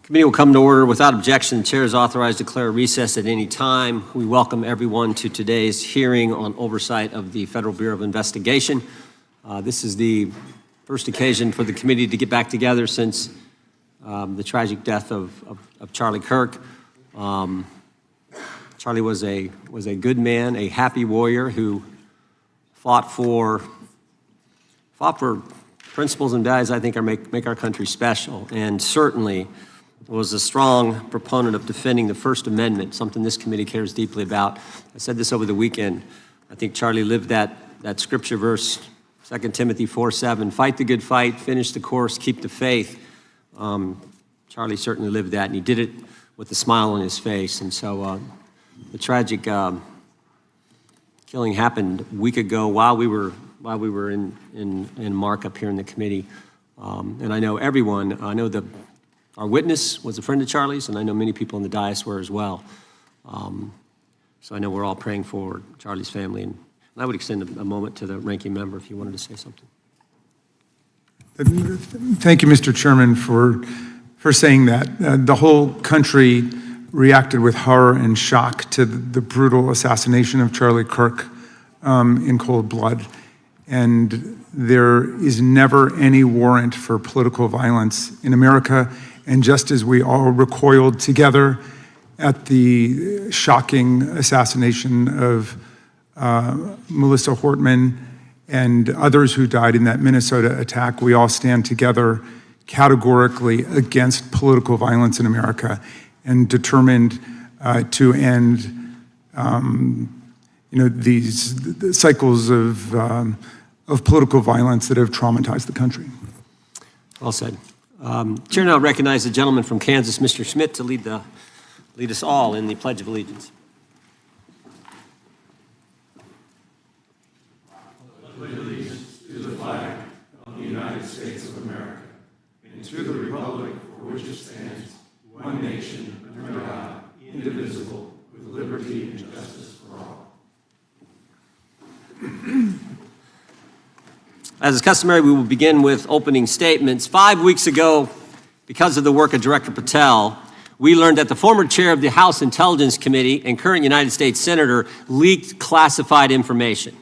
Committee will come to order without objection. The chair is authorized to declare recess at any time. We welcome everyone to today's hearing on oversight of the Federal Bureau of Investigation. This is the first occasion for the committee to get back together since the tragic death of Charlie Kirk. Charlie was a good man, a happy warrior who fought for principles and values I think make our country special, and certainly was a strong proponent of defending the First Amendment, something this committee cares deeply about. I said this over the weekend. I think Charlie lived that scripture verse, 2 Timothy 4:7, fight the good fight, finish the course, keep the faith. Charlie certainly lived that, and he did it with a smile on his face. And so the tragic killing happened a week ago while we were in markup here in the committee. And I know everyone, our witness was a friend of Charlie's, and I know many people in the dais were as well. So I know we're all praying for Charlie's family, and I would extend a moment to the ranking member if you wanted to say something. Thank you, Mr. Chairman, for saying that. The whole country reacted with horror and shock to the brutal assassination of Charlie Kirk in cold blood. And there is never any warrant for political violence in America. And just as we all recoiled together at the shocking assassination of Melissa Hortman and others who died in that Minnesota attack, we all stand together categorically against political violence in America and determined to end these cycles of political violence that have traumatized the country. Well said. Chair now recognizes the gentleman from Kansas, Mr. Schmidt, to lead us all in the Pledge of Allegiance. Pledge allegiance to the flag of the United States of America and to the republic for which it stands, one nation, under God, indivisible, with liberty and justice for all. As is customary, we will begin with opening statements. 5 weeks ago, because of the work of Director Patel, we learned that the former chair of the House Intelligence Committee and current United States Senator leaked classified information.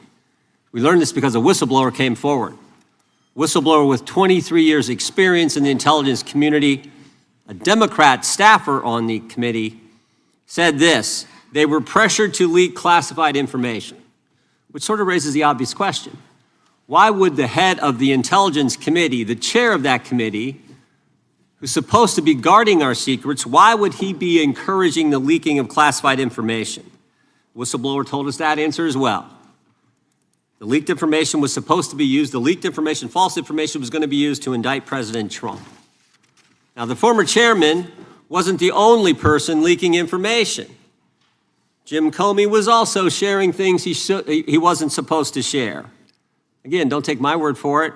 We learned this because a whistleblower came forward. Whistleblower with 23 years experience in the intelligence community, a Democrat staffer on the committee, said this: they were pressured to leak classified information, which sort of raises the obvious question. Why would the head of the Intelligence Committee, the chair of that committee, who's supposed to be guarding our secrets, why would he be encouraging the leaking of classified information? Whistleblower told us that answer as well. The leaked information was supposed to be used, the leaked information, false information, was going to be used to indict President Trump. Now, the former chairman wasn't the only person leaking information. Jim Comey was also sharing things he wasn't supposed to share. Again, don't take my word for it.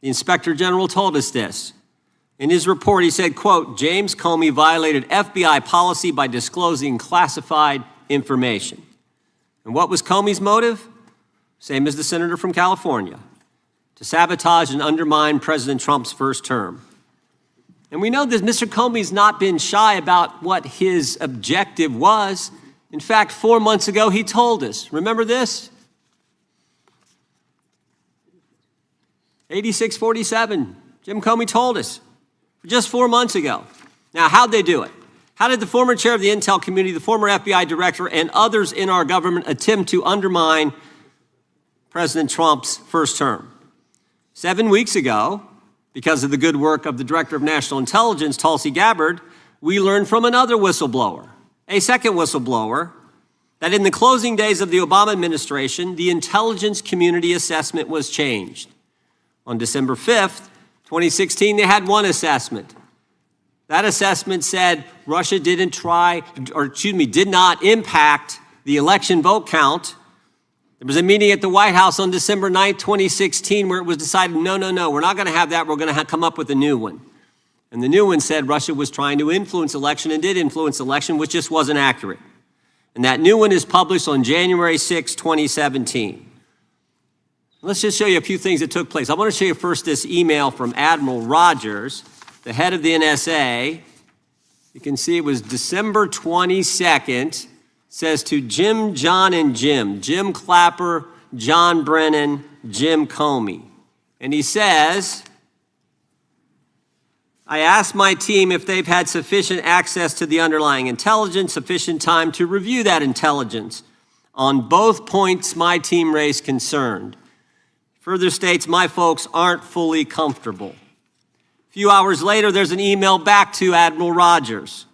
The Inspector General told us this. In his report, he said, quote, James Comey violated FBI policy by disclosing classified information. And what was Comey's motive? Same as the senator from California: to sabotage and undermine President Trump's first term. And we know that Mr. Comey's not been shy about what his objective was. In fact, 4 months ago, he told us. Remember this? 8647, Jim Comey told us just 4 months ago. Now, how'd they do it? How did the former chair of the Intel community, the former FBI director, and others in our government attempt to undermine President Trump's first term? 7 weeks ago, because of the good work of the Director of National Intelligence, Tulsi Gabbard, we learned from another whistleblower, a second whistleblower, that in the closing days of the Obama administration, the intelligence community assessment was changed. On December 5th, 2016, they had one assessment. That assessment said Russia did not impact the election vote count. There was a meeting at the White House on December 9th, 2016, where it was decided, no, we're not going to have that. We're going to come up with a new one. And the new one said Russia was trying to influence election and did influence election, which just wasn't accurate. And that new one is published on January 6, 2017. Let's just show you a few things that took place. I want to show you first this email from Admiral Rogers, the head of the NSA, You can see it was December 22nd. It says to Jim, John, and Jim Clapper, John Brennan, Jim Comey. And he says, I asked my team if they've had sufficient access to the underlying intelligence, sufficient time to review that intelligence. On both points, my team raised concern. Further states, my folks aren't fully comfortable. A few hours later, there's an email back to Admiral Rogers.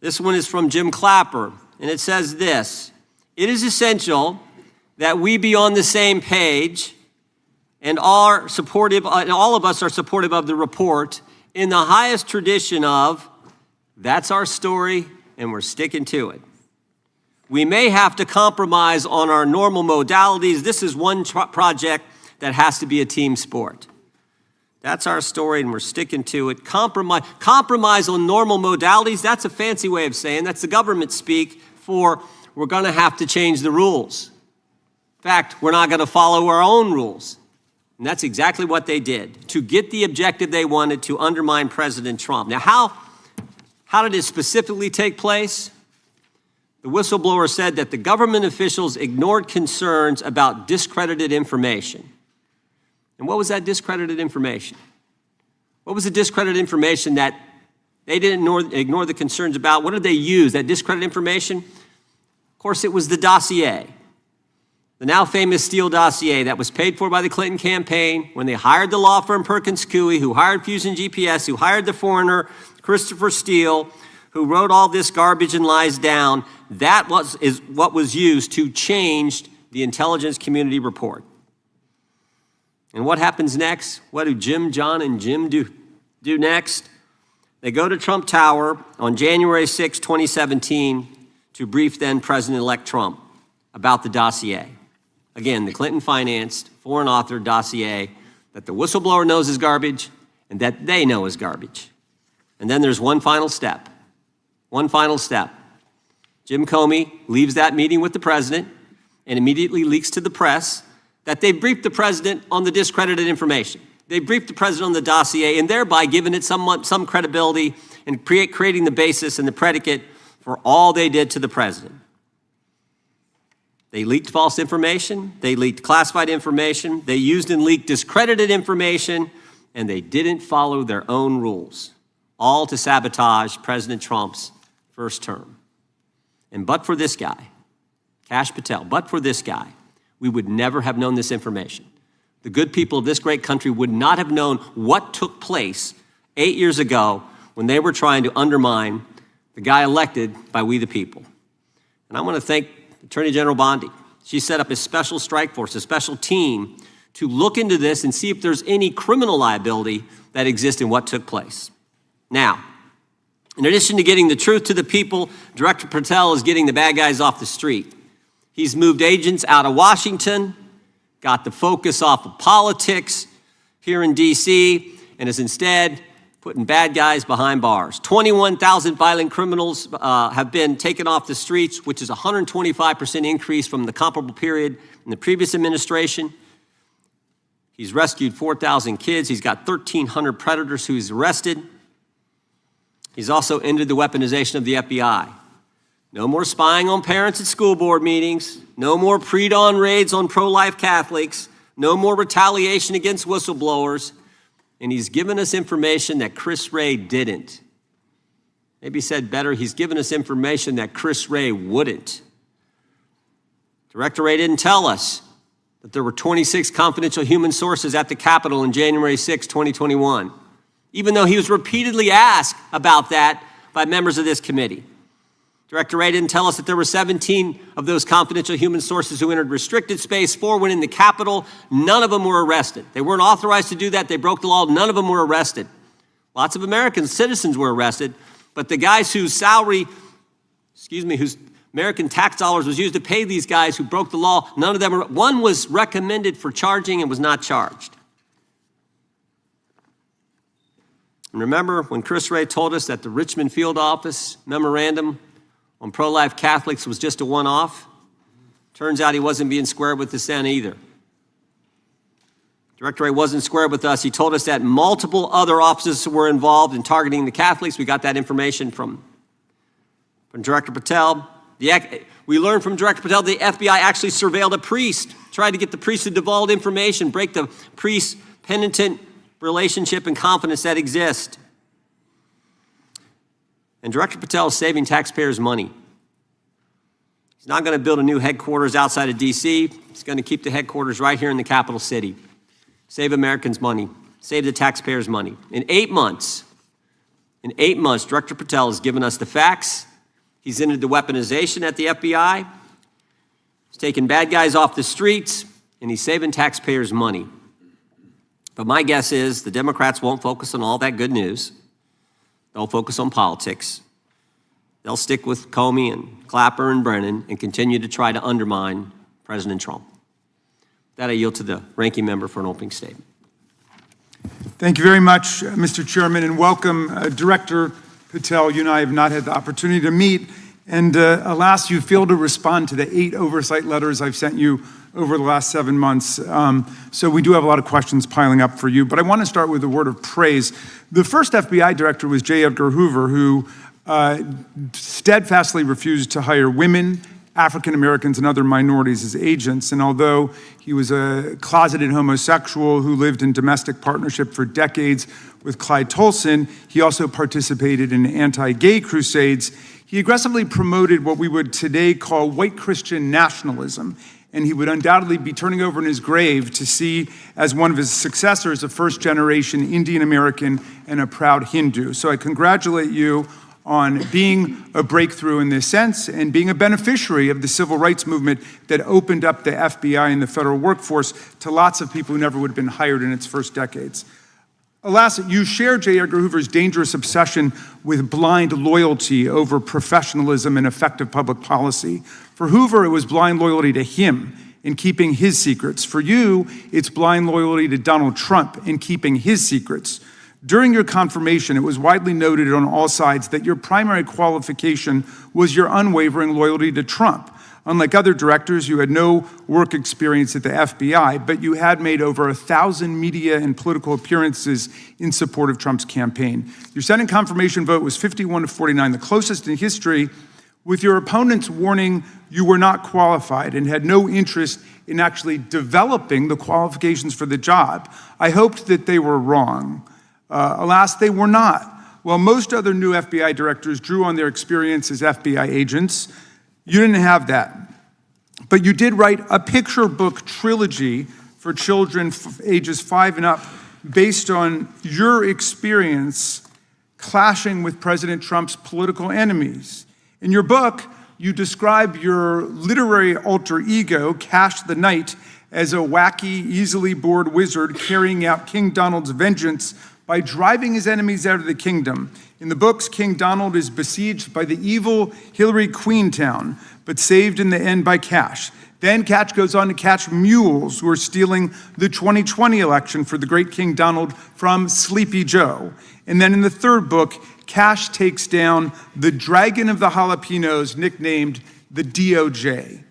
This one is from Jim Clapper, and it says this: it is essential that we be on the same page and all of us are supportive of the report in the highest tradition of, that's our story and we're sticking to it. We may have to compromise on our normal modalities. This is one project that has to be a team sport. That's our story and we're sticking to it. Compromise on normal modalities, that's a fancy way of saying, that's the government speak for we're gonna have to change the rules. In fact, we're not gonna follow our own rules. And that's exactly what they did to get the objective they wanted, to undermine President Trump. Now, how did it specifically take place? The whistleblower said that the government officials ignored concerns about discredited information. And what was that discredited information? What was the discredited information that they didn't ignore the concerns about? What did they use, that discredited information? Of course, it was the dossier. The now famous Steele dossier that was paid for by the Clinton campaign when they hired the law firm Perkins Coie, who hired Fusion GPS, who hired the foreigner Christopher Steele, who wrote all this garbage and lies down. That is what was used to change the intelligence community report. And what happens next? What do Jim, John, and Jim do next? They go to Trump Tower on January 6, 2017 to brief then President-elect Trump about the dossier. Again, the Clinton-financed, foreign-authored dossier that the whistleblower knows is garbage and that they know is garbage. And then there's one final step. One final step. Jim Comey leaves that meeting with the president and immediately leaks to the press that they briefed the president on the discredited information. They briefed the president on the dossier and thereby giving it some credibility and creating the basis and the predicate for all they did to the president. They leaked false information, they leaked classified information, they used and leaked discredited information, and they didn't follow their own rules, all to sabotage President Trump's first term. And but for this guy, Kash Patel, but for this guy, we would never have known this information. The good people of this great country would not have known what took place 8 years ago when they were trying to undermine the guy elected by we the people. And I want to thank Attorney General Bondi. She set up a special strike force, a special team to look into this and see if there's any criminal liability that exists in what took place. Now, in addition to getting the truth to the people, Director Patel is getting the bad guys off the street. He's moved agents out of Washington, got the focus off of politics here in D.C., and is instead putting bad guys behind bars. 21,000 violent criminals have been taken off the streets, which is a 125% increase from the comparable period in the previous administration. He's rescued 4,000 kids. He's got 1,300 predators who he's arrested. He's also ended the weaponization of the FBI. No more spying on parents at school board meetings. No more pre-dawn raids on pro-life Catholics. No more retaliation against whistleblowers. And he's given us information that Chris Wray didn't. Maybe said better, he's given us information that Chris Wray wouldn't. Director Wray didn't tell us that there were 26 confidential human sources at the Capitol on January 6, 2021, even though he was repeatedly asked about that by members of this committee. Director Wray didn't tell us that there were 17 of those confidential human sources who entered restricted space. 4 went in the Capitol. None of them were arrested. They weren't authorized to do that. They broke the law. None of them were arrested. Lots of American citizens were arrested, but the guys whose whose American tax dollars was used to pay these guys who broke the law, none of them were. One was recommended for charging and was not charged. And remember when Chris Wray told us that the Richmond field office memorandum on pro-life Catholics was just a one-off? Turns out he wasn't being square with the Senate either. Director Wray wasn't square with us. He told us that multiple other officers were involved in targeting the Catholics. We got that information from Director Patel. We learned from Director Patel the FBI actually surveilled a priest, tried to get the priest to divulge information, break the priest-penitent relationship and confidence that exists. And Director Patel is saving taxpayers' money. He's not going to build a new headquarters outside of D.C. He's going to keep the headquarters right here in the capital city. Save Americans money. Save the taxpayers money. In 8 months, Director Patel has given us the facts. He's ended the weaponization at the FBI. He's taken bad guys off the streets, and he's saving taxpayers money. But my guess is the Democrats won't focus on all that good news. They'll focus on politics. They'll stick with Comey and Clapper and Brennan and continue to try to undermine President Trump. With that, I yield to the ranking member for an opening statement. Thank you very much, Mr. Chairman, and welcome, Director Patel. You and I have not had the opportunity to meet, and alas, you failed to respond to the 8 oversight letters I've sent you over the last 7 months. So we do have a lot of questions piling up for you, but I want to start with a word of praise. The first FBI director was J. Edgar Hoover, who steadfastly refused to hire women, African Americans, and other minorities as agents. And although he was a closeted homosexual who lived in domestic partnership for decades with Clyde Tolson, he also participated in anti-gay crusades. He aggressively promoted what we would today call white Christian nationalism, and he would undoubtedly be turning over in his grave to see as one of his successors a first-generation Indian American and a proud Hindu. So I congratulate you on being a breakthrough in this sense and being a beneficiary of the civil rights movement that opened up the FBI and the federal workforce to lots of people who never would have been hired in its first decades. Alas, you share J. Edgar Hoover's dangerous obsession with blind loyalty over professionalism and effective public policy. For Hoover, it was blind loyalty to him in keeping his secrets. For you, it's blind loyalty to Donald Trump in keeping his secrets. During your confirmation, it was widely noted on all sides that your primary qualification was your unwavering loyalty to Trump. Unlike other directors, you had no work experience at the FBI, but you had made over 1,000 media and political appearances in support of Trump's campaign. Your Senate confirmation vote was 51-49, the closest in history, with your opponents warning you were not qualified and had no interest in actually developing the qualifications for the job. I hoped that they were wrong. Alas, they were not. While most other new FBI directors drew on their experience as FBI agents, you didn't have that. But you did write a picture book trilogy for children ages 5 and up based on your experience clashing with President Trump's political enemies. In your book, you describe your literary alter ego, Kash the Knight, as a wacky, easily bored wizard carrying out King Donald's vengeance by driving his enemies out of the kingdom. In the books, King Donald is besieged by the evil Hillary Queentown, but saved in the end by Kash. Then Kash goes on to catch mules who are stealing the 2020 election for the great King Donald from Sleepy Joe. And then in the third book, Kash takes down the dragon of the jalapenos, nicknamed the DOJ.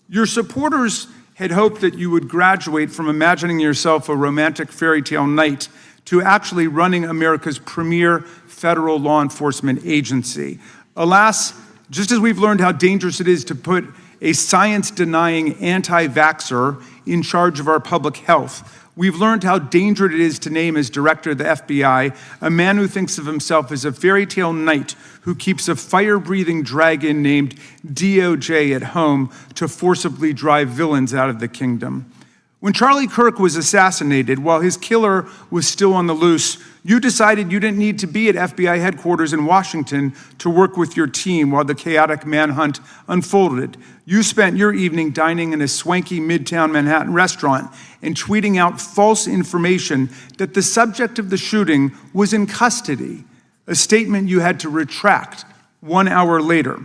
Your supporters had hoped that you would graduate from imagining yourself a romantic fairy tale knight to actually running America's premier federal law enforcement agency. Alas, just as we've learned how dangerous it is to put a science-denying anti-vaxxer in charge of our public health, we've learned how dangerous it is to name as director of the FBI a man who thinks of himself as a fairy tale knight who keeps a fire-breathing dragon named DOJ at home to forcibly drive villains out of the kingdom. When Charlie Kirk was assassinated, while his killer was still on the loose, you decided you didn't need to be at FBI headquarters in Washington to work with your team while the chaotic manhunt unfolded. You spent your evening dining in a swanky Midtown Manhattan restaurant and tweeting out false information that the subject of the shooting was in custody, a statement you had to retract 1 hour later.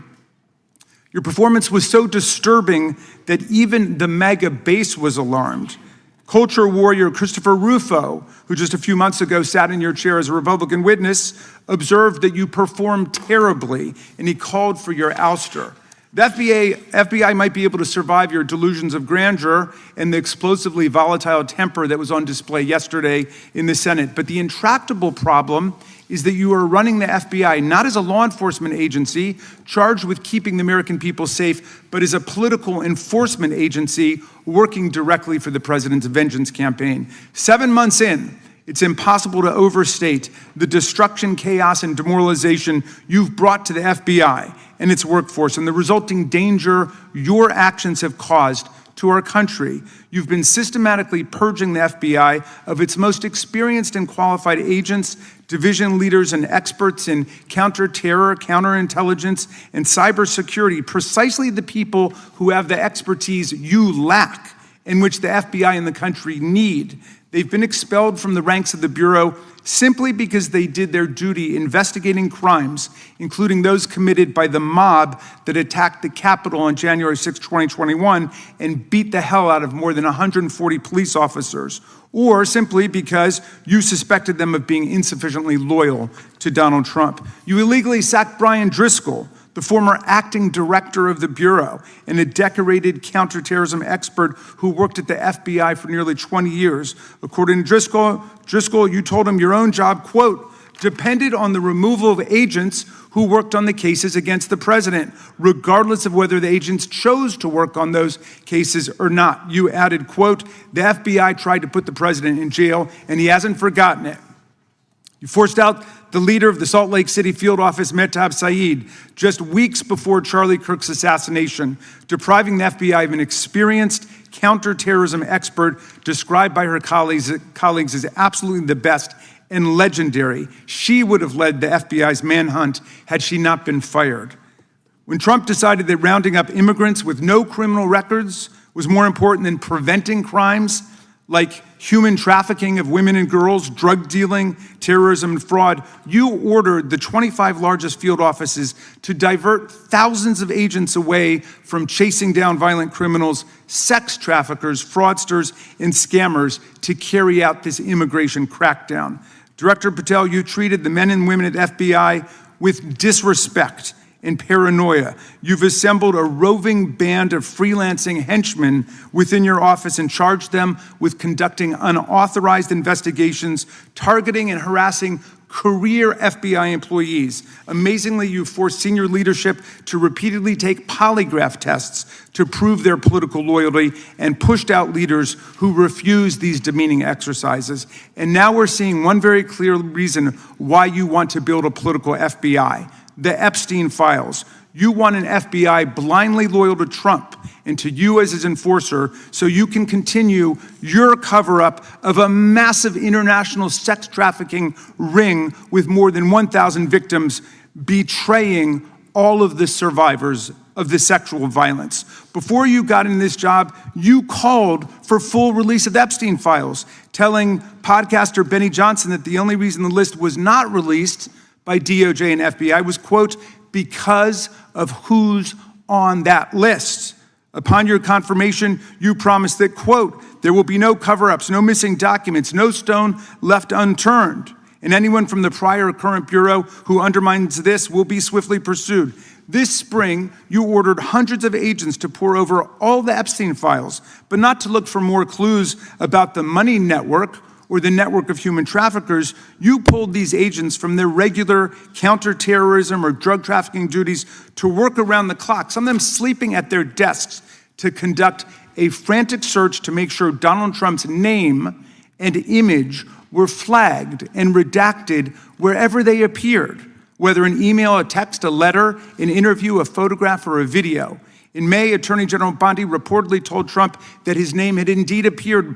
Your performance was so disturbing that even the MAGA base was alarmed. Culture warrior Christopher Rufo, who just a few months ago sat in your chair as a Republican witness, observed that you performed terribly, and he called for your ouster. The FBI might be able to survive your delusions of grandeur and the explosively volatile temper that was on display yesterday in the Senate. But the intractable problem is that you are running the FBI not as a law enforcement agency charged with keeping the American people safe, but as a political enforcement agency working directly for the president's vengeance campaign. 7 months in, it's impossible to overstate the destruction, chaos, and demoralization you've brought to the FBI and its workforce and the resulting danger your actions have caused to our country. You've been systematically purging the FBI of its most experienced and qualified agents, division leaders, and experts in counterterror, counterintelligence, and cybersecurity, precisely the people who have the expertise you lack and which the FBI and the country need. They've been expelled from the ranks of the Bureau simply because they did their duty investigating crimes, including those committed by the mob that attacked the Capitol on January 6, 2021, and beat the hell out of more than 140 police officers, or simply because you suspected them of being insufficiently loyal to Donald Trump. You illegally sacked Brian Driscoll, the former acting director of the Bureau and a decorated counterterrorism expert who worked at the FBI for nearly 20 years. According to Driscoll, you told him your own job, quote, depended on the removal of agents who worked on the cases against the president, regardless of whether the agents chose to work on those cases or not. You added, quote, the FBI tried to put the president in jail and he hasn't forgotten it. You forced out the leader of the Salt Lake City field office, Mehtab Saeed, just weeks before Charlie Kirk's assassination, depriving the FBI of an experienced counterterrorism expert described by her colleagues as absolutely the best and legendary. She would have led the FBI's manhunt had she not been fired. When Trump decided that rounding up immigrants with no criminal records was more important than preventing crimes like human trafficking of women and girls, drug dealing, terrorism, and fraud, you ordered the 25 largest field offices to divert thousands of agents away from chasing down violent criminals, sex traffickers, fraudsters, and scammers to carry out this immigration crackdown. Director Patel, you treated the men and women at the FBI with disrespect and paranoia. You've assembled a roving band of freelancing henchmen within your office and charged them with conducting unauthorized investigations, targeting and harassing career FBI employees. Amazingly, you forced senior leadership to repeatedly take polygraph tests to prove their political loyalty and pushed out leaders who refused these demeaning exercises. And now we're seeing one very clear reason why you want to build a political FBI. The Epstein files. You want an FBI blindly loyal to Trump and to you as his enforcer so you can continue your cover-up of a massive international sex trafficking ring with more than 1,000 victims, betraying all of the survivors of the sexual violence. Before you got in this job, you called for full release of Epstein files, telling podcaster Benny Johnson that the only reason the list was not released by DOJ and FBI was, quote, because of who's on that list. Upon your confirmation, you promised that, quote, there will be no cover-ups, no missing documents, no stone left unturned. And anyone from the prior or current Bureau who undermines this will be swiftly pursued. This spring, you ordered hundreds of agents to pore over all the Epstein files, but not to look for more clues about the money network or the network of human traffickers. You pulled these agents from their regular counterterrorism or drug trafficking duties to work around the clock, some of them sleeping at their desks, to conduct a frantic search to make sure Donald Trump's name and image were flagged and redacted wherever they appeared, whether an email, a text, a letter, an interview, a photograph, or a video. In May, Attorney General Bondi reportedly told Trump that his name had indeed appeared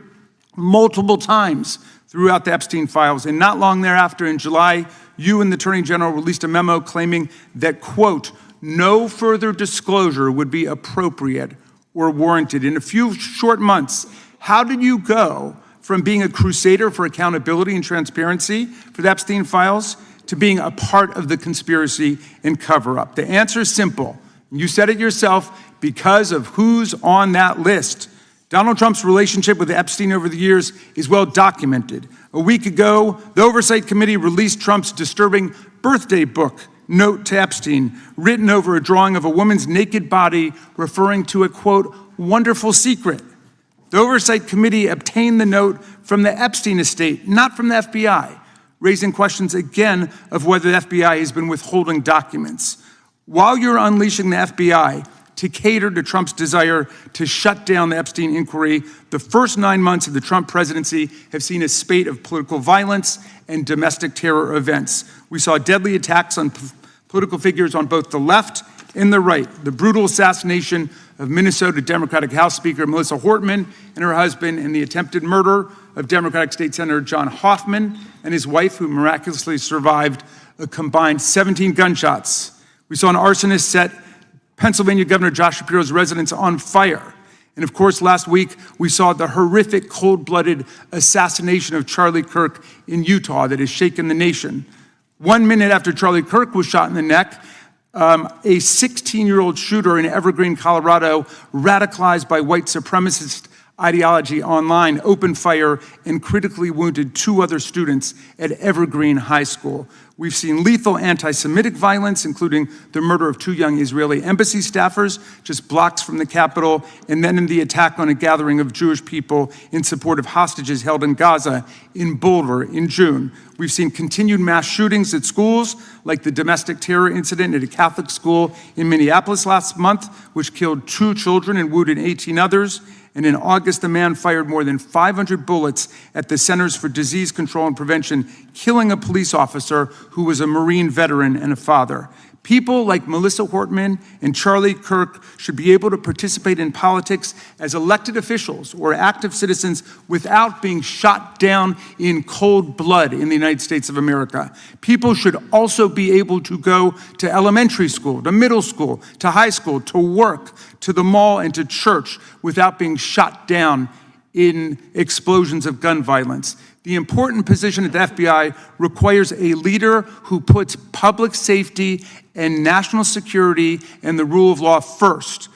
multiple times throughout the Epstein files. And not long thereafter, in July, you and the Attorney General released a memo claiming that, quote, no further disclosure would be appropriate or warranted. In a few short months, how did you go from being a crusader for accountability and transparency for the Epstein files to being a part of the conspiracy and cover-up? The answer is simple. You said it yourself, because of who's on that list. Donald Trump's relationship with Epstein over the years is well documented. A week ago, the Oversight Committee released Trump's disturbing birthday book, note to Epstein written over a drawing of a woman's naked body referring to a, quote, wonderful secret. The Oversight Committee obtained the note from the Epstein estate, not from the FBI, raising questions again of whether the FBI has been withholding documents. While you're unleashing the FBI to cater to Trump's desire to shut down the Epstein inquiry, the first 9 months of the Trump presidency have seen a spate of political violence and domestic terror events. We saw deadly attacks on political figures on both the left and the right. The brutal assassination of Minnesota Democratic House Speaker Melissa Hortman and her husband, and the attempted murder of Democratic State Senator John Hoffman and his wife, who miraculously survived a combined 17 gunshots. We saw an arsonist set Pennsylvania Governor Josh Shapiro's residence on fire. And of course, last week, we saw the horrific, cold-blooded assassination of Charlie Kirk in Utah that has shaken the nation. 1 minute after Charlie Kirk was shot in the neck, a 16-year-old shooter in Evergreen, Colorado, radicalized by white supremacist ideology online, opened fire and critically wounded 2 other students at Evergreen High School. We've seen lethal anti-Semitic violence, including the murder of 2 young Israeli embassy staffers just blocks from the Capitol, and then in the attack on a gathering of Jewish people in support of hostages held in Gaza in Boulder in June. We've seen continued mass shootings at schools, like the domestic terror incident at a Catholic school in Minneapolis last month, which killed 2 children and wounded 18 others. And in August, a man fired more than 500 bullets at the Centers for Disease Control and Prevention, killing a police officer who was a Marine veteran and a father. People like Melissa Hortman and Charlie Kirk should be able to participate in politics as elected officials or active citizens without being shot down in cold blood in the United States of America. People should also be able to go to elementary school, to middle school, to high school, to work, to the mall, and to church without being shot down in explosions of gun violence. The important position at the FBI requires a leader who puts public safety and national security and the rule of law first.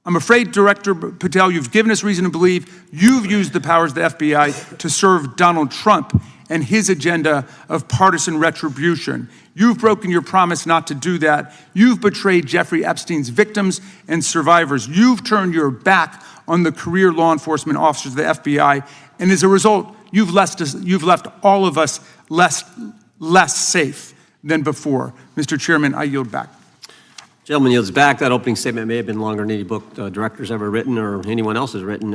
I'm afraid, Director Patel, you've given us reason to believe you've used the powers of the FBI to serve Donald Trump and his agenda of partisan retribution. You've broken your promise not to do that. You've betrayed Jeffrey Epstein's victims and survivors. You've turned your back on the career law enforcement officers of the FBI, and as a result, you've left all of us less safe than before. Mr. Chairman, I yield back. Gentleman yields back. That opening statement may have been longer than any book director's ever written or anyone else has written.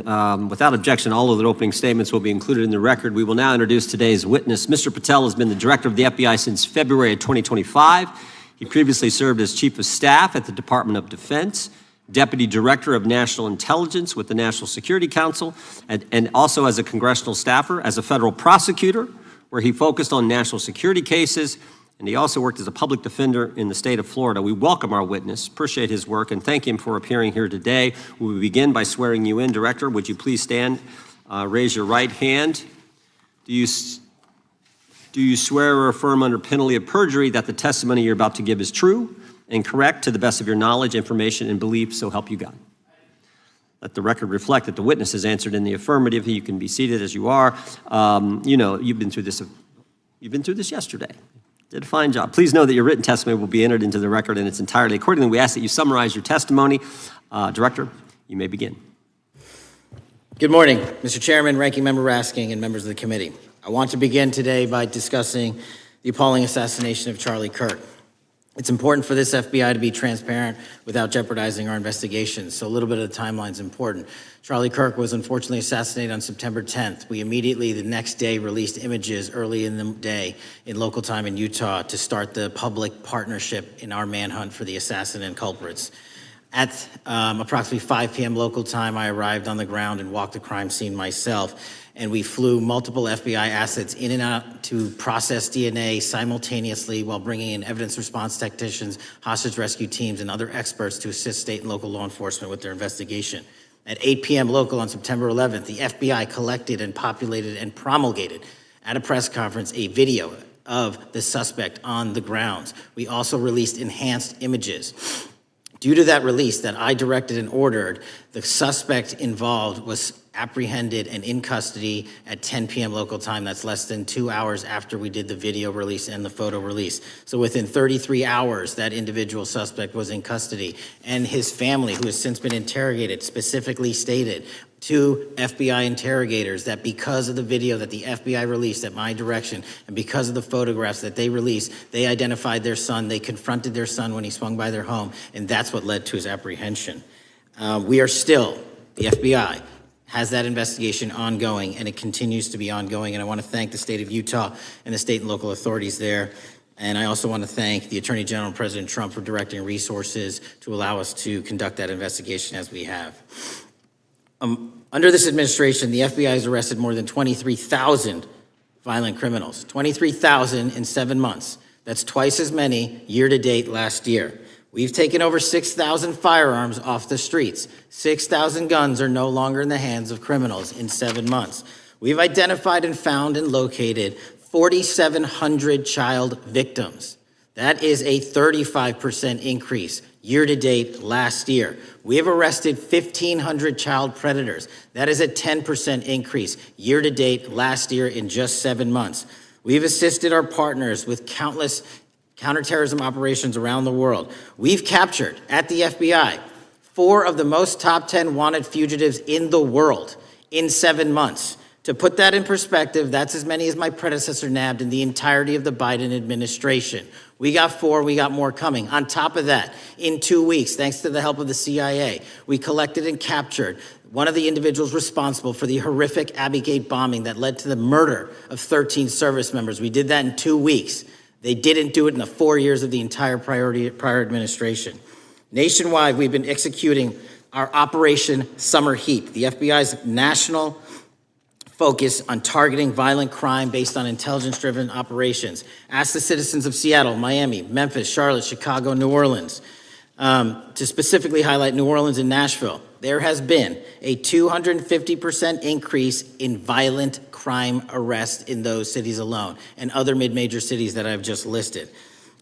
Without objection, all of the opening statements will be included in the record. We will now introduce today's witness. Mr. Patel has been the director of the FBI since February of 2025. He previously served as chief of staff at the Department of Defense, deputy director of national intelligence with the National Security Council, and also as a congressional staffer, as a federal prosecutor, where he focused on national security cases. And he also worked as a public defender in the state of Florida. We welcome our witness, appreciate his work, and thank him for appearing here today. We will begin by swearing you in. Director, would you please stand, raise your right hand. Do you swear or affirm under penalty of perjury that the testimony you're about to give is true and correct to the best of your knowledge, information, and belief, so help you God? Let the record reflect that the witness has answered in the affirmative. You can be seated as you are. You've been through this yesterday. Did a fine job. Please know that your written testimony will be entered into the record in its entirety. Accordingly, we ask that you summarize your testimony. Director, you may begin. Good morning, Mr. Chairman, Ranking Member Raskin, and members of the committee. I want to begin today by discussing the appalling assassination of Charlie Kirk. It's important for this FBI to be transparent without jeopardizing our investigations, so a little bit of the timeline is important. Charlie Kirk was unfortunately assassinated on September 10th. We immediately, the next day, released images early in the day in local time in Utah to start the public partnership in our manhunt for the assassin and culprits. At approximately 5 p.m. local time, I arrived on the ground and walked the crime scene myself. And we flew multiple FBI assets in and out to process DNA simultaneously while bringing in evidence response technicians, hostage rescue teams, and other experts to assist state and local law enforcement with their investigation. At 8 p.m. local on September 11th, the FBI collected and populated and promulgated at a press conference a video of the suspect on the grounds. We also released enhanced images. Due to that release that I directed and ordered, the suspect involved was apprehended and in custody at 10 p.m. local time. That's less than 2 hours after we did the video release and the photo release. So within 33 hours, that individual suspect was in custody. And his family, who has since been interrogated, specifically stated to FBI interrogators that because of the video that the FBI released at my direction and because of the photographs that they released, they identified their son, they confronted their son when he swung by their home, and that's what led to his apprehension. We are still, the FBI has that investigation ongoing, and it continues to be ongoing, and I want to thank the state of Utah and the state and local authorities there. And I also want to thank the Attorney General and President Trump for directing resources to allow us to conduct that investigation as we have. Under this administration, the FBI has arrested more than 23,000 violent criminals. 23,000 in 7 months. That's twice as many year to date last year. We've taken over 6,000 firearms off the streets. 6,000 guns are no longer in the hands of criminals in 7 months. We've identified and found and located 4,700 child victims. That is a 35% increase year to date last year. We have arrested 1,500 child predators. That is a 10% increase year to date last year in just 7 months. We've assisted our partners with countless counterterrorism operations around the world. We've captured, at the FBI, 4 of the most top 10 wanted fugitives in the world in 7 months. To put that in perspective, that's as many as my predecessor nabbed in the entirety of the Biden administration. We got 4, we got more coming. On top of that, in 2 weeks, thanks to the help of the CIA, we collected and captured one of the individuals responsible for the horrific Abbey Gate bombing that led to the murder of 13 service members. We did that in 2 weeks. They didn't do it in the 4 years of the entire prior administration. Nationwide, we've been executing our Operation Summer Heat, the FBI's national focus on targeting violent crime based on intelligence-driven operations. Ask the citizens of Seattle, Miami, Memphis, Charlotte, Chicago, New Orleans, to specifically highlight New Orleans and Nashville. There has been a 250% increase in violent crime arrests in those cities alone and other mid-major cities that I've just listed.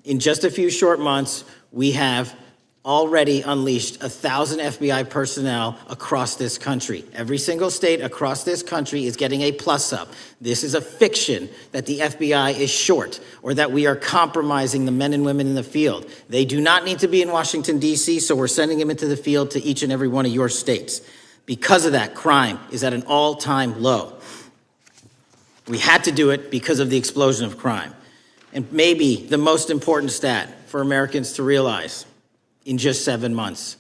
In just a few short months, we have already unleashed 1,000 FBI personnel across this country. Every single state across this country is getting a plus up. This is a fiction that the FBI is short or that we are compromising the men and women in the field. They do not need to be in Washington, D.C., so we're sending them into the field to each and every one of your states. Because of that, crime is at an all-time low. We had to do it because of the explosion of crime. And maybe the most important stat for Americans to realize, in just 7 months,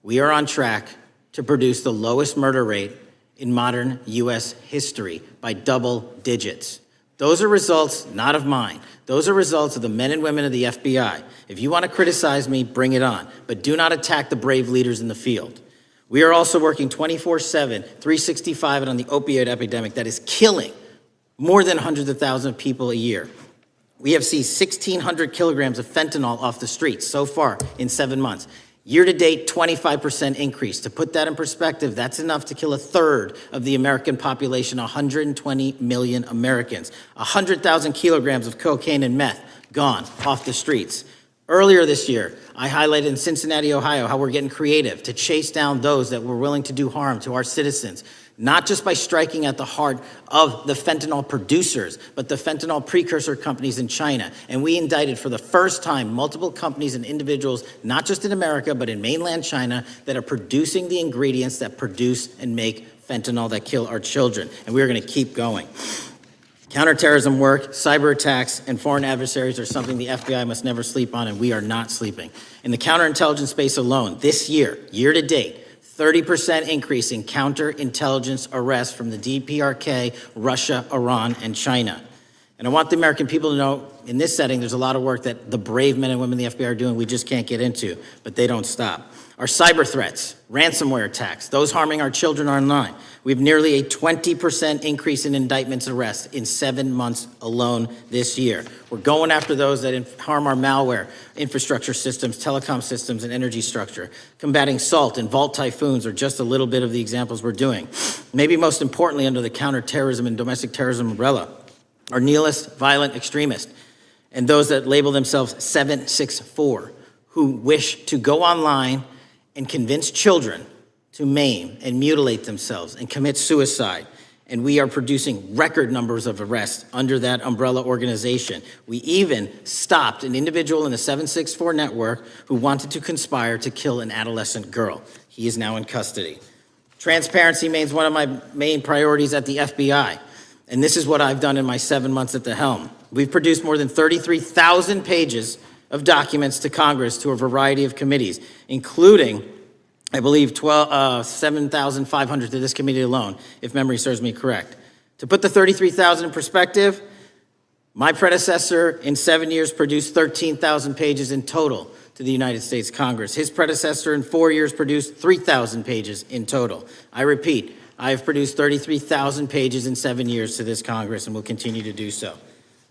we are on track to produce the lowest murder rate in modern U.S. history by double digits. Those are results not of mine. Those are results of the men and women of the FBI. If you want to criticize me, bring it on, but do not attack the brave leaders in the field. We are also working 24/7, 365 on the opioid epidemic that is killing more than hundreds of thousands of people a year. We have seized 1,600 kilograms of fentanyl off the streets so far in 7 months. Year to date, 25% increase. To put that in perspective, that's enough to kill a third of the American population, 120 million Americans. 100,000 kilograms of cocaine and meth gone off the streets. Earlier this year, I highlighted in Cincinnati, Ohio, how we're getting creative to chase down those that were willing to do harm to our citizens. Not just by striking at the heart of the fentanyl producers, but the fentanyl precursor companies in China. And we indicted for the first time multiple companies and individuals, not just in America, but in mainland China, that are producing the ingredients that produce and make fentanyl that kill our children. And we're going to keep going. Counterterrorism work, cyber attacks, and foreign adversaries are something the FBI must never sleep on, and we are not sleeping. In the counterintelligence space alone, this year, year to date, 30% increase in counterintelligence arrests from the DPRK, Russia, Iran, and China. And I want the American people to know, in this setting, there's a lot of work that the brave men and women in the FBI are doing we just can't get into, but they don't stop. Our cyber threats, ransomware attacks, those harming our children online. We have nearly a 20% increase in indictments and arrests in 7 months alone this year. We're going after those that harm our malware, infrastructure systems, telecom systems, and energy structure. Combating SALT and Vault typhoons are just a little bit of the examples we're doing. Maybe most importantly, under the counterterrorism and domestic terrorism umbrella, are nihilist, violent extremists, and those that label themselves 764, who wish to go online and convince children to maim and mutilate themselves and commit suicide. And we are producing record numbers of arrests under that umbrella organization. We even stopped an individual in the 764 network who wanted to conspire to kill an adolescent girl. He is now in custody. Transparency remains one of my main priorities at the FBI. And this is what I've done in my 7 months at the helm. We've produced more than 33,000 pages of documents to Congress to a variety of committees, including, I believe, 7,500 to this committee alone, if memory serves me correct. To put the 33,000 in perspective, my predecessor in 7 years produced 13,000 pages in total to the United States Congress. His predecessor in 4 years produced 3,000 pages in total. I repeat, I have produced 33,000 pages in 7 years to this Congress and will continue to do so.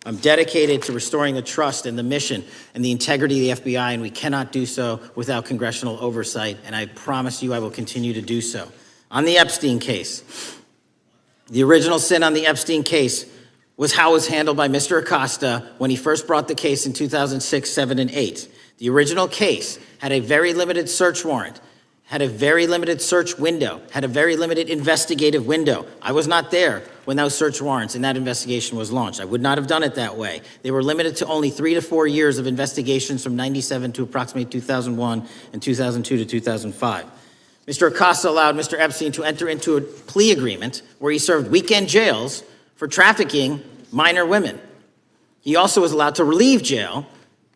I'm dedicated to restoring the trust and the mission and the integrity of the FBI, and we cannot do so without congressional oversight, and I promise you I will continue to do so. On the Epstein case, the original sin on the Epstein case was how it was handled by Mr. Acosta when he first brought the case in 2006, 7, and 8. The original case had a very limited search warrant, had a very limited search window, had a very limited investigative window. I was not there when those search warrants and that investigation was launched. I would not have done it that way. They were limited to only 3 to 4 years of investigations from 97 to approximately 2001 and 2002 to 2005. Mr. Acosta allowed Mr. Epstein to enter into a plea agreement where he served weekend jails for trafficking minor women. He also was allowed to relieve jail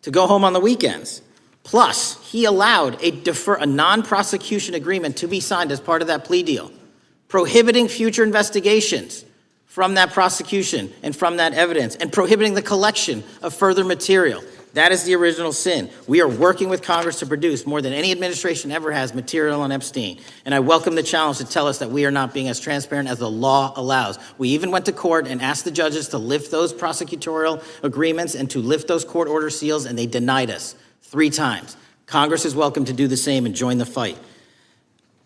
to go home on the weekends. Plus, he allowed a non-prosecution agreement to be signed as part of that plea deal, prohibiting future investigations from that prosecution and from that evidence, and prohibiting the collection of further material. That is the original sin. We are working with Congress to produce more than any administration ever has material on Epstein. And I welcome the challenge to tell us that we are not being as transparent as the law allows. We even went to court and asked the judges to lift those prosecutorial agreements and to lift those court order seals, and they denied us 3 times. Congress is welcome to do the same and join the fight.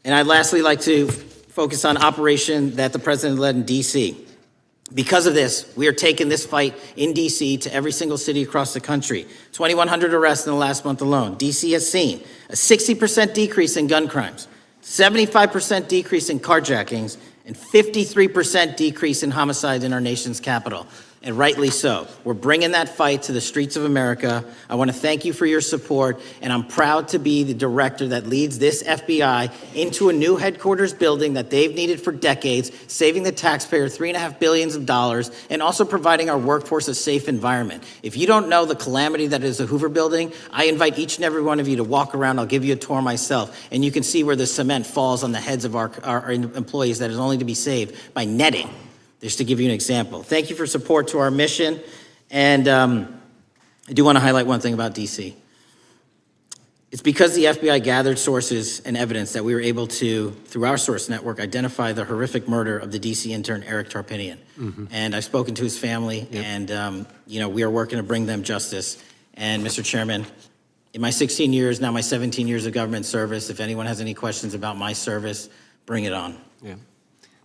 And I'd lastly like to focus on operation that the president led in D.C. Because of this, we are taking this fight in D.C. to every single city across the country. 2,100 arrests in the last month alone. D.C. has seen a 60% decrease in gun crimes, 75% decrease in carjackings, and 53% decrease in homicides in our nation's capital. And rightly so. We're bringing that fight to the streets of America. I want to thank you for your support, and I'm proud to be the director that leads this FBI into a new headquarters building that they've needed for decades, saving the taxpayer $3.5 billion, and also providing our workforce a safe environment. If you don't know the calamity that is the Hoover Building, I invite each and every one of you to walk around. I'll give you a tour myself, and you can see where the cement falls on the heads of our employees that is only to be saved by netting. Just to give you an example. Thank you for support to our mission. And I do want to highlight one thing about D.C. It's because the FBI gathered sources and evidence that we were able to, through our source network, identify the horrific murder of the D.C. intern, Eric Tarpinian. Mm-hmm. And I've spoken to his family, yep. And we are working to bring them justice. And Mr. Chairman, in my 16 years, now my 17 years of government service, if anyone has any questions about my service, bring it on. Yeah.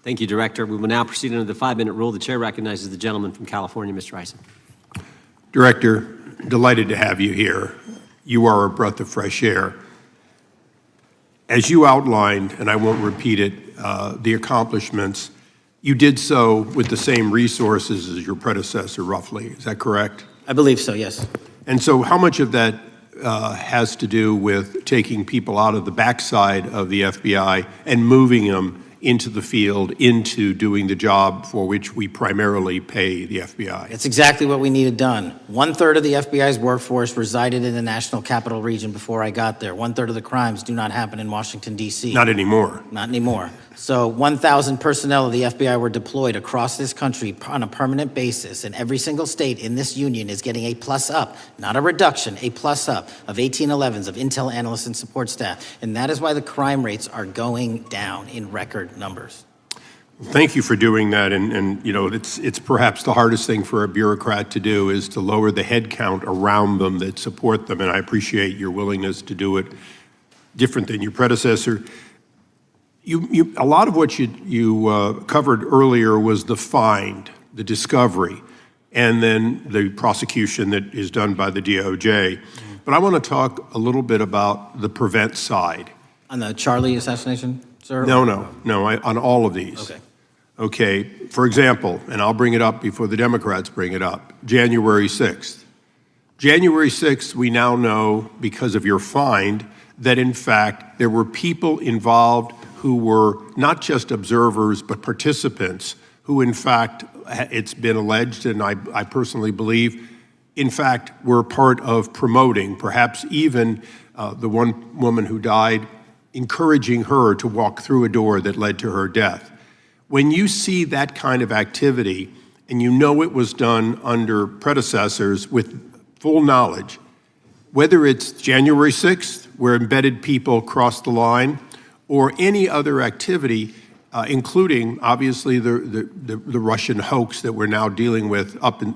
Thank you, Director. We will now proceed under the 5-minute rule. The chair recognizes the gentleman from California, Mr. Eisen. Director, delighted to have you here. You are a breath of fresh air. As you outlined, and I won't repeat it, the accomplishments, you did so with the same resources as your predecessor, roughly. Is that correct? I believe so, yes. And so how much of that has to do with taking people out of the backside of the FBI and moving them into the field, into doing the job for which we primarily pay the FBI? It's exactly what we needed done. 1/3 of the FBI's workforce resided in the National Capital Region before I got there. 1/3 of the crimes do not happen in Washington, D.C. Not anymore. Not anymore. So 1,000 personnel of the FBI were deployed across this country on a permanent basis, and every single state in this union is getting a plus up, not a reduction, a plus up of 1811s of intel analysts and support staff. And that is why the crime rates are going down in record numbers. Thank you for doing that, and it's perhaps the hardest thing for a bureaucrat to do is to lower the head count around them that support them, and I appreciate your willingness to do it different than your predecessor. A lot of what you covered earlier was the find, the discovery, and then the prosecution that is done by the DOJ. But I want to talk a little bit about the prevent side. On the Charlie assassination? sir? No, on all of these. Okay. Okay, for example, and I'll bring it up before the Democrats bring it up, January 6th. January 6th, we now know, because of your find, that in fact there were people involved who were not just observers but participants who in fact, it's been alleged, and I personally believe, in fact, were part of promoting, perhaps even the one woman who died, encouraging her to walk through a door that led to her death. When you see that kind of activity, and you know it was done under predecessors with full knowledge, whether it's January 6th, where embedded people crossed the line, or any other activity, including obviously the Russian hoax that we're now dealing with up in,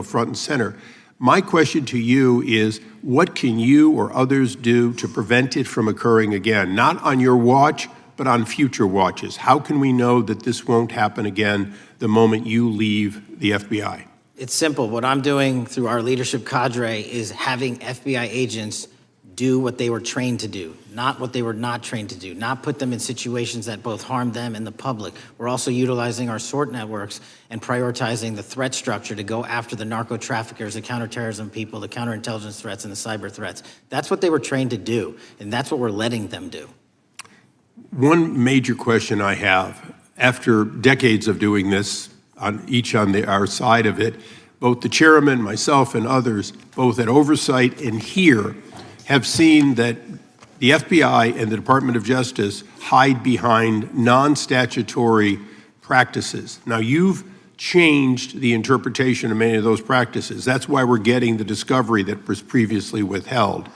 front and center. My question to you is, what can you or others do to prevent it from occurring again? Not on your watch, but on future watches. How can we know that this won't happen again the moment you leave the FBI? It's simple. What I'm doing through our leadership cadre is having FBI agents do what they were trained to do, not what they were not trained to do, not put them in situations that both harm them and the public. We're also utilizing our SORT networks and prioritizing the threat structure to go after the narco traffickers, the counterterrorism people, the counterintelligence threats, and the cyber threats. That's what they were trained to do, and that's what we're letting them do. One major question I have, after decades of doing this, on our side of it, both the chairman, myself, and others, both at Oversight and here, have seen that the FBI and the Department of Justice hide behind non-statutory practices. Now, you've changed the interpretation of many of those practices. That's why we're getting the discovery that was previously withheld.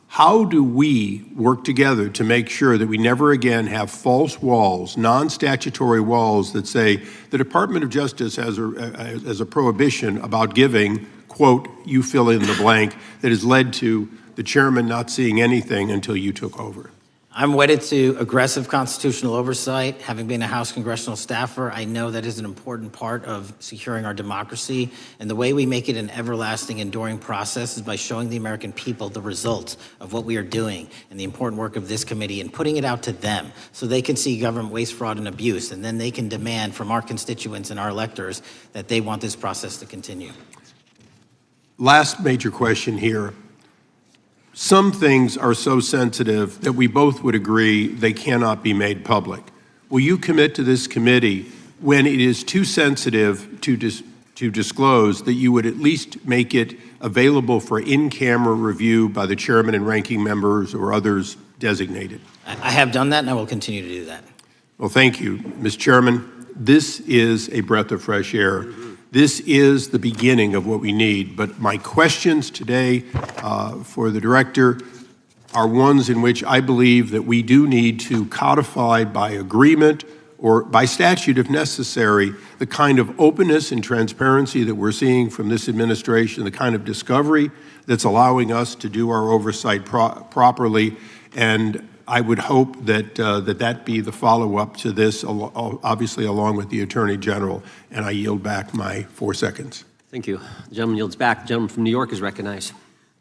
How do we work together to make sure that we never again have false walls, non-statutory walls that say the Department of Justice has a prohibition about giving, quote, you fill in the blank, that has led to the chairman not seeing anything until you took over? I'm wedded to aggressive constitutional oversight. Having been a House congressional staffer, I know that is an important part of securing our democracy. And the way we make it an everlasting, enduring process is by showing the American people the results of what we are doing and the important work of this committee and putting it out to them so they can see government waste, fraud, and abuse. And then they can demand from our constituents and our electors that they want this process to continue. Last major question here. Some things are so sensitive that we both would agree they cannot be made public. Will you commit to this committee, when it is too sensitive to disclose, that you would at least make it available for in-camera review by the chairman and ranking members or others designated? I have done that, and I will continue to do that. Well, thank you, Mr. Chairman. This is a breath of fresh air. This is the beginning of what we need. But my questions today for the director are ones in which I believe that we do need to codify by agreement or by statute, if necessary, the kind of openness and transparency that we're seeing from this administration, the kind of discovery that's allowing us to do our oversight properly. And I would hope that that be the follow-up to this, obviously along with the Attorney General. And I yield back my 4 seconds. Thank you. The gentleman yields back. The gentleman from New York is recognized.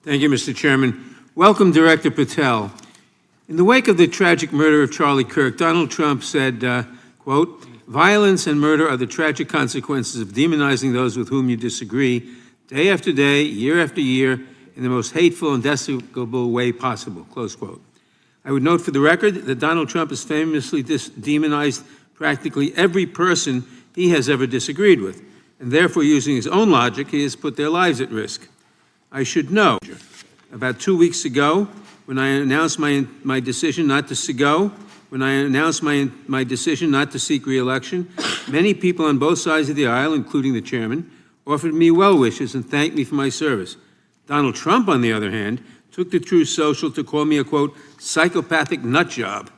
Thank you, Mr. Chairman. Welcome, Director Patel. In the wake of the tragic murder of Charlie Kirk, Donald Trump said, quote, "Violence and murder are the tragic consequences of demonizing those with whom you disagree, day after day, year after year, in the most hateful and despicable way possible," close quote. I would note for the record that Donald Trump has famously demonized practically every person he has ever disagreed with, and therefore, using his own logic, he has put their lives at risk. I should know, about 2 weeks ago, when I announced my decision not to my decision not to seek re-election, many people on both sides of the aisle, including the chairman, offered me well wishes and thanked me for my service. Donald Trump, on the other hand, took to Truth Social to call me a, quote, psychopathic nut job,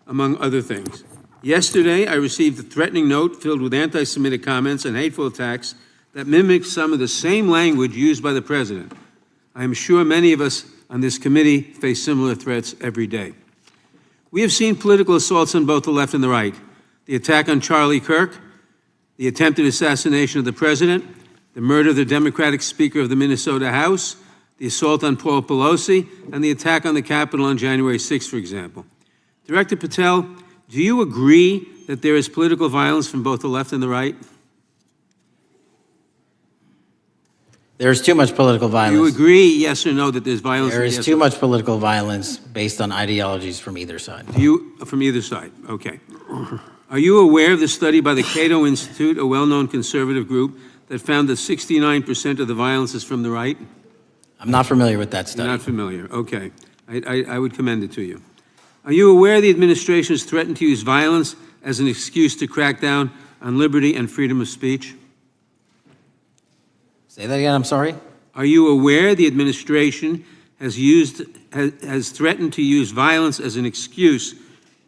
among other things. Yesterday, I received a threatening note filled with anti-Semitic comments and hateful attacks that mimics some of the same language used by the president. I am sure many of us on this committee face similar threats every day. We have seen political assaults on both the left and the right. The attack on Charlie Kirk, the attempted assassination of the president, the murder of the Democratic Speaker of the Minnesota House, the assault on Paul Pelosi, and the attack on the Capitol on January 6th, for example. Director Patel, Do you agree that there is political violence from both the left and the right? There is too much political Do violence. you agree, yes or no, that there's violence? There yes is too or- much political violence based on ideologies from either side. From either side, okay. Are you aware of the study by the Cato Institute, a well-known conservative group, that found that 69% of the violence is from the right? I'm not familiar with that You're study. not familiar, okay. I would commend it to you. Are you aware the administration has threatened to use violence as an excuse to crack down on liberty and freedom of speech? Say that again, I'm sorry? Are you aware the administration has threatened to use violence as an excuse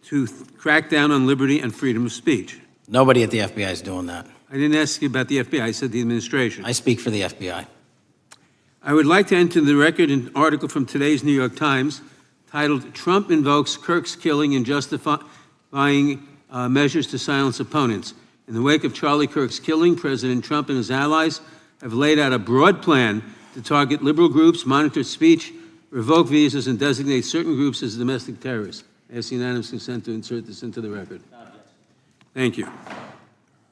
to crack down on liberty and freedom of speech? Nobody at the FBI is doing that. I didn't ask you about the FBI, I said the administration. I speak for the FBI. I would like to enter the record an article from today's New York Times titled, "Trump Invokes Kirk's Killing and Justifying Measures to Silence Opponents." In the wake of Charlie Kirk's killing, President Trump and his allies have laid out a broad plan to target liberal groups, monitor speech, revoke visas, and designate certain groups as domestic terrorists. I ask unanimous consent to insert this into the record. Thank you.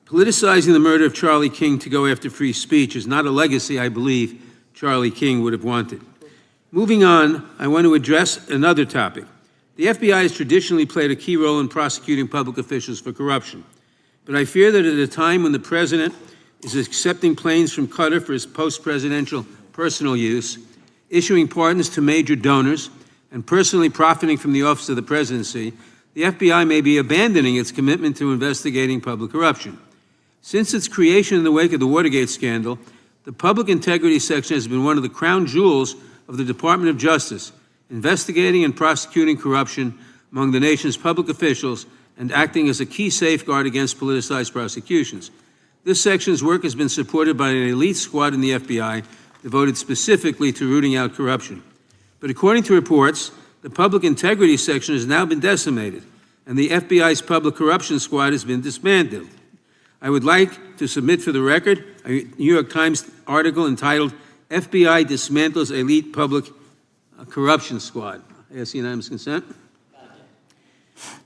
Politicizing the murder of Charlie King to go after free speech is not a legacy I believe Charlie King would have wanted. Moving on, I want to address another topic. The FBI has traditionally played a key role in prosecuting public officials for corruption. But I fear that at a time when the president is accepting planes from Qatar for his post-presidential personal use, issuing pardons to major donors, and personally profiting from the office of the presidency, the FBI may be abandoning its commitment to investigating public corruption. Since its creation in the wake of the Watergate scandal, the Public Integrity Section has been one of the crown jewels of the Department of Justice, investigating and prosecuting corruption among the nation's public officials and acting as a key safeguard against politicized prosecutions. This section's work has been supported by an elite squad in the FBI devoted specifically to rooting out corruption. But according to reports, the Public Integrity Section has now been decimated, and the FBI's Public Corruption Squad has been dismantled. I would like to submit for the record a New York Times article entitled, "FBI Dismantles Elite Public Corruption Squad." I ask unanimous consent.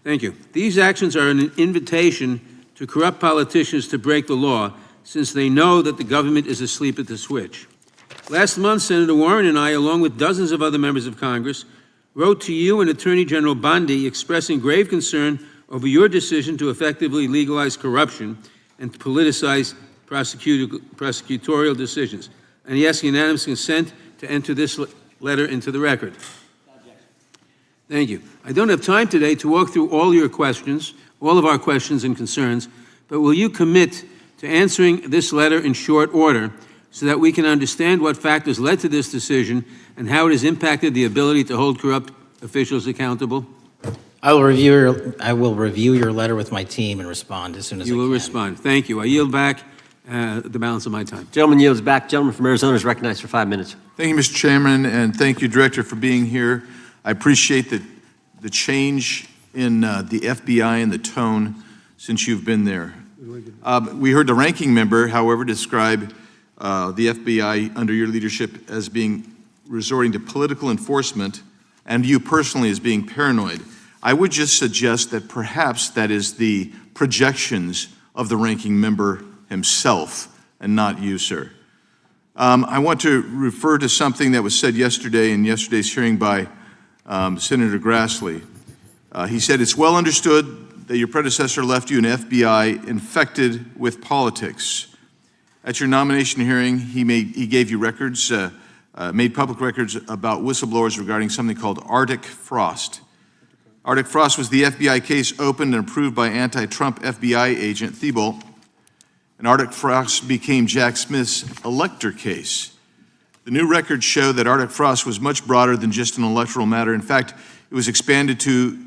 Thank you. These actions are an invitation to corrupt politicians to break the law, since they know that the government is asleep at the switch. Last month, Senator Warren and I, along with dozens of other members of Congress, wrote to you and Attorney General Bondi expressing grave concern over your decision to effectively legalize corruption and to politicize prosecutorial decisions. And he asks unanimous consent to enter this letter into the record. Thank you. I don't have time today to walk through all your questions, all of our questions and concerns, but will you commit to answering this letter in short order so that we can understand what factors led to this decision and how it has impacted the ability to hold corrupt officials accountable? I will review your letter with my team and respond as soon as I can. You will respond. Thank you. I yield back the balance of my time. Gentleman yields back. Gentleman from Arizona is recognized for 5 minutes. Thank you, Mr. Chairman, and thank you, Director, for being here. I appreciate the change in the FBI and the tone since you've been there. We heard the ranking member, however, describe the FBI under your leadership as being resorting to political enforcement and you personally as being paranoid. I would just suggest that perhaps that is the projections of the ranking member himself and not you, sir. I want to refer to something that was said yesterday in yesterday's hearing by Senator Grassley. He said, "It's well understood that your predecessor left you an FBI infected with politics." At your nomination hearing, he gave you records, made public records about whistleblowers regarding something called Arctic Frost. Arctic Frost was the FBI case opened and approved by anti-Trump FBI agent Thibault, and Arctic Frost became Jack Smith's elector case. The new records show that Arctic Frost was much broader than just an electoral matter. In fact, it was expanded to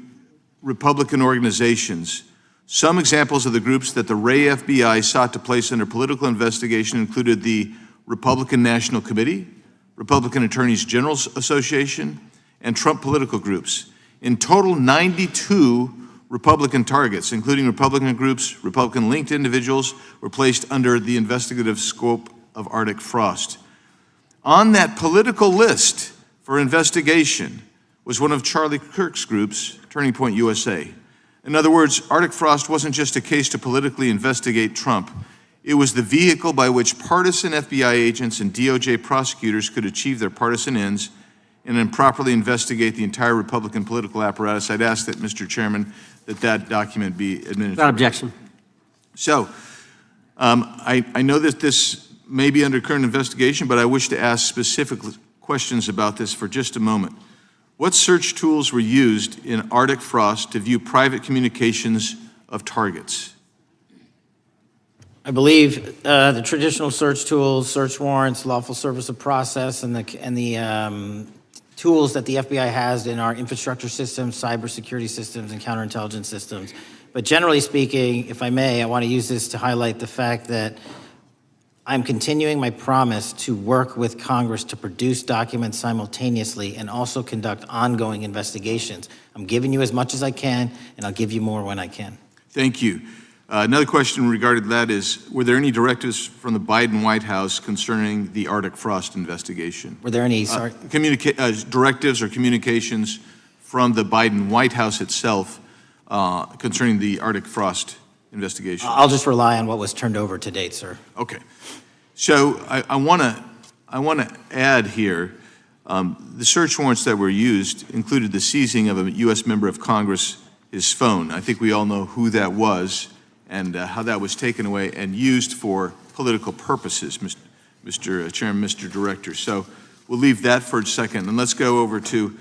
Republican organizations. Some examples of the groups that the Ray FBI sought to place under political investigation included the Republican National Committee, Republican Attorneys General Association, and Trump political groups. In total, 92 Republican targets, including Republican groups, Republican-linked individuals, were placed under the investigative scope of Arctic Frost. On that political list for investigation was one of Charlie Kirk's groups, Turning Point USA. In other words, Arctic Frost wasn't just a case to politically investigate Trump. It was the vehicle by which partisan FBI agents and DOJ prosecutors could achieve their partisan ends and improperly investigate the entire Republican political apparatus. I'd ask that, Mr. Chairman, that document be admitted. Without objection. So, I know that this may be under current investigation, but I wish to ask specific questions about this for just a moment. What search tools were used in Arctic Frost to view private communications of targets? I believe the traditional search tools, search warrants, lawful service of process, and the tools that the FBI has in our infrastructure systems, cybersecurity systems, and counterintelligence systems. But generally speaking, if I may, I want to use this to highlight the fact that I'm continuing my promise to work with Congress to produce documents simultaneously and also conduct ongoing investigations. I'm giving you as much as I can, and I'll give you more when I can. Thank you. Another question regarding that is, were there any directives from the Biden White House concerning the Arctic Frost investigation? Were there any, sorry? Directives or communications from the Biden White House itself concerning the Arctic Frost investigation? I'll just rely on what was turned over to date, sir. Okay. So I want to add here, the search warrants that were used included the seizing of a U.S. member of Congress, his phone. I think we all know who that was and how that was taken away and used for political purposes, Mr. Chairman, Mr. Director. So we'll leave that for a second, and let's go over to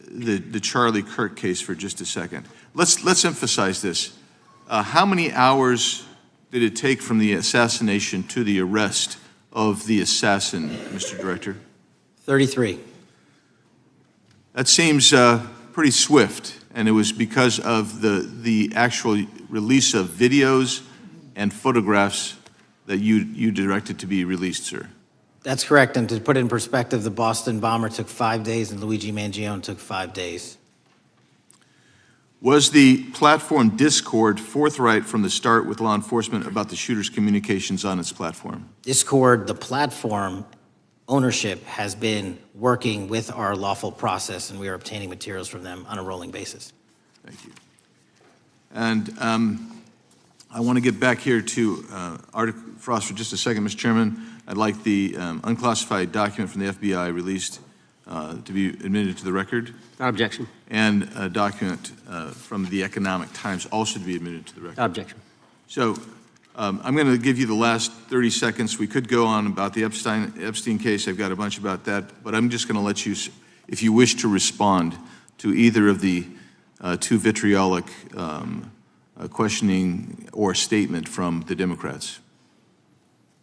the Charlie Kirk case for just a second. Let's emphasize this. How many hours did it take from the assassination to the arrest of the assassin, Mr. Director? 33. That seems pretty swift, and it was because of the actual release of videos and photographs that you directed to be released, sir. That's correct, and to put it in perspective, the Boston bomber took 5 days and Luigi Mangione took 5 days. Was the platform Discord forthright from the start with law enforcement about the shooter's communications on its platform? Discord, the platform ownership, has been working with our lawful process, and we are obtaining materials from them on a rolling basis. Thank you. And I want to get back here to Arctic Frost for just a second, Mr. Chairman. I'd like the unclassified document from the FBI released to be admitted to the record. Without objection. And a document from the Economic Times also to be admitted to the record. Without objection. So I'm going to give you the last 30 seconds. We could go on about the Epstein case. I've got a bunch about that, but I'm just going to let you, if you wish to respond to either of the two vitriolic questioning or statement from the Democrats.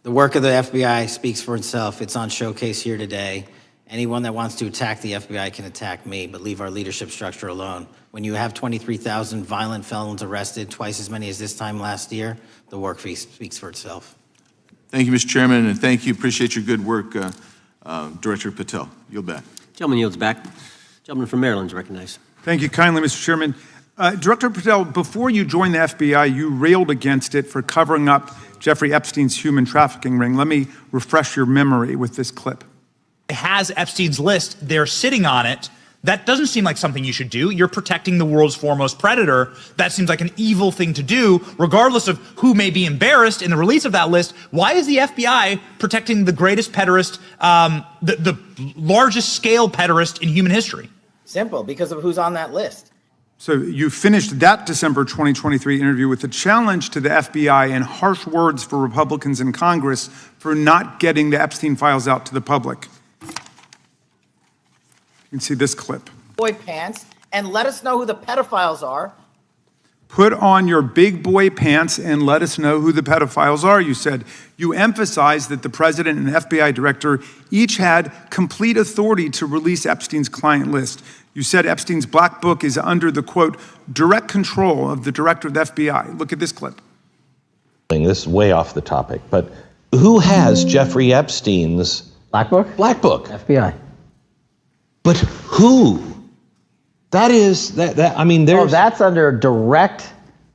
The work of the FBI speaks for itself. It's on showcase here today. Anyone that wants to attack the FBI can attack me, but leave our leadership structure alone. When you have 23,000 violent felons arrested, twice as many as this time last year, the work speaks for itself. Thank you, Mr. Chairman, and thank you. Appreciate your good work, Director Patel. Yield back. Gentleman yields back. Gentleman from Maryland is recognized. Thank you kindly, Mr. Chairman. Director Patel, before you joined the FBI, you railed against it for covering up Jeffrey Epstein's human trafficking ring. Let me refresh your memory with this clip. It has Epstein's list. They're sitting on it. That doesn't seem like something you should do. You're protecting the world's foremost predator. That seems like an evil thing to do, regardless of who may be embarrassed in the release of that list. Why is the FBI protecting the greatest pederast, the largest scale pederast in human history? Simple, because of who's on that list. So you finished that December 2023 interview with a challenge to the FBI and harsh words for Republicans in Congress for not getting the Epstein files out to the public. You can see this clip. Boy pants, and let us know who the pedophiles are. Put on your big boy pants and let us know who the pedophiles are, you said. You emphasized that the president and the FBI director each had complete authority to release Epstein's client list. You said Epstein's black book is under the, quote, direct control of the director of the FBI. Look at this clip. This is way off the topic, but who has Jeffrey Epstein's Black book? black book? FBI. But who? That is, I mean, there's... Oh, that's under direct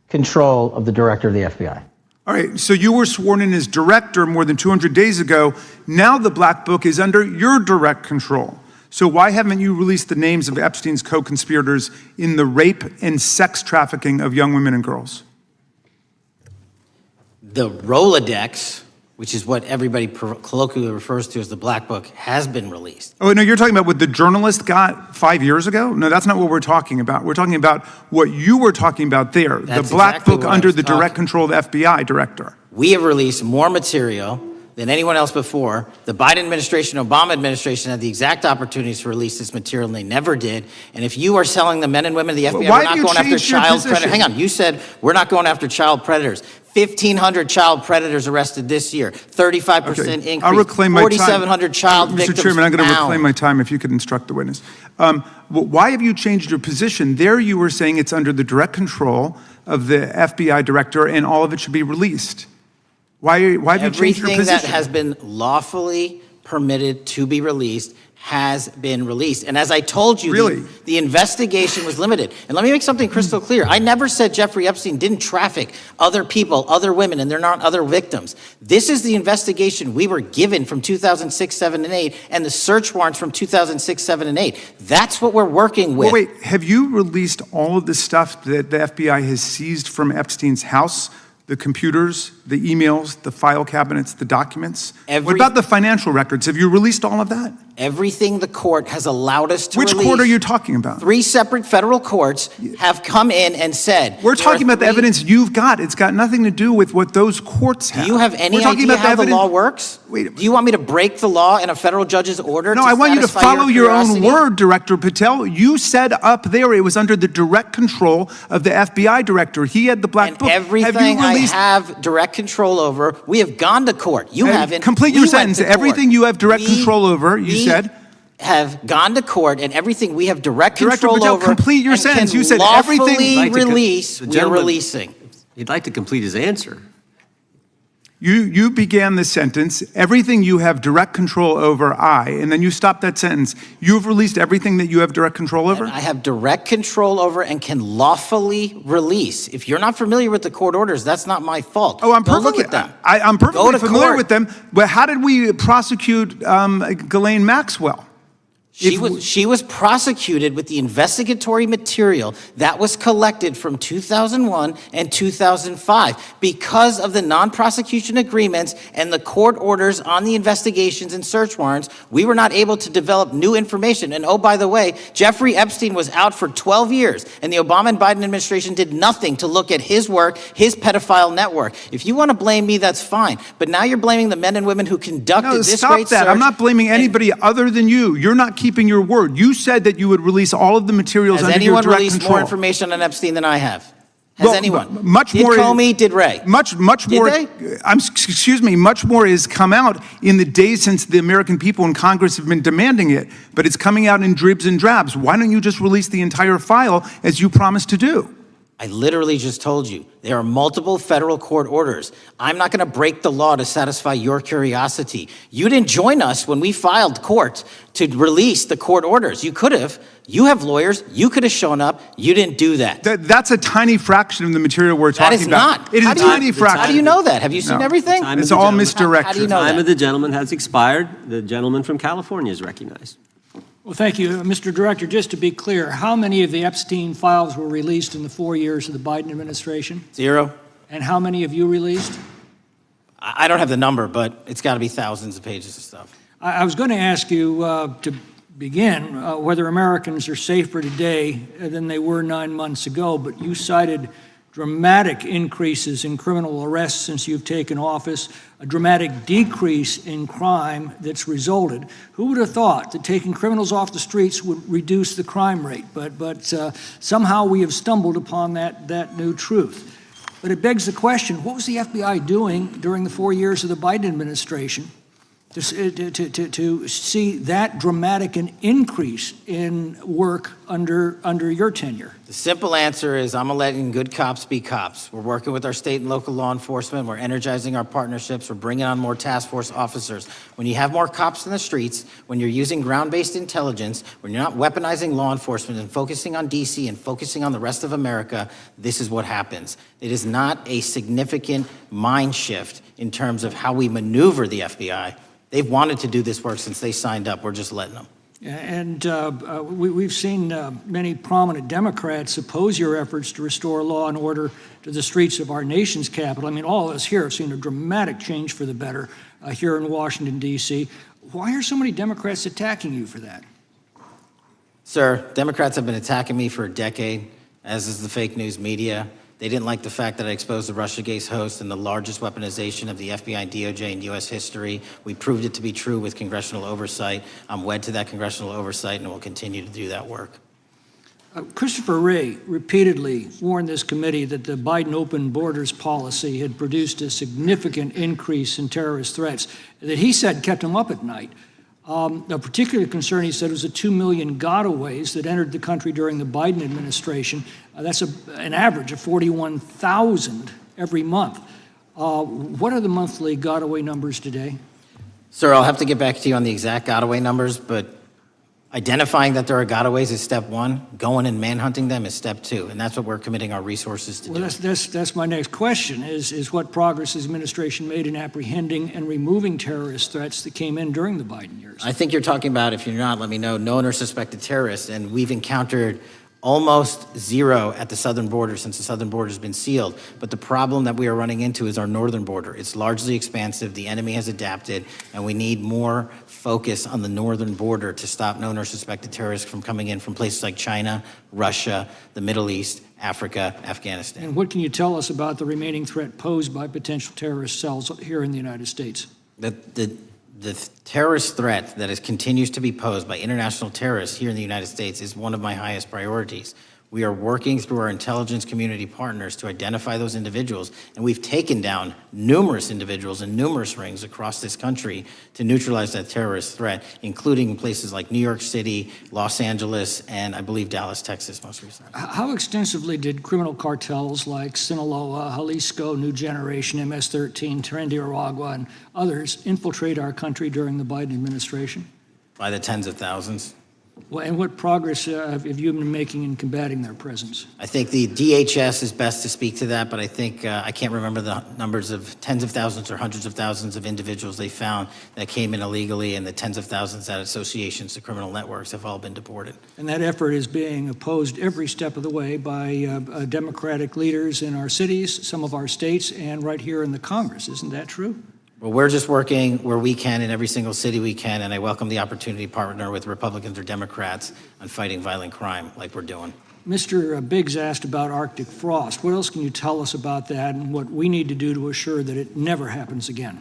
control of the director of the FBI. All right, so you were sworn in as director more than 200 days ago. Now the black book is under your direct control. So why haven't you released the names of Epstein's co-conspirators in the rape and sex trafficking of young women and girls? The Rolodex, which is what everybody colloquially refers to as the Black Book, has been released. Oh, no, you're talking about what the journalist got 5 years ago? No, that's not what we're talking about. We're talking about what you were talking about there, That's the Black exactly Book what I under was the direct talking. control of the FBI director. We have released more material than anyone else before. The Biden administration, Obama administration had the exact opportunities to release this material, and they never did. And if you are telling the men and women of the FBI, Why we're have not you going after changed your child predators. position? Hang on, you said we're not going after child predators. 1,500 child predators arrested this year, 35% Okay, increase, I'll reclaim my time. 4,700 child victims Mr. Chairman, I'm going to found. reclaim my time if you could instruct the witness. Why have you changed your position? There you were saying it's under the direct control of the FBI director and all of it should be released. Why have you changed your Everything position? that has been lawfully permitted to be released has been released. And as I told you, Really? the investigation was limited. And let me make something crystal clear. I never said Jeffrey Epstein didn't traffic other people, other women, and they're not other victims. This is the investigation we were given from 2006, 7, and 8, and the search warrants from 2006, 7, and 8. That's what we're working with. Well, wait, have you released all of the stuff that the FBI has seized from Epstein's house? The computers, the emails, the file cabinets, the documents? What about the financial records? Have you released all of that? Everything the court has allowed us to Which release. court are you talking about? 3 separate federal courts have come in and said. We're there are talking about the 3 evidence you've got. It's got nothing to do with what those courts have. Do you have any We're talking idea about how the evidence- law works? Wait. Do you want me to break the law in a federal judge's order? No, to I want you to satisfy follow your own curiosity? word, Director Patel. You said up there it was under the direct control of the FBI director. He had the Black And Book. everything I have direct control over, we have gone to court. You haven't. Complete We your went sentence. to court. Everything you have direct control over, you said. Have gone to court, and everything we have direct Director control Patel, over. complete your and sentence. can You said lawfully everything- Like to release. the We are gentleman- releasing. He'd like to complete his answer. You began the sentence, everything you have direct control over, and then you stopped that sentence. You've released everything that you have direct control over? And I have direct control over and can lawfully release. If you're not familiar with the court orders, that's not my fault. Oh, I'm Go perfectly, look at them. I'm Go perfectly to familiar court. with them, but how did we prosecute Ghislaine Maxwell? She was prosecuted with the investigatory material that was collected from 2001 and 2005 because of the non-prosecution agreements and the court orders on the investigations and search warrants. We were not able to develop new information. And oh, by the way, Jeffrey Epstein was out for 12 years, and the Obama and Biden administration did nothing to look at his work, his pedophile network. If you want to blame me, that's fine. But now you're blaming the men and women who conducted No, this stop great that. search. I'm not blaming anybody other than you. You're not keeping your word. You said that you would release all of the materials Has under your anyone direct released control. more information on Epstein than I have? Has Well, anyone? much did more- Comey, did Ray? Much Did more. they? Excuse me. Much more has come out in the days since the American people in Congress have been demanding it, but it's coming out in dribs and drabs. Why don't you just release the entire file as you promised to do? I literally just told you, there are multiple federal court orders. I'm not going to break the law to satisfy your curiosity. You didn't join us when we filed court to release the court orders. You could have. You have lawyers. You could have shown up. You didn't do that. That's a tiny fraction of the material we're That talking is about. not. It is How a do you- tiny fraction. How do you know that? Have you seen No. everything? Time It's of the all gentleman. misdirection. How do you know Time that? of the gentleman has expired. The gentleman from California is recognized. Well, thank you, Mr. Director. Just to be clear, how many of the Epstein files were released in the 4 years of the Biden administration? 0. And how many have you released? I don't have the number, but it's got to be thousands of pages of stuff. I was going to ask you to begin whether Americans are safer today than they were 9 months ago, but you cited dramatic increases in criminal arrests since you've taken office, a dramatic decrease in crime that's resulted. Who would have thought that taking criminals off the streets would reduce the crime rate? But somehow we have stumbled upon that new truth. But it begs the question, what was the FBI doing during the 4 years of the Biden administration to see that dramatic an increase in work under your tenure? The simple answer is I'm letting good cops be cops. We're working with our state and local law enforcement. We're energizing our partnerships. We're bringing on more task force officers. When you have more cops in the streets, when you're using ground-based intelligence, when you're not weaponizing law enforcement and focusing on DC and focusing on the rest of America, this is what happens. It is not a significant mind shift in terms of how we maneuver the FBI. They've wanted to do this work since they signed up. We're just letting them. And we've seen many prominent Democrats oppose your efforts to restore law and order to the streets of our nation's capital. I mean, all of us here have seen a dramatic change for the better here in Washington, D.C. Why are so many Democrats attacking you for that? Sir, Democrats have been attacking me for a decade, as is the fake news media. They didn't like the fact that I exposed the Russiagate host and the largest weaponization of the FBI and DOJ in U.S. history. We proved it to be true with congressional oversight. I'm wed to that congressional oversight and will continue to do that work. Christopher Wray repeatedly warned this committee that the Biden open borders policy had produced a significant increase in terrorist threats that he said kept him up at night. A particular concern, he said, was the 2 million gotaways that entered the country during the Biden administration. That's an average of 41,000 every month. What are the monthly gotaway numbers today? Sir, I'll have to get back to you on the exact gotaway numbers, but identifying that there are gotaways is step one. Going and manhunting them is step two, and that's what we're committing our resources to do. Well, that's my next question, is what progress has the administration made in apprehending and removing terrorist threats that came in during the Biden years? I think you're talking about, if you're not, let me know, known or suspected terrorists, and we've encountered almost zero at the southern border since the southern border has been sealed. But the problem that we are running into is our northern border. It's largely expansive. The enemy has adapted, and we need more focus on the northern border to stop known or suspected terrorists from coming in from places like China, Russia, the Middle East, Africa, Afghanistan. And what can you tell us about the remaining threat posed by potential terrorist cells here in the United States? The terrorist threat that continues to be posed by international terrorists here in the United States is one of my highest priorities. We are working through our intelligence community partners to identify those individuals, and we've taken down numerous individuals in numerous rings across this country to neutralize that terrorist threat, including places like New York City, Los Angeles, and I believe Dallas, Texas most recently. How extensively did criminal cartels like Sinaloa, Jalisco, New Generation, MS-13, Trinidad, and others infiltrate our country during the Biden administration? By the tens of thousands. Well, and what progress have you been making in combating their presence? I think the DHS is best to speak to that, but I think I can't remember the numbers of tens of thousands or hundreds of thousands of individuals they found that came in illegally, and the tens of thousands that associations to criminal networks have all been deported. And that effort is being opposed every step of the way by Democratic leaders in our cities, some of our states, and right here in the Congress. Isn't that true? Well, we're just working where we can in every single city we can, and I welcome the opportunity to partner with Republicans or Democrats on fighting violent crime like we're doing. Mr. Biggs asked about Arctic frost. What else can you tell us about that and what we need to do to assure that it never happens again?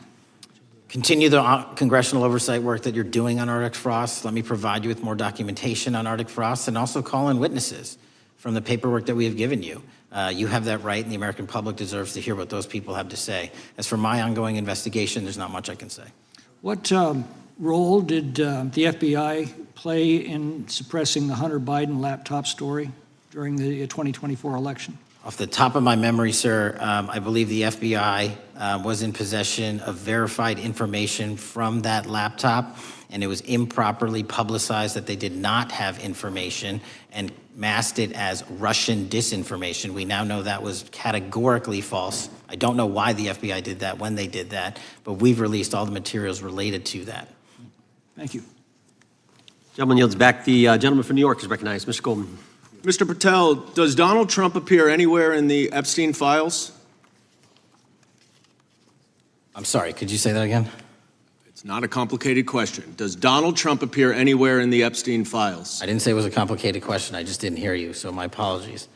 Continue the congressional oversight work that you're doing on Arctic frost. Let me provide you with more documentation on Arctic frost, and also call in witnesses from the paperwork that we have given you. You have that right, and the American public deserves to hear what those people have to say. As for my ongoing investigation, there's not much I can say. What role did the FBI play in suppressing the Hunter Biden laptop story during the 2024 election? Off the top of my memory, sir, I believe the FBI was in possession of verified information from that laptop, and it was improperly publicized that they did not have information and masked it as Russian disinformation. We now know that was categorically false. I don't know why the FBI did that, when they did that, but we've released all the materials related to that. Thank you. Gentleman yields back. The gentleman from New York is recognized. Mr. Goldman. Mr. Patel, does Donald Trump appear anywhere in the Epstein files? I'm sorry, could you say that again? It's not a complicated question. Does Donald Trump appear anywhere in the Epstein files? I didn't say it was a complicated question. I just didn't hear you, so my apologies.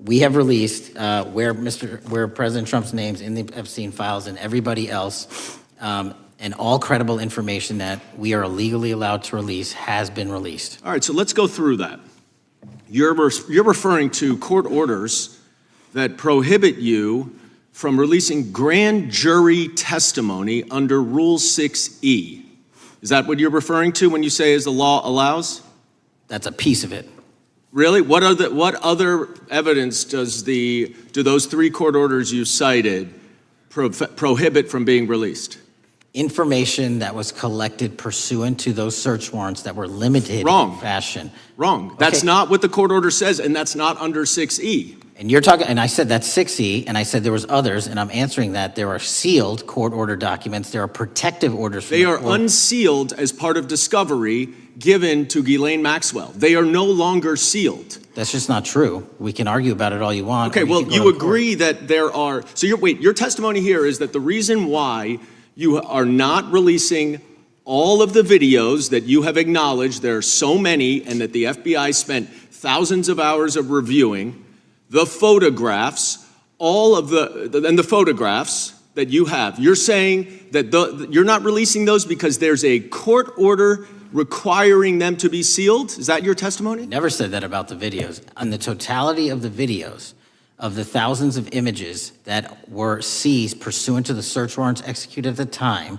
We have released where President Trump's name's in the Epstein files and everybody else, and all credible information that we are legally allowed to release has been released. All right, so let's go through that. You're referring to court orders that prohibit you from releasing grand jury testimony under Rule 6E. Is that what you're referring to when you say as the law allows? That's a piece of it. Really? What other evidence do those three court orders you cited prohibit from being released? Information that was collected pursuant to those search warrants that were limited in fashion. Wrong. That's not what the court order says, and that's not under 6E. And you're talking, and I said that's 6E, and I said there was others, and I'm answering that. There are sealed court order documents. There are protective orders. They are unsealed as part of discovery given to Ghislaine Maxwell. They are no longer sealed. That's just not true. We can argue about it all you want. Okay, well, you agree that there are, so your testimony here is that the reason why you are not releasing all of the videos that you have acknowledged, there are so many, and that the FBI spent thousands of hours of reviewing, the photographs, all of the photographs that you have. You're saying that you're not releasing those because there's a court order requiring them to be sealed? Is that your testimony? Never said that about the videos. On the totality of the videos, of the thousands of images that were seized pursuant to the search warrants executed at the time,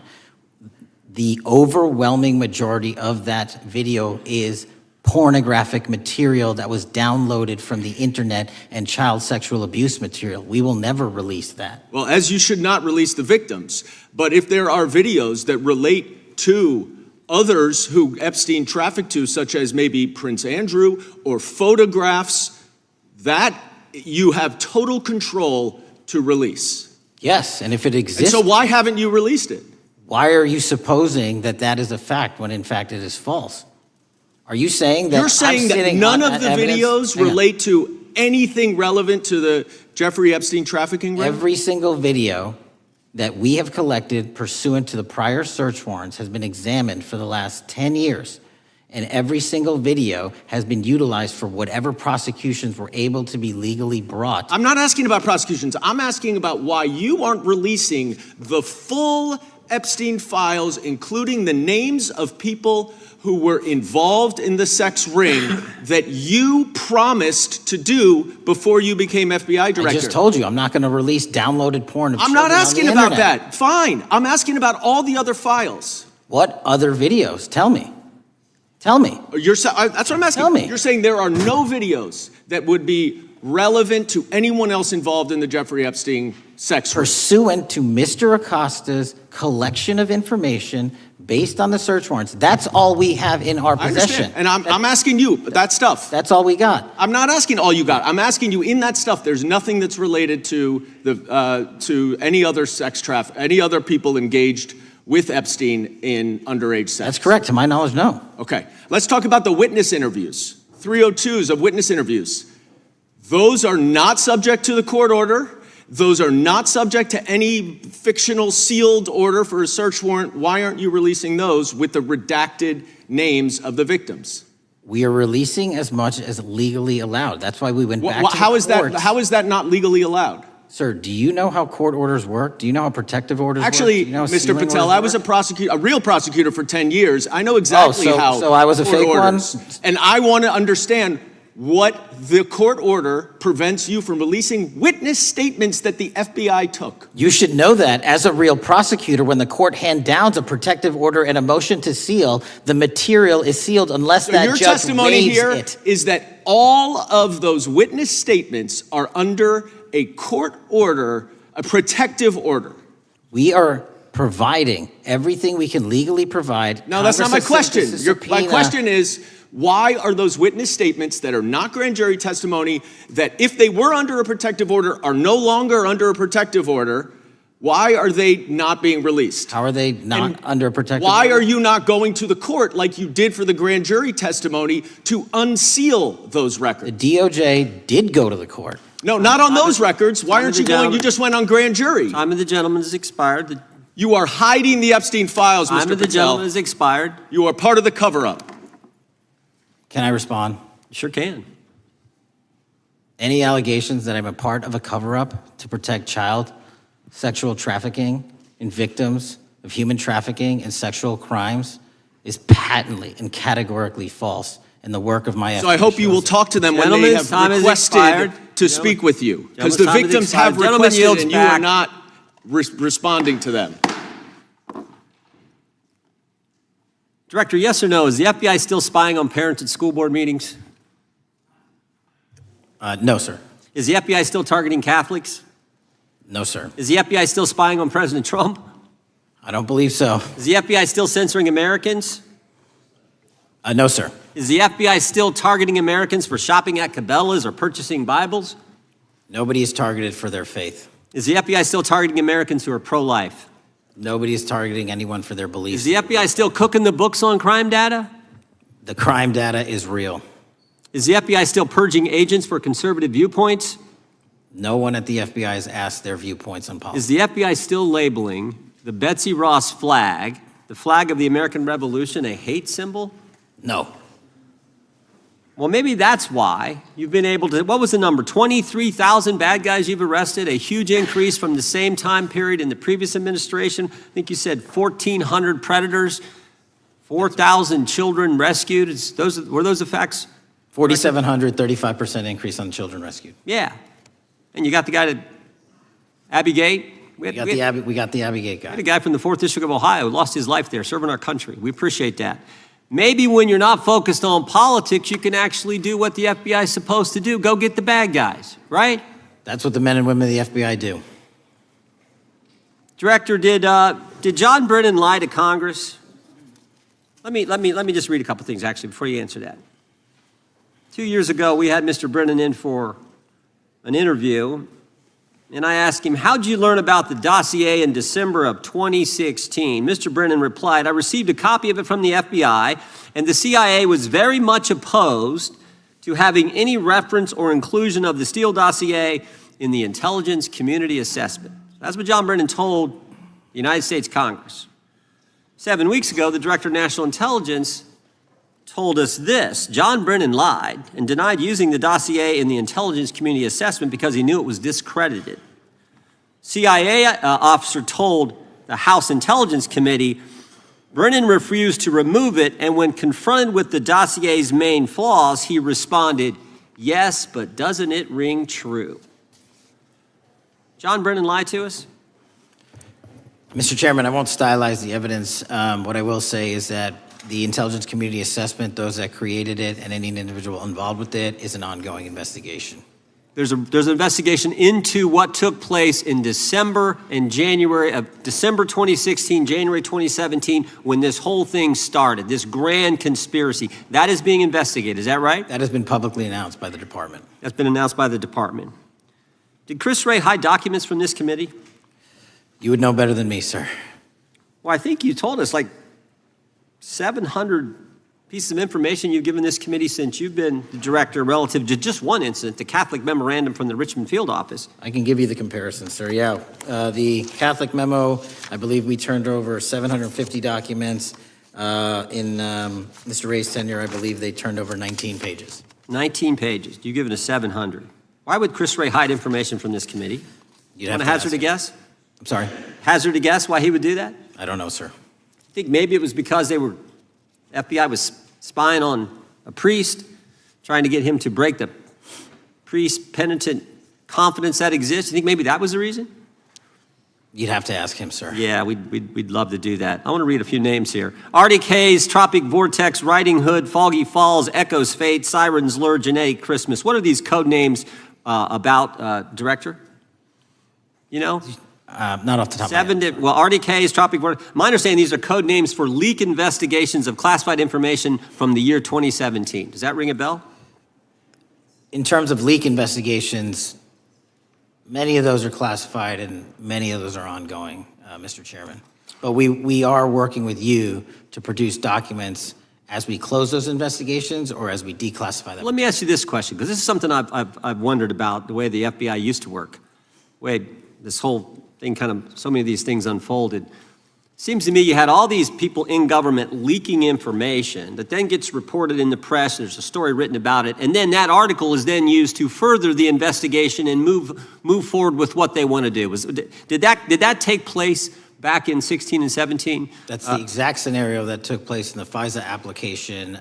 the overwhelming majority of that video is pornographic material that was downloaded from the internet and child sexual abuse material. We will never release that. Well, as you should not release the victims, but if there are videos that relate to others who Epstein trafficked to, such as maybe Prince Andrew, or photographs, that you have total control to release. Yes, and if it exists... And so why haven't you released it? Why are you supposing that that is a fact when in fact it is false? Are you saying that... You're saying that none of the videos relate to anything relevant to the Jeffrey Epstein trafficking ring? Every single video that we have collected pursuant to the prior search warrants has been examined for the last 10 years. And every single video has been utilized for whatever prosecutions were able to be legally brought. I'm not asking about prosecutions. I'm asking about why you aren't releasing the full Epstein files, including the names of people who were involved in the sex ring that you promised to do before you became FBI director. I just told you, I'm not going to release downloaded porn of I'm children not asking on the about internet. that. Fine. I'm asking about all the other files. What other videos? Tell me. Tell me. That's what I'm asking. Tell me. You're saying there are no videos that would be relevant to anyone else involved in the Jeffrey Epstein sex ring. Pursuant to Mr. Acosta's collection of information based on the search warrants. That's all we have in our I possession. understand. And I'm asking you, that stuff. That's all we got. I'm not asking all you got. I'm asking you, in that stuff, there's nothing that's related to to any other sex traffic, any other people engaged with Epstein in underage sex. That's correct. To my knowledge, no. Okay. Let's talk about the witness interviews. 302s of witness interviews. Those are not subject to the court order. Those are not subject to any fictional sealed order for a search warrant. Why aren't you releasing those with the redacted names of the victims? We are releasing as much as legally allowed. That's why we went back to the courts. How is that not legally allowed? Sir, do you know how court orders work? Do you know how protective orders Actually, work? Do you know how Mr. sealing Patel, orders I was work? a real prosecutor for 10 years. I know exactly how. So I was a court fake orders. one? And I want to understand what the court order prevents you from releasing witness statements that the FBI took. You should know that as a real prosecutor, when the court hand downs a protective order and a motion to seal, the material is sealed unless that Your judge testimony waives here it. is that all of those witness statements are under a court order, a protective order. We are providing everything we can legally provide. No, that's not my Congress has question. sent us a My subpoena. question is, why are those witness statements that are not grand jury testimony, that if they were under a protective order are no longer under a protective order, why are they not being released? How are they not under a protective Why order? are you not going to the court like you did for the grand jury testimony to unseal those records? The DOJ did go to the court. No, not on those records. Why Time aren't of you the going? gentleman. You just went on grand jury. Time of the gentleman has expired. You are hiding the Epstein files, Time Mr. of the Patel. gentleman has expired. You are part of the cover-up. Can I respond? Sure can. Any allegations that I'm a part of a cover-up to protect child sexual trafficking and victims of human trafficking and sexual crimes is patently and categorically false in the work of my So I hope you will talk to them when they Gentlemen's time have has requested expired. to speak with you. Because the Gentlemen's time has victims have expired. Gentleman requested yields and you are back. not responding to them. Director, yes or no, is the FBI still spying on parents at school board meetings? No, sir. Is the FBI still targeting Catholics? No, sir. Is the FBI still spying on President Trump? I don't believe so. Is the FBI still censoring Americans? No, sir. Is the FBI still targeting Americans for shopping at Cabela's or purchasing Bibles? Nobody is targeted for their faith. Is the FBI still targeting Americans who are pro-life? Nobody is targeting anyone for their beliefs. Is the FBI still cooking the books on crime data? The crime data is real. Is the FBI still purging agents for conservative viewpoints? No one at the FBI has asked their viewpoints on Is policy. the FBI still labeling the Betsy Ross flag, the flag of the American Revolution, a hate symbol? No. Well, maybe that's why you've been able to, what was the number? 23,000 bad guys you've arrested, a huge increase from the same time period in the previous administration. I think you said 1,400 predators, 4,000 children rescued. Were those the facts? 4,700, 35% increase on children rescued. Yeah. And you got the guy to Abbey Gate. We got the Abbey Gate We had guy. a guy from the 4th District of Ohio who lost his life there serving our country. We appreciate that. Maybe when you're not focused on politics, you can actually do what the FBI is supposed to do. Go get the bad guys, right? That's what the men and women of the FBI do. Director, did John Brennan lie to Congress? Let me just read a couple things actually before you answer that. 2 years ago, we had Mr. Brennan in for an interview, and I asked him, how'd you learn about the dossier in December of 2016? Mr. Brennan replied, I received a copy of it from the FBI, and the CIA was very much opposed to having any reference or inclusion of the Steele dossier in the intelligence community assessment. That's what John Brennan told the United States Congress. 7 weeks ago, the Director of National Intelligence told us this. John Brennan lied and denied using the dossier in the intelligence community assessment because he knew it was discredited. CIA officer told the House Intelligence Committee Brennan refused to remove it, and when confronted with the dossier's main flaws, he responded, yes, but doesn't it ring true? John Brennan lied to us? Mr. Chairman, I won't stylize the evidence. What I will say is that the intelligence community assessment, those that created it, and any individual involved with it, is an ongoing investigation. There's an investigation into what took place in December and January of December 2016, January 2017, when this whole thing started, this grand conspiracy. That is being investigated, is that right? That has been publicly announced by the department. That's been announced by the department. Did Chris Wray hide documents from this committee? You would know better than me, sir. Well, I think you told us like 700 pieces of information you've given this committee since you've been the director relative to just one incident, the Catholic memorandum from the Richmond field office. I can give you the comparison, sir. Yeah, the Catholic memo, I believe we turned over 750 documents. In Mr. Ray's tenure, I believe they turned over 19 pages. 19 pages. You've given us 700. Why would Chris Wray hide information from this committee? You'd Want have to to hazard ask a him. guess? I'm sorry? Hazard a guess why he would do that? I don't know, sir. I think maybe it was because FBI was spying on a priest, trying to get him to break the priest penitent confidence that exists. You think maybe that was the reason? You'd have to ask him, sir. Yeah, we'd love to do that. I want to read a few names here. Arctic Haze, Tropic Vortex, Riding Hood, Foggy Falls, Echoes Fate, Sirens Lure, Genetic Christmas. What are these code names about, Director? You know? Not off the top of my head. Well, Arctic Haze, Tropic Vortex. My understanding, these are code names for leak investigations of classified information from the year 2017. Does that ring a bell? In terms of leak investigations, many of those are classified and many of those are ongoing, Mr. Chairman. But we are working with you to produce documents as we close those investigations or as we declassify them. Let me ask you this question, because this is something I've wondered about, the way the FBI used to work. The way this whole thing so many of these things unfolded. Seems to me you had all these people in government leaking information that then gets reported in the press, there's a story written about it, and then that article is then used to further the investigation and move forward with what they want to do. Did that take place back in 16 and 17? That's the exact scenario that took place in the FISA application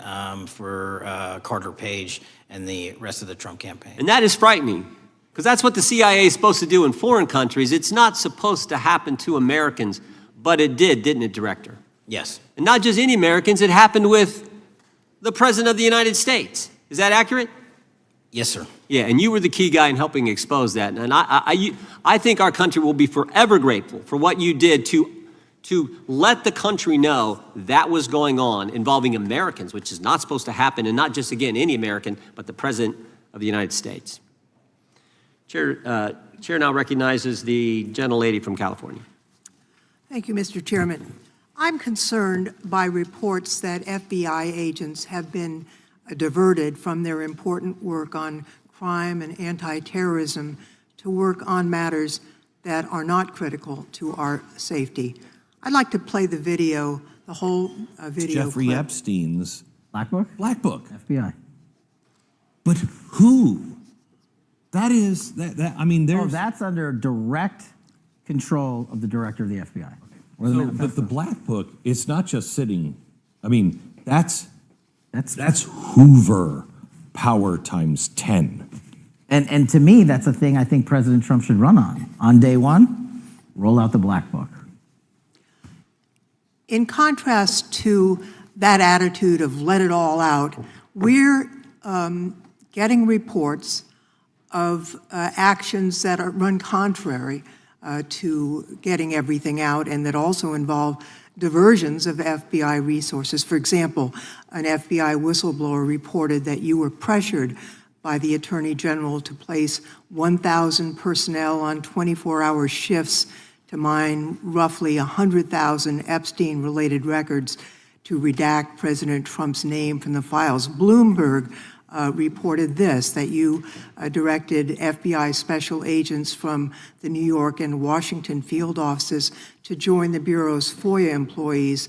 for Carter Page and the rest of the Trump campaign. And that is frightening, because that's what the CIA is supposed to do in foreign countries. It's not supposed to happen to Americans, but it did, didn't it, Director? Yes. And not just any Americans, it happened with the President of the United States. Is that accurate? Yes, sir. Yeah, and you were the key guy in helping expose that. And I think our country will be forever grateful for what you did to let the country know that was going on involving Americans, which is not supposed to happen, and not just, again, any American, but the President of the United States. Chair now recognizes the gentlelady from California. Thank you, Mr. Chairman. I'm concerned by reports that FBI agents have been diverted from their important work on crime and anti-terrorism to work on matters that are not critical to our safety. I'd like to play the video, the whole video Jeffrey clip. Epstein's Black Book? Black Book. FBI. But who? That is, I mean, Oh, there's... that's under direct control of the director of the FBI. Or the So, manifesto. but the Black Book, it's not just sitting, I mean, that's Hoover power times 10. And to me, that's a thing I think President Trump should run on. On day one, roll out the Black Book. In contrast to that attitude of let it all out, we're getting reports of actions that run contrary to getting everything out and that also involve diversions of FBI resources. For example, an FBI whistleblower reported that you were pressured by the Attorney General to place 1,000 personnel on 24-hour shifts to mine roughly 100,000 Epstein-related records to redact President Trump's name from the files. Bloomberg reported this, that you directed FBI special agents from the New York and Washington field offices to join the Bureau's FOIA employees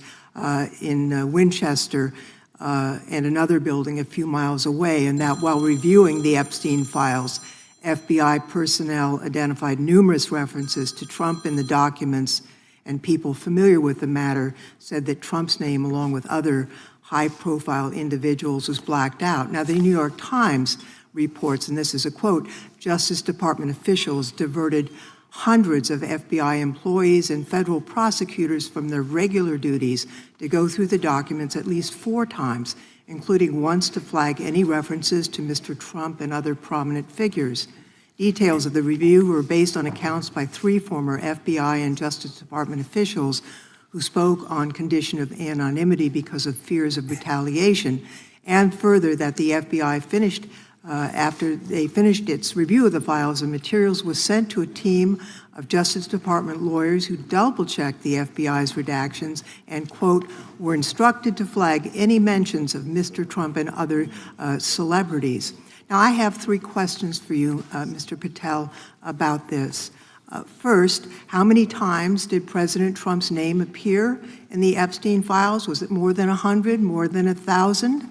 in Winchester and another building a few miles away, and that while reviewing the Epstein files, FBI personnel identified numerous references to Trump in the documents, and people familiar with the matter said that Trump's name, along with other high-profile individuals, was blacked out. Now, the New York Times reports, and this is a quote, Justice Department officials diverted hundreds of FBI employees and federal prosecutors from their regular duties to go through the documents at least 4 times, including once to flag any references to Mr. Trump and other prominent figures. Details of the review were based on accounts by 3 former FBI and Justice Department officials who spoke on condition of anonymity because of fears of retaliation, and further that the FBI finished after they finished its review of the files and materials was sent to a team of Justice Department lawyers who double-checked the FBI's redactions and, quote, were instructed to flag any mentions of Mr. Trump and other celebrities. Now, I have 3 questions for you, Mr. Patel, about this. First, how many times did President Trump's name appear in the Epstein files? Was it more than 100, more than 1,000?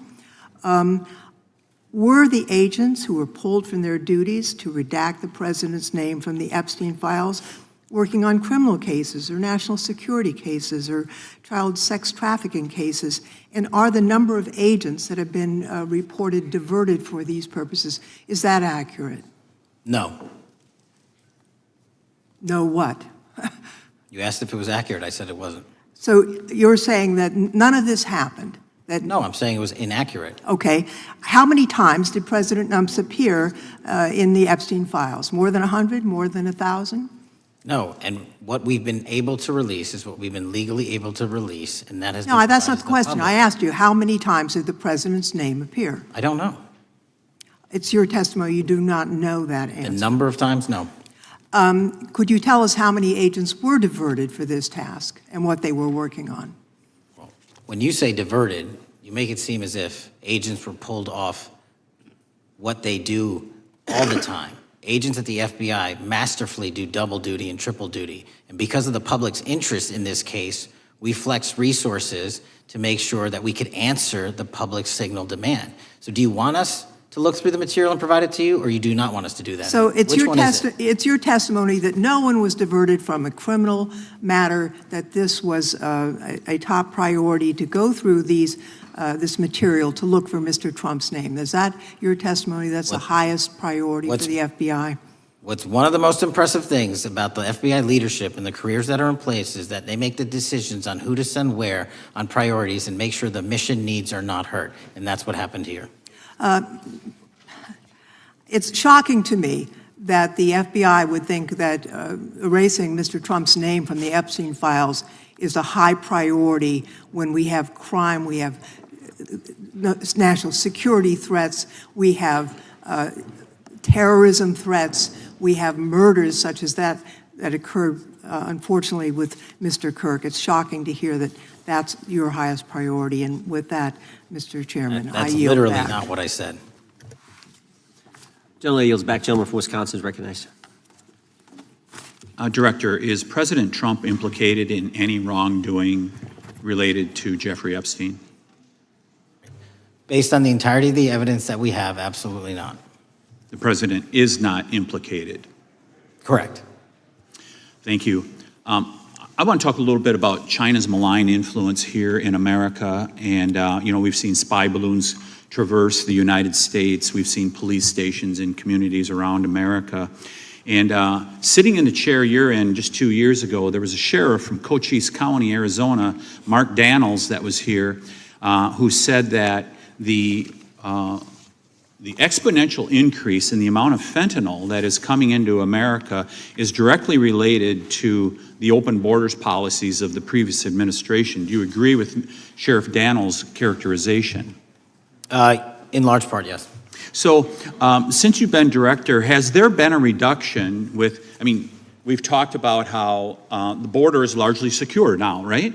Were the agents who were pulled from their duties to redact the president's name from the Epstein files working on criminal cases or national security cases or child sex trafficking cases? And are the number of agents that have been reported diverted for these purposes, is that accurate? No. No what? You asked if it was accurate. I said it wasn't. So you're saying that none of this happened? No, I'm saying it was inaccurate. Okay. How many times did President Trump appear in the Epstein files? More than 100? More than 1,000? No, and what we've been able to release is what we've been legally able to release, and that has been No, that's not the provided to question. public. I asked you, how many times did the president's name appear? I don't know. It's your testimony. You do not know that The answer. number of times, no. Could you tell us how many agents were diverted for this task and what they were working on? When you say diverted, you make it seem as if agents were pulled off what they do all the time. Agents at the FBI masterfully do double duty and triple duty. And because of the public's interest in this case, we flexed resources to make sure that we could answer the public's signal demand. So do you want us to look through the material and provide it to you, or you do not want us to do that? So it's Which your one is it? it's your testimony that no one was diverted from a criminal matter, that this was a top priority to go through this material to look for Mr. Trump's name. Is that your testimony? That's the highest priority for the FBI? What's one of the most impressive things about the FBI leadership and the careers that are in place is that they make the decisions on who to send where on priorities and make sure the mission needs are not hurt. And that's what happened here. It's shocking to me that the FBI would think that erasing Mr. Trump's name from the Epstein files is a high priority when we have crime, we have national security threats, we have terrorism threats, we have murders such as that that occurred, unfortunately, with Mr. Kirk. It's shocking to hear that that's your highest priority. And with that, Mr. Chairman, I That's yield literally back. not what I said. Gentleman yields back. Gentleman from Wisconsin is recognized. Director, is President Trump implicated in any wrongdoing related to Jeffrey Epstein? Based on the entirety of the evidence that we have, absolutely not. The president is not implicated. Correct. Thank you. I want to talk a little bit about China's malign influence here in America. And, we've seen spy balloons traverse the United States. We've seen police stations in communities around America. And sitting in the chair you're in just 2 years ago, there was a sheriff from Cochise County, Arizona, Mark Daniels, that was here, who said that the exponential increase in the amount of fentanyl that is coming into America is directly related to the open borders policies of the previous administration. Do you agree with Sheriff Daniels' characterization? In large part, yes. So, since you've been director, has there been a reduction with, we've talked about how the border is largely secure now, right?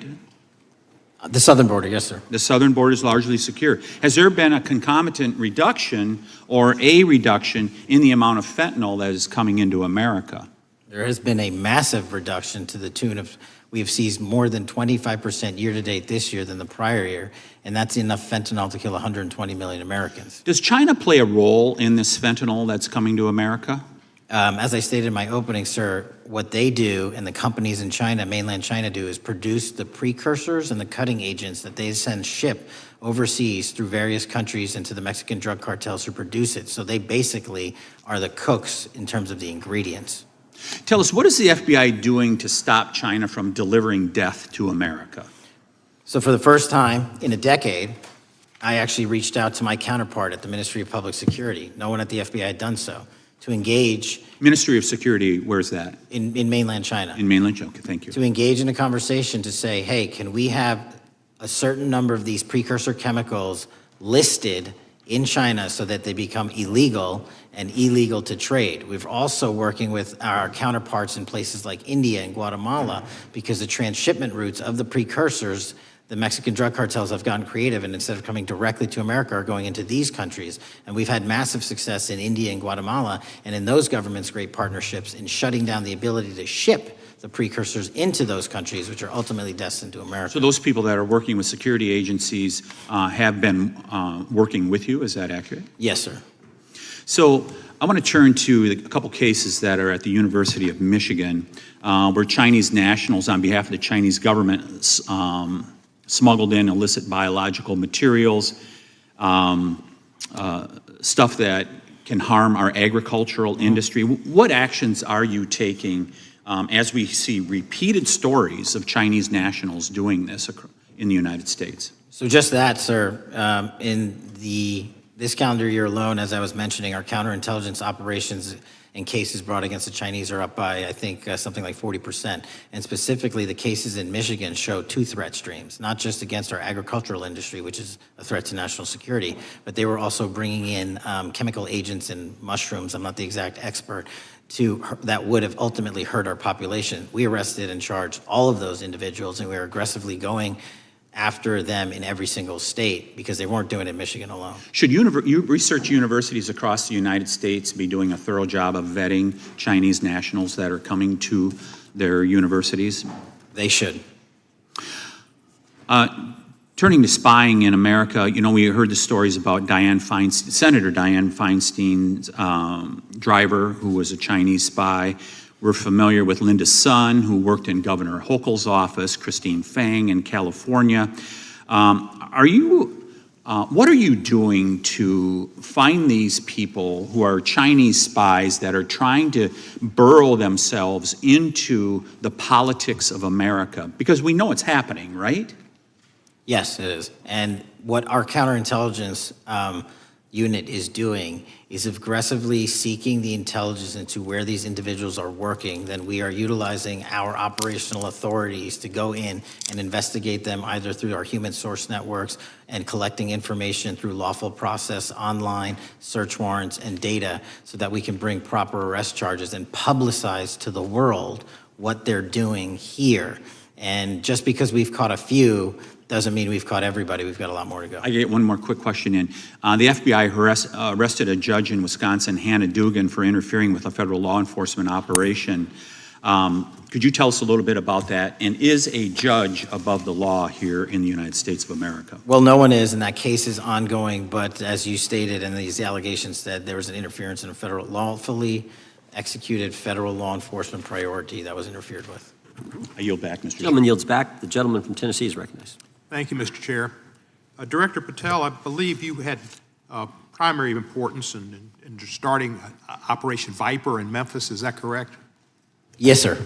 The southern border, yes, sir. The southern border is largely secure. Has there been a concomitant reduction or a reduction in the amount of fentanyl that is coming into America? There has been a massive reduction to the tune of, we have seized more than 25% year-to-date this year than the prior year, and that's enough fentanyl to kill 120 million Americans. Does China play a role in this fentanyl that's coming to America? As I stated in my opening, sir, what they do and the companies in China, mainland China, do is produce the precursors and the cutting agents that they ship overseas through various countries into the Mexican drug cartels who produce it. So they basically are the cooks in terms of the ingredients. Tell us, what is the FBI doing to stop China from delivering death to America? So for the first time in a decade, I actually reached out to my counterpart at the Ministry of Public Security. No one at the FBI had done so, to engage. Ministry of Security, where's that? In mainland China. In mainland China, okay, thank you. To engage in a conversation to say, hey, can we have a certain number of these precursor chemicals listed in China so that they become illegal and illegal to trade. We're also working with our counterparts in places like India and Guatemala because the transshipment routes of the precursors, the Mexican drug cartels have gotten creative, and instead of coming directly to America are going into these countries. And we've had massive success in India and Guatemala, and in those governments, great partnerships in shutting down the ability to ship the precursors into those countries, which are ultimately destined to America. So those people that are working with security agencies have been working with you, is that accurate? Yes, sir. So I want to turn to a couple cases that are at the University of Michigan, where Chinese nationals, on behalf of the Chinese government, smuggled in illicit biological materials, stuff that can harm our agricultural industry. What actions are you taking as we see repeated stories of Chinese nationals doing this in the United States? So just that, sir. In this calendar year alone, as I was mentioning, our counterintelligence operations and cases brought against the Chinese are up by, I think, something like 40%. And specifically, the cases in Michigan show two threat streams, not just against our agricultural industry, which is a threat to national security, but they were also bringing in chemical agents and mushrooms, I'm not the exact expert, that would have ultimately hurt our population. We arrested and charged all of those individuals, and we are aggressively going after them in every single state because they weren't doing it in Michigan alone. Should research universities across the United States be doing a thorough job of vetting Chinese nationals that are coming to their universities? They should. Turning to spying in America, we heard the stories about Senator Dianne Feinstein's driver, who was a Chinese spy. We're familiar with Linda's son, who worked in Governor Hochul's office, Christine Fang in California. What are you doing to find these people who are Chinese spies that are trying to burrow themselves into the politics of America? Because we know it's happening, right? Yes, it is. And what our counterintelligence unit is doing is aggressively seeking the intelligence into where these individuals are working, then we are utilizing our operational authorities to go in and investigate them either through our human source networks and collecting information through lawful process, online search warrants and data so that we can bring proper arrest charges and publicize to the world what they're doing here. And just because we've caught a few doesn't mean we've caught everybody. We've got a lot more to go. I get one more quick question in. The FBI arrested a judge in Wisconsin, Hannah Dugan, for interfering with a federal law enforcement operation. Could you tell us a little bit about that? And is a judge above the law here in the United States of America? Well, no one is, and that case is ongoing. But as you stated, and these allegations said, there was an interference in a federal lawfully executed federal law enforcement priority that was interfered with. I yield back, Mr. Gentleman yields back. The gentleman from Tennessee is recognized. Thank you, Mr. Chair. Director Patel, I believe you had primary importance in starting Operation Viper in Memphis. Is that correct? Yes, sir.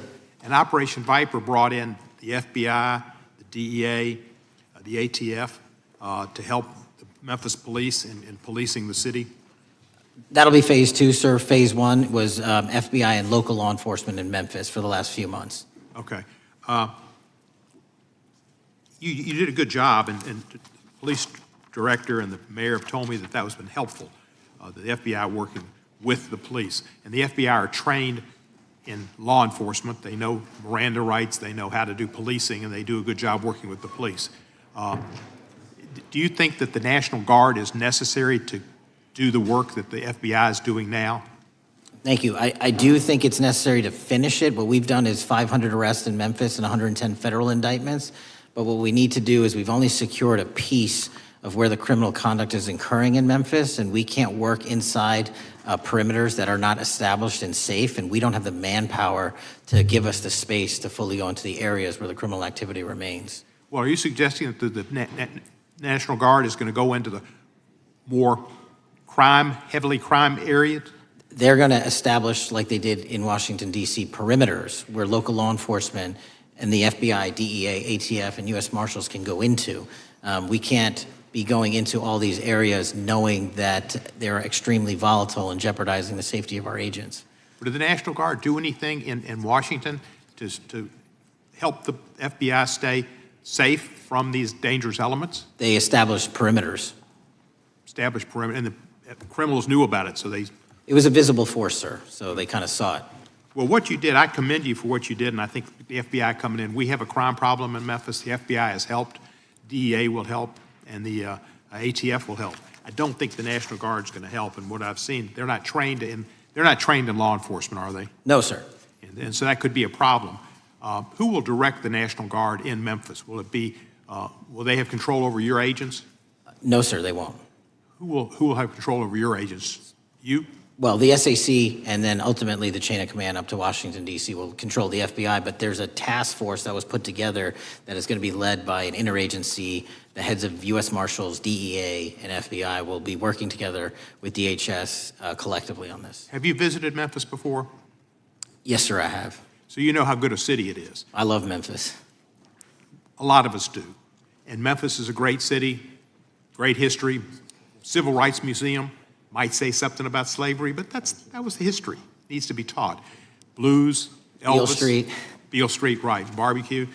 And Operation Viper brought in the FBI, the DEA, the ATF to help the Memphis police in policing the city. That'll be phase 2, sir. Phase 1 was FBI and local law enforcement in Memphis for the last few months. Okay. You did a good job, and the police director and the mayor have told me that has been helpful, the FBI working with the police. And the FBI are trained in law enforcement. They know Miranda rights, they know how to do policing, and they do a good job working with the police. Do you think that the National Guard is necessary to do the work that the FBI is doing now? Thank you. I do think it's necessary to finish it. What we've done is 500 arrests in Memphis and 110 federal indictments. But what we need to do is we've only secured a piece of where the criminal conduct is occurring in Memphis, and we can't work inside perimeters that are not established and safe, and we don't have the manpower to give us the space to fully go into the areas where the criminal activity remains. Well, are you suggesting that the National Guard is going to go into the more heavily crime areas? They're going to establish, like they did in Washington, D.C., perimeters where local law enforcement and the FBI, DEA, ATF, and U.S. Marshals can go into. We can't be going into all these areas knowing that they're extremely volatile and jeopardizing the safety of our agents. But did the National Guard do anything in Washington to help the FBI stay safe from these dangerous elements? They established perimeters. Established perimeter, and the criminals knew about it, so they... It was a visible force, sir, so they kind of saw it. Well, what you did, I commend you for what you did, and I think the FBI coming in, we have a crime problem in Memphis. The FBI has helped, DEA will help, and the ATF will help. I don't think the National Guard is going to help, and what I've seen, they're not trained in law enforcement, are they? No, sir. And so that could be a problem. Who will direct the National Guard in Memphis? Will it be, will they have control over your agents? No, sir, they won't. Who will have control over your agents? You? Well, the SAC and then ultimately the chain of command up to Washington, D.C. will control the FBI, but there's a task force that was put together that is going to be led by an interagency. The heads of U.S. Marshals, DEA, and FBI will be working together with DHS collectively on this. Have you visited Memphis before? Yes, sir, I have. So you know how good a city it is. I love Memphis. A lot of us do. And Memphis is a great city, great history, civil rights museum. Might say something about slavery, but that was the history. It needs to be taught. Blues, Elvis. Beale Street, right, barbecue.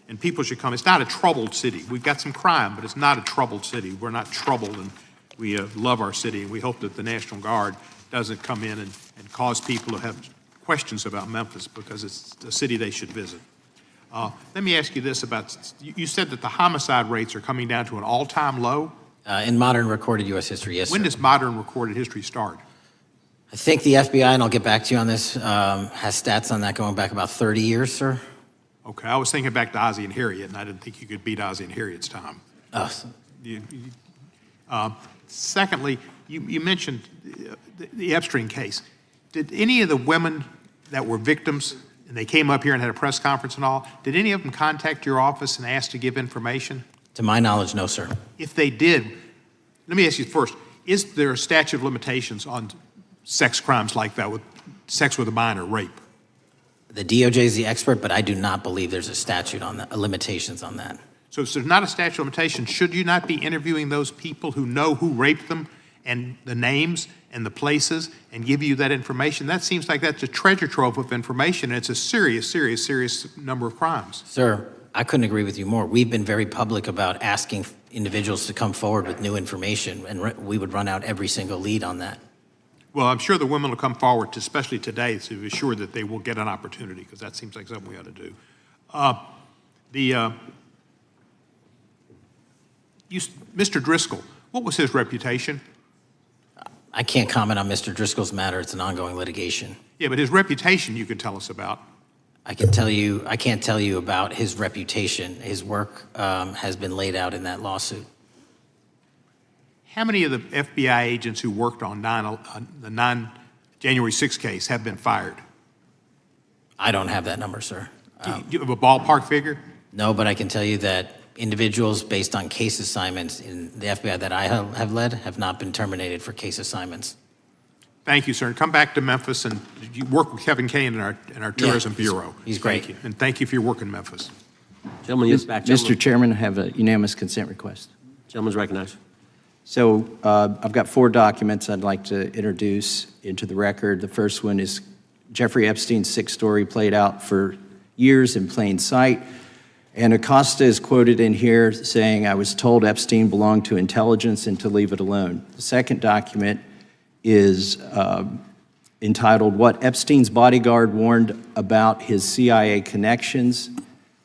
And people should come. It's not a troubled city. We've got some crime, but it's not a troubled city. We're not troubled, and we love our city, and we hope that the National Guard doesn't come in and cause people to have questions about Memphis because it's a city they should visit. Let me ask you this about, you said that the homicide rates are coming down to an all-time low? In modern recorded U.S. history, yes, sir. When does modern recorded history start? I think the FBI, and I'll get back to you on this, has stats on that going back about 30 years, sir. Okay, I was thinking back to Ozzie and Harriet, and I didn't think you could beat Ozzie and Harriet's time. Secondly, you mentioned the Epstein case. Did any of the women that were victims, and they came up here and had a press conference and all, did any of them contact your office and ask to give information? To my knowledge, no, sir. If they did, let me ask you first, is there a statute of limitations on sex crimes like that, with sex with a minor, rape? The DOJ is the expert, but I do not believe there's a statute on that, limitations on that. So if there's not a statute of limitations, should you not be interviewing those people who know who raped them and the names and the places and give you that information, that seems like that's a treasure trove of information. And it's a serious, serious, serious number of crimes. Sir, I couldn't agree with you more. We've been very public about asking individuals to come forward with new information, and we would run out every single lead on that. Well, I'm sure the women will come forward, especially today, to assure that they will get an opportunity, because that seems like something we ought to do. Mr. Driscoll, what was his reputation? I can't comment on Mr. Driscoll's matter. It's an ongoing litigation. Yeah, but his reputation you could tell us about. I can't tell you about his reputation. His work has been laid out in that lawsuit. How many of the FBI agents who worked on the January 6th case have been fired? I don't have that number, sir. Do you have a ballpark figure? No, but I can tell you that individuals based on case assignments in the FBI that I have led have not been terminated for case assignments. Thank you, sir. And come back to Memphis and you work with Kevin Kane in our Tourism Bureau. He's great. Thank you. And thank you for your work in Memphis. Gentleman, yes, back. Mr. Chairman, I have a unanimous consent request. Gentleman's recognized. So I've got 4 documents I'd like to introduce into the record. The first one is Jeffrey Epstein's 6th story played out for years in plain sight. And Acosta is quoted in here saying, "I was told Epstein belonged to intelligence and to leave it alone." The second document is entitled, "What Epstein's Bodyguard Warned About His CIA Connections."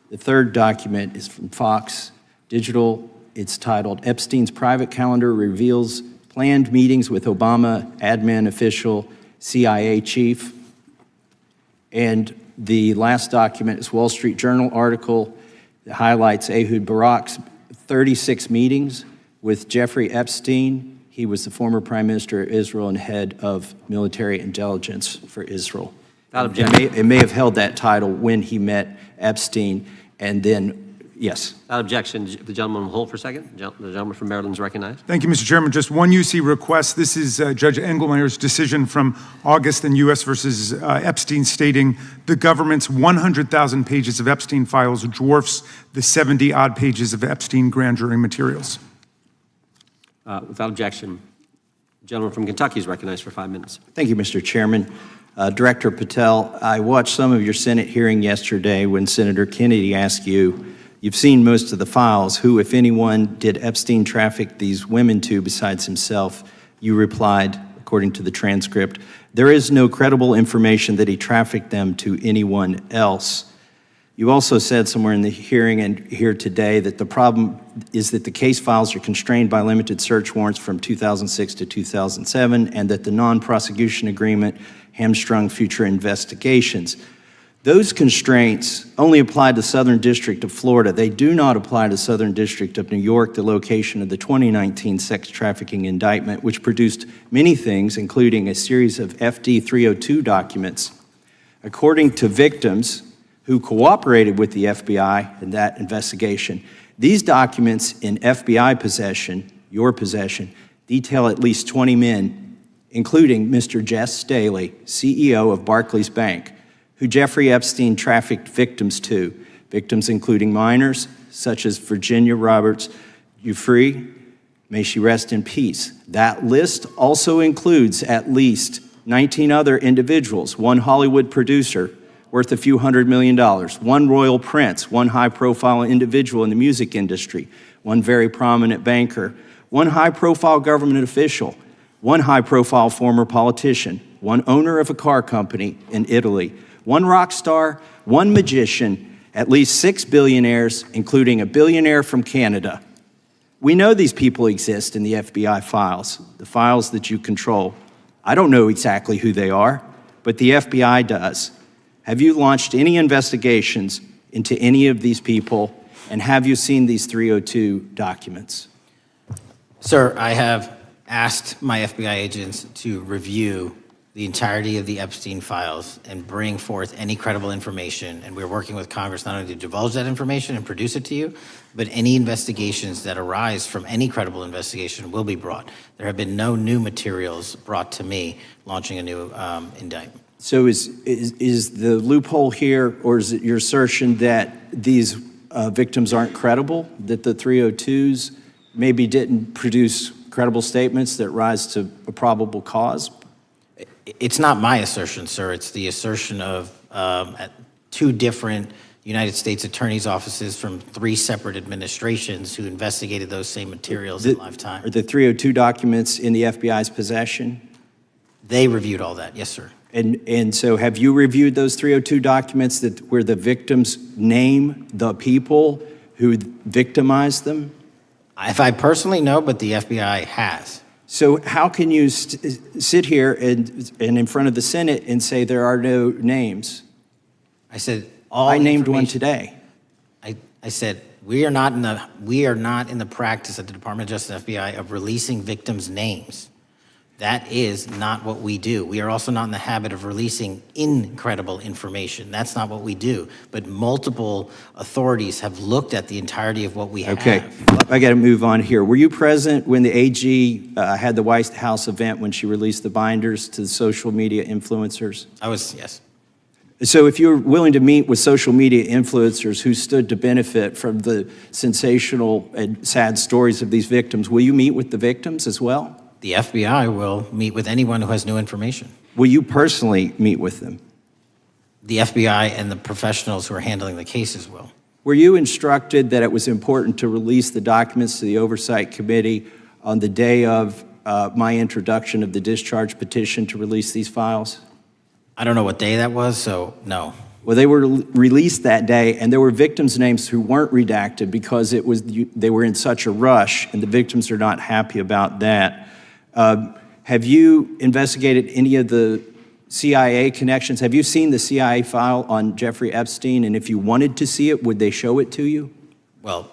The third document is from Fox Digital. It's titled, "Epstein's Private Calendar Reveals Planned Meetings with Obama Admin Official CIA Chief." And the last document is Wall Street Journal article that highlights Ehud Barak's 36 meetings with Jeffrey Epstein. He was the former Prime Minister of Israel and head of military intelligence for Israel. It may have held that title when he met Epstein, and then, yes. Without objection, the gentleman will hold for a second. The gentleman from Maryland is recognized. Thank you, Mr. Chairman. Just one UC request. This is Judge Engelmeyer's decision from August in U.S. versus Epstein, stating the government's 100,000 pages of Epstein files dwarfs the 70-odd pages of Epstein grand jury materials. Without objection, the gentleman from Kentucky is recognized for 5 minutes. Thank you, Mr. Chairman. Director Patel, I watched some of your Senate hearing yesterday when Senator Kennedy asked you, "You've seen most of the files. Who, if anyone, did Epstein traffic these women to besides himself?" You replied, according to the transcript, "There is no credible information that he trafficked them to anyone else." You also said somewhere in the hearing and here today that the problem is that the case files are constrained by limited search warrants from 2006 to 2007 and that the non-prosecution agreement hamstrung future investigations. Those constraints only apply to Southern District of Florida. They do not apply to Southern District of New York, the location of the 2019 sex trafficking indictment, which produced many things, including a series of FD 302 documents. According to victims who cooperated with the FBI in that investigation, these documents in FBI possession, your possession, detail at least 20 men, including Mr. Jess Staley, CEO of Barclays Bank, who Jeffrey Epstein trafficked victims to, victims including minors, such as Virginia Roberts Giuffre, may she rest in peace. That list also includes at least 19 other individuals, one Hollywood producer worth a few $100 million, one royal prince, one high-profile individual in the music industry, one very prominent banker, one high-profile government official, one high-profile former politician, one owner of a car company in Italy, one rock star, one magician, at least 6 billionaires, including a billionaire from Canada. We know these people exist in the FBI files, the files that you control. I don't know exactly who they are, but the FBI does. Have you launched any investigations into any of these people, and have you seen these 302 documents? Sir, I have asked my FBI agents to review the entirety of the Epstein files and bring forth any credible information. And we're working with Congress not only to divulge that information and produce it to you, but any investigations that arise from any credible investigation will be brought. There have been no new materials brought to me launching a new indictment. So is the loophole here, or is it your assertion that these victims aren't credible, that the 302s maybe didn't produce credible statements that rise to a probable cause? It's not my assertion, sir. It's the assertion of two different United States attorneys' offices from 3 separate administrations who investigated those same materials in lifetime. Are the 302 documents in the FBI's possession? They reviewed all that, yes, sir. And so have you reviewed those 302 documents where the victims name the people who victimized them? If I personally know, but the FBI has. So how can you sit here and in front of the Senate and say there are no names? I said I named one today. I said we are not in the practice at the Department of Justice FBI of releasing victims' names. That is not what we do. We are also not in the habit of releasing incredible information. That's not what we do. But multiple authorities have looked at the entirety of what we have. Okay, I got to move on here. Were you present when the AG had the White House event when she released the binders to the social media influencers? I was, yes. So if you're willing to meet with social media influencers who stood to benefit from the sensational and sad stories of these victims, will you meet with the victims as well? The FBI will meet with anyone who has new information. Will you personally meet with them? The FBI and the professionals who are handling the cases will. Were you instructed that it was important to release the documents to the Oversight Committee on the day of my introduction of the discharge petition to release these files? I don't know what day that was, so no. Well, they were released that day, and there were victims' names who weren't redacted because they were in such a rush, and the victims are not happy about that. Have you investigated any of the CIA connections? Have you seen the CIA file on Jeffrey Epstein? And if you wanted to see it, would they show it to you? Well,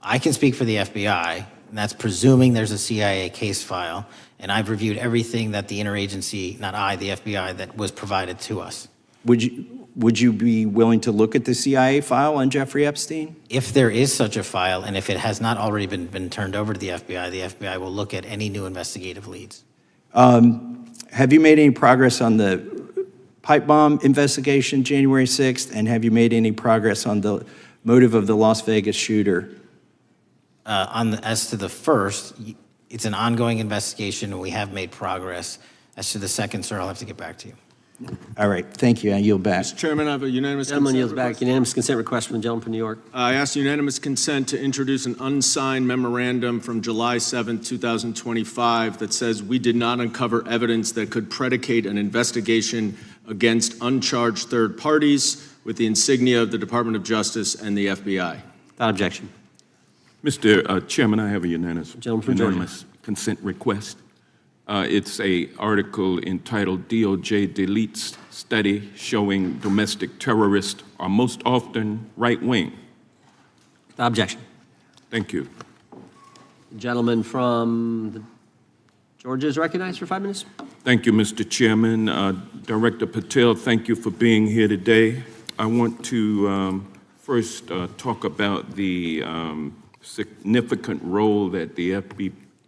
I can speak for the FBI, and that's presuming there's a CIA case file, and I've reviewed everything that the interagency, not I, the FBI, that was provided to us. Would you be willing to look at the CIA file on Jeffrey Epstein? If there is such a file, and if it has not already been turned over to the FBI will look at any new investigative leads. Have you made any progress on the pipe bomb investigation January 6th? And have you made any progress on the motive of the Las Vegas shooter? As to the first, it's an ongoing investigation, and we have made progress. As to the second, sir, I'll have to get back to you. All right, thank you. I yield back. Mr. Chairman, I have a unanimous Gentleman consent yields back. request. Unanimous consent request from the gentleman from New York. I ask unanimous consent to introduce an unsigned memorandum from July 7, 2025 that says we did not uncover evidence that could predicate an investigation against uncharged third parties with the insignia of the Department of Justice and the FBI. Without objection. Mr. Chairman, I have a Gentleman from Georgia. unanimous consent request. It's an article entitled DOJ Deletes Study Showing Domestic Terrorists Are Most Often Right-Wing. Without objection. Thank you. The gentleman from Georgia is recognized for 5 minutes. Thank you, Mr. Chairman. Director Patel, thank you for being here today. I want to first talk about the significant role that the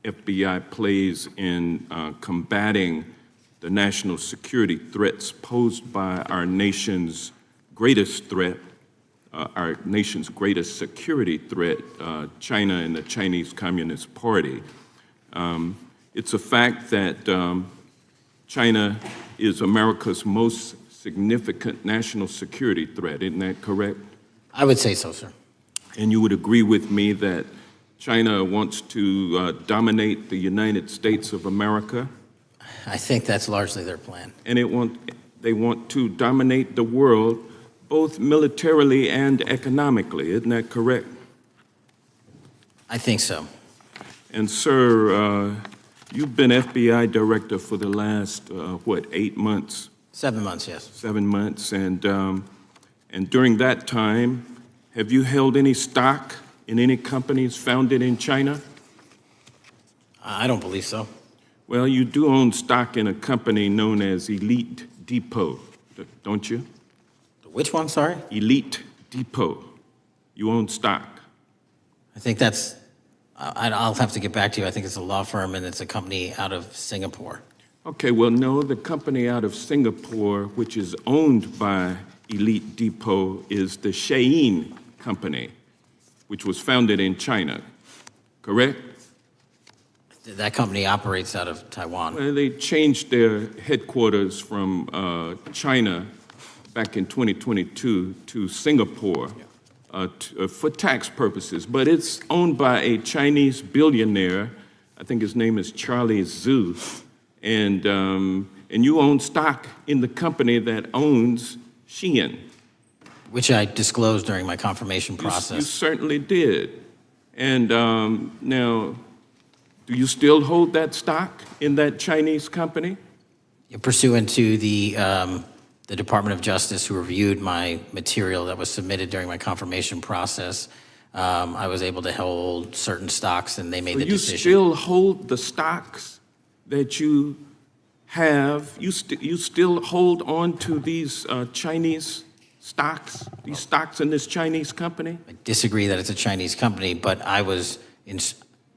FBI plays in combating the national security threats posed by our nation's greatest threat, our nation's greatest security threat, China and the Chinese Communist Party. It's a fact that China is America's most significant national security threat, isn't that correct? I would say so, sir. And you would agree with me that China wants to dominate the United States of America? I think that's largely their plan. And they want to dominate the world, both militarily and economically, isn't that correct? I think so. And sir, you've been FBI director for the last, 8 months? 7 months, yes. 7 months, and during that time, have you held any stock in any companies founded in China? I don't believe so. Well, you do own stock in a company known as Elite Depot, don't you? Which one, sorry? Elite Depot. You own stock. I think that's, I'll have to get back to you. I think it's a law firm and it's a company out of Singapore. Okay, well, no, the company out of Singapore, which is owned by Elite Depot, is the Shein Company, which was founded in China, correct? I That company operates out of Taiwan. Well, they changed their headquarters from China back in 2022 to Singapore for tax purposes, but it's owned by a Chinese billionaire. I think his name is Charlie Zhu, and you own stock in the company that owns Shein. Which I disclosed during my confirmation process. You certainly did. And now, do you still hold that stock in that Chinese company? Pursuant to the Department of Justice, who reviewed my material that was submitted during my confirmation process, I was able to hold certain stocks, and they made the decision. You still hold the stocks that you have? You still hold on to these Chinese stocks, these stocks in this Chinese company? I disagree that it's a Chinese company, but I was in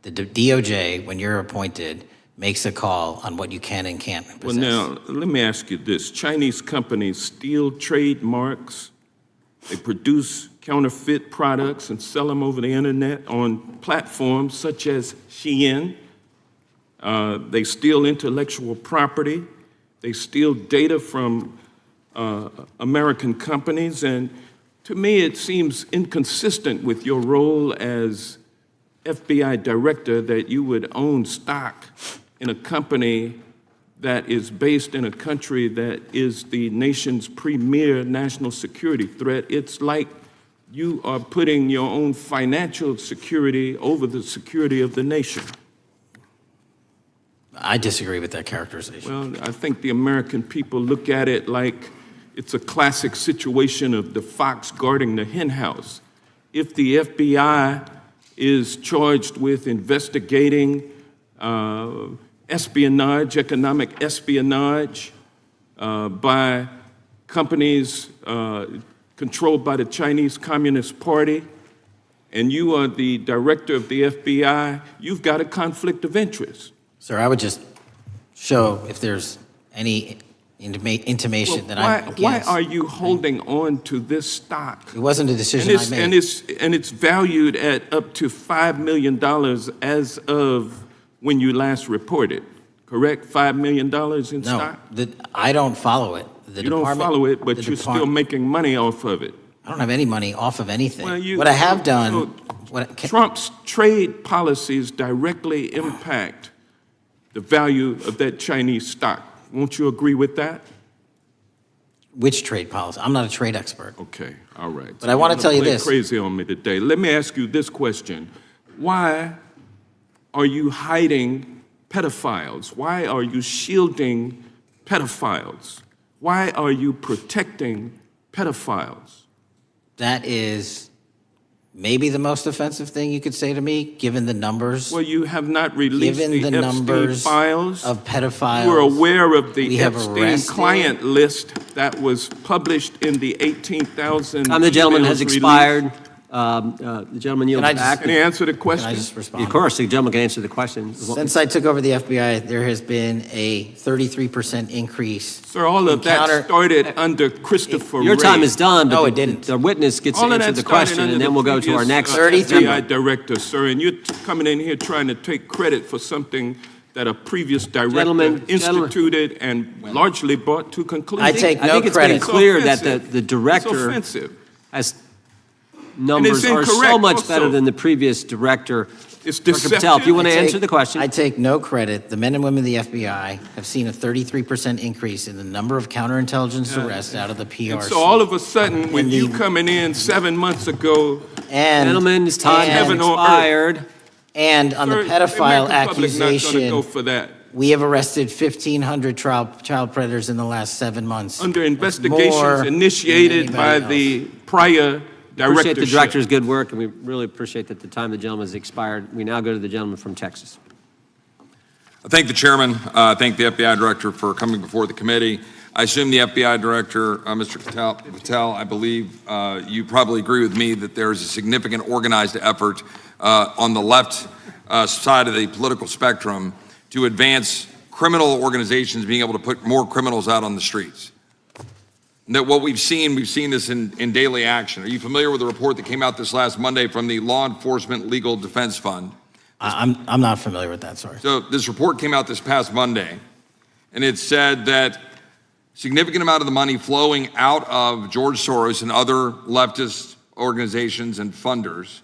the DOJ, when you're appointed, makes a call on what you can and can't possess. Well, now, let me ask you this. Chinese companies steal trademarks, they produce counterfeit products and sell them over the internet on platforms such as Shein. They steal intellectual property. They steal data from American companies. And to me, it seems inconsistent with your role as FBI Director that you would own stock in a company that is based in a country that is the nation's premier national security threat. It's like you are putting your own financial security over the security of the nation. I disagree with that characterization. Well, I think the American people look at it like it's a classic situation of the fox guarding the hen house. If the FBI is charged with investigating espionage, economic espionage by companies controlled by the Chinese Communist Party, and you are the director of the FBI, you've got a conflict of interest. Sir, I would just show if there's any intimation that I'm against. Why are you holding on to this stock? It wasn't a decision I made. And it's valued at up to $5 million as of when you last reported, correct? $5 million in stock? No, I don't follow it. You don't follow it, but you're still making money off of it. I don't have any money off of anything. What I have done... Trump's trade policies directly impact the value of that Chinese stock. Won't you agree with that? Which trade policy? I'm not a trade expert. Okay, all right. But I want to tell you this. Crazy on me today. Let me ask you this question. Why are you hiding pedophiles? Why are you shielding pedophiles? Why are you protecting pedophiles? That is maybe the most offensive thing you could say to me, given the numbers. Well, you have not released the Epstein numbers files of pedophiles. You were aware of the Epstein client list that was published in the 18,000. The gentleman has expired. The gentleman yields back. Can he answer the question? Can I just respond? Of course, the gentleman can answer the question. Since I took over the FBI, there has been a 33% increase. Sir, all of that started under Christopher Your Wray. time is done, but No, it didn't. the witness gets All to of answer that the question, started and then under we'll the go to our previous, next. FBI director, sir, and you're coming in here trying to take credit for something that a previous director instituted and largely brought to conclusion. I take I no think it's credit. getting clear that offensive. the director It's offensive. has numbers are so incorrect much also. better than the previous director. It's Dr. deceptive. Patel, if you want to answer the question. I take no credit. The men and women of the FBI have seen a 33% increase in the number of counterintelligence arrests out of the PRC. And so all of a sudden, when you coming in 7 months ago, Gentlemen's time has expired. And on the Sir, pedophile American public not gonna accusation, go for that. we have arrested 1,500 child predators in the last 7 months. Under More investigations than initiated by anybody the prior Appreciate the directorship. director's good work, and we really appreciate that the time of the gentleman has expired. We now go to the gentleman from Texas. I thank the chairman. I thank the FBI director for coming before the committee. I assume the FBI director, Mr. Patel, I believe you probably agree with me that there is a significant organized effort on the left side of the political spectrum to advance criminal organizations being able to put more criminals out on the streets. That what we've seen this in daily action. Are you familiar with the report that came out this last Monday from the Law Enforcement Legal Defense Fund I'm not familiar with that, sorry. So this report came out this past Monday, and it said that significant amount of the money flowing out of George Soros and other leftist organizations and funders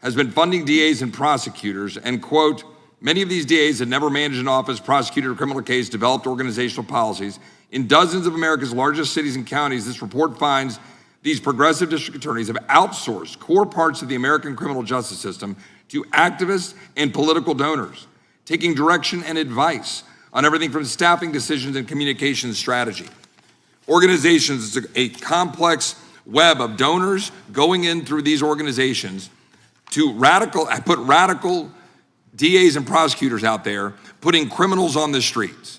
has been funding DAs and prosecutors, and quote, many of these DAs had never managed an office, prosecuted a criminal case, developed organizational policies. In dozens of America's largest cities and counties, this report finds these progressive district attorneys have outsourced core parts of the American criminal justice system to activists and political donors, taking direction and advice on everything from staffing decisions and communication strategy. Organizations, it's a complex web of donors going in through these organizations to put radical DAs and prosecutors out there, putting criminals on the streets.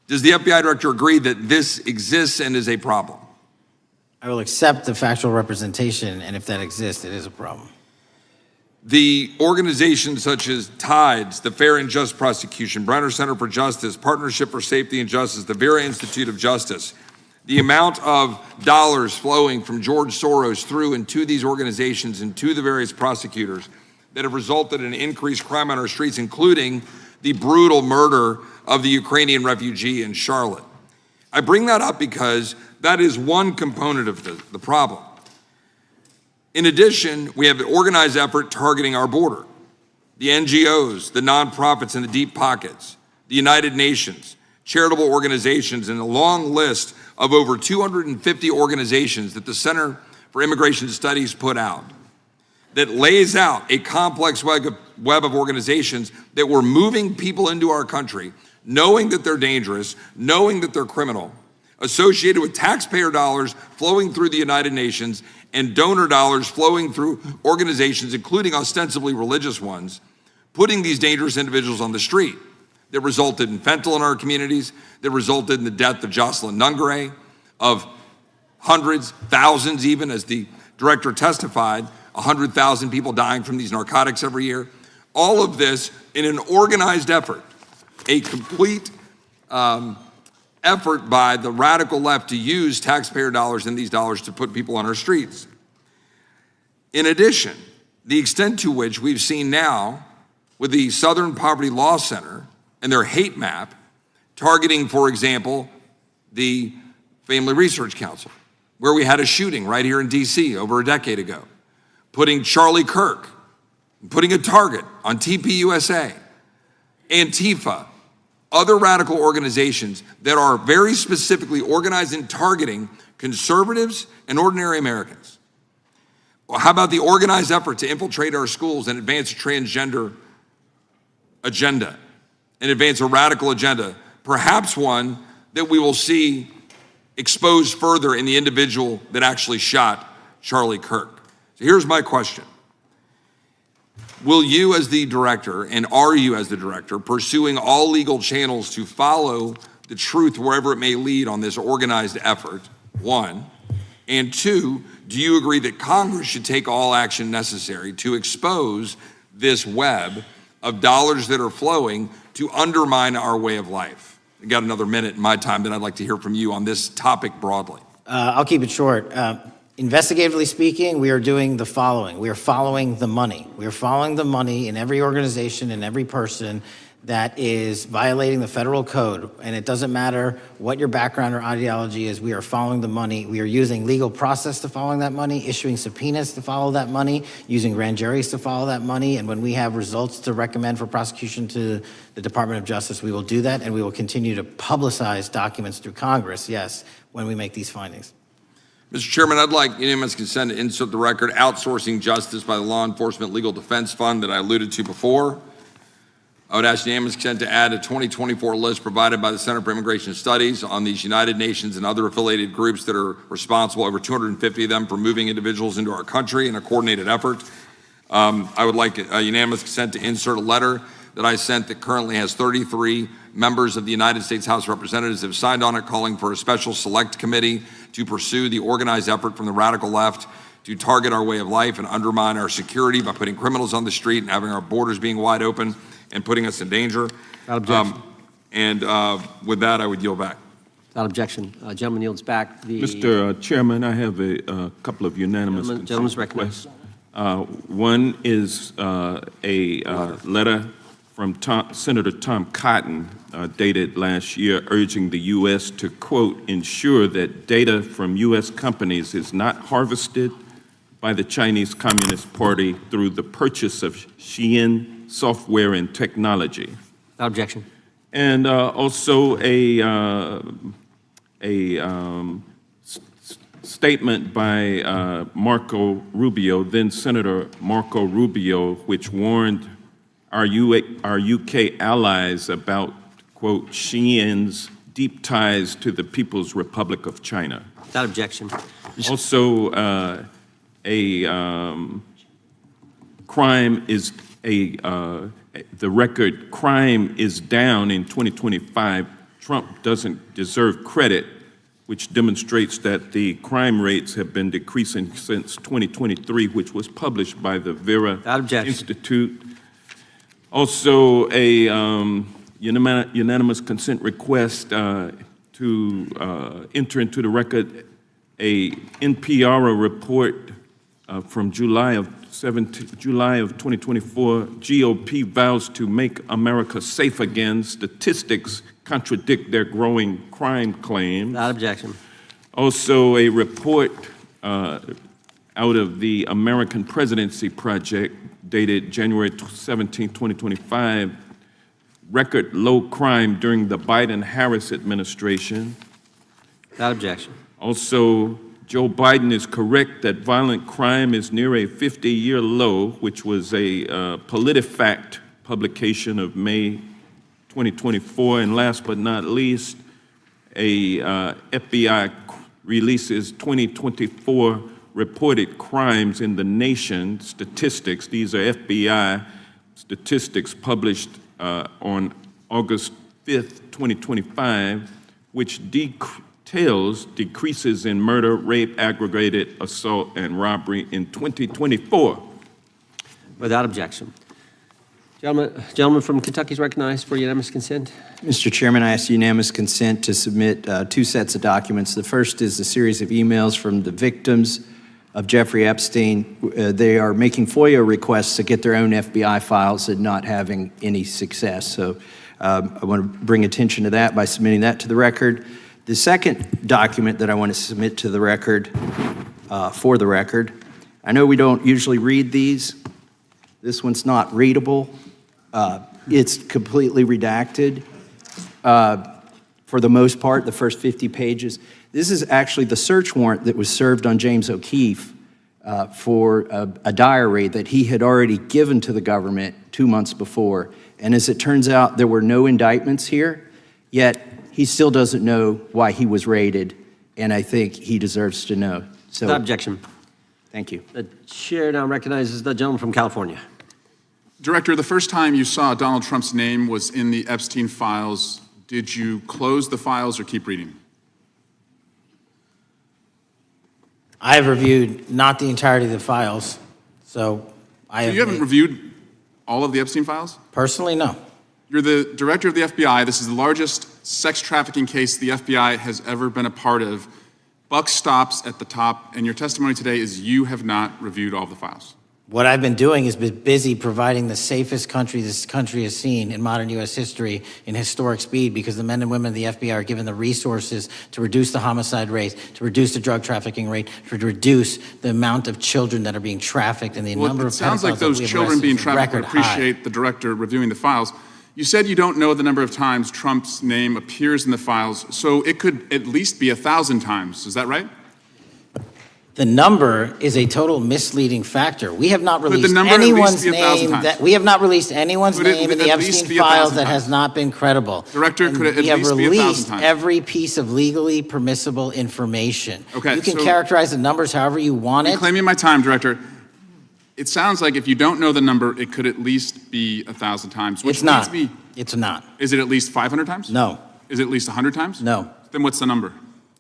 Does the FBI director agree that this exists and is a problem? I will accept the factual representation, and if that exists, it is a problem. The organizations such as TIDES, the Fair and Just Prosecution, Brenner Center for Justice, Partnership for Safety and Justice, the Vera Institute of Justice, the amount of dollars flowing from George Soros through and to these organizations and to the various prosecutors that have resulted in increased crime on our streets, including the brutal murder of the Ukrainian refugee in Charlotte. I bring that up because that is one component of the problem. In addition, we have an organized effort targeting our border. The NGOs, the nonprofits and the deep pockets, the United Nations, charitable organizations, and a long list of over 250 organizations that the Center for Immigration Studies put out that lays out a complex web of organizations that were moving people into our country, knowing that they're dangerous, knowing that they're criminal, associated with taxpayer dollars flowing through the United Nations and donor dollars flowing through organizations, including ostensibly religious ones, putting these dangerous individuals on the street that resulted in fentanyl in our communities, that resulted in the death of Jocelyn Nungare, of hundreds, thousands even, as the director testified, 100,000 people dying from these narcotics every year. All of this in an organized effort, a complete effort by the radical left to use taxpayer dollars and these dollars to put people on our streets. In addition, the extent to which we've seen now with the Southern Poverty Law Center and their hate map targeting, for example, the Family Research Council, where we had a shooting right here in DC over a decade ago, putting Charlie Kirk, putting a target on TPUSA, Antifa, other radical organizations that are very specifically organized in targeting conservatives and ordinary Americans. Well, how about the organized effort to infiltrate our schools and advance a transgender agenda and advance a radical agenda, perhaps one that we will see exposed further in the individual that actually shot Charlie Kirk? So here's my question. Will you as the director, and are you as the director, pursuing all legal channels to follow the truth wherever it may lead on this organized effort, one? And two, do you agree that Congress should take all action necessary to expose this web of dollars that are flowing to undermine our way of life? I got another minute in my time that I'd like to hear from you on this topic broadly. I'll keep it short. Investigatively speaking, we are doing the following. We are following the money. We are following the money in every organization and every person that is violating the federal code. And it doesn't matter what your background or ideology is, we are following the money. We are using legal process to follow that money, issuing subpoenas to follow that money, using grand juries to follow that money. And when we have results to recommend for prosecution to the Department of Justice, we will do that. And we will continue to publicize documents through Congress, yes, when we make these findings. Mr. Chairman, I'd like unanimous consent to insert the record outsourcing justice by the Law Enforcement Legal Defense Fund that I alluded to before. I would ask unanimous consent to add a 2024 list provided by the Center for Immigration Studies on these United Nations and other affiliated groups that are responsible, over 250 of them, for moving individuals into our country in a coordinated effort. I would like a unanimous consent to insert a letter that I sent that currently has 33 members of the United States House of Representatives have signed on it, calling for a special select committee to pursue the organized effort from the radical left to target our way of life and undermine our security by putting criminals on the street and having our borders being wide open and putting us in danger. With that, I would yield back. Without objection. Gentleman yields back. Mr. Chairman, I have a couple of unanimous Gentleman's requests. One is a letter from Senator Tom Cotton dated last year urging the U.S. to, quote, ensure that data from U.S. companies is not harvested by the Chinese Communist Party through the purchase of Xi'an software and technology. Without objection. And also a statement by Marco Rubio, then Senator Marco Rubio, which warned our UK allies about, quote, Xi'an's deep ties to the People's Republic of China. Without objection. Also, the record crime is down in 2025. Trump doesn't deserve credit, which demonstrates that the crime rates have been decreasing since 2023, which was published by the Vera Institute. Also, a unanimous consent request to enter into the record a NPR report from July of 2024. GOP vows to make America safe again. Statistics contradict their growing crime claims. Without objection. Also, a report out of the American Presidency Project dated January 17, 2025, record low crime during the Biden-Harris administration. Without objection. Also, Joe Biden is correct that violent crime is near a 50-year low, which was a PolitiFact publication of May 2024. And last but not least, a FBI releases 2024 reported crimes in the nation statistics. These are FBI statistics published on August 5th, 2025, which details decreases in murder, rape, aggravated assault, and robbery in 2024. Without objection. Gentleman from Kentucky is recognized for unanimous consent. Mr. Chairman, I ask unanimous consent to submit two sets of documents. The first is a series of emails from the victims of Jeffrey Epstein. They are making FOIA requests to get their own FBI files and not having any success. So I want to bring attention to that by submitting that to the record. The second document that I want to submit to the record, for the record, I know we don't usually read these. This one's not readable. It's completely redacted for the most part, the first 50 pages. This is actually the search warrant that was served on James O'Keefe for a diary that he had already given to the government 2 months before. And as it turns out, there were no indictments here, yet he still doesn't know why he was raided, and I think he deserves to know. So, Without objection. Thank you. The chair now recognizes the gentleman from California. Director, the first time you saw Donald Trump's name was in the Epstein files. Did you close the files or keep reading? I have reviewed not the entirety of the files, so I have. You haven't reviewed all of the Epstein files? Personally, no. You're the director of the FBI. This is the largest sex trafficking case the FBI has ever been a part of. Buck stops at the top, and your testimony today is you have not reviewed all of the files. What I've been doing is been busy providing the safest country this country has seen in modern U.S. history in historic speed, because the men and women of the FBI are given the resources to reduce the homicide rate, to reduce the drug trafficking rate, to reduce the amount of children that are being trafficked and the number of pedophiles. It sounds like those children being trafficked would appreciate the director reviewing the files. You said you don't know the number of times Trump's name appears in the files, so it could at least be 1,000 times. Is that right? The number is a total misleading factor. We have not released anyone's name that we have not released anyone's name in the Epstein files that has not been credible. Director, could it at least be 1,000 times? We have released every piece of legally permissible information. Okay, you can characterize the numbers however you want it. Claiming my time, Director. It sounds like if you don't know the number, it could at least be 1,000 times. It's not. It's not. Is it at least 500 times? No. Is it at least 100 times? No. Then what's the number?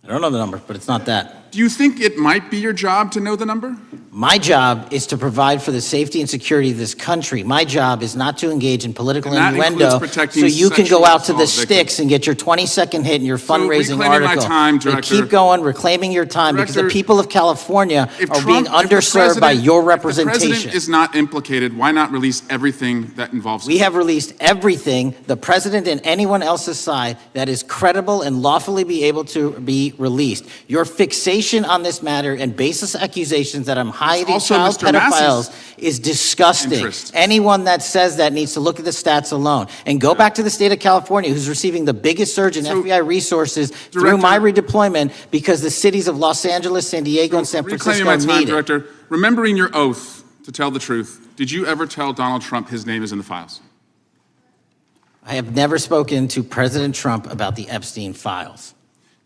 I don't know the number, but it's not that. Do you think it might be your job to know the number? My job is to provide for the safety and security of this country. My job is not to engage in political And that innuendo includes protecting so you can go sexual out to the assault sticks and get your 20-second hit in your fundraising reclaiming my article. time, They Director. keep going, reclaiming your time, because the Director, people of California If are being Trump- if the underserved by president- your If the representation. president is not implicated, why not release everything that involves We have released everything, the president and anyone else's side, that is credible and lawfully be able to be released. Your fixation on this matter and baseless accusations that I'm hiding also child Mr. Massey's pedophiles is disgusting. interest. Anyone that says that needs to look at the stats alone. And go back to the state of California, who's receiving the biggest surge in FBI resources through my redeployment because the cities of Los Angeles, San Diego, and San Reclaiming Francisco my time, need it. Director. Remembering your oath to tell the truth, did you ever tell Donald Trump his name is in the files? I have never spoken to President Trump about the Epstein files.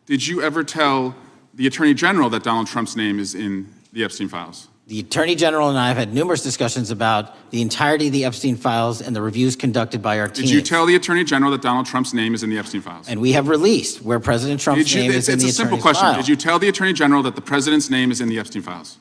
Did you ever tell the Attorney General that Donald Trump's name is in the Epstein files? The Attorney General and I have had numerous discussions about the entirety of the Epstein files and the reviews conducted by our team. Did you tell the Attorney General that Donald Trump's name is in the Epstein files? And we have released where President Trump's name is in It's the a simple attorney's question. file. Did you tell the Attorney General that the President's name is in the Epstein files?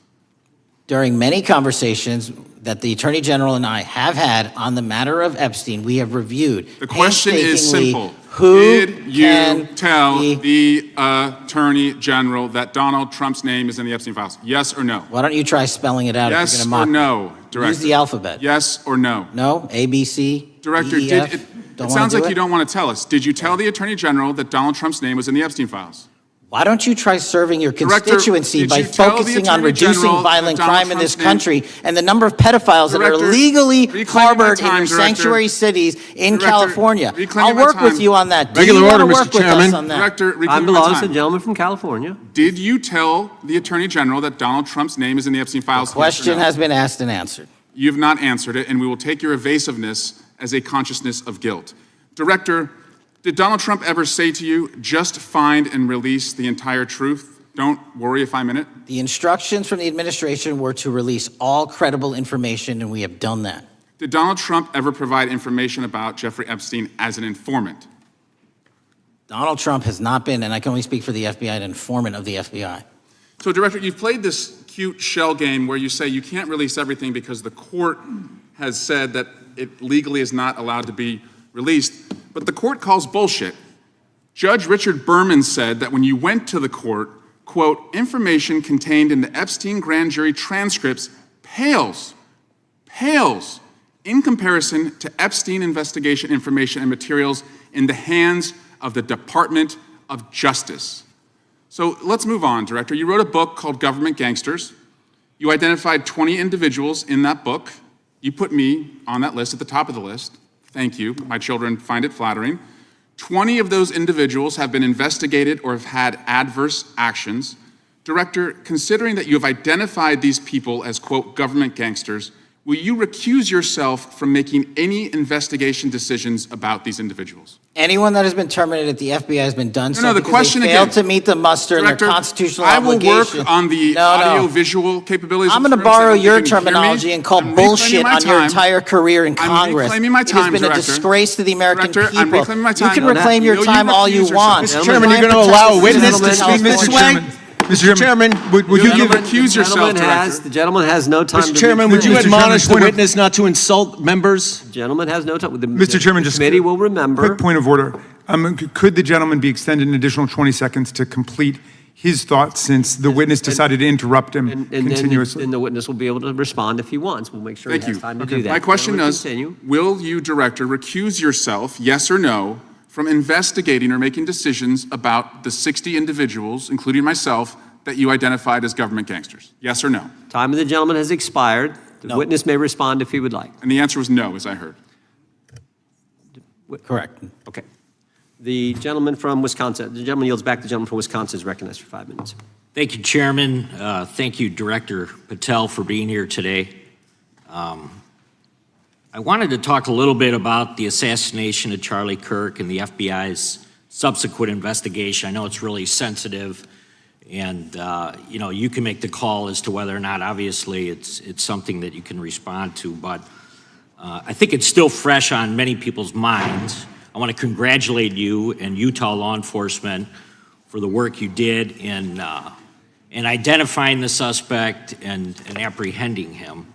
During many conversations that the Attorney General and I have had on the matter of Epstein, we have reviewed The question is painstakingly simple. who Did you can tell be- the Attorney General that Donald Trump's name is in the Epstein files? Yes or no? Why don't you try spelling it out if Yes you're or going to mock no, me? Director? Use the alphabet. Yes or no? No? A, B, C, Director, D, E, F? it Don't sounds wanna do like you don't want to tell us. Did you tell the Attorney General that Donald Trump's name was in the Epstein files? Why don't you try serving your Director, constituency did by you tell the focusing on Attorney reducing General violent that Donald crime in this Trump's name- country and the number of pedophiles that are Director, legally reclaiming harbored my time, in your Director. sanctuary cities in Director, California? reclaiming I'll my work with time. you on that. Do Regular you want order, to Mr. work with us Chairman. on that? Director, Time reclaiming belongs my to the time. gentleman from California. Did you tell the Attorney General that Donald Trump's name is in the Epstein files? Question Yes or no? has been asked and answered. You have not answered it, and we will take your evasiveness as a consciousness of guilt. Director, did Donald Trump ever say to you, just find and release the entire truth? Don't worry if I'm in it? The instructions from the administration were to release all credible information, and we have done that. Did Donald Trump ever provide information about Jeffrey Epstein as an informant? Donald Trump has not been, and I can only speak for the FBI, an informant of the FBI. So, Director, you've played this cute shell game where you say you can't release everything because the court has said that it legally is not allowed to be released, but the court calls bullshit. Judge Richard Berman said that when you went to the court, quote, information contained in the Epstein grand jury transcripts pales in comparison to Epstein investigation information and materials in the hands of the Department of Justice. So let's move on, Director. You wrote a book called Government Gangsters. You identified 20 individuals in that book. You put me on that list at the top of the list. Thank you. My children find it flattering. 20 of those individuals have been investigated or have had adverse actions. Director, considering that you have identified these people as, quote, government gangsters, will you recuse yourself from making any investigation decisions about these individuals? Anyone that has been terminated at the FBI has been done so the because question they failed again. to meet the muster in Director, their constitutional I will obligation. work on the audio-visual capabilities. I'm of going to this room so borrow that you your can hear me. terminology and call I'm bullshit reclaiming my on your time. entire career in Congress. reclaiming my It has time, been a Director. disgrace to the American Director, I'm people. reclaiming my You time. can No, reclaim your no, you time all you recuse want. yourself. Mr. Chairman, you're going to allow a witness to speak this way? Mr. Chairman, would you give recuse yourself, Director? The gentleman has no time. Mr. to Chairman, would you Mr. Chairman, admonish the point of- witness not to insult members? The gentleman has no time. Mr. Chairman, the just committee will remember. quick point of order. Could the gentleman be extended an additional 20 seconds to complete his thoughts since the witness decided to interrupt him And continuously? then the witness will be able to respond if he wants. We'll make sure Thank he has you. time to do that. My question Gentleman, is, continue. will you, Director, recuse yourself, yes or no, from investigating or making decisions about the 60 individuals, including myself, that you identified as government gangsters? Yes or no? Time of the gentleman has expired. The witness may respond if he would like. And the answer was no, as I heard. Correct. Okay. The gentleman from Wisconsin, the gentleman yields back. The gentleman from Wisconsin is recognized for 5 minutes. Thank you, Chairman. Thank you, Director Patel, for being here today. I wanted to talk a little bit about the assassination of Charlie Kirk and the FBI's subsequent investigation. I know it's really sensitive, and you can make the call as to whether or not, obviously, it's something that you can respond to, but I think it's still fresh on many people's minds. I want to congratulate you and Utah law enforcement for the work you did in and identifying the suspect and apprehending him.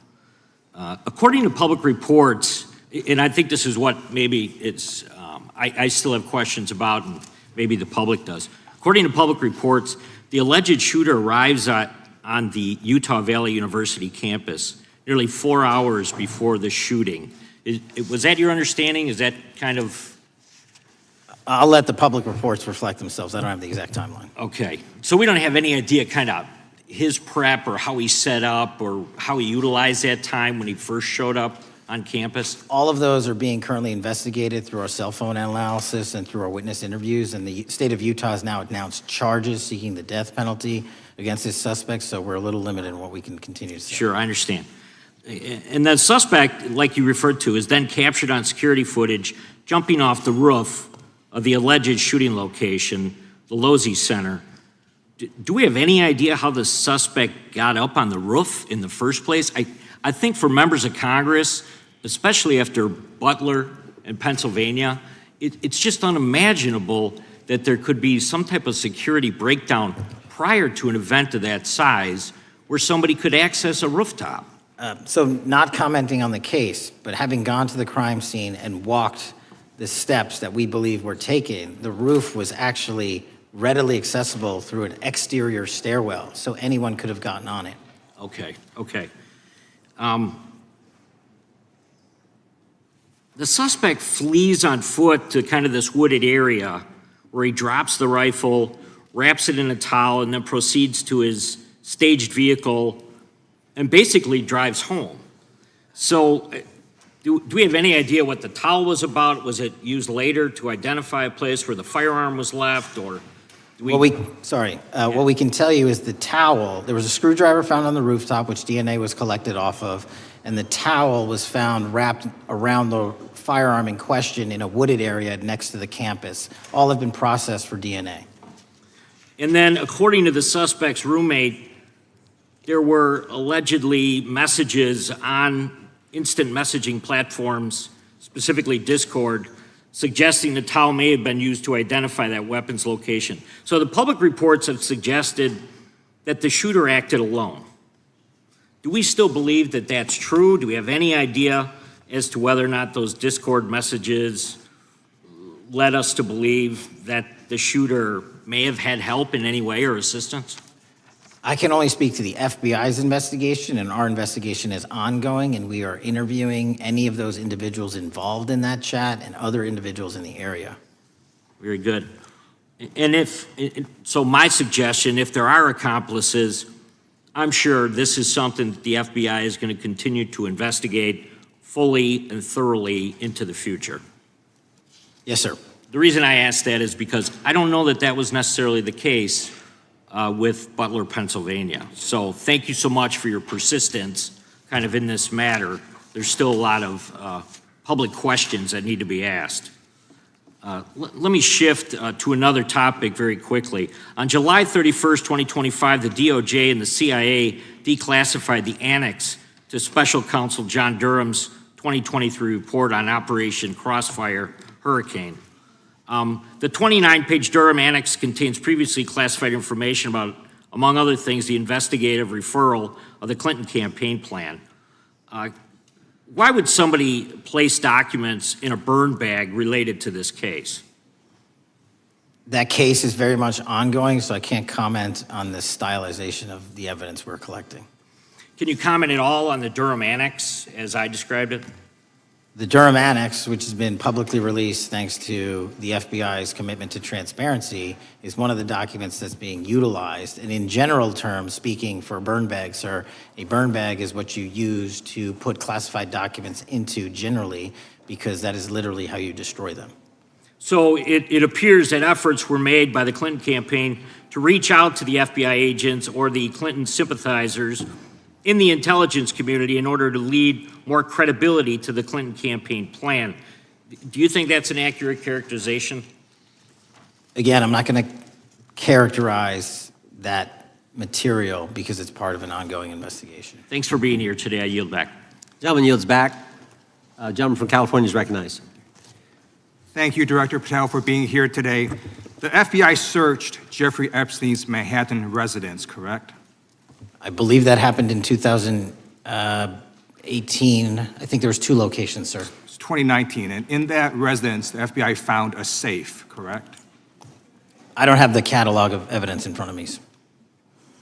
According to public reports, and I think this is what maybe it's, I still have questions about, and maybe the public does. According to public reports, the alleged shooter arrives on the Utah Valley University campus nearly 4 hours before the shooting. Was that your understanding? Is that kind of? I'll let the public reports reflect themselves. I don't have the exact timeline. Okay, so we don't have any idea kind of his prep or how he set up or how he utilized that time when he first showed up on campus? All of those are being currently investigated through our cell phone analysis and through our witness interviews, and the state of Utah has now announced charges seeking the death penalty against this suspect, so we're a little limited in what we can continue to say. Sure, I understand. And the suspect, like you referred to, is then captured on security footage jumping off the roof of the alleged shooting location, the Losey Center. Do we have any idea how the suspect got up on the roof in the first place? I think for members of Congress, especially after Butler and Pennsylvania, it's just unimaginable that there could be some type of security breakdown prior to an event of that size where somebody could access a rooftop. So not commenting on the case, but having gone to the crime scene and walked the steps that we believe were taken, the roof was actually readily accessible through an exterior stairwell, so anyone could have gotten on it. Okay. The suspect flees on foot to kind of this wooded area where he drops the rifle, wraps it in a towel, and then proceeds to his staged vehicle and basically drives home. So do we have any idea what the towel was about? Was it used later to identify a place where the firearm was left, or do we? What we can tell you is the towel, there was a screwdriver found on the rooftop, which DNA was collected off of, and the towel was found wrapped around the firearm in question in a wooded area next to the campus. All have been processed for DNA. And then, according to the suspect's roommate, there were allegedly messages on instant messaging platforms, specifically Discord, suggesting the towel may have been used to identify that weapon's location. So the public reports have suggested that the shooter acted alone. Do we still believe that that's true? Do we have any idea as to whether or not those Discord messages led us to believe that the shooter may have had help in any way or assistance? I can only speak to the FBI's investigation, and our investigation is ongoing, and we are interviewing any of those individuals involved in that chat and other individuals in the area. Very good. And so my suggestion, if there are accomplices, I'm sure this is something that the FBI is going to continue to investigate fully and thoroughly into the future. Yes, sir. The reason I ask that is because I don't know that that was necessarily the case with Butler, Pennsylvania. So thank you so much for your persistence kind of in this matter. There's still a lot of public questions that need to be asked. Let me shift to another topic very quickly. On July 31st, 2025, the DOJ and the CIA declassified the annex to Special Counsel John Durham's 2023 report on Operation Crossfire Hurricane. The 29-page Durham Annex contains previously classified information about, among other things, the investigative referral of the Clinton campaign plan. Why would somebody place documents in a burn bag related to this case? That case is very much ongoing, so I can't comment on the stylization of the evidence we're collecting. Can you comment at all on the Durham Annex as I described it? The Durham Annex, which has been publicly released thanks to the FBI's commitment to transparency, is one of the documents that's being utilized. And in general terms, speaking for burn bags, sir, a burn bag is what you use to put classified documents into generally, because that is literally how you destroy them. So it appears that efforts were made by the Clinton campaign to reach out to the FBI agents or the Clinton sympathizers in the intelligence community in order to lead more credibility to the Clinton campaign plan. Do you think that's an accurate characterization? Again, I'm not going to characterize that material because it's part of an ongoing investigation. Thanks for being here today. I yield back. Gentleman yields back. Gentleman from California is recognized. Thank you, Director Patel, for being here today. The FBI searched Jeffrey Epstein's Manhattan residence, correct? I believe that happened in 2018. I think there was 2 locations, sir. It's 2019, and in that residence, the FBI found a safe, correct? I don't have the catalog of evidence in front of me.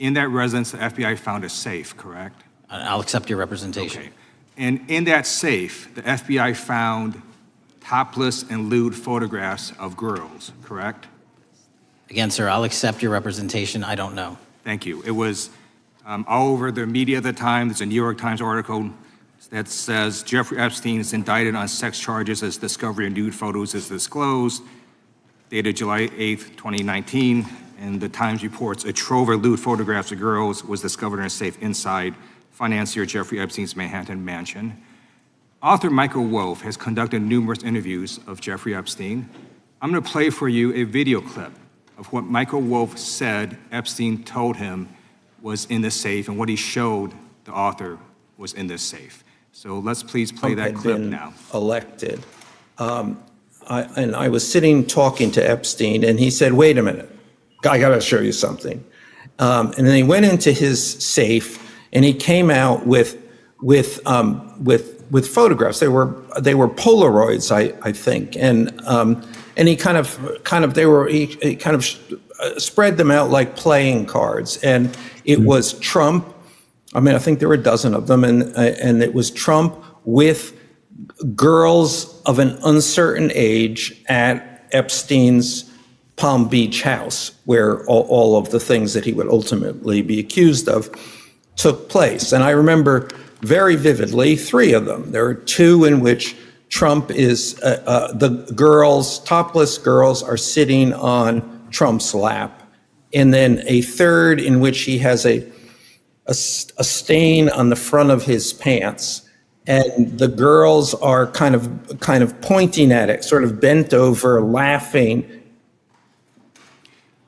In that residence, the FBI found a safe, correct? I'll accept your representation. Okay. And in that safe, the FBI found topless and lewd photographs of girls, correct? Again, sir, I'll accept your representation. I don't know. Thank you. It was all over the media at the time. There's a New York Times article that says Jeffrey Epstein is indicted on sex charges as discovery of nude photos is disclosed, dated July 8th, 2019. And the Times reports a trove of lewd photographs of girls was discovered in a safe inside financier Jeffrey Epstein's Manhattan mansion. Author Michael Wolff has conducted numerous interviews of Jeffrey Epstein. I'm going to play for you a video clip of what Michael Wolff said Epstein told him was in the safe and what he showed the author was in this safe. So let's please play that clip now. Elected. I was sitting talking to Epstein, and he said, "Wait a minute, I got to show you something." And then he went into his safe, and he came out with photographs. They were Polaroids, I think, and he kind of spread them out like playing cards, and it was Trump. I mean, I think there were a dozen of them, and it was Trump with girls of an uncertain age at Epstein's Palm Beach house, where all of the things that he would ultimately be accused of took place. And I remember very vividly 3 of them. There are 2 in which Trump is, the girls, topless girls, are sitting on Trump's lap. And then a 3rd in which he has a stain on the front of his pants. And the girls are kind of pointing at it, sort of bent over, laughing.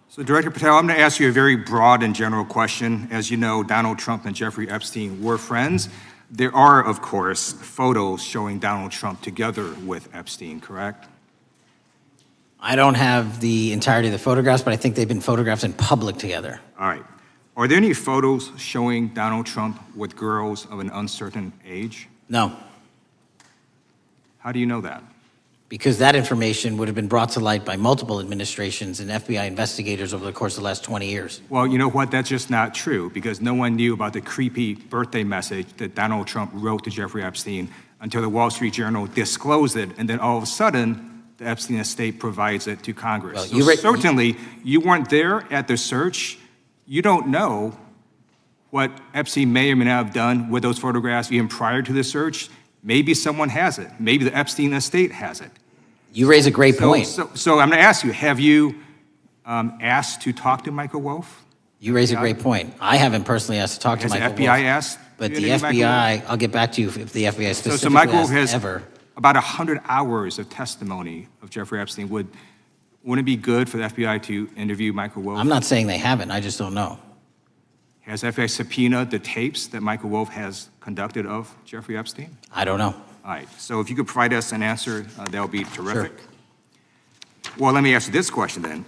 So Director Patel, I'm going to ask you a very broad and general question. As you know, Donald Trump and Jeffrey Epstein were friends. There are, of course, photos showing Donald Trump together with Epstein, correct? I don't have the entirety of the photographs, but I think they've been photographed in public together. All right. Are there any photos showing Donald Trump with girls of an uncertain age? No. How do you know that? Because that information would have been brought to light by multiple administrations and FBI investigators over the course of the last 20 years. Well, you know what? That's just not true, because no one knew about the creepy birthday message that Donald Trump wrote to Jeffrey Epstein until the Wall Street Journal disclosed it, and then all of a sudden, the Epstein estate provides it to Congress. Well, so certainly, you weren't there at the search. You don't know what Epstein may or may not have done with those photographs even prior to the search. Maybe someone has it. Maybe the Epstein estate has it. You raise a great point. So I'm going to ask you, have you asked to talk to Michael Wolff? You raise a great point. I haven't personally asked to talk to Michael Wolff. Has the FBI asked? But the FBI, I'll get back to you if the FBI specifically so Michael Wolff has ever. About 100 hours of testimony of Jeffrey Epstein. Wouldn't it be good for the FBI to interview Michael Wolff? I'm not saying they haven't. I just don't know. Has FBI subpoenaed the tapes that Michael Wolff has conducted of Jeffrey Epstein? I don't know. All right. So if you could provide us an answer, that would be terrific. Sure. Well, let me ask you this question then.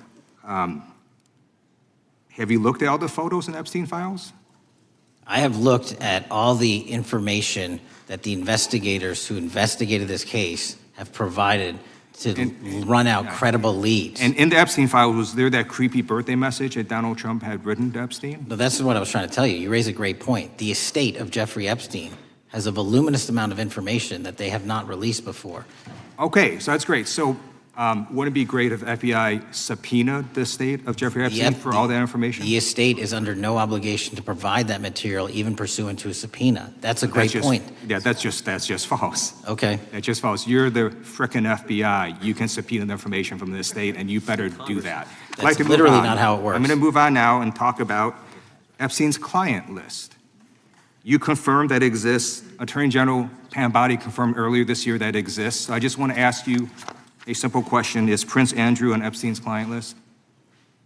Have you looked at all the photos in Epstein files? I have looked at all the information that the investigators who investigated this case have provided to run out credible leads. And in the Epstein file, was there that creepy birthday message that Donald Trump had written to Epstein? No, that's what I was trying to tell you. You raise a great point. The estate of Jeffrey Epstein has a voluminous amount of information that they have not released before. Okay, so that's great. So wouldn't it be great if FBI subpoenaed the estate of Jeffrey Epstein for all that information? The estate is under no obligation to provide that material, even pursuant to a subpoena. That's a great point. Yeah, that's just false. Okay. That's just false. You're the frickin' FBI. You can subpoena the information from the estate, and you better do that. That's literally not how it works. I'm going to move on now and talk about Epstein's client list. You confirmed that it exists. Attorney General Pam Bondi confirmed earlier this year that it exists. So I just want to ask you a simple question. Is Prince Andrew on Epstein's client list?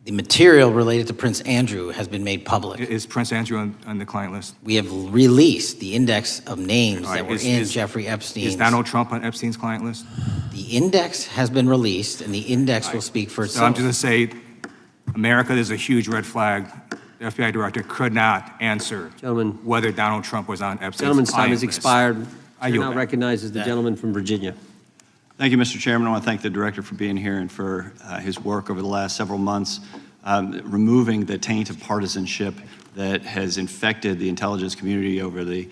The material related to Prince Andrew has been made public. Is Prince Andrew on the client list? We have released the index of names All right, that were in Jeffrey Epstein's. Is Donald Trump on Epstein's client list? The index has been released, and the index will speak for So I'm itself. just going to say, America, there's a huge red flag. The FBI director could not answer whether Donald Trump was on Epstein's Gentleman's time client has list. expired. I Chair yield now back. recognizes the gentleman from Virginia. Thank you, Mr. Chairman. I want to thank the director for being here and for his work over the last several months, removing the taint of partisanship that has infected the intelligence community over the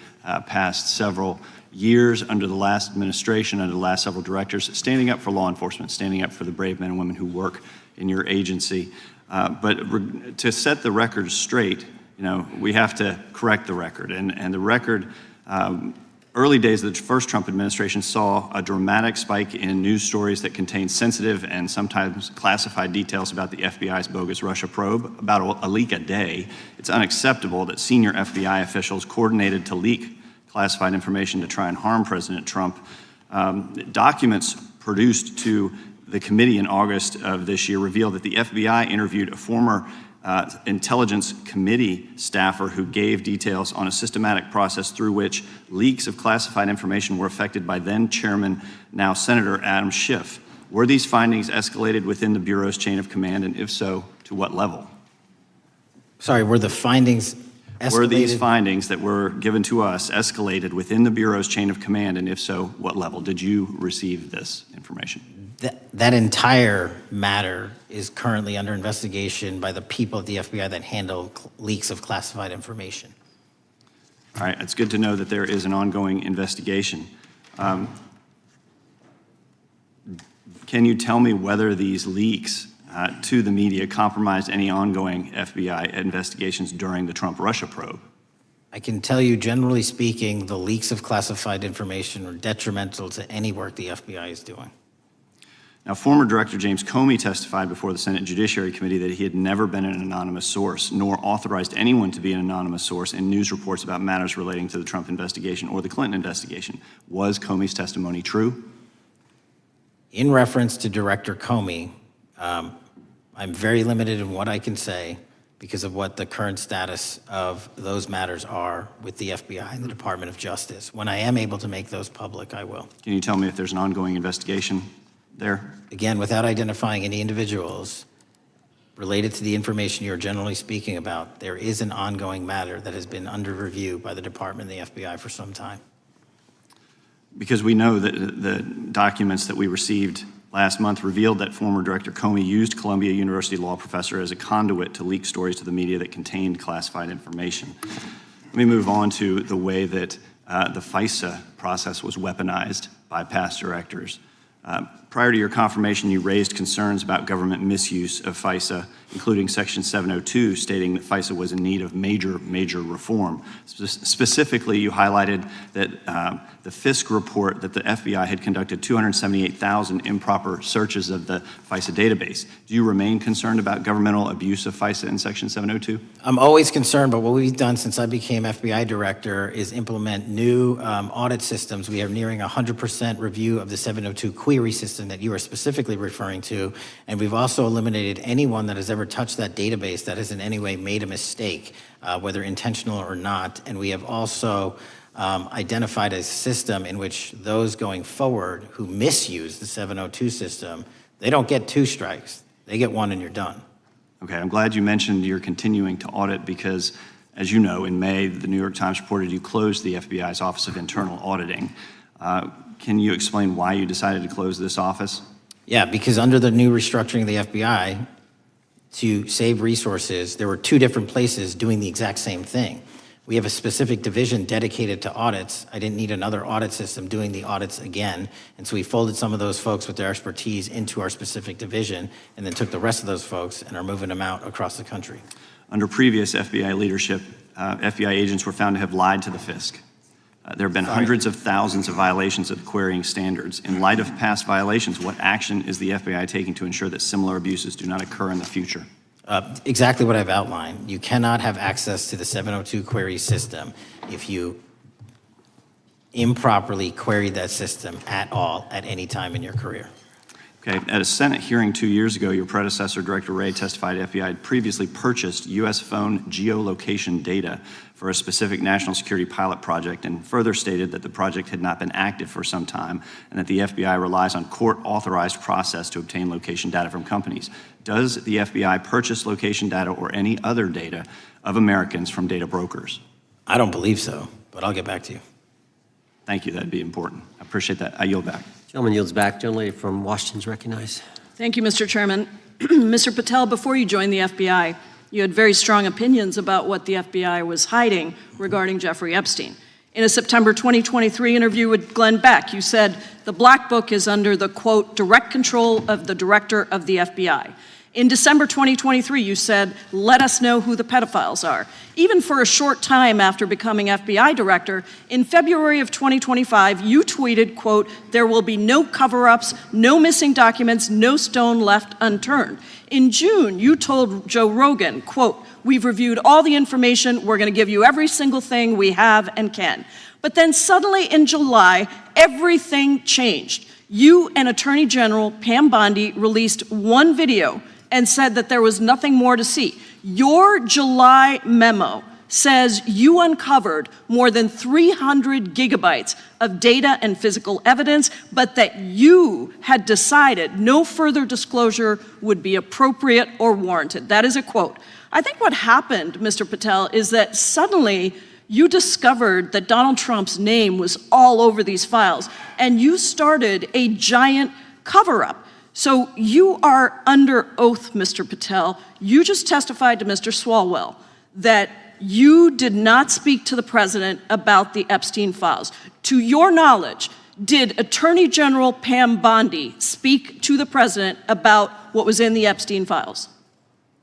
past several years under the last administration, under the last several directors, standing up for law enforcement, standing up for the brave men and women who work in your agency. But to set the record straight, we have to correct the record. And the record, early days of the first Trump administration saw a dramatic spike in news stories that contained sensitive and sometimes classified details about the FBI's bogus Russia probe, about a leak a day. It's unacceptable that senior FBI officials coordinated to leak classified information to try and harm President Trump. Documents produced to the committee in August of this year revealed that the FBI interviewed a former Intelligence Committee staffer who gave details on a systematic process through which leaks of classified information were affected by then Chairman, now Senator Adam Schiff. Were these findings escalated within the Bureau's chain of command, and if so, to what level? Sorry, were the findings escalated? Were these findings that were given to us escalated within the Bureau's chain of command, and if so, what level? Did you receive this information? That entire matter is currently under investigation by the people at the FBI that handle leaks of classified information. All right, it's good to know that there is an ongoing investigation. Can you tell me whether these leaks to the media compromised any ongoing FBI investigations during the Trump-Russia probe? I can tell you, generally speaking, the leaks of classified information are detrimental to any work the FBI is doing. Now, former Director James Comey testified before the Senate Judiciary Committee that he had never been an anonymous source, nor authorized anyone to be an anonymous source in news reports about matters relating to the Trump investigation or the Clinton investigation. Was Comey's testimony true? In reference to Director Comey, I'm very limited in what I can say because of what the current status of those matters are with the FBI and the Department of Justice. When I am able to make those public, I will. Can you tell me if there's an ongoing investigation there? Again, without identifying any individuals related to the information you're generally speaking about, there is an ongoing matter that has been under review by the Department and the FBI for some time. Because we know that the documents that we received last month revealed that former Director Comey used Columbia University law professor as a conduit to leak stories to the media that contained classified information. Let me move on to the way that the FISA process was weaponized by past directors. Prior to your confirmation, you raised concerns about government misuse of FISA, including Section 702, stating that FISA was in need of major reform. Specifically, you highlighted that the FISC report that the FBI had conducted 278,000 improper searches of the FISA database. Do you remain concerned about governmental abuse of FISA in Section 702? I'm always concerned, but what we've done since I became FBI director is implement new audit systems. We are nearing 100% review of the 702 query system that you are specifically referring to, and we've also eliminated anyone that has ever touched that database that has in any way made a mistake, whether intentional or not. And we have also identified a system in which those going forward who misuse the 702 system, they don't get 2 strikes. They get 1 and you're done. Okay, I'm glad you mentioned you're continuing to audit because, as you know, in May, the New York Times reported you closed the FBI's Office of Internal Auditing. Can you explain why you decided to close this office? Yeah, because under the new restructuring of the FBI, to save resources, there were 2 different places doing the exact same thing. We have a specific division dedicated to audits. I didn't need another audit system doing the audits again. And so we folded some of those folks with their expertise into our specific division and then took the rest of those folks and are moving them out across the country. Under previous FBI leadership, FBI agents were found to have lied to the FISC. There have been hundreds of thousands of violations of querying standards. In light of past violations, what action is the FBI taking to ensure that similar abuses do not occur in the future? Exactly what I've outlined. You cannot have access to the 702 query system if you improperly queried that system at all at any time in your career. Okay, at a Senate hearing 2 years ago, your predecessor, Director Wray, testified FBI had previously purchased U.S. phone geolocation data for a specific national security pilot project and further stated that the project had not been active for some time and that the FBI relies on court-authorized process to obtain location data from companies. Does the FBI purchase location data or any other data of Americans from data brokers? I don't believe so, but I'll get back to you. Thank you, that'd be important. I appreciate that. I yield back. Gentleman yields back. Gentleman from Washington is recognized. Thank you, Mr. Chairman. Mr. Patel, before you joined the FBI, you had very strong opinions about what the FBI was hiding regarding Jeffrey Epstein. In a September 2023 interview with Glenn Beck, you said the Black Book is under the, quote, direct control of the director of the FBI. In December 2023, you said, let us know who the pedophiles are. Even for a short time after becoming FBI director, in February of 2025, you tweeted, quote, there will be no cover-ups, no missing documents, no stone left unturned. In June, you told Joe Rogan, quote, we've reviewed all the information, we're gonna give you every single thing we have and can. But then suddenly in July, everything changed. You and Attorney General Pam Bondi released one video and said that there was nothing more to see. Your July memo says you uncovered more than 300 gigabytes of data and physical evidence, but that you had decided no further disclosure would be appropriate or warranted. That is a quote. I think what happened, Mr. Patel, is that suddenly you discovered that Donald Trump's name was all over these files, and you started a giant cover-up. So you are under oath, Mr. Patel. You just testified to Mr. Swalwell that you did not speak to the president about the Epstein files. To your knowledge, did Attorney General Pam Bondi speak to the president about what was in the Epstein files?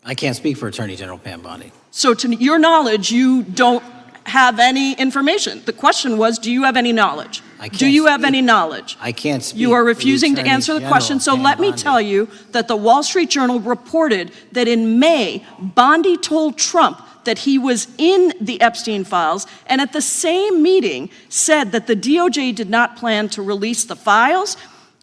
I can't speak for Attorney General Pam Bondi. So to your knowledge, you don't have any information. The question was, do you have any knowledge? Do you have any knowledge? I can't speak. You are for the refusing to Attorney answer the General question, so Pam let me Bondi. tell you that the Wall Street Journal reported that in May, Bondi told Trump that he was in the Epstein files, and at the same meeting said that the DOJ did not plan to release the files.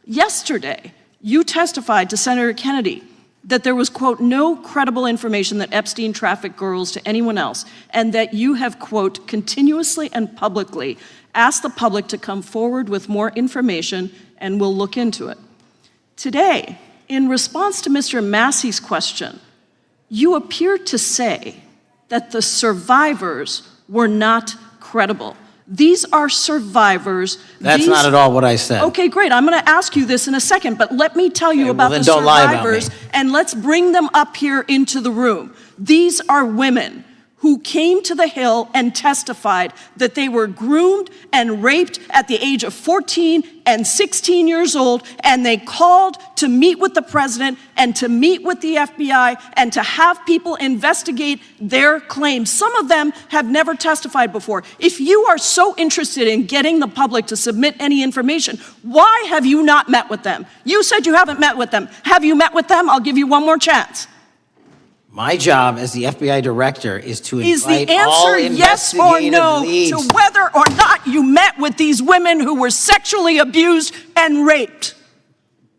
Yesterday, you testified to Senator Kennedy that there was, quote, no credible information that Epstein trafficked girls to anyone else, and that you have, quote, continuously and publicly asked the public to come forward with more information, and we'll look into it. Today, in response to Mr. Massey's question, you appear to say that the survivors were not credible. These are survivors. That's not at all what I said. Okay, great. I'm going to ask you this in a second, but let me tell you about then the don't lie about survivors, me. and let's bring them up here into the room. These are women who came to the Hill and testified that they were groomed and raped at the age of 14 and 16 years old, and they called to meet with the president and to meet with the FBI and to have people investigate their claims. Some of them have never testified before. If you are so interested in getting the public to submit any information, why have you not met with them? You said you haven't met with them. Have you met with them? I'll give you one more chance. My job as the FBI director is to Is invite the all answer yes or investigative no leads. to whether or not you met with these women who were sexually abused and raped?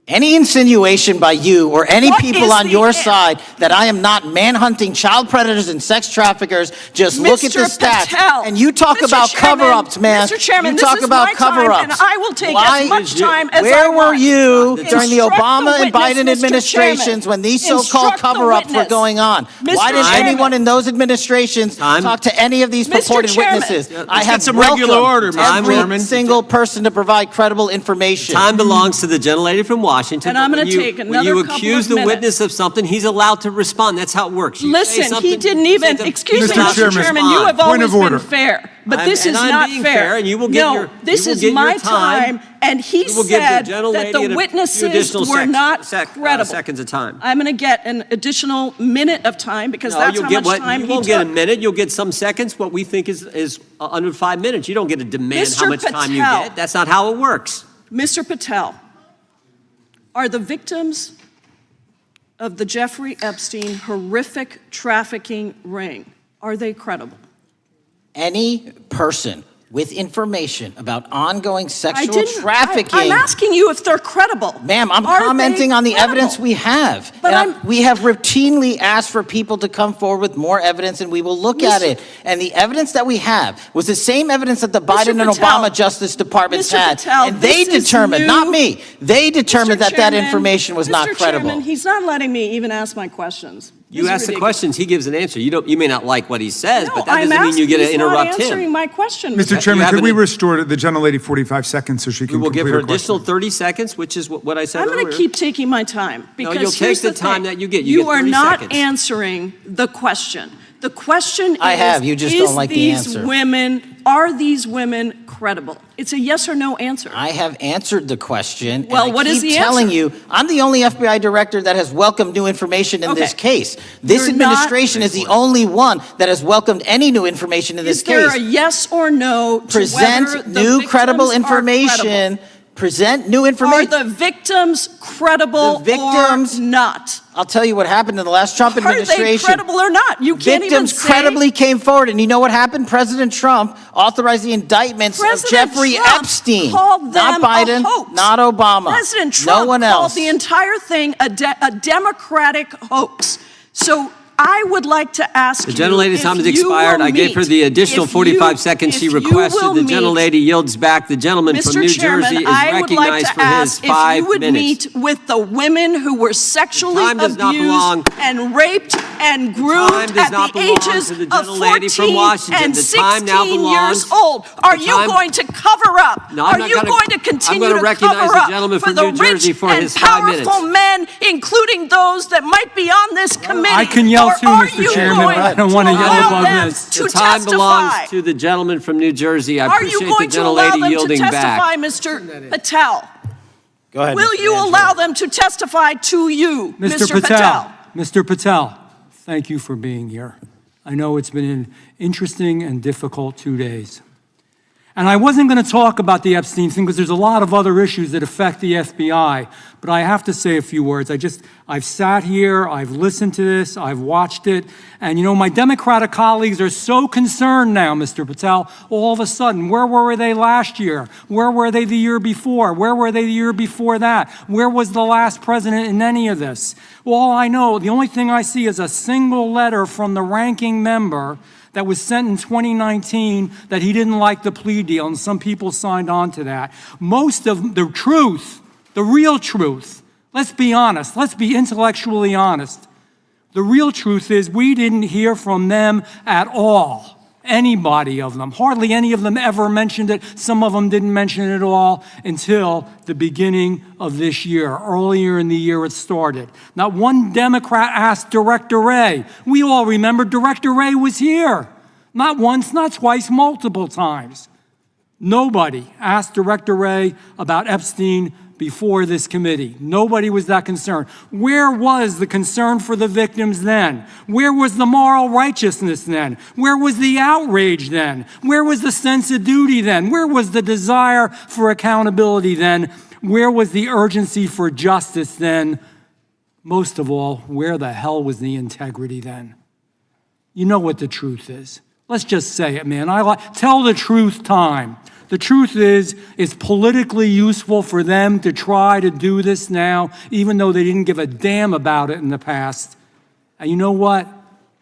Any insinuation by you or any What people is on the your an- side that I am not manhunting child predators and sex traffickers, just look at the Mr. stats. Patel, And you talk Mr. about Chairman, cover-ups, man. Mr. Chairman, you this talk is about my time, cover-ups. and I will take Why as much is it- time as Where I were want. you during the Instruct Obama and witness, Biden Mr. administrations Chairman. when these so-called Instruct the cover-ups were witness. going on? Mr. Why didn't Chairman. anyone in those administrations talk to any of these Mr. purported Chairman. witnesses? Yeah, I let's have get some regular order, Mr. every Chairman. single person to provide credible information. Time belongs to the gentlelady from Washington. And I'm but gonna when you- take when another you couple accuse of the minutes. witness of something, he's allowed to respond. That's how it works. You say Listen, he something, didn't you say even, something, excuse me, he's allowed Mr. to Chairman, respond. you have Point always of been order. fair, but I'm- this and is I'm not being fair. fair, and you will get No, your- this you will is get your my time. time, and he You will give the said gentlelady that the a few witnesses additional were not credible. seconds of time. I'm going to get an additional minute of time because that's you'll how get much time you he won't took. get a minute. You'll get some seconds. What we think is under 5 minutes. You don't get to demand how Mr. much time you Patel. get. That's not how it works. Mr. Patel, are the victims of the Jeffrey Epstein horrific trafficking ring, are they credible? Any person with information about ongoing sexual trafficking. I'm asking you if they're credible. Ma'am, I'm Are they commenting on the credible? evidence we have. But And we have routinely asked for people to come forward with more evidence, and we will look at it. And the evidence that we have was the same evidence that the Biden and Obama Justice Departments had. And they determined, not me, they determined that information was not credible. Chairman, he's not letting me even ask my questions. You ask the questions, he gives an answer. You may not like what he says, No, but that doesn't mean you get to interrupt he's not answering him. my question. Mr. Chairman, could we restore the gentlelady 45 seconds so she can We will give complete her her question? additional 30 seconds, which is what I said I'm earlier. going to keep taking my time because you'll take here's the time thing. that you get. You get are 30 not seconds. answering the question. The question I have. You just don't like the answer. Are these women credible? It's a yes or no answer. I have answered the question. Well, and I what is keep the telling answer? you, I'm the only FBI director that has welcomed new information in this case. This You're not- administration is the only one that has welcomed any new information in this Is there case. a yes or no to whether Present the new credible victims are information. credible? Present new information. Are the victims credible or not? I'll tell you what happened in the last Trump administration. Are they credible or not? You can't even Victims say. credibly came forward, and you know what happened? President Trump authorized the indictments President of Jeffrey Trump Epstein. called Not them Biden, a hoax. not Obama. President Trump no one called else. the entire thing a Democratic hoax. So I would like to ask The gentlelady's time has expired. I gave her the additional 45 seconds she requested. The gentlelady yields back. The gentleman from New Jersey is I would like recognized to for his ask if 5 you would minutes. meet with the women who were sexually time does not belong- abused and raped and groomed time does at not the belong ages to the of gentlelady from 14 Washington. and The time now 16 belongs- years old. Are the you time- going to cover up? No, I'm Are not you gonna- going to I'm continue gonna to recognize cover the up gentleman for from the New Jersey rich for and his 5 minutes. powerful men, including those that might be on this committee? I can yell Or too, are Mr. you Chairman, going but I don't want to yell allow above them this. to The time belongs testify? to the gentleman from New Jersey. I Are you appreciate the going to allow gentlelady them to yielding testify, back. Mr. Patel? Go ahead. Will you allow them to testify to you, Mr. Patel? Mr. Patel, thank you for being here. I know it's been an interesting and difficult 2 days. And I wasn't going to talk about the Epstein thing because there's a lot of other issues that affect the FBI, but I have to say a few words. I've sat here, I've listened to this, I've watched it, and you know, my Democratic colleagues are so concerned now, Mr. Patel, all of a sudden. Where were they last year? Where were they the year before? Where were they the year before that? Where was the last president in any of this? Well, all I know, the only thing I see is a single letter from the ranking member that was sent in 2019 that he didn't like the plea deal, and some people signed on to that. Most of the truth, the real truth, let's be honest, let's be intellectually honest. The real truth is we didn't hear from them at all. Anybody of them. Hardly any of them ever mentioned it. Some of them didn't mention it at all until the beginning of this year. Earlier in the year it started. Not one Democrat asked Director Wray. We all remember Director Wray was here. Not once, not twice, multiple times. Nobody asked Director Wray about Epstein before this committee. Nobody was that concerned. Where was the concern for the victims then? Where was the moral righteousness then? Where was the outrage then? Where was the sense of duty then? Where was the desire for accountability then? Where was the urgency for justice then? Most of all, where the hell was the integrity then? You know what the truth is. Let's just say it, man. Tell the truth time. The truth is, it's politically useful for them to try to do this now, even though they didn't give a damn about it in the past. And you know what?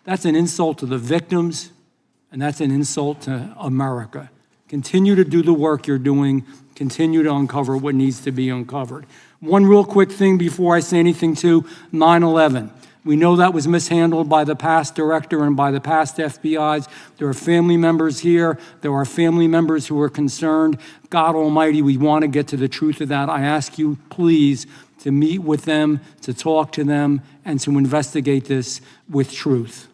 That's an insult to the victims, and that's an insult to America. Continue to do the work you're doing. Continue to uncover what needs to be uncovered. One real quick thing before I say anything to 9/11. We know that was mishandled by the past director and by the past FBIs. There are family members here. There are family members who are concerned. God Almighty, we want to get to the truth of that. I ask you, please, to meet with them, to talk to them, and to investigate this with truth.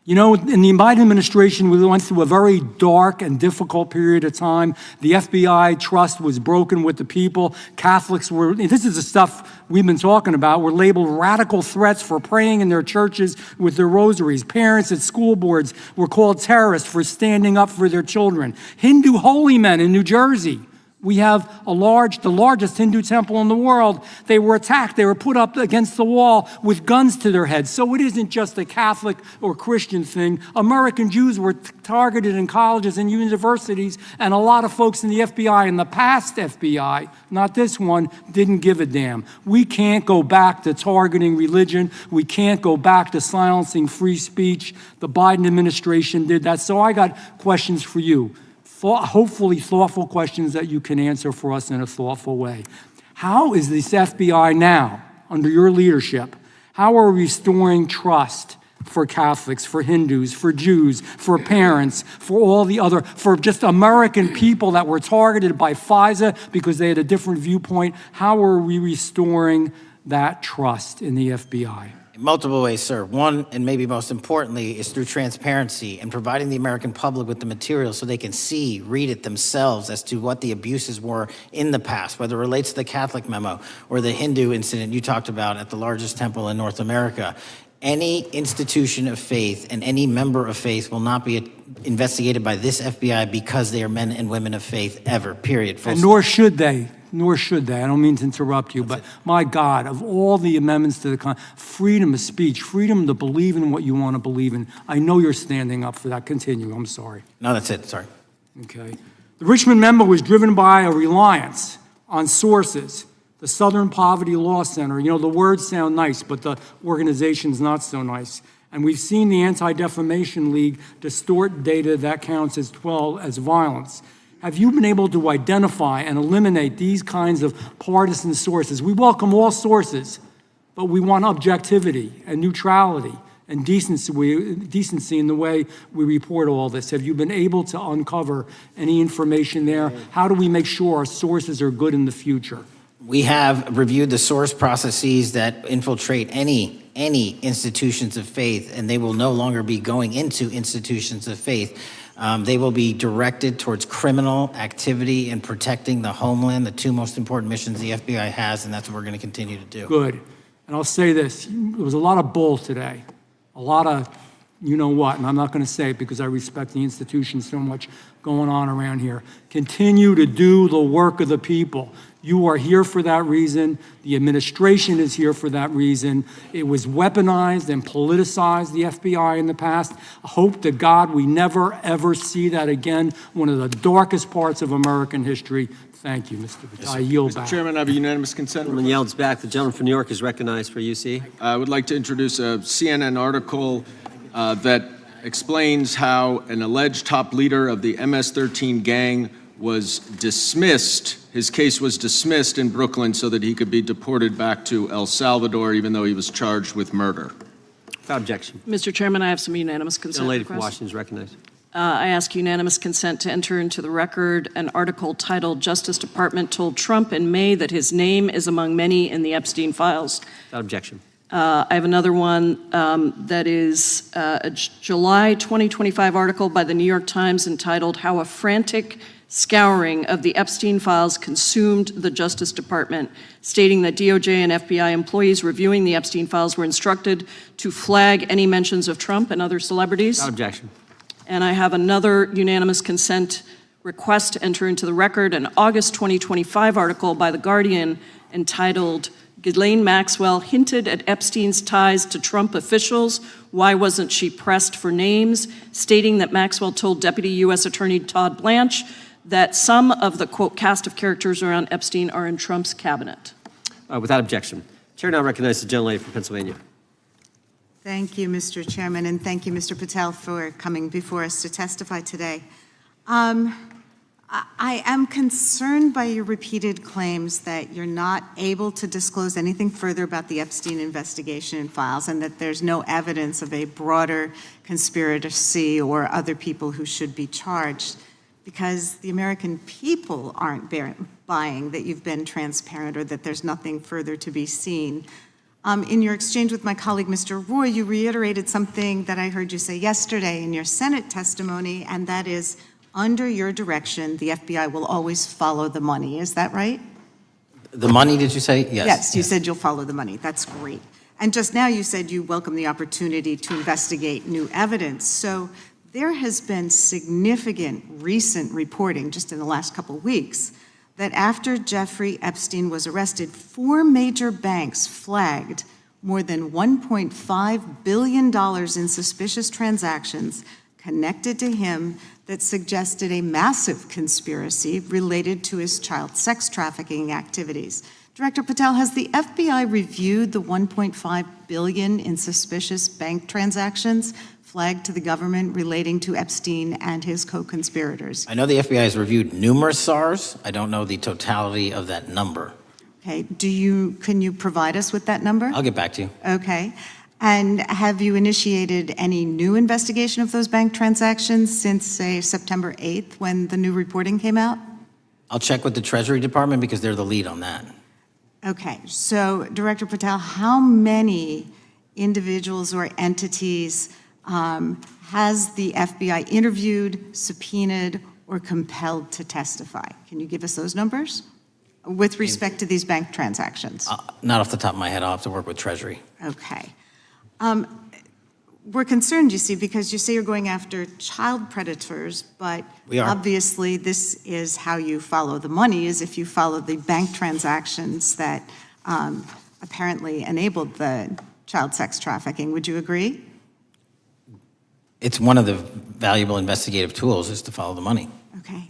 You know, in the Biden administration, we went through a very dark and difficult period of time. The FBI trust was broken with the people. Catholics were, this is the stuff we've been talking about, were labeled radical threats for praying in their churches with their rosaries. Parents at school boards were called terrorists for standing up for their children. Hindu holy men in New Jersey We have the largest Hindu temple in the world. They were attacked. They were put up against the wall with guns to their heads. So it isn't just a Catholic or Christian thing. American Jews were targeted in colleges and universities, and a lot of folks in the FBI, in the past FBI, not this one, didn't give a damn. We can't go back to targeting religion. We can't go back to silencing free speech. The Biden administration did that. So I got questions for you. Hopefully thoughtful questions that you can answer for us in a thoughtful way. How is this FBI now, under your leadership, how are we restoring trust for Catholics, for Hindus, for Jews, for parents, for all the other, for just American people that were targeted by FISA because they had a different viewpoint? How are we restoring that trust in the FBI? In multiple ways, sir. One, and maybe most importantly, is through transparency and providing the American public with the material so they can see, read it themselves as to what the abuses were in the past, whether it relates to the Catholic memo or the Hindu incident you talked about at the largest temple in North America. Any institution of faith and any member of faith will not be investigated by this FBI because they are men and women of faith ever, period. And nor should they. Nor should they. I don't mean to interrupt you, but my God, of all the amendments to the freedom of speech, freedom to believe in what you want to believe in, I know you're standing up for that. Continue. I'm sorry. No, that's it. Sorry. Okay. The Richmond memo was driven by a reliance on sources. The Southern Poverty Law Center, you know, the words sound nice, but the organization's not so nice. And we've seen the Anti-Defamation League distort data that counts as violence. Have you been able to identify and eliminate these kinds of partisan sources? We welcome all sources, but we want objectivity and neutrality and decency in the way we report all this. Have you been able to uncover any information there? How do we make sure our sources are good in the future? We have reviewed the source processes that infiltrate any institutions of faith, and they will no longer be going into institutions of faith. They will be directed towards criminal activity and protecting the homeland, the two most important missions the FBI has, and that's what we're going to continue to do. Good. And I'll say this, there was a lot of bull today, a lot of you know what, and I'm not going to say it because I respect the institution so much going on around here. Continue to do the work of the people. You are here for that reason. The administration is here for that reason. It was weaponized and politicized, the FBI, in the past. I hope to God we never, ever see that again. One of the darkest parts of American history. Thank you, Mr. Patel. I yield back. Mr. Chairman, I have a unanimous consent. Gentleman yields back. The gentleman from New York is recognized for UC. I would like to introduce a CNN article that explains how an alleged top leader of the MS-13 gang was dismissed. His case was dismissed in Brooklyn so that he could be deported back to El Salvador, even though he was charged with murder. Without objection. Mr. Chairman, I have some unanimous consent The lady from requests. Washington is recognized. I ask unanimous consent to enter into the record an article titled "Justice Department Told Trump in May that his name is among many in the Epstein files." Without objection. I have another one that is a July 2025 article by the New York Times entitled "How a Frantic Scouring of the Epstein Files Consumed the Justice Department," stating that DOJ and FBI employees reviewing the Epstein files were instructed to flag any mentions of Trump and other celebrities. Without objection. And I have another unanimous consent request to enter into the record an August 2025 article by The Guardian entitled "Ghislaine Maxwell Hinted at Epstein's Ties to Trump Officials. Why Wasn't She Pressed for Names?" stating that Maxwell told Deputy U.S. Attorney Todd Blanche that some of the, quote, cast of characters around Epstein are in Trump's cabinet. Without objection. Chair now recognizes the gentlelady from Pennsylvania. Thank you, Mr. Chairman, and thank you, Mr. Patel, for coming before us to testify today. I am concerned by your repeated claims that you're not able to disclose anything further about the Epstein investigation and files, and that there's no evidence of a broader conspiracy or other people who should be charged, because the American people aren't buying that you've been transparent or that there's nothing further to be seen. In your exchange with my colleague, Mr. Roy, you reiterated something that I heard you say yesterday in your Senate testimony, and that is, under your direction, the FBI will always follow the money. Is that right? The money, did you say? Yes. Yes, you said you'll follow the money. That's great. And just now you said you welcome the opportunity to investigate new evidence. So there has been significant recent reporting just in the last couple of weeks that after Jeffrey Epstein was arrested, 4 major banks flagged more than $1.5 billion in suspicious transactions connected to him that suggested a massive conspiracy related to his child sex trafficking activities. Director Patel, has the FBI reviewed the $1.5 billion in suspicious bank transactions flagged to the government relating to Epstein and his co-conspirators? I know the FBI has reviewed numerous SARs. I don't know the totality of that number. Okay, can you provide us with that number? I'll get back to you. Okay. And have you initiated any new investigation of those bank transactions since, say, September 8th, when the new reporting came out? I'll check with the Treasury Department because they're the lead on that. Okay, so Director Patel, how many individuals or entities has the FBI interviewed, subpoenaed, or compelled to testify? Can you give us those numbers with respect to these bank transactions? Not off the top of my head. I'll have to work with Treasury. Okay. We're concerned, you see, because you say you're going after child predators, but We are. obviously this is how you follow the money, is if you follow the bank transactions that apparently enabled the child sex trafficking. Would you agree? It's one of the valuable investigative tools is to follow the money. Okay.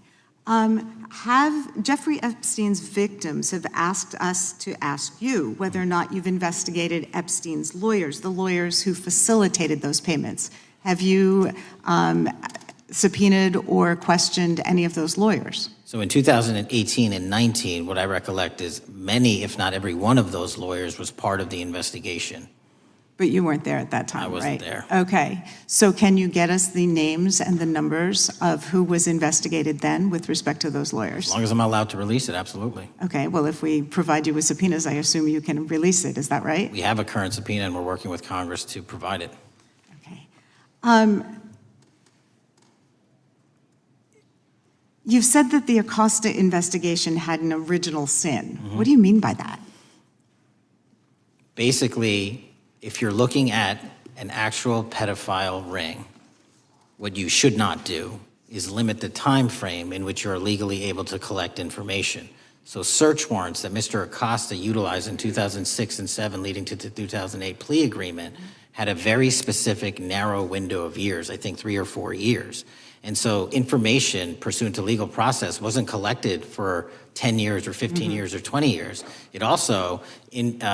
Have Jeffrey Epstein's victims have asked us to ask you whether or not you've investigated Epstein's lawyers, the lawyers who facilitated those payments. Have you subpoenaed or questioned any of those lawyers? So in 2018 and 19, what I recollect is many, if not every one of those lawyers was part of the investigation. But you weren't there at that time, I wasn't right? there. Okay. So can you get us the names and the numbers of who was investigated then with respect to those lawyers? As long as I'm allowed to release it, absolutely. Okay. Well, if we provide you with subpoenas, I assume you can release it. Is that right? We have a current subpoena and we're working with Congress to provide it. You've said that the Acosta investigation had an original sin. What do you mean by that? Basically, if you're looking at an actual pedophile ring, what you should not do is limit the time frame in which you're legally able to collect information. So search warrants that Mr. Acosta utilized in 2006 and 7 leading to the 2008 plea agreement had a very specific narrow window of years, I think 3 or 4 years. And so information pursuant to legal process wasn't collected for 10 years or 15 years or 20 years. It also,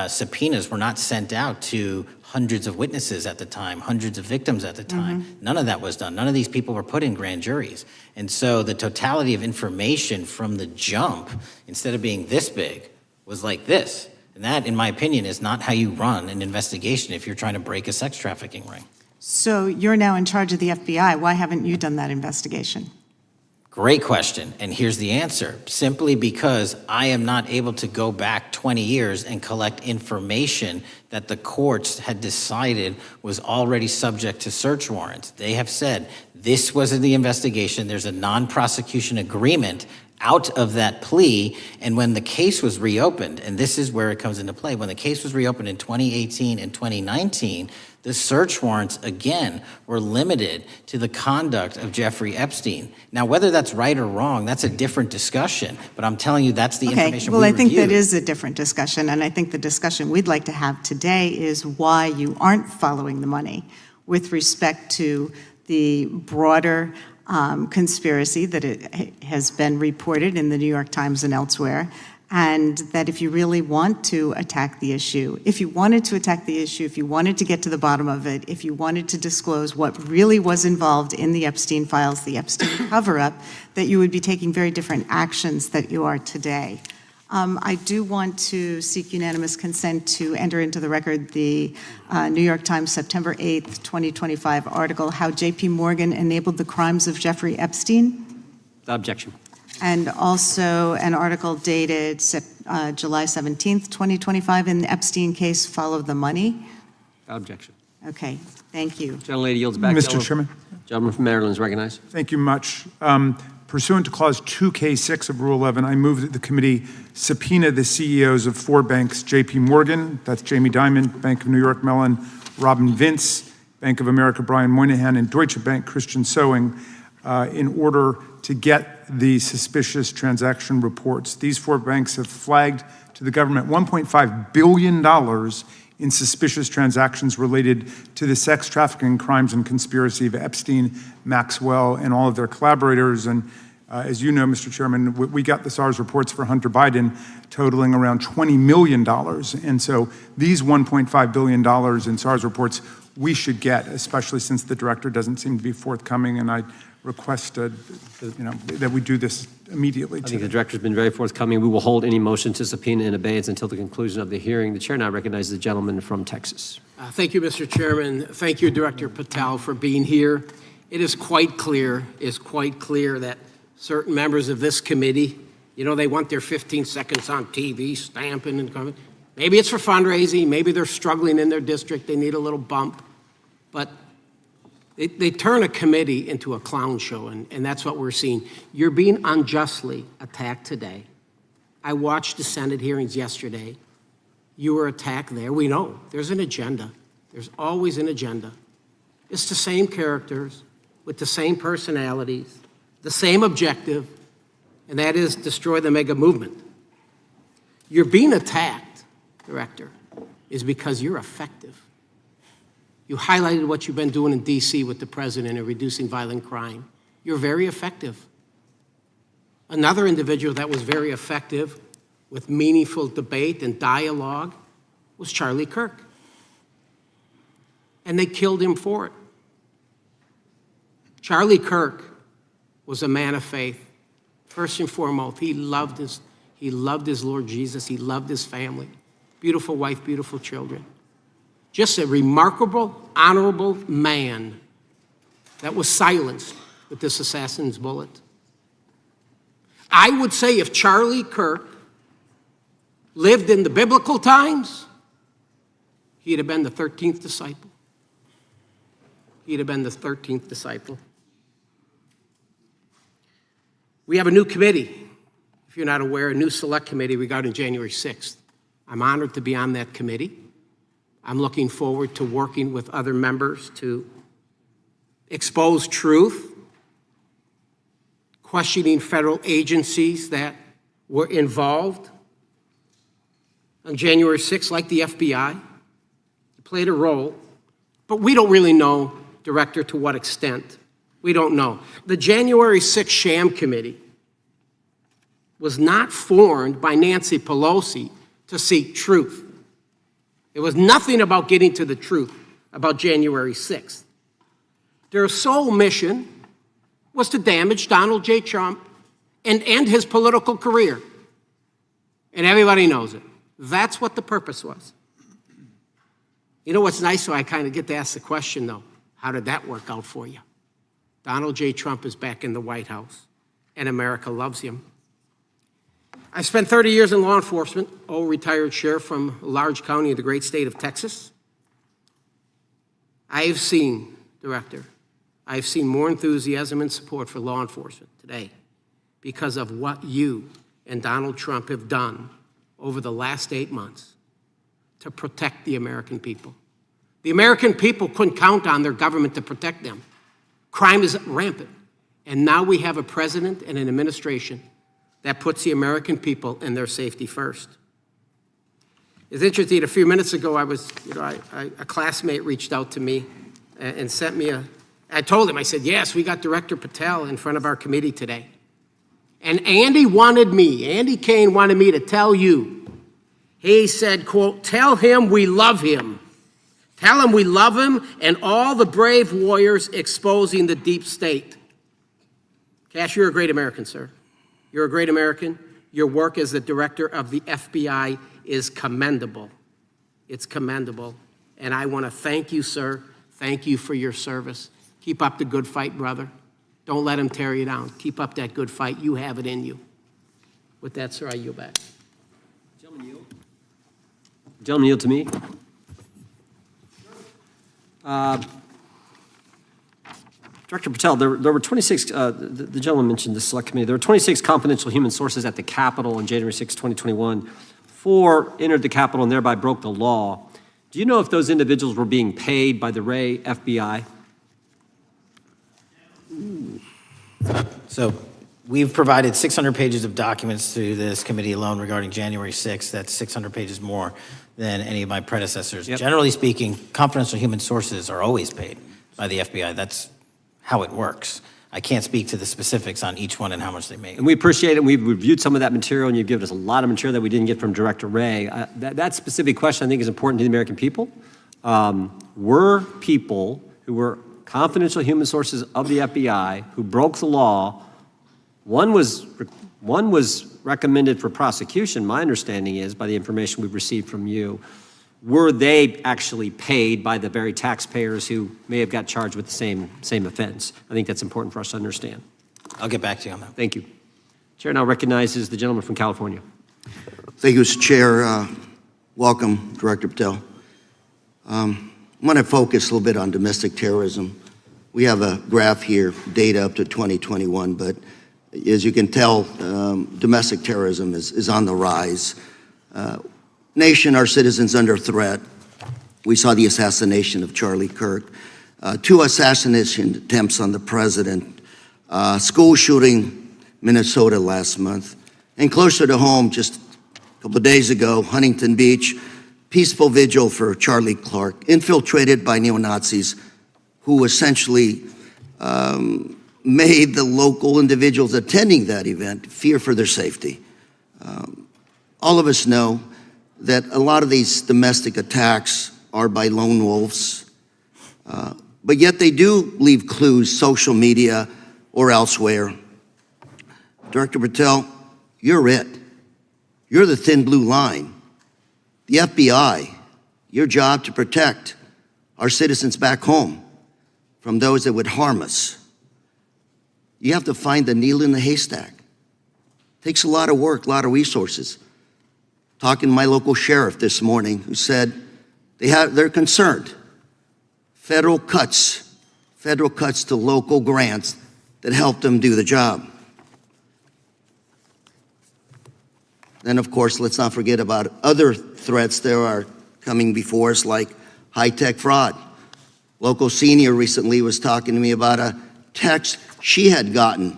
subpoenas were not sent out to hundreds of witnesses at the time, hundreds of victims at the time. None of that was done. None of these people were put in grand juries. And so the totality of information from the jump, instead of being this big, was like this. And that, in my opinion, is not how you run an investigation if you're trying to break a sex trafficking ring. So you're now in charge of the FBI. Why haven't you done that investigation? Great question, and here's the answer. Simply because I am not able to go back 20 years and collect information that the courts had decided was already subject to search warrants. They have said, this was in the investigation, there's a non-prosecution agreement out of that plea, and when the case was reopened, and this is where it comes into play, when the case was reopened in 2018 and 2019, the search warrants, again, were limited to the conduct of Jeffrey Epstein. Now, whether that's right or wrong, that's a different discussion, but I'm telling you that's the information we well, I reviewed. think that is a different discussion, and I think the discussion we'd like to have today is why you aren't following the money with respect to the broader conspiracy that it has been reported in the New York Times and elsewhere, and that if you really want to attack the issue, if you wanted to attack the issue, if you wanted to get to the bottom of it, if you wanted to disclose what really was involved in the Epstein files, the Epstein cover-up, that you would be taking very different actions that you are today. I do want to seek unanimous consent to enter into the record the New York Times September 8th, 2025 article, How J.P. Morgan Enabled the Crimes of Jeffrey Epstein. Objection. And also an article dated July 17th, 2025, in the Epstein case, Follow the Money. Objection. Okay, thank you. Gentlelady yields back. Mr. Chairman. Gentleman from Maryland is recognized. Thank you much. Pursuant to Clause 2K6 of Rule 11, I move that the committee subpoena the CEOs of 4 banks, J.P. Morgan, that's Jamie Dimon, Bank of New York Mellon, Robin Vince, Bank of America Brian Moynihan, and Deutsche Bank Christian Sewing, in order to get the suspicious transaction reports. These 4 banks have flagged to the government $1.5 billion in suspicious transactions related to the sex trafficking crimes and conspiracy of Epstein, Maxwell, and all of their collaborators. And as you know, Mr. Chairman, we got the SARS reports for Hunter Biden totaling around $20 million. And so these $1.5 billion in SARS reports we should get, especially since the director doesn't seem to be forthcoming. And I request that we do this immediately. I think the director's been very forthcoming. We will hold any motion to subpoena in abeyance until the conclusion of the hearing. The chair now recognizes the gentleman from Texas. Thank you, Mr. Chairman. Thank you, Director Patel, for being here. It is quite clear that certain members of this committee, they want their 15 seconds on TV, stamping and coming. Maybe it's for fundraising. Maybe they're struggling in their district. They need a little bump. But they turn a committee into a clown show, and that's what we're seeing. You're being unjustly attacked today. I watched the Senate hearings yesterday. You were attacked there. We know there's an agenda. There's always an agenda. It's the same characters with the same personalities, the same objective, and that is destroy the mega movement. You're being attacked, Director, is because you're effective. You highlighted what you've been doing in D.C. with the president in reducing violent crime. You're very effective. Another individual that was very effective with meaningful debate and dialogue was Charlie Kirk. And they killed him for it. Charlie Kirk was a man of faith. First and foremost, he loved his Lord Jesus. He loved his family. Beautiful wife, beautiful children. Just a remarkable, honorable man that was silenced with this assassin's bullet. I would say if Charlie Kirk lived in the biblical times, he'd have been the 13th disciple. He'd have been the 13th disciple. We have a new committee, if you're not aware, a new select committee regarding January 6th. I'm honored to be on that committee. I'm looking forward to working with other members to expose truth, questioning federal agencies that were involved on January 6th, like the FBI, played a role, but we don't really know, Director, to what extent. We don't know. The January 6th sham committee was not formed by Nancy Pelosi to seek truth. It was nothing about getting to the truth about January 6th. Their sole mission was to damage Donald J. Trump and end his political career. And everybody knows it. That's what the purpose was. You know what's nice, so I kind of get to ask the question, though, how did that work out for you? Donald J. Trump is back in the White House, and America loves him. I spent 30 years in law enforcement, retired sheriff from a large county in the great state of Texas. I have seen, Director, I've seen more enthusiasm and support for law enforcement today because of what you and Donald Trump have done over the last 8 months to protect the American people. The American people couldn't count on their government to protect them. Crime is rampant. And now we have a president and an administration that puts the American people and their safety first. It's interesting, a few minutes ago, a classmate reached out to me and sent me I told him, I said, yes, we got Director Patel in front of our committee today. And Andy Kane wanted me to tell you, he said, quote, tell him we love him. Tell him we love him and all the brave warriors exposing the deep state. Kash, you're a great American, sir. You're a great American. Your work as the director of the FBI is commendable. It's commendable. And I want to thank you, sir. Thank you for your service. Keep up the good fight, brother. Don't let him tear you down. Keep up that good fight. You have it in you. With that, sir, I yield back. Gentleman, yield to me. Director Patel, there were 26, the gentleman mentioned the select committee, there were 26 confidential human sources at the Capitol on January 6, 2021. 4 entered the Capitol and thereby broke the law. Do you know if those individuals were being paid by the Ray FBI? So we've provided 600 pages of documents to this committee alone regarding January 6th. That's 600 pages more than any of my predecessors. Yep. Generally speaking, confidential human sources are always paid by the FBI. That's how it works. I can't speak to the specifics on each one and how much they make. And we appreciate it. We've reviewed some of that material, and you've given us a lot of material that we didn't get from Director Wray. That specific question, I think, is important to the American people. Were people who were confidential human sources of the FBI who broke the law, one was recommended for prosecution, my understanding is, by the information we've received from you. Were they actually paid by the very taxpayers who may have got charged with the same offense? I think that's important for us to understand. I'll get back to you on that. Thank you. Chair now recognizes the gentleman from California. Thank you, Mr. Chair. Welcome, Director Patel. I'm going to focus a little bit on domestic terrorism. We have a graph here, data up to 2021, but as you can tell, domestic terrorism is on the rise. Nation, our citizens under threat. We saw the assassination of Charlie Kirk, 2 assassination attempts on the president, school shooting, Minnesota last month, and closer to home, just a couple of days ago, Huntington Beach, peaceful vigil for Charlie Clark, infiltrated by neo-Nazis who essentially made the local individuals attending that event fear for their safety. All of us know that a lot of these domestic attacks are by lone wolves, but yet they do leave clues, social media or elsewhere. Director Patel, you're it. You're the thin blue line. The FBI, your job to protect our citizens back home from those that would harm us. You have to find the needle in the haystack. Takes a lot of work, a lot of resources. Talking to my local sheriff this morning, who said they're concerned. Federal cuts to local grants that help them do the job. Then, of course, let's not forget about other threats that are coming before us, like high-tech fraud. Local senior recently was talking to me about a text she had gotten,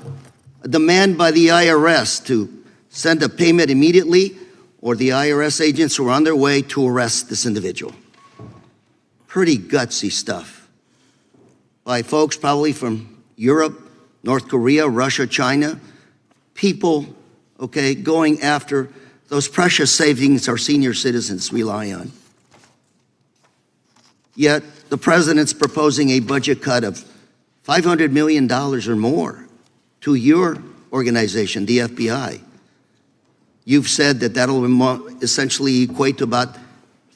a demand by the IRS to send a payment immediately, or the IRS agents were on their way to arrest this individual. Pretty gutsy stuff by folks probably from Europe, North Korea, Russia, China, people, okay, going after those precious savings our senior citizens rely on. Yet the president's proposing a budget cut of $500 million or more to your organization, the FBI. You've said that that'll essentially equate to about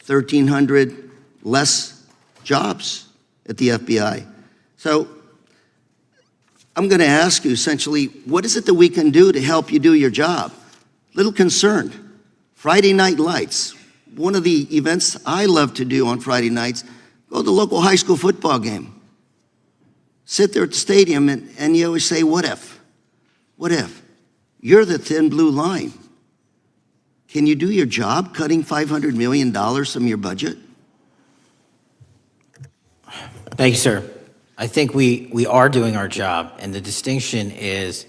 1,300 less jobs at the FBI. So I'm going to ask you essentially, what is it that we can do to help you do your job? Little concerned. Friday Night Lights. One of the events I love to do on Friday nights, go to the local high school football game. Sit there at the stadium and you always say, what if? What if? You're the thin blue line. Can you do your job cutting $500 million from your budget? Thank you, sir. I think we are doing our job, and the distinction is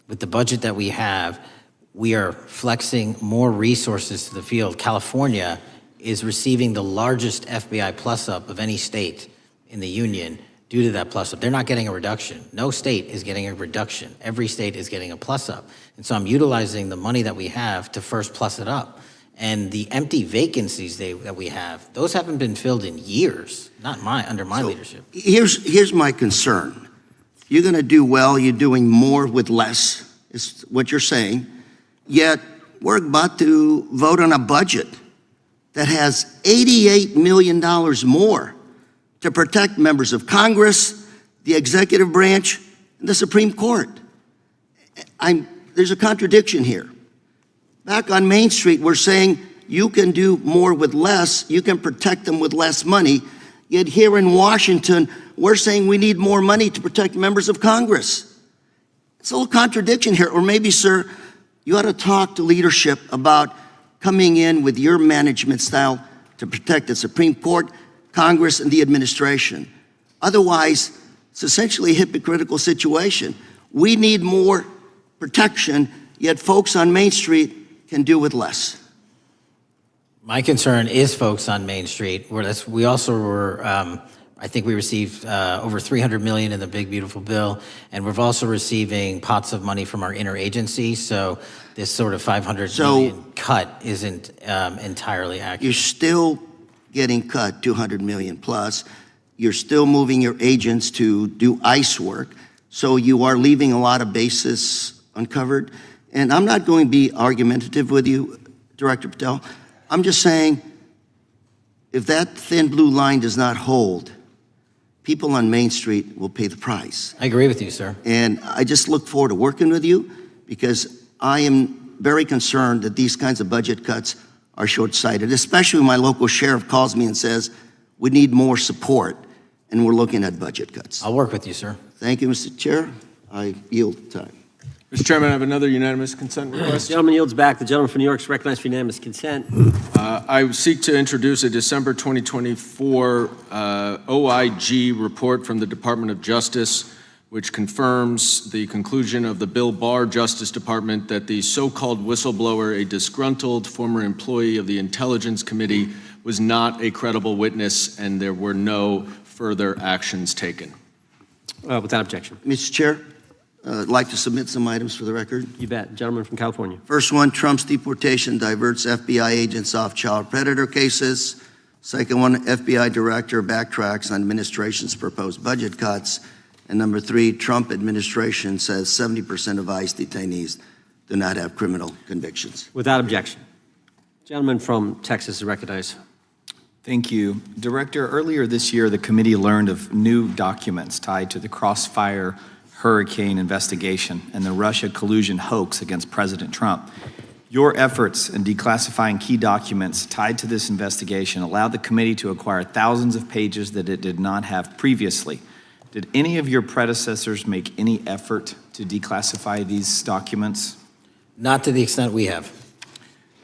with the budget that we have, we are flexing more resources to the field. California is receiving the largest FBI plus-up of any state in the union due to that plus-up. They're not getting a reduction. No state is getting a reduction. Every state is getting a plus-up. And so I'm utilizing the money that we have to first plus it up. And the empty vacancies that we have, those haven't been filled in years, not under my leadership. Here's my concern. You're going to do well. You're doing more with less, is what you're saying. Yet we're about to vote on a budget that has $88 million more to protect members of Congress, the executive branch, and the Supreme Court. There's a contradiction here. Back on Main Street, we're saying you can do more with less, you can protect them with less money, yet here in Washington, we're saying we need more money to protect members of Congress. It's a little contradiction here, or maybe, sir, you ought to talk to leadership about coming in with your management style to protect the Supreme Court, Congress, and the administration. Otherwise, it's essentially a hypocritical situation. We need more protection, yet folks on Main Street can do with less. My concern is folks on Main Street. We also were, I think we received over $300 million in the big beautiful bill, and we're also receiving pots of money from our interagency. So this sort of $500 million cut isn't entirely accurate. You're still getting cut $200 million plus. You're still moving your agents to do ICE work. So you are leaving a lot of bases uncovered. And I'm not going to be argumentative with you, Director Patel. I'm just saying, if that thin blue line does not hold, people on Main Street will pay the price. I agree with you, sir. And I just look forward to working with you, because I am very concerned that these kinds of budget cuts are short-sighted, especially when my local sheriff calls me and says, we need more support, and we're looking at budget cuts. I'll work with you, sir. Thank you, Mr. Chair. I yield time. Mr. Chairman, I have another unanimous consent request. The gentleman yields back. The gentleman from New York is recognized for unanimous consent. I seek to introduce a December 2024 OIG report from the Department of Justice, which confirms the conclusion of the Bill Barr Justice Department that the so-called whistleblower, a disgruntled former employee of the Intelligence Committee, was not a credible witness, and there were no further actions taken. Without objection. Mr. Chair, I'd like to submit some items for the record. You bet. Gentleman from California. First one, Trump's deportation diverts FBI agents off child predator cases. Second one, FBI director backtracks on administration's proposed budget cuts. And number three, Trump administration says 70% of ICE detainees do not have criminal convictions. Without objection. Gentleman from Texas is recognized. Thank you. Director, earlier this year, the committee learned of new documents tied to the Crossfire Hurricane investigation and the Russia collusion hoax against President Trump. Your efforts in declassifying key documents tied to this investigation allowed the committee to acquire thousands of pages that it did not have previously. Did any of your predecessors make any effort to declassify these documents? Not to the extent we have.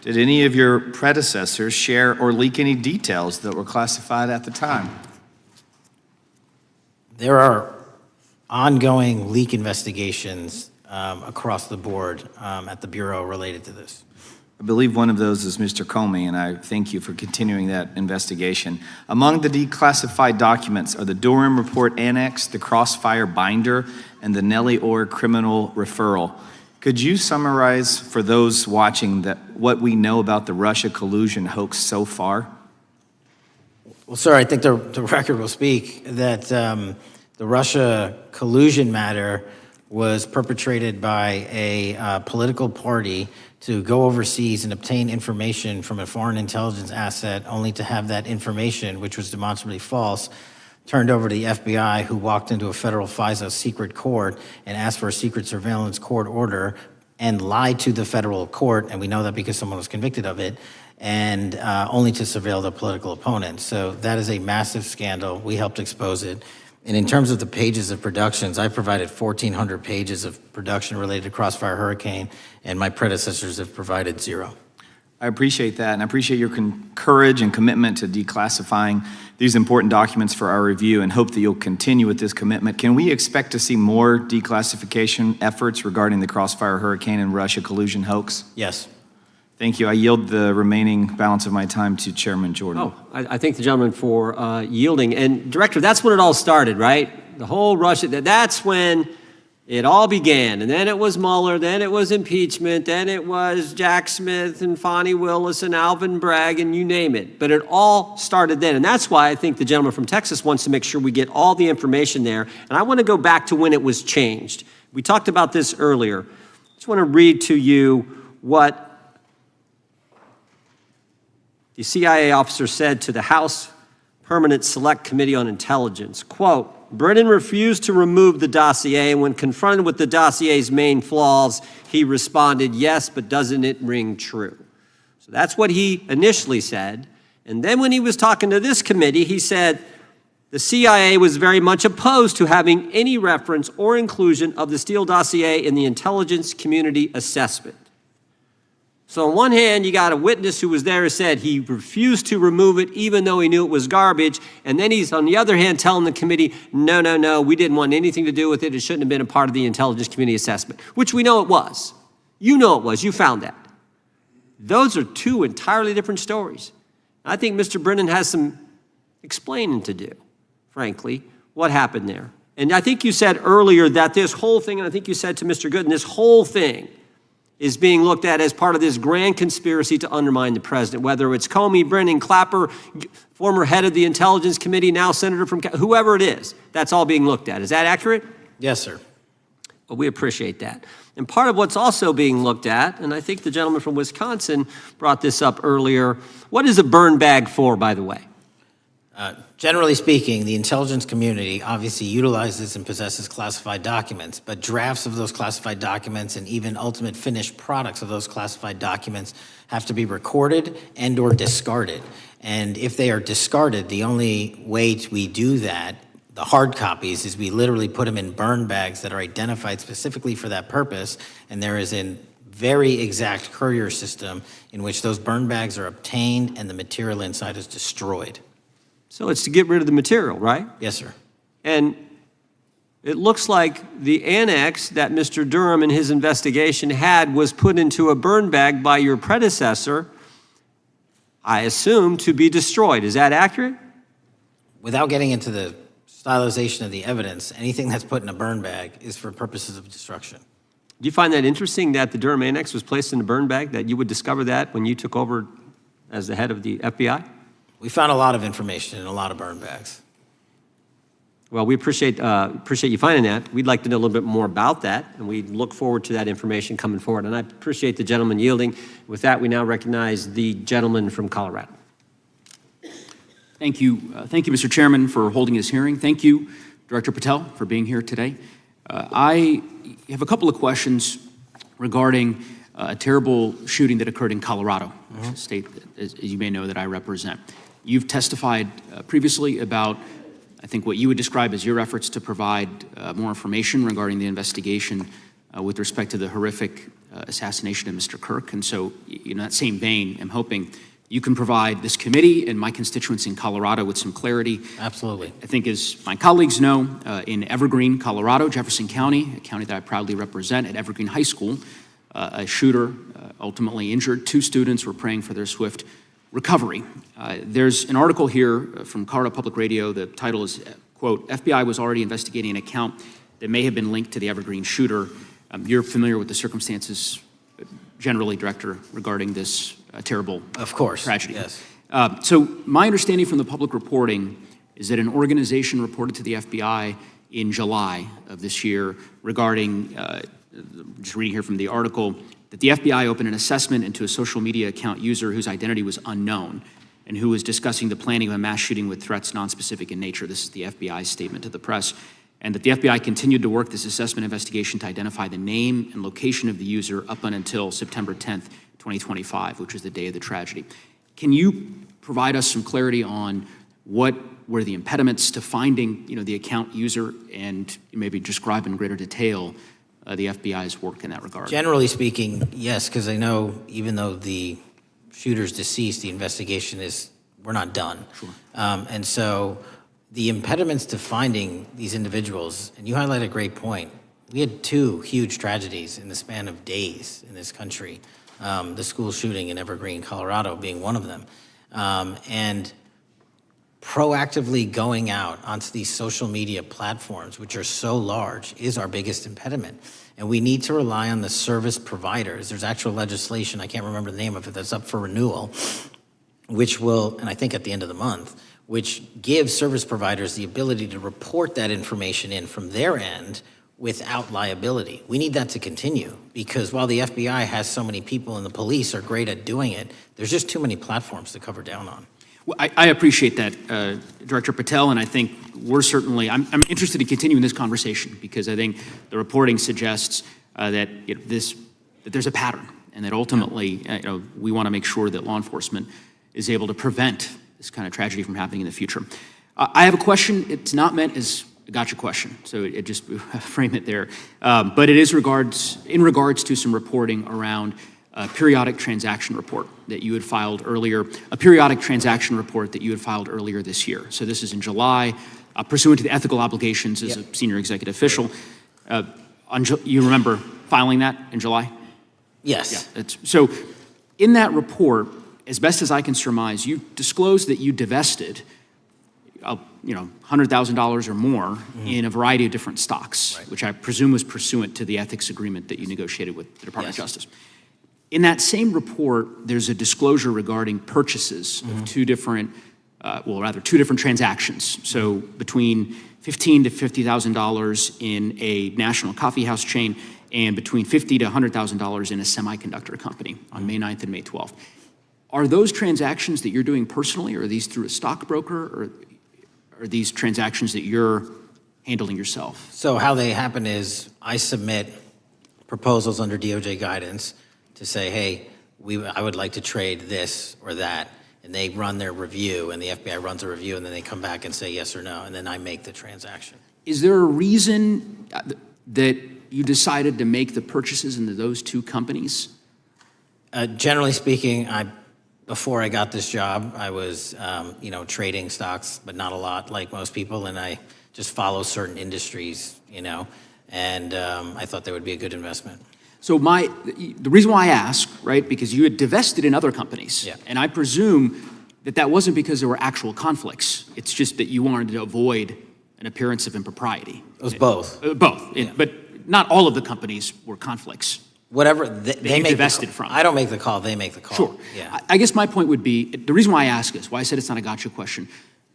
Did any of your predecessors share or leak any details that were classified at the time? There are ongoing leak investigations across the board at the Bureau related to this. I believe one of those is Mr. Comey, and I thank you for continuing that investigation. Among the declassified documents are the Durham Report Annex, the Crossfire Binder, and the Nellie Orr Criminal Referral. Could you summarize for those watching what we know about the Russia collusion hoax so far? Well, sir, I think the record will speak that the Russia collusion matter was perpetrated by a political party to go overseas and obtain information from a foreign intelligence asset, only to have that information, which was demonstrably false, turned over to the FBI, who walked into a federal FISA secret court and asked for a secret surveillance court order and lied to the federal court, and we know that because someone was convicted of it, and only to surveil the political opponent. So that is a massive scandal. We helped expose it. And in terms of the pages of productions, I provided 1,400 pages of production related to Crossfire Hurricane, and my predecessors have provided 0. I appreciate that, and I appreciate your courage and commitment to declassifying these important documents for our review, and hope that you'll continue with this commitment. Can we expect to see more declassification efforts regarding the Crossfire Hurricane and Russia collusion hoax? Yes. Thank you. I yield the remaining balance of my time to Chairman Jordan. Oh, I thank the gentleman for yielding. And Director, that's when it all started, right? The whole Russia, that's when it all began. And then it was Mueller, then it was impeachment, then it was Jack Smith and Fonnie Willis and Alvin Bragg and you name it. But it all started then. And that's why I think the gentleman from Texas wants to make sure we get all the information there. And I want to go back to when it was changed. We talked about this earlier. I just want to read to you what the CIA officer said to the House Permanent Select Committee on Intelligence, quote, Brennan refused to remove the dossier, and when confronted with the dossier's main flaws, he responded, yes, but doesn't it ring true? So that's what he initially said. And then when he was talking to this committee, he said the CIA was very much opposed to having any reference or inclusion of the Steele dossier in the intelligence community assessment. So on one hand, you got a witness who was there who said he refused to remove it even though he knew it was garbage. And then he's, on the other hand, telling the committee, no, we didn't want anything to do with it. It shouldn't have been a part of the Intelligence Committee assessment, which we know it was. You know it was. You found that. Those are two entirely different stories. I think Mr. Brennan has some explaining to do, frankly, what happened there. And I think you said earlier that this whole thing, and I think you said to Mr. Gooden, this whole thing is being looked at as part of this grand conspiracy to undermine the president, whether it's Comey, Brennan, Clapper, former head of the Intelligence Committee, now senator from, whoever it is, that's all being looked at. Is that accurate? Yes, sir. Well, we appreciate that. And part of what's also being looked at, and I think the gentleman from Wisconsin brought this up earlier, what is a burn bag for, by the way? Generally speaking, the intelligence community obviously utilizes and possesses classified documents, but drafts of those classified documents and even ultimate finished products of those classified documents have to be recorded and or discarded. And if they are discarded, the only way we do that, the hard copies, is we literally put them in burn bags that are identified specifically for that purpose, and there is a very exact courier system in which those burn bags are obtained and the material inside is destroyed. So it's to get rid of the material, right? Yes, sir. And it looks like the annex that Mr. Durham in his investigation had was put into a burn bag by your predecessor, I assume, to be destroyed. Is that accurate? Without getting into the stylization of the evidence, anything that's put in a burn bag is for purposes of destruction. Do you find that interesting that the Durham annex was placed in a burn bag, that you would discover that when you took over as the head of the FBI? We found a lot of information in a lot of burn bags. Well, we appreciate you finding that. We'd like to know a little bit more about that, and we look forward to that information coming forward. And I appreciate the gentleman yielding. With that, we now recognize the gentleman from Colorado. Thank you, Mr. Chairman, for holding this hearing. Thank you, Director Patel, for being here today. I have a couple of questions regarding a terrible shooting that occurred in Colorado, a state, as you may know, that I represent. You've testified previously about, I think, what you would describe as your efforts to provide more information regarding the investigation with respect to the horrific assassination of Mr. Kirk. And so, in that same vein, I'm hoping you can provide this committee and my constituents in Colorado with some clarity. Absolutely. I think, as my colleagues know, in Evergreen, Colorado, Jefferson County, a county that I proudly represent, at Evergreen High School, a shooter ultimately injured. 2 students were praying for their swift recovery. There's an article here from Colorado Public Radio. The title is, quote, FBI was already investigating an account that may have been linked to the Evergreen shooter. You're familiar with the circumstances generally, Director, regarding this terrible tragedy. Yes. So my understanding from the public reporting is that an organization reported to the FBI in July of this year regarding, just reading here from the article, that the FBI opened an assessment into a social media account user whose identity was unknown and who was discussing the planning of a mass shooting with threats nonspecific in nature. This is the FBI's statement to the press. And that the FBI continued to work this assessment investigation to identify the name and location of the user up until September 10th, 2025, which was the day of the tragedy. Can you provide us some clarity on what were the impediments to finding, the account user, and maybe describe in greater detail the FBI's work in that regard? Generally speaking, yes, because I know even though the shooter's deceased, the investigation we're not done. Sure. And so the impediments to finding these individuals, and you highlight a great point. We had 2 huge tragedies in the span of days in this country. The school shooting in Evergreen, Colorado being one of them. And proactively going out onto these social media platforms, which are so large, is our biggest impediment. And we need to rely on the service providers. There's actual legislation, I can't remember the name of it, that's up for renewal, which will, and I think at the end of the month, which gives service providers the ability to report that information in from their end without liability. We need that to continue, because while the FBI has so many people and the police are great at doing it, there's just too many platforms to cover down on. Well, I appreciate that, Director Patel, and I think we're certainly, I'm interested to continue in this conversation, because I think the reporting suggests that there's a pattern, and that ultimately we want to make sure that law enforcement is able to prevent this kind of tragedy from happening in the future. I have a question. It's not meant as a gotcha question, so it just frame it there. But it is in regards to some reporting around a periodic transaction report that you had filed earlier, this year. So this is in July, pursuant to the ethical obligations as a senior executive official. You remember filing that in July? Yes. Yeah, so in that report, as best as I can surmise, you disclosed that you divested $100,000 or more in a variety of different stocks, which I presume was pursuant to the ethics agreement that you negotiated with the Department of Justice. In that same report, there's a disclosure regarding purchases of two different transactions. So between $15,000 to $50,000 in a national coffee house chain and between $50,000 to $100,000 in a semiconductor company on May 9th and May 12th. Are those transactions that you're doing personally, or are these through a stockbroker, or are these transactions that you're handling yourself? So how they happen is I submit proposals under DOJ guidance to say, hey, I would like to trade this or that, and they run their review, and the FBI runs a review, and then they come back and say yes or no, and then I make the transaction. Is there a reason that you decided to make the purchases into those two companies? Generally speaking, before I got this job, I was, trading stocks, but not a lot like most people, and I just follow certain industries, and I thought they would be a good investment. So the reason why I ask, right, because you had divested in other companies, and I presume that wasn't because there were actual conflicts. It's just that you wanted to avoid an appearance of impropriety. It was both. But not all of the companies were conflicts. Whatever they make divested from. I don't make the call, they make the call. Sure. Yeah. I guess my point would be, the reason why I ask this, why I said it's not a gotcha question,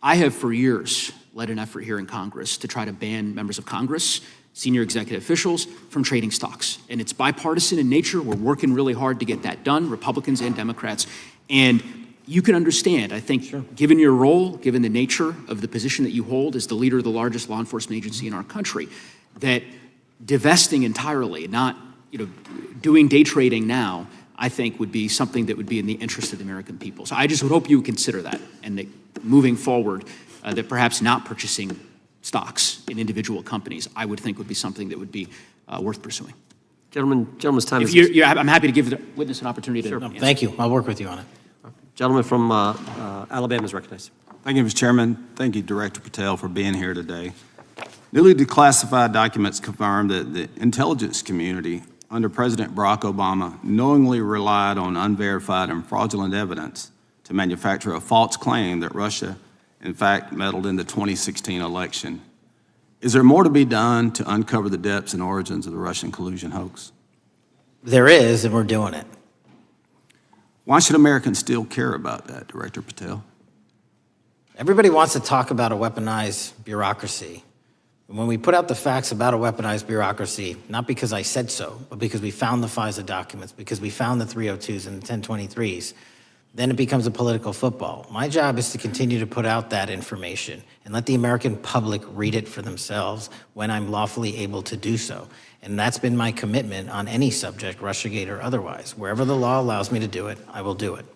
I have for years led an effort here in Congress to try to ban members of Congress, senior executive officials, from trading stocks. And it's bipartisan in nature. We're working really hard to get that done, Republicans and Democrats. And you can understand, I think, given your role, given the nature of the position that you hold as the leader of the largest law enforcement agency in our country, that divesting entirely, not doing day trading now, I think would be something that would be in the interest of the American people. So I just would hope you would consider that, and that moving forward, that perhaps not purchasing stocks in individual companies, I would think would be something that would be worth pursuing. Gentleman's time is... I'm happy to give the witness an opportunity to answer. Thank you. I'll work with you on it. Gentleman from Alabama is recognized. Thank you, Mr. Chairman. Thank you, Director Patel, for being here today. Newly declassified documents confirm that the intelligence community under President Barack Obama knowingly relied on unverified and fraudulent evidence to manufacture a false claim that Russia, in fact, meddled in the 2016 election. Is there more to be done to uncover the depths and origins of the Russian collusion hoax? There is, and we're doing it. Why should Americans still care about that, Director Patel? Everybody wants to talk about a weaponized bureaucracy. When we put out the facts about a weaponized bureaucracy, not because I said so, but because we found the FISA documents, because we found the 302s and the 1023s, then it becomes a political football. My job is to continue to put out that information and let the American public read it for themselves when I'm lawfully able to do so. And that's been my commitment on any subject, Russiagate or otherwise. Wherever the law allows me to do it, I will do it.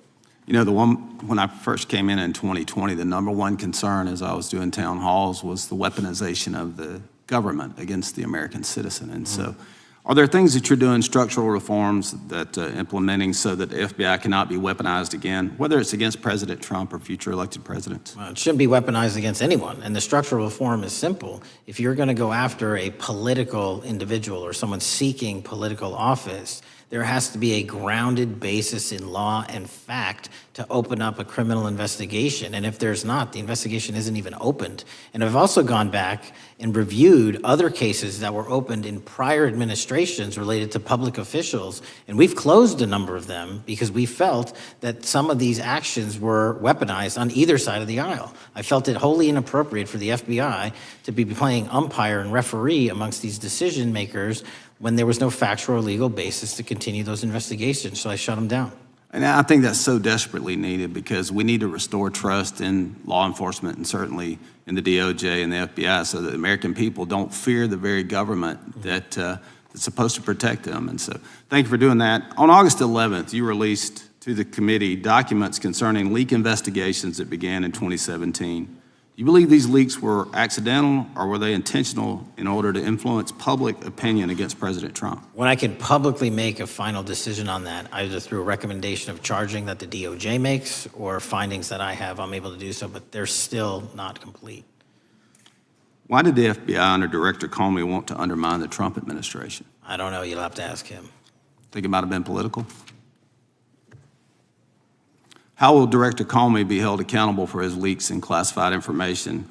When I first came in 2020, the number one concern as I was doing town halls was the weaponization of the government against the American citizen. And so are there things that you're doing, structural reforms that implementing so that the FBI cannot be weaponized again, whether it's against President Trump or future elected presidents? Well, it shouldn't be weaponized against anyone. And the structural reform is simple. If you're going to go after a political individual or someone seeking political office, there has to be a grounded basis in law and fact to open up a criminal investigation. And if there's not, the investigation isn't even opened. And I've also gone back and reviewed other cases that were opened in prior administrations related to public officials. And we've closed a number of them because we felt that some of these actions were weaponized on either side of the aisle. I felt it wholly inappropriate for the FBI to be playing umpire and referee amongst these decision makers when there was no factual or legal basis to continue those investigations, so I shut them down. And I think that's so desperately needed because we need to restore trust in law enforcement and certainly in the DOJ and the FBI so that the American people don't fear the very government that's supposed to protect them. And so thank you for doing that. On August 11th, you released to the committee documents concerning leak investigations that began in 2017. You believe these leaks were accidental, or were they intentional in order to influence public opinion against President Trump? When I can publicly make a final decision on that, either through a recommendation of charging that the DOJ makes or findings that I have, I'm able to do so, but they're still not complete. Why did the FBI under Director Comey want to undermine the Trump administration? I don't know. You'll have to ask him. Think it might have been political? How will Director Comey be held accountable for his leaks and classified information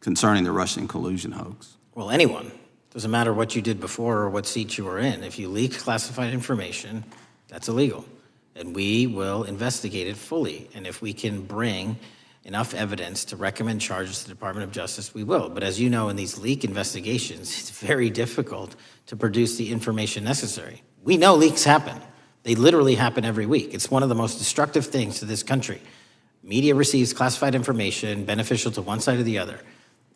concerning the Russian collusion hoax? Well, anyone. Doesn't matter what you did before or what seat you were in. If you leak classified information, that's illegal. And we will investigate it fully. And if we can bring enough evidence to recommend charges to the Department of Justice, we will. But as you know, in these leak investigations, it's very difficult to produce the information necessary. We know leaks happen. They literally happen every week. It's one of the most destructive things to this country. Media receives classified information beneficial to one side or the other.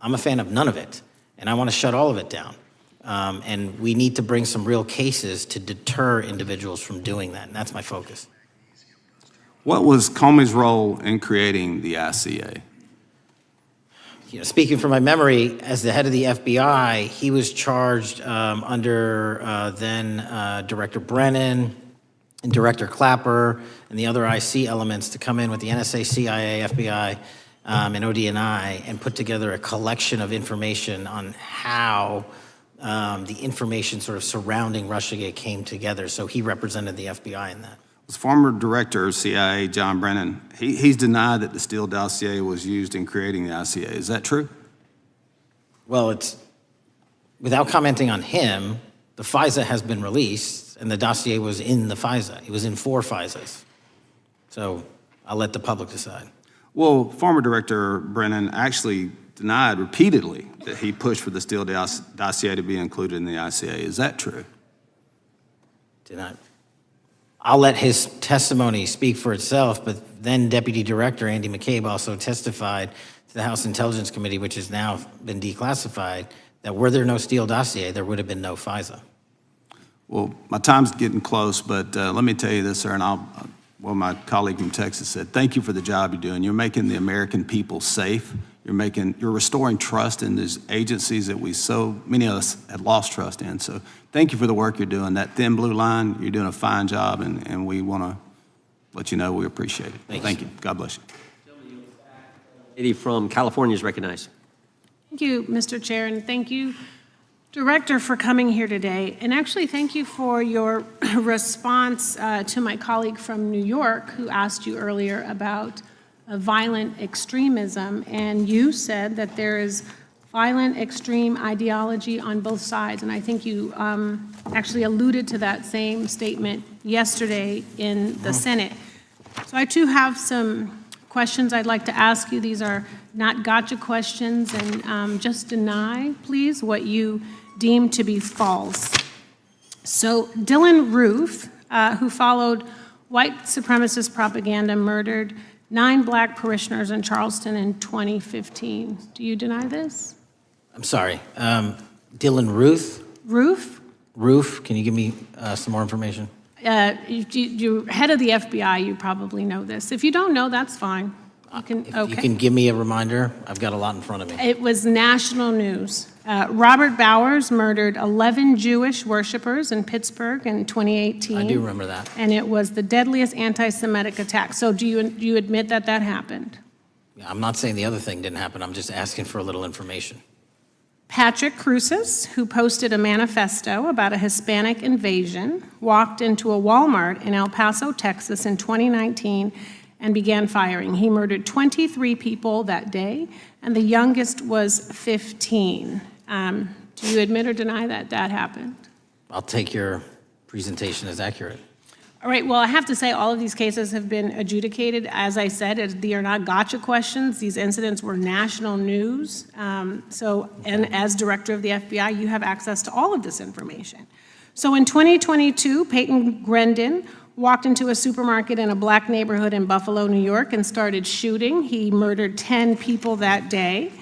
I'm a fan of none of it, and I want to shut all of it down. And we need to bring some real cases to deter individuals from doing that, and that's my focus. What was Comey's role in creating the ICA? Speaking from my memory, as the head of the FBI, he was charged under then Director Brennan and Director Clapper and the other IC elements to come in with the NSA, CIA, FBI, and ODNI and put together a collection of information on how the information sort of surrounding Russiagate came together. So he represented the FBI in that. Was former Director of CIA, John Brennan, he's denied that the Steele dossier was used in creating the ICA. Is that true? Well, without commenting on him, the FISA has been released, and the dossier was in the FISA. It was in 4 FISAs. So I'll let the public decide. Well, former Director Brennan actually denied repeatedly that he pushed for the Steele dossier to be included in the ICA. Is that true? I'll let his testimony speak for itself, but then Deputy Director Andy McCabe also testified to the House Intelligence Committee, which has now been declassified, that were there no Steele dossier, there would have been no FISA. Well, my time's getting close, but let me tell you this, sir, and my colleague from Texas said, thank you for the job you're doing. You're making the American people safe. You're restoring trust in these agencies that so many of us had lost trust in. So thank you for the work you're doing. That thin blue line, you're doing a fine job, and we want to let you know we appreciate it. Thank you. God bless you. Lady from California is recognized. Thank you, Mr. Chair, and thank you, Director, for coming here today. And actually, thank you for your response to my colleague from New York who asked you earlier about violent extremism. And you said that there is violent extreme ideology on both sides. And I think you actually alluded to that same statement yesterday in the Senate. So I too have some questions I'd like to ask you. These are not gotcha questions, and just deny, please, what you deem to be false. So Dylan Roof, who followed white supremacist propaganda, murdered 9 black parishioners in Charleston in 2015. Do you deny this? I'm sorry, Dylan Ruth? Roof, can you give me some more information? You're head of the FBI, you probably know this. If you don't know, that's fine. You can give me a reminder. I've got a lot in front of me. It was national news. Robert Bowers murdered 11 Jewish worshipers in Pittsburgh in 2018. I do remember that. And it was the deadliest anti-Semitic attack. So do you admit that that happened? I'm not saying the other thing didn't happen. I'm just asking for a little information. Patrick Cruces, who posted a manifesto about a Hispanic invasion, walked into a Walmart in El Paso, Texas in 2019 and began firing. He murdered 23 people that day, and the youngest was 15. Do you admit or deny that that happened? I'll take your presentation as accurate. All right, well, I have to say all of these cases have been adjudicated. As I said, they are not gotcha questions. These incidents were national news. And as director of the FBI, you have access to all of this information. So in 2022, Peyton Grendon walked into a supermarket in a black neighborhood in Buffalo, New York, and started shooting. He murdered 10 people that day.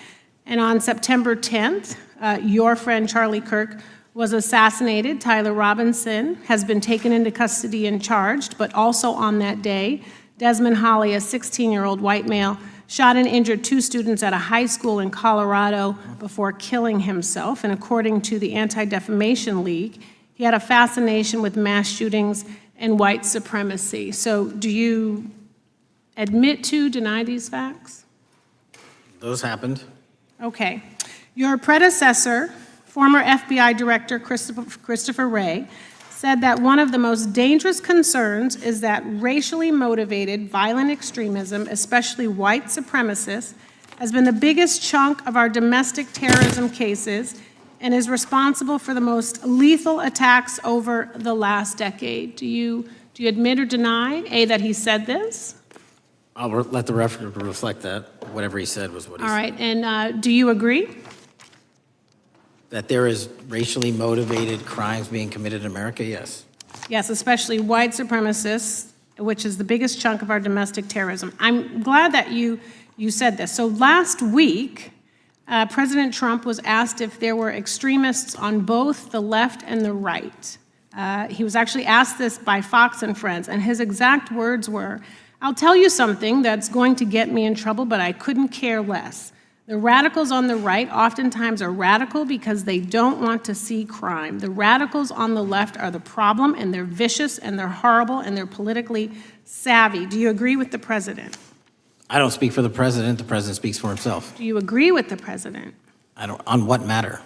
And on September 10th, your friend Charlie Kirk was assassinated. Tyler Robinson has been taken into custody and charged, but also on that day, Desmond Holley, a 16-year-old white male, shot and injured 2 students at a high school in Colorado before killing himself. And according to the Anti-Defamation League, he had a fascination with mass shootings and white supremacy. So do you admit to, deny these facts? Those happened. Okay. Your predecessor, former FBI Director Christopher Wray, said that one of the most dangerous concerns is that racially motivated violent extremism, especially white supremacists, has been the biggest chunk of our domestic terrorism cases and is responsible for the most lethal attacks over the last decade. Do you admit or deny, A, that he said this? I'll let the record reflect that. Whatever he said was what he said. All right, and do you agree? That there is racially motivated crimes being committed in America, yes. Yes, especially white supremacists, which is the biggest chunk of our domestic terrorism. I'm glad that you said this. So last week, President Trump was asked if there were extremists on both the left and the right. He was actually asked this by Fox and Friends, and his exact words were, "I'll tell you something that's going to get me in trouble, but I couldn't care less. The radicals on the right oftentimes are radical because they don't want to see crime. The radicals on the left are the problem, and they're vicious, and they're horrible, and they're politically savvy." Do you agree with the president? I don't speak for the president. The president speaks for himself. Do you agree with the president? I don't. On what matter?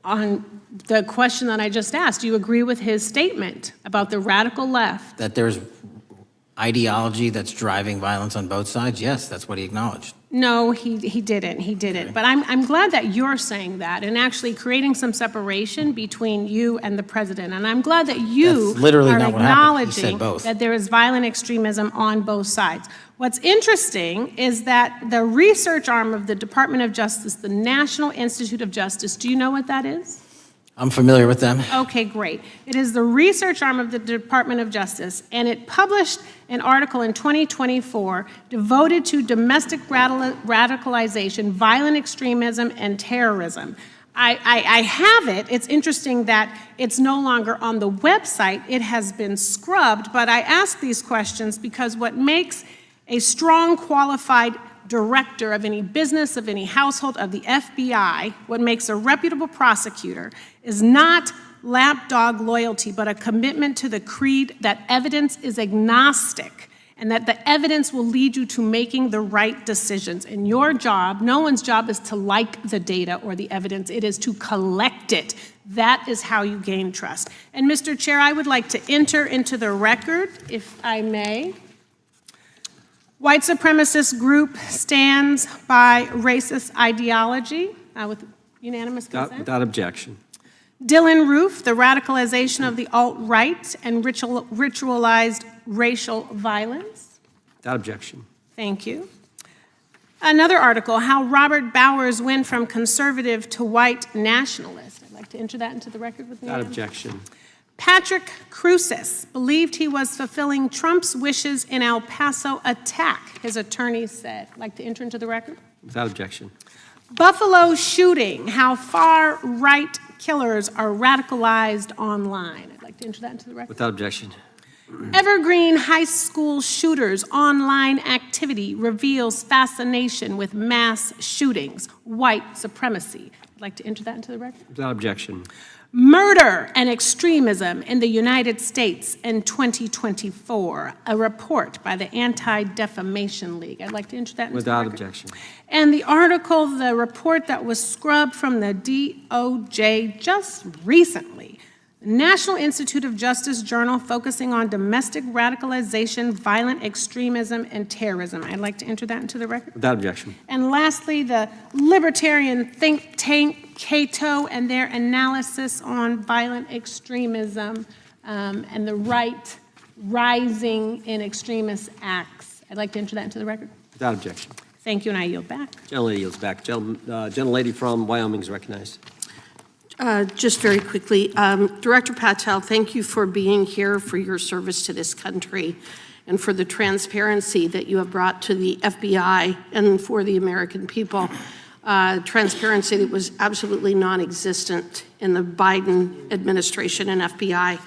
On the question that I just asked, do you agree with his statement about the radical left? That there's ideology that's driving violence on both sides? Yes, that's what he acknowledged. No, he didn't. He didn't. But I'm glad that you're saying that and actually creating some separation between you and the president. And I'm glad that you That's literally are not what happened. He said acknowledging both. that there is violent extremism on both sides. What's interesting is that the research arm of the Department of Justice, the National Institute of Justice, do you know what that is? I'm familiar with them. Okay, great. It is the research arm of the Department of Justice, and it published an article in 2024 devoted to domestic radicalization, violent extremism, and terrorism. I have it. It's interesting that it's no longer on the website. It has been scrubbed, but I ask these questions because what makes a strong, qualified director of any business, of any household, of the FBI, what makes a reputable prosecutor is not lapdog loyalty, but a commitment to the creed that evidence is agnostic and that the evidence will lead you to making the right decisions. And your job, no one's job is to like the data or the evidence, it is to collect it. That is how you gain trust. And Mr. Chair, I would like to enter into the record, if I may. White supremacist group stands by racist ideology with unanimous consent. Without objection. Dylan Roof, the radicalization of the alt-right and ritualized racial violence. Without objection. Thank you. Another article, how Robert Bowers went from conservative to white nationalist. I'd like to enter that into the record with me. Without objection. Patrick Cruces believed he was fulfilling Trump's wishes in El Paso attack, his attorney said. I'd like to enter into the record. Without objection. Buffalo shooting, how far-right killers are radicalized online. I'd like to enter that into the record. Without objection. Evergreen High School shooters' online activity reveals fascination with mass shootings, white supremacy. I'd like to enter that into the record. Without objection. Murder and extremism in the United States in 2024, a report by the Anti-Defamation League. I'd like to enter that into Without the record. objection. And the article, the report that was scrubbed from the DOJ just recently, National Institute of Justice Journal focusing on domestic radicalization, violent extremism, and terrorism. I'd like to enter that into the record. Without objection. And lastly, the libertarian think tank Cato and their analysis on violent extremism and the right rising in extremist acts. I'd like to enter that into the record. Without objection. Thank you, and I yield back. Gentlelady yields back. Gentlelady from Wyoming is recognized. Just very quickly, Director Patel, thank you for being here, for your service to this country, and for the transparency that you have brought to the FBI and for the American people. Transparency that was absolutely non-existent in the Biden administration and FBI.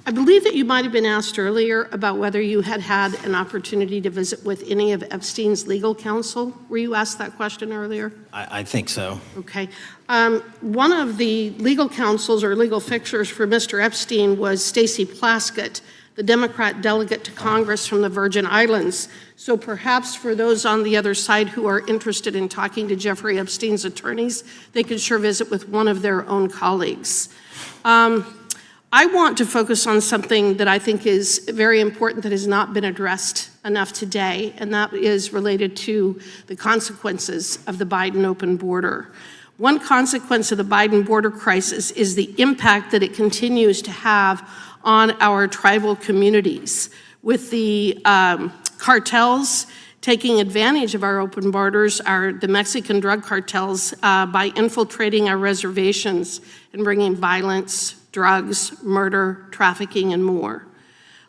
I believe that you might have been asked earlier about whether you had had an opportunity to visit with any of Epstein's legal counsel. Were you asked that question earlier? I think so. Okay. One of the legal counsels or legal fixers for Mr. Epstein was Stacey Plaskett, the Democrat delegate to Congress from the Virgin Islands. So perhaps for those on the other side who are interested in talking to Jeffrey Epstein's attorneys, they could sure visit with one of their own colleagues. I want to focus on something that I think is very important that has not been addressed enough today, and that is related to the consequences of the Biden open border. One consequence of the Biden border crisis is the impact that it continues to have on our tribal communities, with the cartels taking advantage of our open borders, the Mexican drug cartels, by infiltrating our reservations and bringing violence, drugs, murder, trafficking, and more.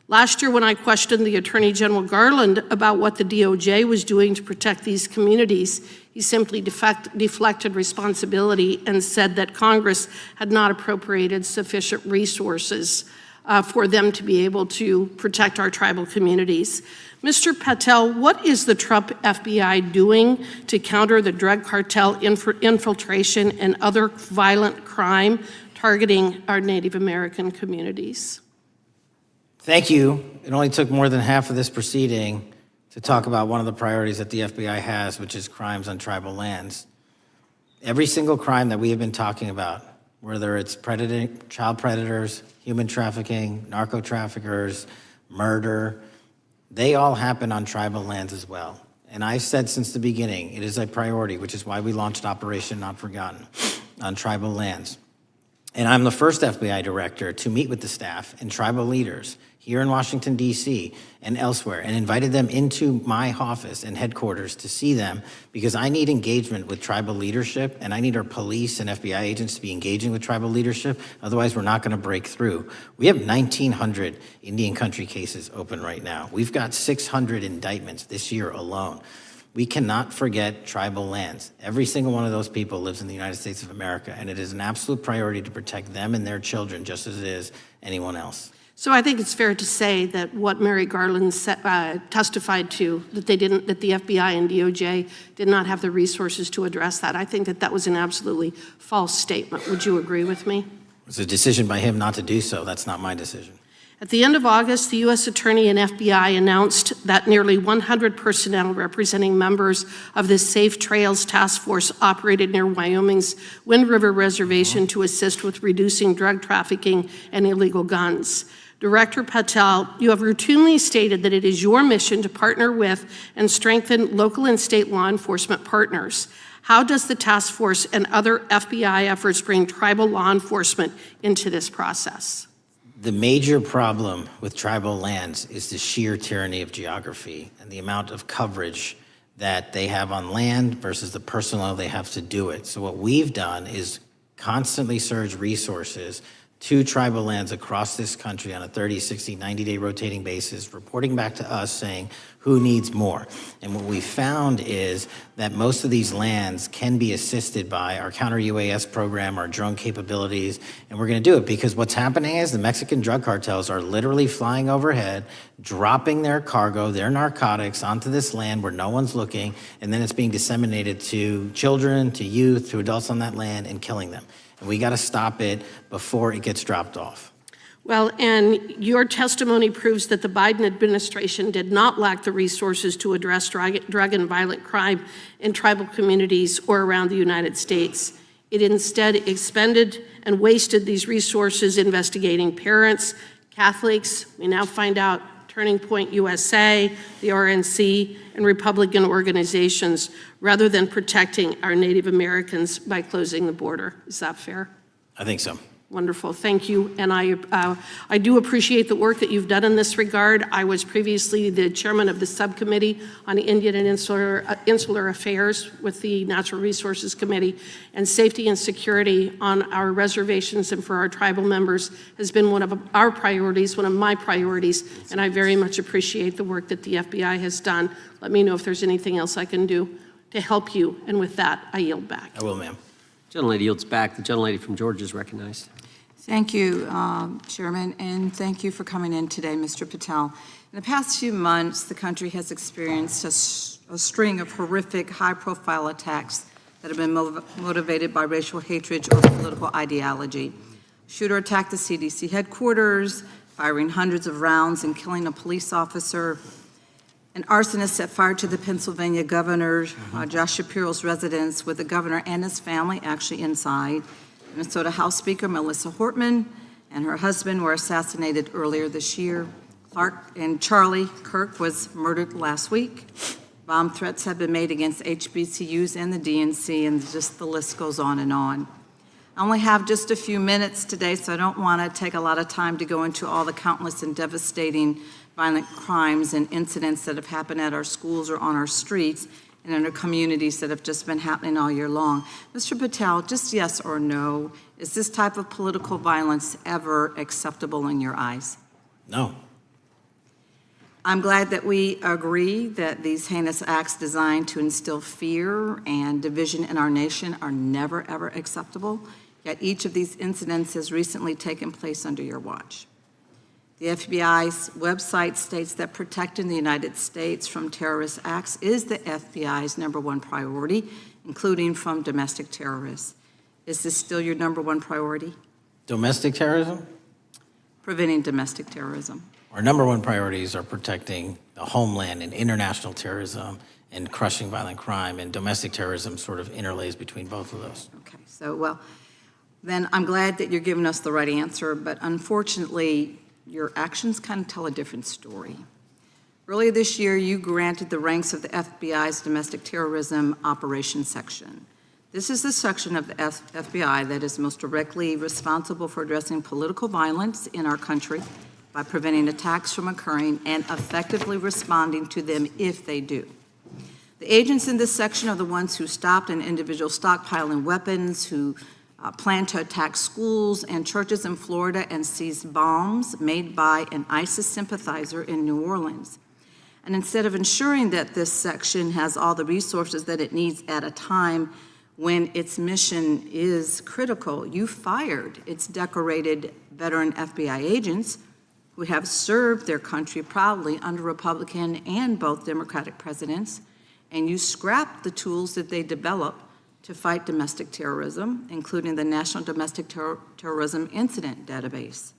Last year, when I questioned the Attorney General Garland about what the DOJ was doing to protect these communities, he simply deflected responsibility and said that Congress had not appropriated sufficient resources for them to be able to protect our tribal communities. Mr. Patel, what is the Trump FBI doing to counter the drug cartel infiltration and other violent crime targeting our Native American communities? Thank you. It only took more than half of this proceeding to talk about one of the priorities that the FBI has, which is crimes on tribal lands. Every single crime that we have been talking about, whether it's child predators, human trafficking, narco traffickers, murder, they all happen on tribal lands as well. And I've said since the beginning, it is a priority, which is why we launched Operation Not Forgotten on tribal lands. And I'm the first FBI director to meet with the staff and tribal leaders here in Washington, D.C. and elsewhere, and invited them into my office and headquarters to see them, because I need engagement with tribal leadership, and I need our police and FBI agents to be engaging with tribal leadership. Otherwise, we're not going to break through. We have 1,900 Indian country cases open right now. We've got 600 indictments this year alone. We cannot forget tribal lands. Every single one of those people lives in the United States of America, and it is an absolute priority to protect them and their children just as it is anyone else. So I think it's fair to say that what Mary Garland testified to, that the FBI and DOJ did not have the resources to address that. I think that was an absolutely false statement. Would you agree with me? It's a decision by him not to do so. That's not my decision. At the end of August, the U.S. Attorney and FBI announced that nearly 100 personnel representing members of the Safe Trails Task Force operated near Wyoming's Wind River Reservation to assist with reducing drug trafficking and illegal guns. Director Patel, you have routinely stated that it is your mission to partner with and strengthen local and state law enforcement partners. How does the task force and other FBI efforts bring tribal law enforcement into this process? The major problem with tribal lands is the sheer tyranny of geography and the amount of coverage that they have on land versus the personnel they have to do it. So what we've done is constantly surge resources to tribal lands across this country on a 30, 60, 90-day rotating basis, reporting back to us saying who needs more. And what we found is that most of these lands can be assisted by our counter-UAS program, our drone capabilities, and we're gonna do it because what's happening is the Mexican drug cartels are literally flying overhead, dropping their cargo, their narcotics onto this land where no one's looking, and then it's being disseminated to children, to youth, to adults on that land and killing them. And we got to stop it before it gets dropped off. Well, and your testimony proves that the Biden administration did not lack the resources to address drug and violent crime in tribal communities or around the United States. It instead expended and wasted these resources investigating parents, Catholics, we now find out Turning Point USA, the RNC, and Republican organizations, rather than protecting our Native Americans by closing the border. Is that fair? I think so. Wonderful, thank you. And I do appreciate the work that you've done in this regard. I was previously the chairman of the subcommittee on Indian and Insular Affairs with the Natural Resources Committee, and safety and security on our reservations and for our tribal members has been one of our priorities, one of my priorities, and I very much appreciate the work that the FBI has done. Let me know if there's anything else I can do to help you, and with that, I yield back. I will, ma'am. Gentlelady yields back. The gentlelady from Georgia is recognized. Thank you, Chairman, and thank you for coming in today, Mr. Patel. In the past few months, the country has experienced a string of horrific, high-profile attacks that have been motivated by racial hatred or political ideology. A shooter attacked the CDC headquarters, firing hundreds of rounds and killing a police officer. An arsonist set fire to the Pennsylvania governor, Josh Shapiro's residence, with the governor and his family actually inside. Minnesota House Speaker Melissa Hortman and her husband were assassinated earlier this year. Charlie Kirk was murdered last week. Bomb threats have been made against HBCUs and the DNC, and just the list goes on and on. I only have just a few minutes today, so I don't want to take a lot of time to go into all the countless and devastating violent crimes and incidents that have happened at our schools or on our streets and in our communities that have just been happening all year long. Mr. Patel, just yes or no, is this type of political violence ever acceptable in your eyes? No. I'm glad that we agree that these heinous acts designed to instill fear and division in our nation are never, ever acceptable, yet each of these incidents has recently taken place under your watch. The FBI's website states that protecting the United States from terrorist acts is the FBI's #1 priority, including from domestic terrorists. Is this still your #1 priority? Domestic terrorism? Preventing domestic terrorism. Our #1 priorities are protecting the homeland and international terrorism and crushing violent crime, and domestic terrorism sort of interlays between both of those. Okay, so, well, then I'm glad that you're giving us the right answer, but unfortunately, your actions kind of tell a different story. Earlier this year, you granted the ranks of the FBI's Domestic Terrorism Operations Section. This is the section of the FBI that is most directly responsible for addressing political violence in our country by preventing attacks from occurring and effectively responding to them if they do. The agents in this section are the ones who stopped an individual stockpiling weapons, who planned to attack schools and churches in Florida and seized bombs made by an ISIS sympathizer in New Orleans. And instead of ensuring that this section has all the resources that it needs at a time when its mission is critical, you fired its decorated veteran FBI agents who have served their country proudly under Republican and both Democratic presidents, and you scrapped the tools that they developed to fight domestic terrorism, including the National Domestic Terrorism Incident Database.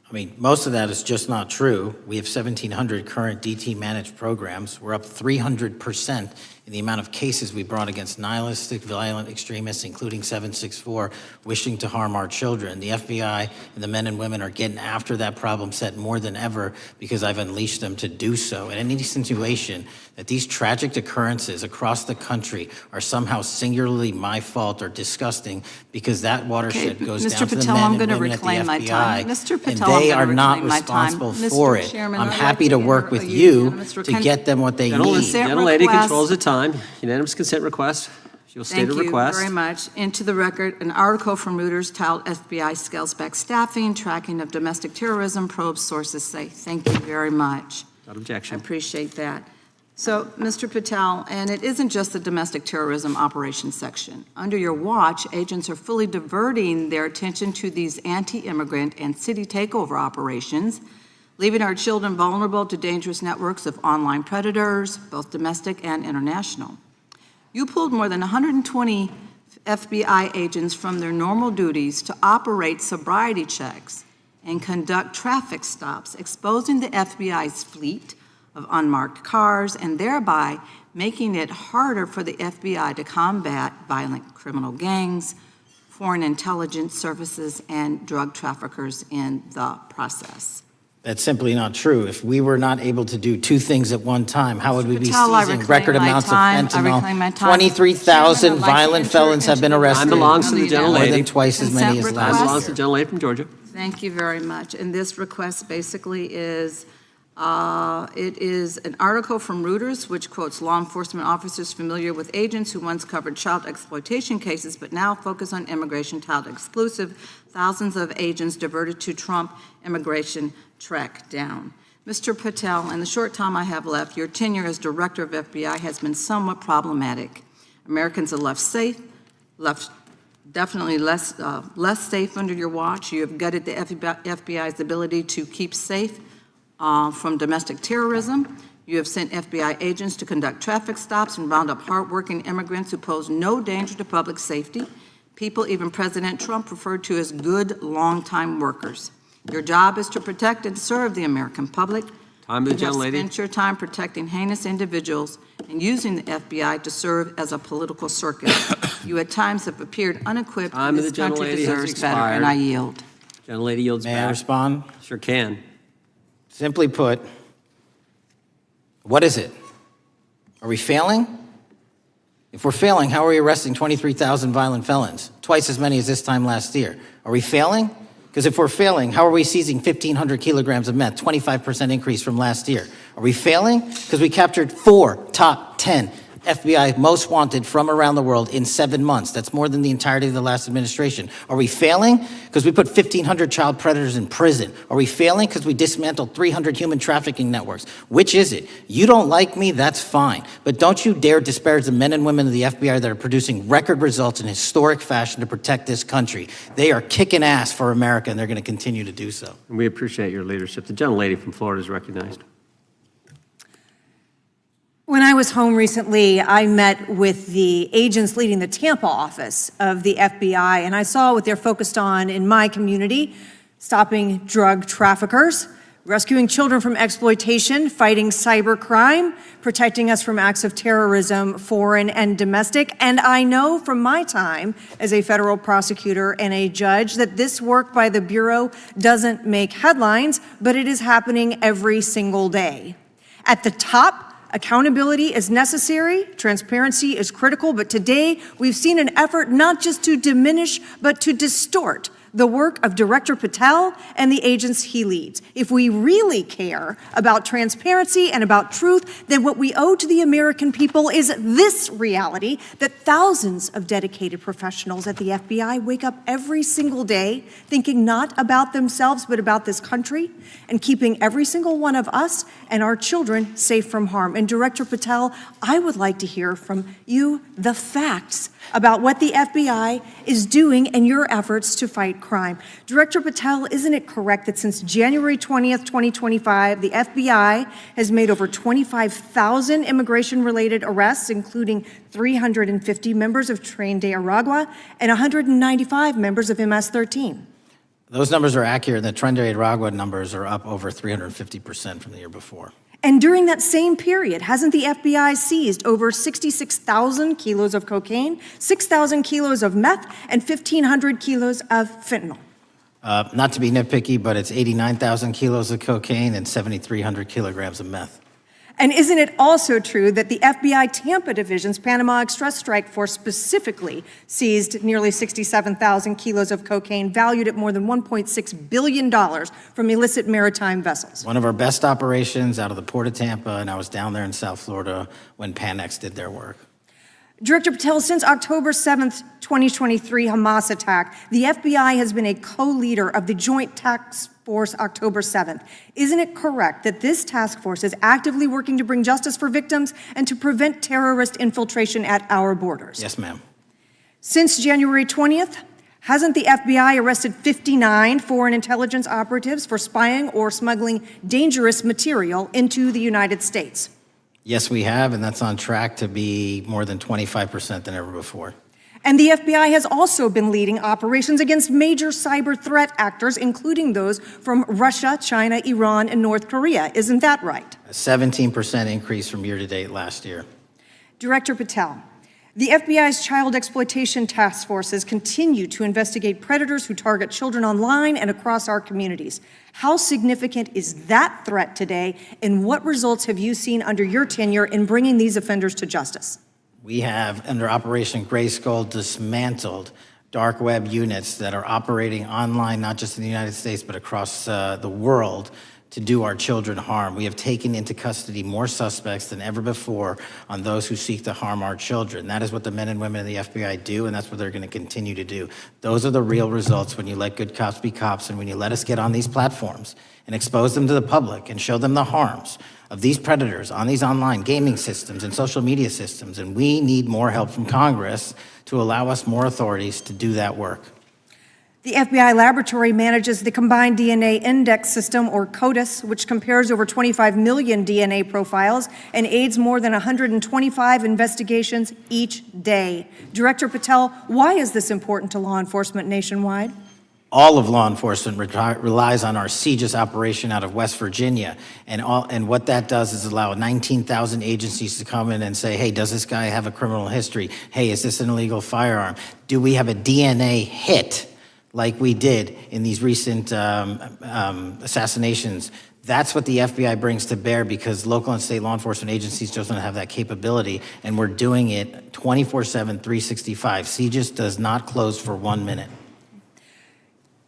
I mean, most of that is just not true. We have 1,700 current DT-managed programs. We're up 300% in the amount of cases we brought against nihilistic, violent extremists, including 764, wishing to harm our children. The FBI and the men and women are getting after that problem set more than ever because I've unleashed them to do so. And any insinuation that these tragic occurrences across the country are somehow singularly my fault or disgusting because that watershed goes Mr. down to the Patel, men I'm and going to women at the reclaim my FBI, time. Mr. Patel, and I'm they gonna are not reclaim my time. responsible Mr. for it. Chairman, I'm I'd happy like to to work enter with a you unanimous to consent- get them what they need. Gentlelady request. controls the time. Unanimous consent request. She'll state a request. Thank you very much. Into the record, an article from Reuters titled FBI Scales Back Staffing, Tracking of Domestic Terrorism, Probes Sources Say. Thank you very much. Without I objection. appreciate that. So, Mr. Patel, and it isn't just the domestic terrorism operations section. Under your watch, agents are fully diverting their attention to these anti-immigrant and city takeover operations, leaving our children vulnerable to dangerous networks of online predators, both domestic and international. You pulled more than 120 FBI agents from their normal duties to operate sobriety checks and conduct traffic stops, exposing the FBI's fleet of unmarked cars and thereby making it harder for the FBI to combat violent criminal gangs, foreign intelligence services, and drug traffickers in the process. That's simply not true. If we were not able to do two things at one time, how would we be Patel, I seizing reclaim record my amounts time. of I reclaim my fentanyl? time. 23,000 Chairman, I'd like to violent enter felons have been into the arrested. Time belongs to the gentlelady. More than twice as many as Consent last request. Belongs to the gentlelady from Georgia. Thank you very much. And this request basically is, it is an article from Reuters which quotes law enforcement officers familiar with agents who once covered child exploitation cases but now focus on immigration child exclusive. Thousands of agents diverted to Trump immigration track down. Mr. Patel, in the short time I have left, your tenure as director of FBI has been somewhat problematic. Americans are left safe, left definitely less safe under your watch. You have gutted the FBI's ability to keep safe from domestic terrorism. You have sent FBI agents to conduct traffic stops and round up hardworking immigrants who pose no danger to public safety. People even President Trump referred to as good, long-time workers. Your job is to protect and serve the American public. Time to the You have gentlelady. spent your time protecting heinous individuals and using the FBI to serve as a political circus. You at times have appeared unequipped. Time to This the country gentlelady has deserves better, and I expired. yield. Gentlelady yields back. May I respond? Sure can. Simply put, what is it? Are we failing? If we're failing, how are we arresting 23,000 violent felons? Twice as many as this time last year. Are we failing? Because if we're failing, how are we seizing 1,500 kilograms of meth, 25% increase from last year? Are we failing? Because we captured 4 top 10 FBI most wanted from around the world in 7 months. That's more than the entirety of the last administration. Are we failing? Because we put 1,500 child predators in prison. Are we failing? Because we dismantled 300 human trafficking networks. Which is it? You don't like me, that's fine. But don't you dare disparage the men and women of the FBI that are producing record results in historic fashion to protect this country. They are kicking ass for America, and they're going to continue to do so. And we appreciate your leadership. The gentlelady from Florida is recognized. When I was home recently, I met with the agents leading the Tampa office of the FBI, and I saw what they're focused on in my community: stopping drug traffickers, rescuing children from exploitation, fighting cybercrime, protecting us from acts of terrorism, foreign and domestic. And I know from my time as a federal prosecutor and a judge that this work by the Bureau doesn't make headlines, but it is happening every single day. At the top, accountability is necessary, transparency is critical, but today we've seen an effort not just to diminish, but to distort the work of Director Patel and the agents he leads. If we really care about transparency and about truth, then what we owe to the American people is this reality: that thousands of dedicated professionals at the FBI wake up every single day thinking not about themselves, but about this country, and keeping every single one of us and our children safe from harm. And Director Patel, I would like to hear from you the facts about what the FBI is doing and your efforts to fight crime. Director Patel, isn't it correct that since January 20th, 2025, the FBI has made over 25,000 immigration-related arrests, including 350 members of Tren de Aragua and 195 members of MS-13? Those numbers are accurate. The Tren de Aragua numbers are up over 350% from the year before. And during that same period, hasn't the FBI seized over 66,000 kilos of cocaine, 6,000 kilos of meth, and 1,500 kilos of fentanyl? Not to be nitpicky, but it's 89,000 kilos of cocaine and 7,300 kilograms of meth. And isn't it also true that the FBI Tampa Division's Panama Express Strike Force specifically seized nearly 67,000 kilos of cocaine valued at more than $1.6 billion from illicit maritime vessels? One of our best operations out of the Port of Tampa, and I was down there in South Florida when Panex did their work. Director Patel, since October 7th, 2023 Hamas attack, the FBI has been a co-leader of the Joint Task Force October 7th. Isn't it correct that this task force is actively working to bring justice for victims and to prevent terrorist infiltration at our borders? Yes, ma'am. Since January 20th, hasn't the FBI arrested 59 foreign intelligence operatives for spying or smuggling dangerous material into the United States? Yes, we have, and that's on track to be more than 25% than ever before. And the FBI has also been leading operations against major cyber threat actors, including those from Russia, China, Iran, and North Korea. Isn't that right? A 17% increase from year to date last year. Director Patel, the FBI's child exploitation task forces continue to investigate predators who target children online and across our communities. How significant is that threat today, and what results have you seen under your tenure in bringing these offenders to justice? We have, under Operation Grayskull, dismantled dark web units that are operating online, not just in the United States, but across the world, to do our children harm. We have taken into custody more suspects than ever before on those who seek to harm our children. That is what the men and women of the FBI do, and that's what they're going to continue to do. Those are the real results when you let good cops be cops and when you let us get on these platforms and expose them to the public and show them the harms of these predators on these online gaming systems and social media systems. And we need more help from Congress to allow us more authorities to do that work. The FBI laboratory manages the Combined DNA Index System, or CODIS, which compares over 25 million DNA profiles and aids more than 125 investigations each day. Director Patel, why is this important to law enforcement nationwide? All of law enforcement relies on our CJIS operation out of West Virginia. And what that does is allow 19,000 agencies to come in and say, hey, does this guy have a criminal history? Hey, is this an illegal firearm? Do we have a DNA hit like we did in these recent assassinations? That's what the FBI brings to bear, because local and state law enforcement agencies just don't have that capability, and we're doing it 24/7, 365. CJIS does not close for 1 minute.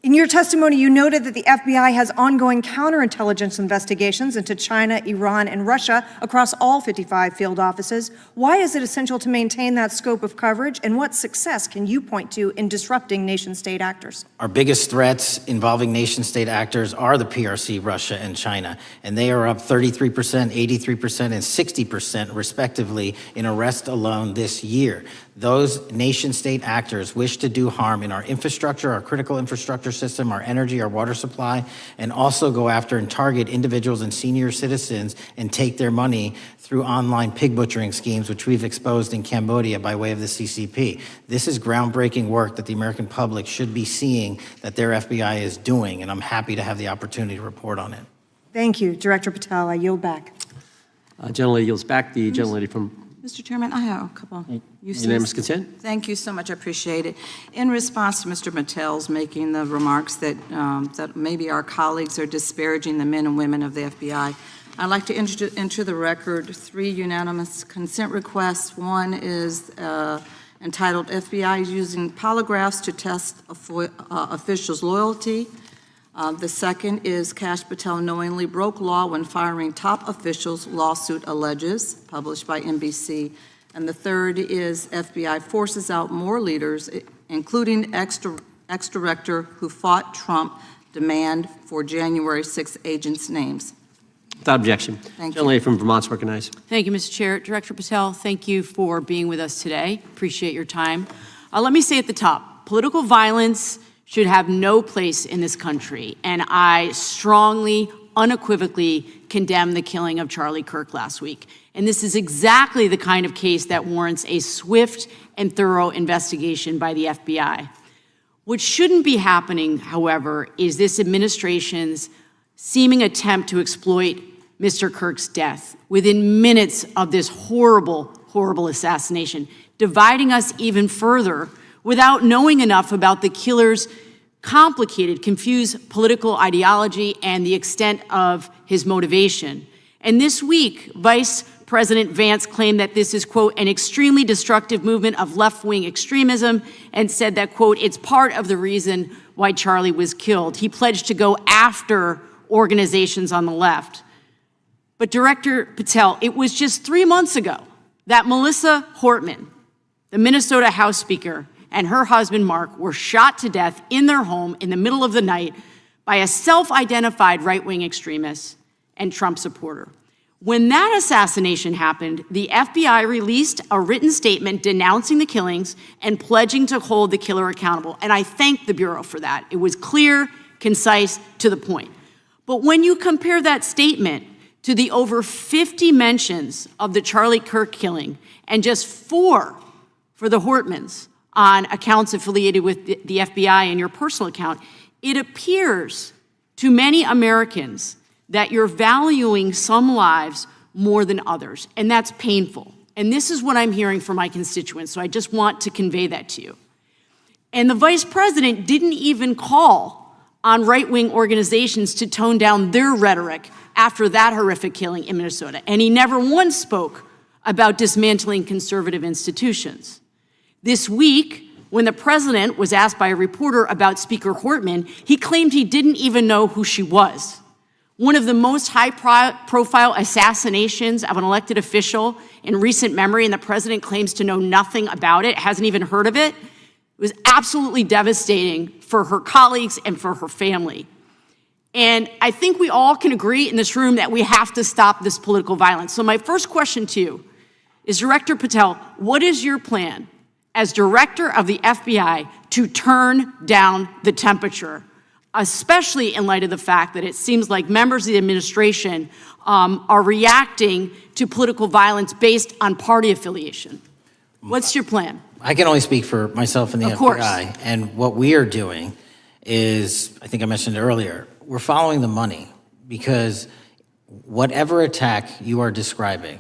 In your testimony, you noted that the FBI has ongoing counterintelligence investigations into China, Iran, and Russia across all 55 field offices. Why is it essential to maintain that scope of coverage, and what success can you point to in disrupting nation-state actors? Our biggest threats involving nation-state actors are the PRC, Russia, and China, and they are up 33%, 83%, and 60% respectively in arrest alone this year. Those nation-state actors wish to do harm in our infrastructure, our critical infrastructure system, our energy, our water supply, and also go after and target individuals and senior citizens and take their money through online pig butchering schemes, which we've exposed in Cambodia by way of the CCP. This is groundbreaking work that the American public should be seeing that their FBI is doing, and I'm happy to have the opportunity to report on it. Thank you, Director Patel. I yield back. Gentlelady yields back. The gentlelady from Mr. Chairman, I have a couple uses. Unanimous consent. Thank you so much. I appreciate it. In response to Mr. Patel's making the remarks that that maybe our colleagues are disparaging the men and women of the FBI, I'd like to enter the record 3 unanimous consent requests. One is entitled FBI is using polygraphs to test officials' loyalty. The second is Kash Patel knowingly broke law when firing top officials, lawsuit alleges, published by NBC. And the third is FBI forces out more leaders, including ex-director who fought Trump, demand for January 6 agents' names. Without objection. Thank you. Gentlelady from Vermont's recognized. Thank you, Mr. Chair. Director Patel, thank you for being with us today. Appreciate your time. Let me say at the top, political violence should have no place in this country, and I strongly, unequivocally condemn the killing of Charlie Kirk last week. And this is exactly the kind of case that warrants a swift and thorough investigation by the FBI. What shouldn't be happening, however, is this administration's seeming attempt to exploit Mr. Kirk's death within minutes of this horrible, horrible assassination, dividing us even further without knowing enough about the killer's complicated, confused political ideology and the extent of his motivation. And this week, Vice President Vance claimed that this is, quote, an extremely destructive movement of left-wing extremism, and said that, quote, it's part of the reason why Charlie was killed. He pledged to go after organizations on the left. But Director Patel, it was just 3 months ago that Melissa Hortman, the Minnesota House Speaker, and her husband, Mark, were shot to death in their home in the middle of the night by a self-identified right-wing extremist and Trump supporter. When that assassination happened, the FBI released a written statement denouncing the killings and pledging to hold the killer accountable. And I thank the Bureau for that. It was clear, concise, to the point. But when you compare that statement to the over 50 mentions of the Charlie Kirk killing and just 4 for the Hortmans on accounts affiliated with the FBI and your personal account, it appears to many Americans that you're valuing some lives more than others, and that's painful. And this is what I'm hearing from my constituents, so I just want to convey that to you. And the Vice President didn't even call on right-wing organizations to tone down their rhetoric after that horrific killing in Minnesota, and he never once spoke about dismantling conservative institutions. This week, when the president was asked by a reporter about Speaker Hortman, he claimed he didn't even know who she was. one of the most high-profile assassinations of an elected official in recent memory, and the president claims to know nothing about it, hasn't even heard of it. It was absolutely devastating for her colleagues and for her family. And I think we all can agree in this room that we have to stop this political violence. So my first question to you is, Director Patel, what is your plan as director of the FBI to turn down the temperature, especially in light of the fact that it seems like members of the administration are reacting to political violence based on party affiliation? What's your plan? I can only speak for myself and the Of course. FBI. And what we are doing is, I think I mentioned it earlier, we're following the money, because whatever attack you are describing,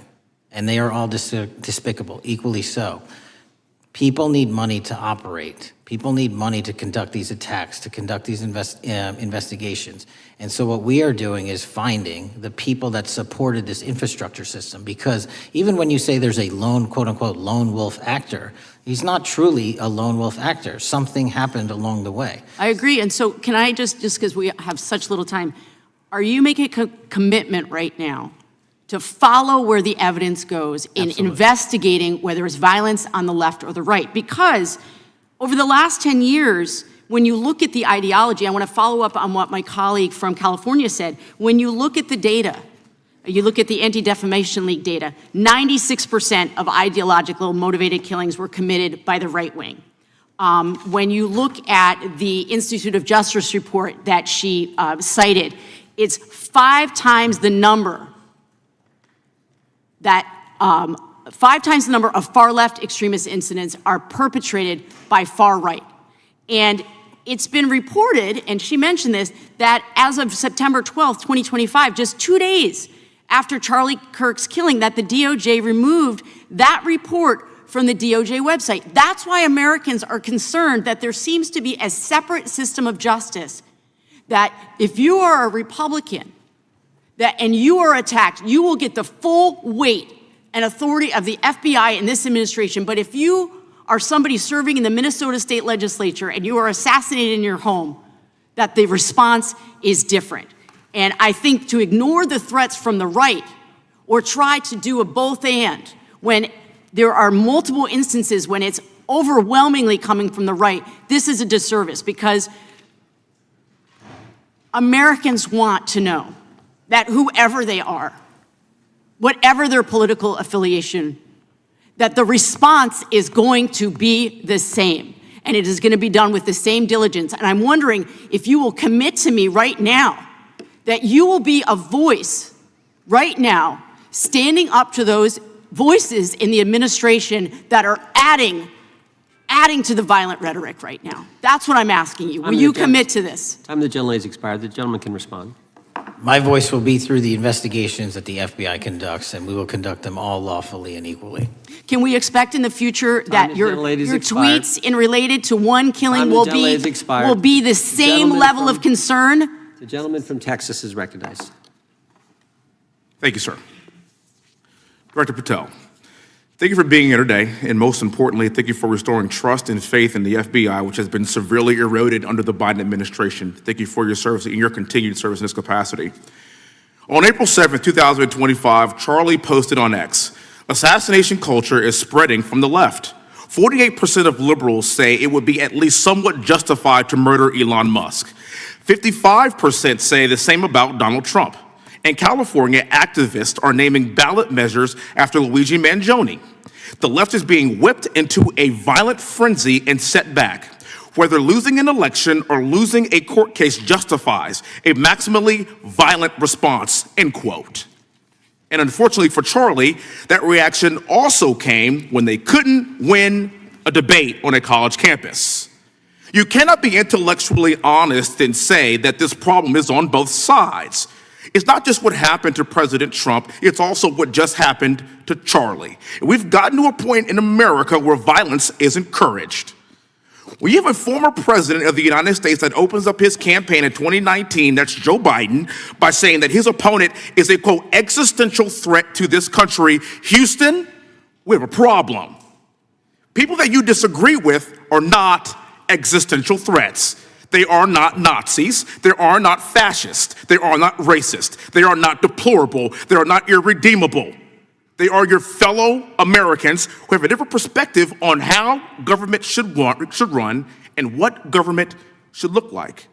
and they are all despicable, equally so, people need money to operate. People need money to conduct these attacks, to conduct these investigations. And so what we are doing is finding the people that supported this infrastructure system, because even when you say there's a lone, quote unquote, lone wolf actor, he's not truly a lone wolf actor. Something happened along the way. I agree. And so can I just because we have such little time, are you making a commitment right now to follow where the evidence goes in investigating whether it's violence on the left or the right? Because over the last 10 years, when you look at the ideology, I want to follow up on what my colleague from California said. When you look at the data, you look at the Anti-Defamation League data, 96% of ideological motivated killings were committed by the right wing. When you look at the Institute of Justice report that she cited, it's 5 times the number of far-left extremist incidents are perpetrated by far right. And it's been reported, and she mentioned this, that as of September 12th, 2025, just 2 days after Charlie Kirk's killing, that the DOJ removed that report from the DOJ website. That's why Americans are concerned that there seems to be a separate system of justice, that if you are a Republican and you are attacked, you will get the full weight and authority of the FBI and this administration. But if you are somebody serving in the Minnesota State Legislature and you are assassinated in your home, that the response is different. And I think to ignore the threats from the right or try to do a both and when there are multiple instances when it's overwhelmingly coming from the right, this is a disservice, because Americans want to know that whoever they are, whatever their political affiliation, that the response is going to be the same, and it is going to be done with the same diligence. And I'm wondering if you will commit to me right now that you will be a voice right now standing up to those voices in the administration that are adding to the violent rhetoric right now. That's what I'm asking you. Will you commit to this? Time of the gentleman has expired. The gentleman can respond. My voice will be through the investigations that the FBI conducts, and we will conduct them all lawfully and equally. Can we expect in the future that your tweets in related to one killing will be the same level of concern? The gentleman from Texas is recognized. Thank you, sir. Director Patel, thank you for being here today, and most importantly, thank you for restoring trust and faith in the FBI, which has been severely eroded under the Biden administration. Thank you for your service and your continued service in this capacity. On April 7th, 2025, Charlie posted on X, "Assassination culture is spreading from the left. 48% of liberals say it would be at least somewhat justified to murder Elon Musk. 55% say the same about Donald Trump. And California activists are naming ballot measures after Luigi Mangione. The left is being whipped into a violent frenzy and set back. Whether losing an election or losing a court case justifies a maximally violent response," end quote. And unfortunately for Charlie, that reaction also came when they couldn't win a debate on a college campus. You cannot be intellectually honest and say that this problem is on both sides. It's not just what happened to President Trump, it's also what just happened to Charlie. And we've gotten to a point in America where violence is encouraged. We have a former president of the United States that opens up his campaign in 2019, that's Joe Biden, by saying that his opponent is a, quote, existential threat to this country. Houston, we have a problem. People that you disagree with are not existential threats. They are not Nazis. They are not fascist. They are not racist. They are not deplorable. They are not irredeemable. They are your fellow Americans who have a different perspective on how government should run and what government should look like.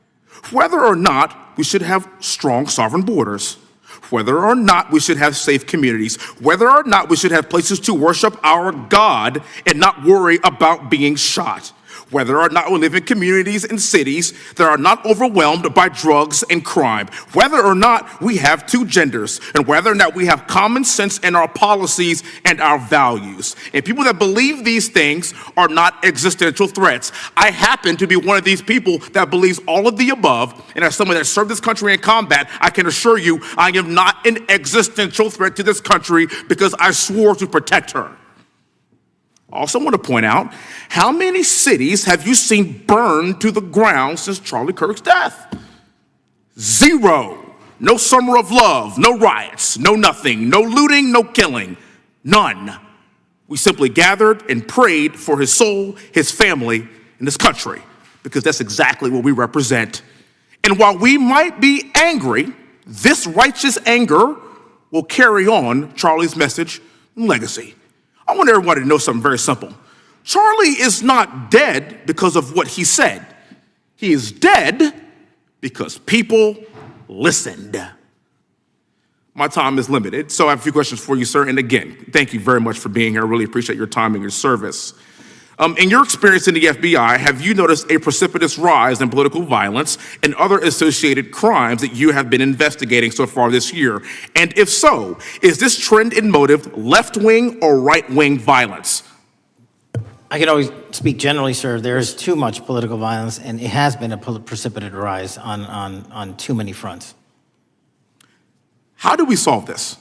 Whether or not we should have strong sovereign borders, whether or not we should have safe communities, whether or not we should have places to worship our God and not worry about being shot, whether or not we live in communities and cities that are not overwhelmed by drugs and crime, whether or not we have two genders, and whether or not we have common sense in our policies and our values. And people that believe these things are not existential threats. I happen to be one of these people that believes all of the above, and as someone that served this country in combat, I can assure you I am not an existential threat to this country because I swore to protect her. I also want to point out, how many cities have you seen burned to the ground since Charlie Kirk's death? 0. No summer of love, no riots, no nothing, no looting, no killing, none. We simply gathered and prayed for his soul, his family, and this country, because that's exactly what we represent. And while we might be angry, this righteous anger will carry on Charlie's message and legacy. I want everybody to know something very simple. Charlie is not dead because of what he said. He is dead because people listened. My time is limited, so I have a few questions for you, sir. And again, thank you very much for being here. I really appreciate your time and your service. In your experience in the FBI, have you noticed a precipitous rise in political violence and other associated crimes that you have been investigating so far this year? And if so, is this trend in motive left-wing or right-wing violence? I can always speak generally, sir. There is too much political violence, and it has been a precipitate rise on too many fronts. How do we solve this?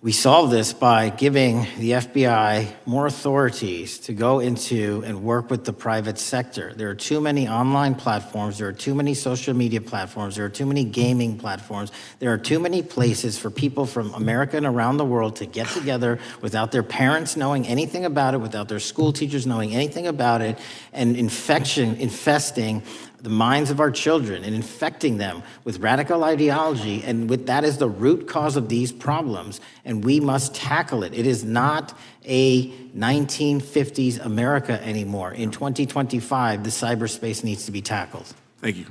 We solve this by giving the FBI more authorities to go into and work with the private sector. There are too many online platforms. There are too many social media platforms. There are too many gaming platforms. There are too many places for people from America and around the world to get together without their parents knowing anything about it, without their school teachers knowing anything about it, and infesting the minds of our children and infecting them with radical ideology, and that is the root cause of these problems, and we must tackle it. It is not a 1950s America anymore. In 2025, the cyberspace needs to be tackled. Thank you.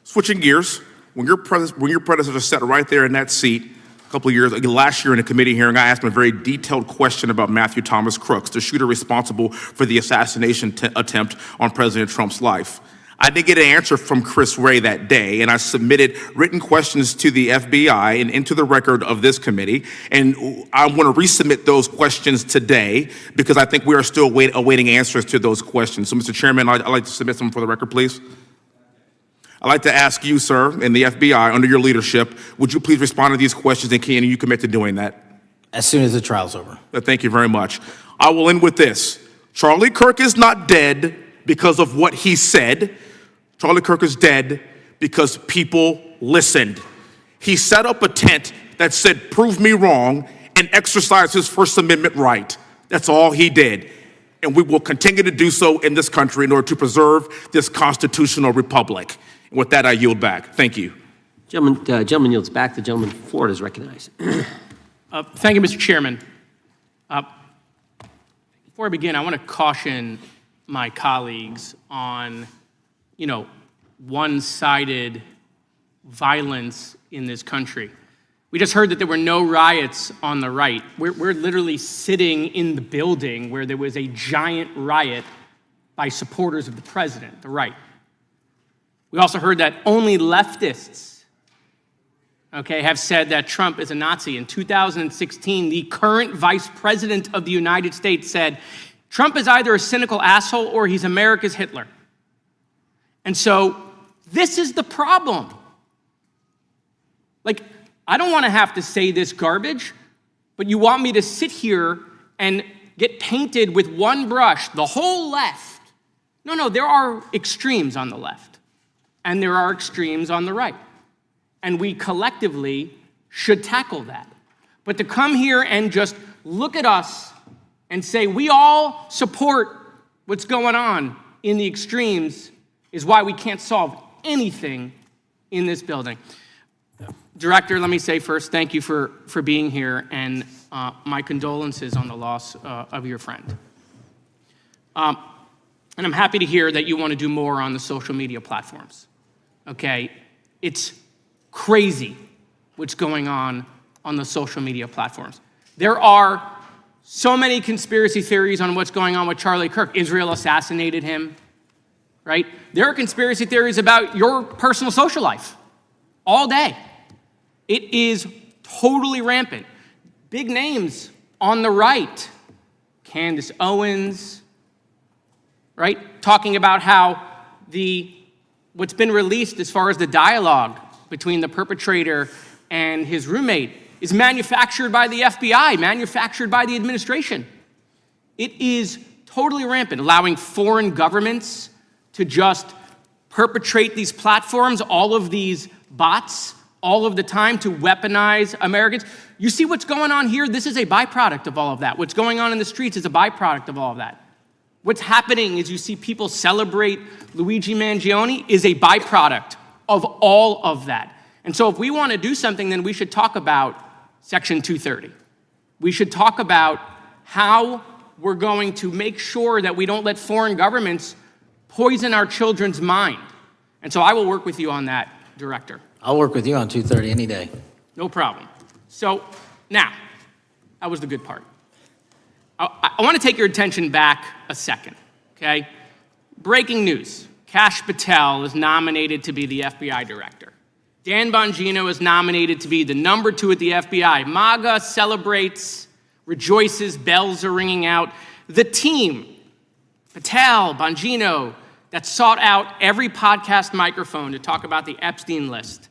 Switching gears, when your predecessor sat right there in that seat a couple of years, last year in a committee hearing, I asked him a very detailed question about Matthew Thomas Crooks, the shooter responsible for the assassination attempt on President Trump's life. I didn't get an answer from Chris Wray that day, and I submitted written questions to the FBI and into the record of this committee, and I want to resubmit those questions today because I think we are still awaiting answers to those questions. So, Mr. Chairman, I'd like to submit them for the record, please. I'd like to ask you, sir, and the FBI, under your leadership, would you please respond to these questions, and can you commit to doing that? As soon as the trial's over. Thank you very much. I will end with this. Charlie Kirk is not dead because of what he said. Charlie Kirk is dead because people listened. He set up a tent that said, "Prove me wrong," and exercised his First Amendment right. That's all he did. And we will continue to do so in this country in order to preserve this constitutional republic. And with that, I yield back. Thank you. Gentleman yields back. The gentleman from Florida is recognized. Thank you, Mr. Chairman. Before I begin, I want to caution my colleagues on, one-sided violence in this country. We just heard that there were no riots on the right. We're literally sitting in the building where there was a giant riot by supporters of the president, the right. We also heard that only leftists, have said that Trump is a Nazi. In 2016, the current vice president of the United States said, Trump is either a cynical asshole or he's America's Hitler. And so this is the problem. I don't want to have to say this garbage, but you want me to sit here and get painted with one brush, the whole left. No, there are extremes on the left, and there are extremes on the right. And we collectively should tackle that. But to come here and just look at us and say we all support what's going on in the extremes is why we can't solve anything in this building. Director, let me say first, thank you for being here, and my condolences on the loss of your friend. And I'm happy to hear that you want to do more on the social media platforms. Okay, it's crazy what's going on the social media platforms. There are so many conspiracy theories on what's going on with Charlie Kirk. Israel assassinated him, right? There are conspiracy theories about your personal social life all day. It is totally rampant. Big names on the right, Candace Owens, right? Talking about how what's been released as far as the dialogue between the perpetrator and his roommate is manufactured by the FBI, manufactured by the administration. It is totally rampant, allowing foreign governments to just perpetrate these platforms, all of these bots, all of the time to weaponize Americans. You see what's going on here? This is a byproduct of all of that. What's going on in the streets is a byproduct of all of that. What's happening is you see people celebrate Luigi Mangione is a byproduct of all of that. And so if we want to do something, then we should talk about Section 230. We should talk about how we're going to make sure that we don't let foreign governments poison our children's mind. And so I will work with you on that, Director. I'll work with you on 230 any day. No problem. So now, that was the good part. I want to take your attention back a second, okay? Breaking news. Kash Patel is nominated to be the FBI Director. Dan Bongino is nominated to be the number 2 at the FBI. MAGA celebrates, rejoices, bells are ringing out. The team, Patel, Bongino, that sought out every podcast microphone to talk about the Epstein list.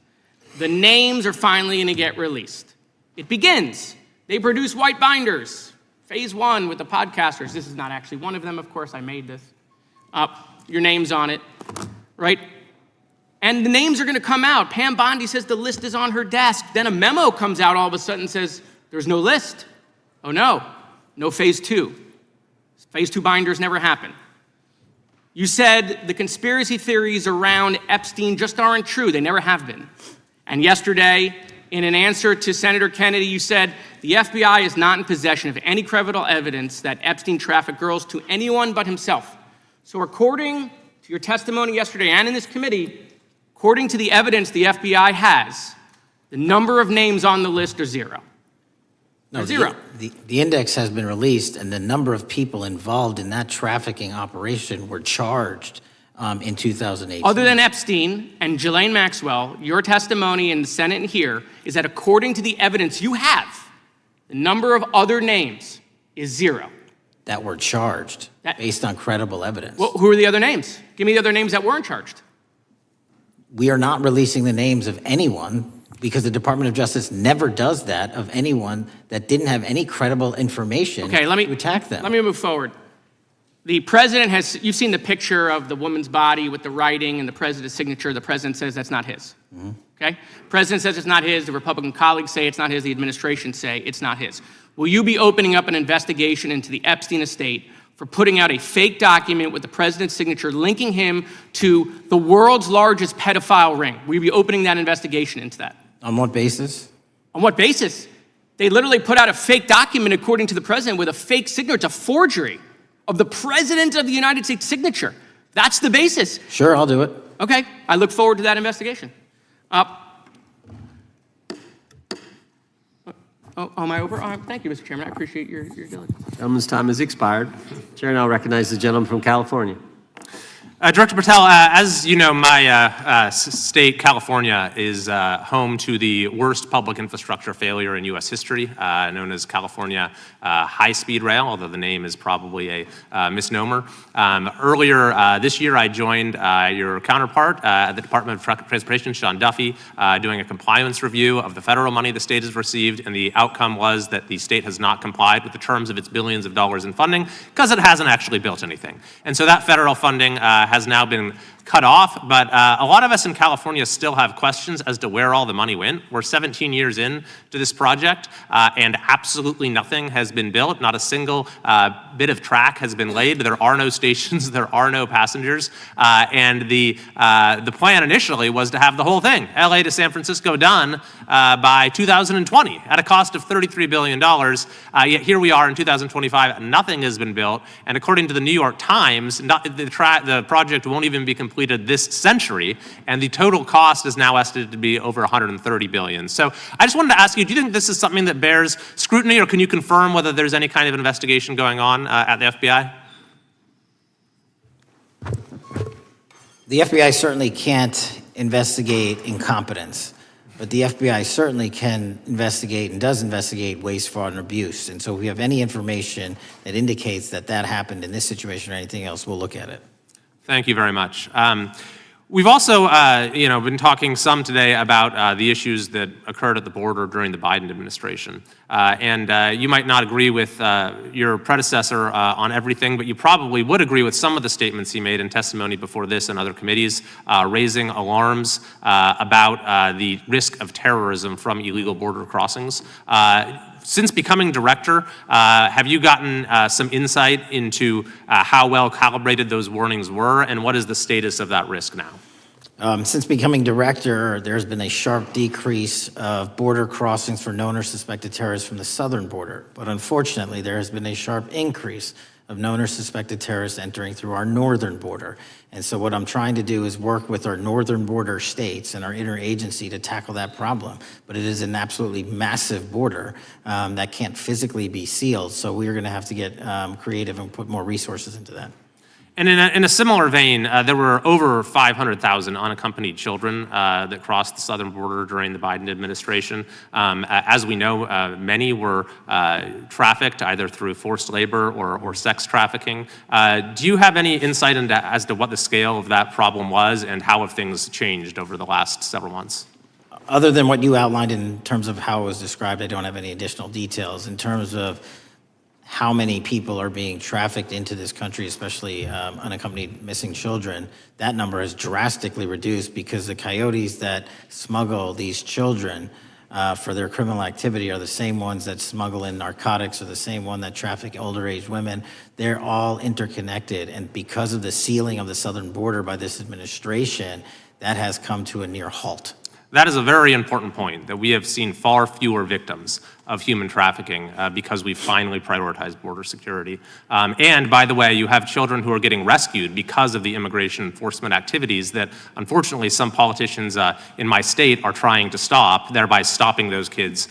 The names are finally going to get released. It begins. They produce white binders. Phase 1 with the podcasters. This is not actually one of them, of course. I made this. Your name's on it, right? And the names are going to come out. Pam Bondi says the list is on her desk. Then a memo comes out all of a sudden and says, there's no list. Oh, no phase 2. Phase 2 binders never happen. You said the conspiracy theories around Epstein just aren't true. They never have been. And yesterday, in an answer to Senator Kennedy, you said the FBI is not in possession of any credible evidence that Epstein trafficked girls to anyone but himself. So according to your testimony yesterday and in this committee, according to the evidence the FBI has, the number of names on the list are 0. No, zero. The index has been released, and the number of people involved in that trafficking operation were charged in 2018. Other than Epstein and Ghislaine Maxwell, your testimony in the Senate and here is that according to the evidence you have, the number of other names is 0. That were charged based on credible evidence. Well, who are the other names? Give me the other names that weren't charged. We are not releasing the names of anyone because the Department of Justice never does that of anyone that didn't have any credible information to attack them. Let me move forward. The president has, you've seen the picture of the woman's body with the writing and the president's signature. The president says that's not his, okay? President says it's not his. The Republican colleagues say it's not his. The administration say it's not his. Will you be opening up an investigation into the Epstein estate for putting out a fake document with the president's signature linking him to the world's largest pedophile ring? Will you be opening that investigation into that? On what basis? On what basis? They literally put out a fake document, according to the president, with a fake signature. It's a forgery of the president of the United States signature. That's the basis. Sure, I'll do it. Okay, I look forward to that investigation. Am I over? Thank you, Mr. Chairman. I appreciate your diligence. Gentleman's time has expired. Chair now recognizes the gentleman from California. Director Patel, as you know, my state, California, is home to the worst public infrastructure failure in U.S. history, known as California High-Speed Rail, although the name is probably a misnomer. Earlier this year, I joined your counterpart at the Department of Transportation, Sean Duffy, doing a compliance review of the federal money the state has received, and the outcome was that the state has not complied with the terms of its billions of dollars in funding because it hasn't actually built anything. And so that federal funding has now been cut off, but a lot of us in California still have questions as to where all the money went. We're 17 years in to this project, and absolutely nothing has been built. Not a single bit of track has been laid. There are no stations, there are no passengers, and the plan initially was to have the whole thing, LA to San Francisco, done by 2020 at a cost of $33 billion. Yet here we are in 2025, nothing has been built, and according to the New York Times, the project won't even be completed this century, and the total cost is now estimated to be over $130 billion. So I just wanted to ask you, do you think this is something that bears scrutiny, or can you confirm whether there's any kind of investigation going on at the FBI? The FBI certainly can't investigate incompetence, but the FBI certainly can investigate and does investigate waste, fraud, and abuse. And so if we have any information that indicates that that happened in this situation or anything else, we'll look at it. Thank you very much. We've also, been talking some today about the issues that occurred at the border during the Biden administration. You might not agree with your predecessor on everything, but you probably would agree with some of the statements he made in testimony before this and other committees, raising alarms about the risk of terrorism from illegal border crossings. Since becoming director, have you gotten some insight into how well calibrated those warnings were, and what is the status of that risk now? Since becoming director, there's been a sharp decrease of border crossings for known or suspected terrorists from the southern border. But unfortunately, there has been a sharp increase of known or suspected terrorists entering through our northern border. And so what I'm trying to do is work with our northern border states and our interagency to tackle that problem. But it is an absolutely massive border that can't physically be sealed. So we're going to have to get creative and put more resources into that. And in a similar vein, there were over 500,000 unaccompanied children that crossed the southern border during the Biden administration. As we know, many were trafficked either through forced labor or sex trafficking. Do you have any insight as to what the scale of that problem was and how have things changed over the last several months? Other than what you outlined in terms of how it was described, I don't have any additional details. In terms of how many people are being trafficked into this country, especially unaccompanied missing children, that number has drastically reduced because the coyotes that smuggle these children for their criminal activity are the same ones that smuggle in narcotics, or the same one that traffic older age women. They're all interconnected, and because of the sealing of the southern border by this administration, that has come to a near halt. That is a very important point, that we have seen far fewer victims of human trafficking because we've finally prioritized border security. And by the way, you have children who are getting rescued because of the immigration enforcement activities that unfortunately some politicians in my state are trying to stop, thereby stopping those kids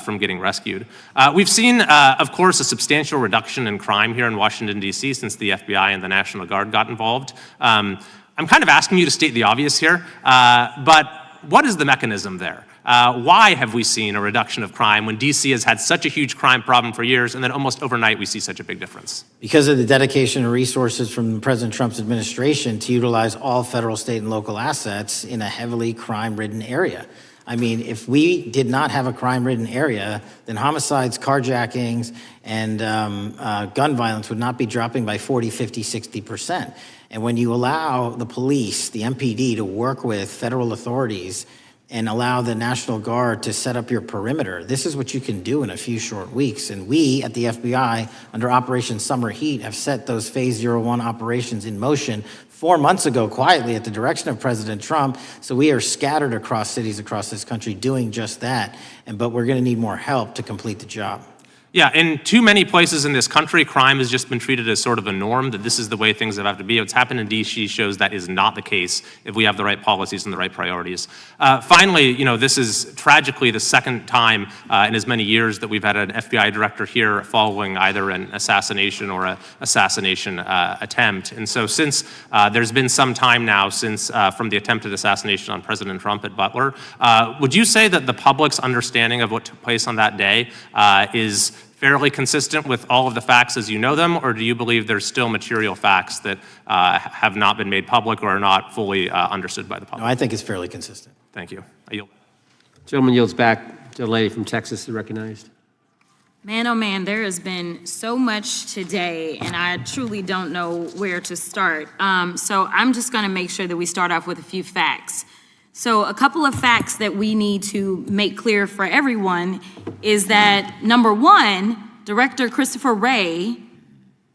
from getting rescued. We've seen, of course, a substantial reduction in crime here in Washington, D.C. since the FBI and the National Guard got involved. I'm kind of asking you to state the obvious here, but what is the mechanism there? Why have we seen a reduction of crime when D.C. has had such a huge crime problem for years, and then almost overnight we see such a big difference? Because of the dedication and resources from President Trump's administration to utilize all federal, state, and local assets in a heavily crime-ridden area. I mean, if we did not have a crime-ridden area, then homicides, carjackings, and gun violence would not be dropping by 40, 50, 60%. And when you allow the police, the MPD, to work with federal authorities and allow the National Guard to set up your perimeter, this is what you can do in a few short weeks. And we at the FBI, under Operation Summer Heat, have set those Phase 01 operations in motion 4 months ago, quietly at the direction of President Trump. So we are scattered across cities across this country doing just that. But we're going to need more help to complete the job. Yeah, in too many places in this country, crime has just been treated as sort of a norm, that this is the way things have to be. What's happened in D.C. shows that is not the case if we have the right policies and the right priorities. Finally, this is tragically the second time in as many years that we've had an FBI director here following either an assassination or an assassination attempt. And so since there's been some time now since from the attempted assassination on President Trump at Butler, would you say that the public's understanding of what took place on that day is fairly consistent with all of the facts as you know them, or do you believe there's still material facts that have not been made public or are not fully understood by the public? No, I think it's fairly consistent. Thank you. I yield. Gentleman yields back. The lady from Texas is recognized. Man, oh man, there has been so much today, and I truly don't know where to start. So I'm just going to make sure that we start off with a few facts. So a couple of facts that we need to make clear for everyone is that, number one, Director Christopher Wray,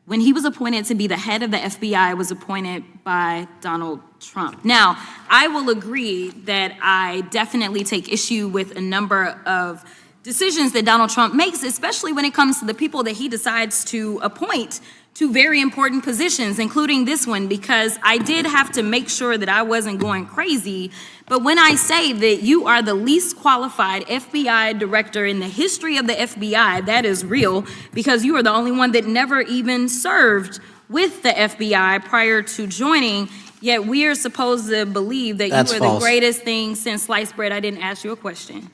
when he was appointed to be the head of the FBI, was appointed by Donald Trump. Now, I will agree that I definitely take issue with a number of decisions that Donald Trump makes, especially when it comes to the people that he decides to appoint to very important positions, including this one, because I did have to make sure that I wasn't going crazy. But when I say that you are the least qualified FBI director in the history of the FBI, that is real, because you are the only one that never even served with the FBI prior to joining, yet we are supposed to believe that That's you are false. the greatest thing since sliced bread. I didn't ask you a question.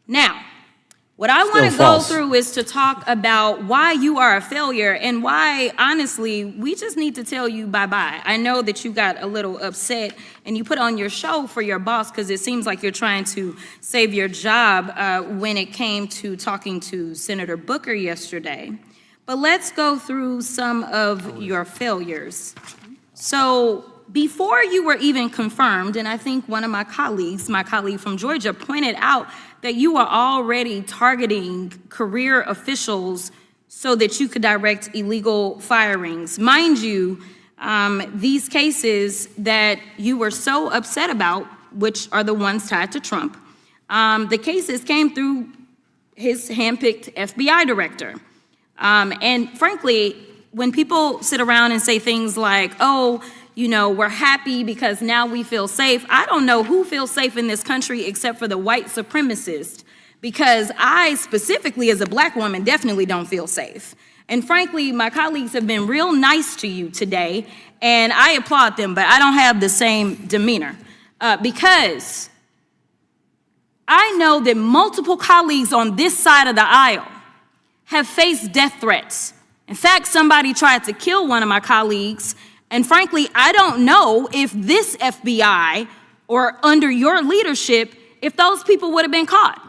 Now, what I want to Still go false. through is to talk about why you are a failure and why, honestly, we just need to tell you bye-bye. I know that you got a little upset and you put on your show for your boss because it seems like you're trying to save your job when it came to talking to Senator Booker yesterday. But let's go through some of your failures. So before you were even confirmed, and I think one of my colleague from Georgia, pointed out that you are already targeting career officials so that you could direct illegal firings. Mind you, these cases that you were so upset about, which are the ones tied to Trump, the cases came through his handpicked FBI director. And frankly, when people sit around and say things like, oh, you know, we're happy because now we feel safe. I don't know who feels safe in this country except for the white supremacists, because I specifically as a black woman definitely don't feel safe. And frankly, my colleagues have been real nice to you today, and I applaud them, but I don't have the same demeanor because I know that multiple colleagues on this side of the aisle have faced death threats. In fact, somebody tried to kill one of my colleagues. And frankly, I don't know if this FBI or under your leadership, if those people would have been caught.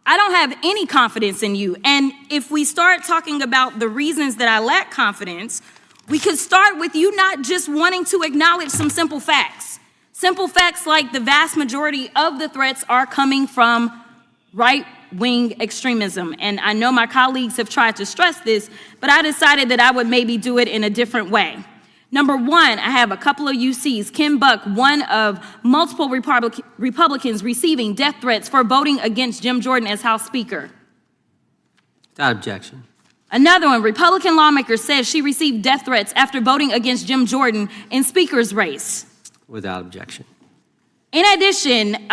I don't have any confidence in you. And if we start talking about the reasons that I lack confidence, we could start with you not just wanting to acknowledge some simple facts. Simple facts like the vast majority of the threats are coming from right-wing extremism. And I know my colleagues have tried to stress this, but I decided that I would maybe do it in a different way. Number one, I have a couple of UCs. Kim Buck, one of multiple Republicans receiving death threats for voting against Jim Jordan as House Speaker. Without objection. Another one, Republican lawmaker says she received death threats after voting against Jim Jordan in Speaker's race. Without objection. In addition,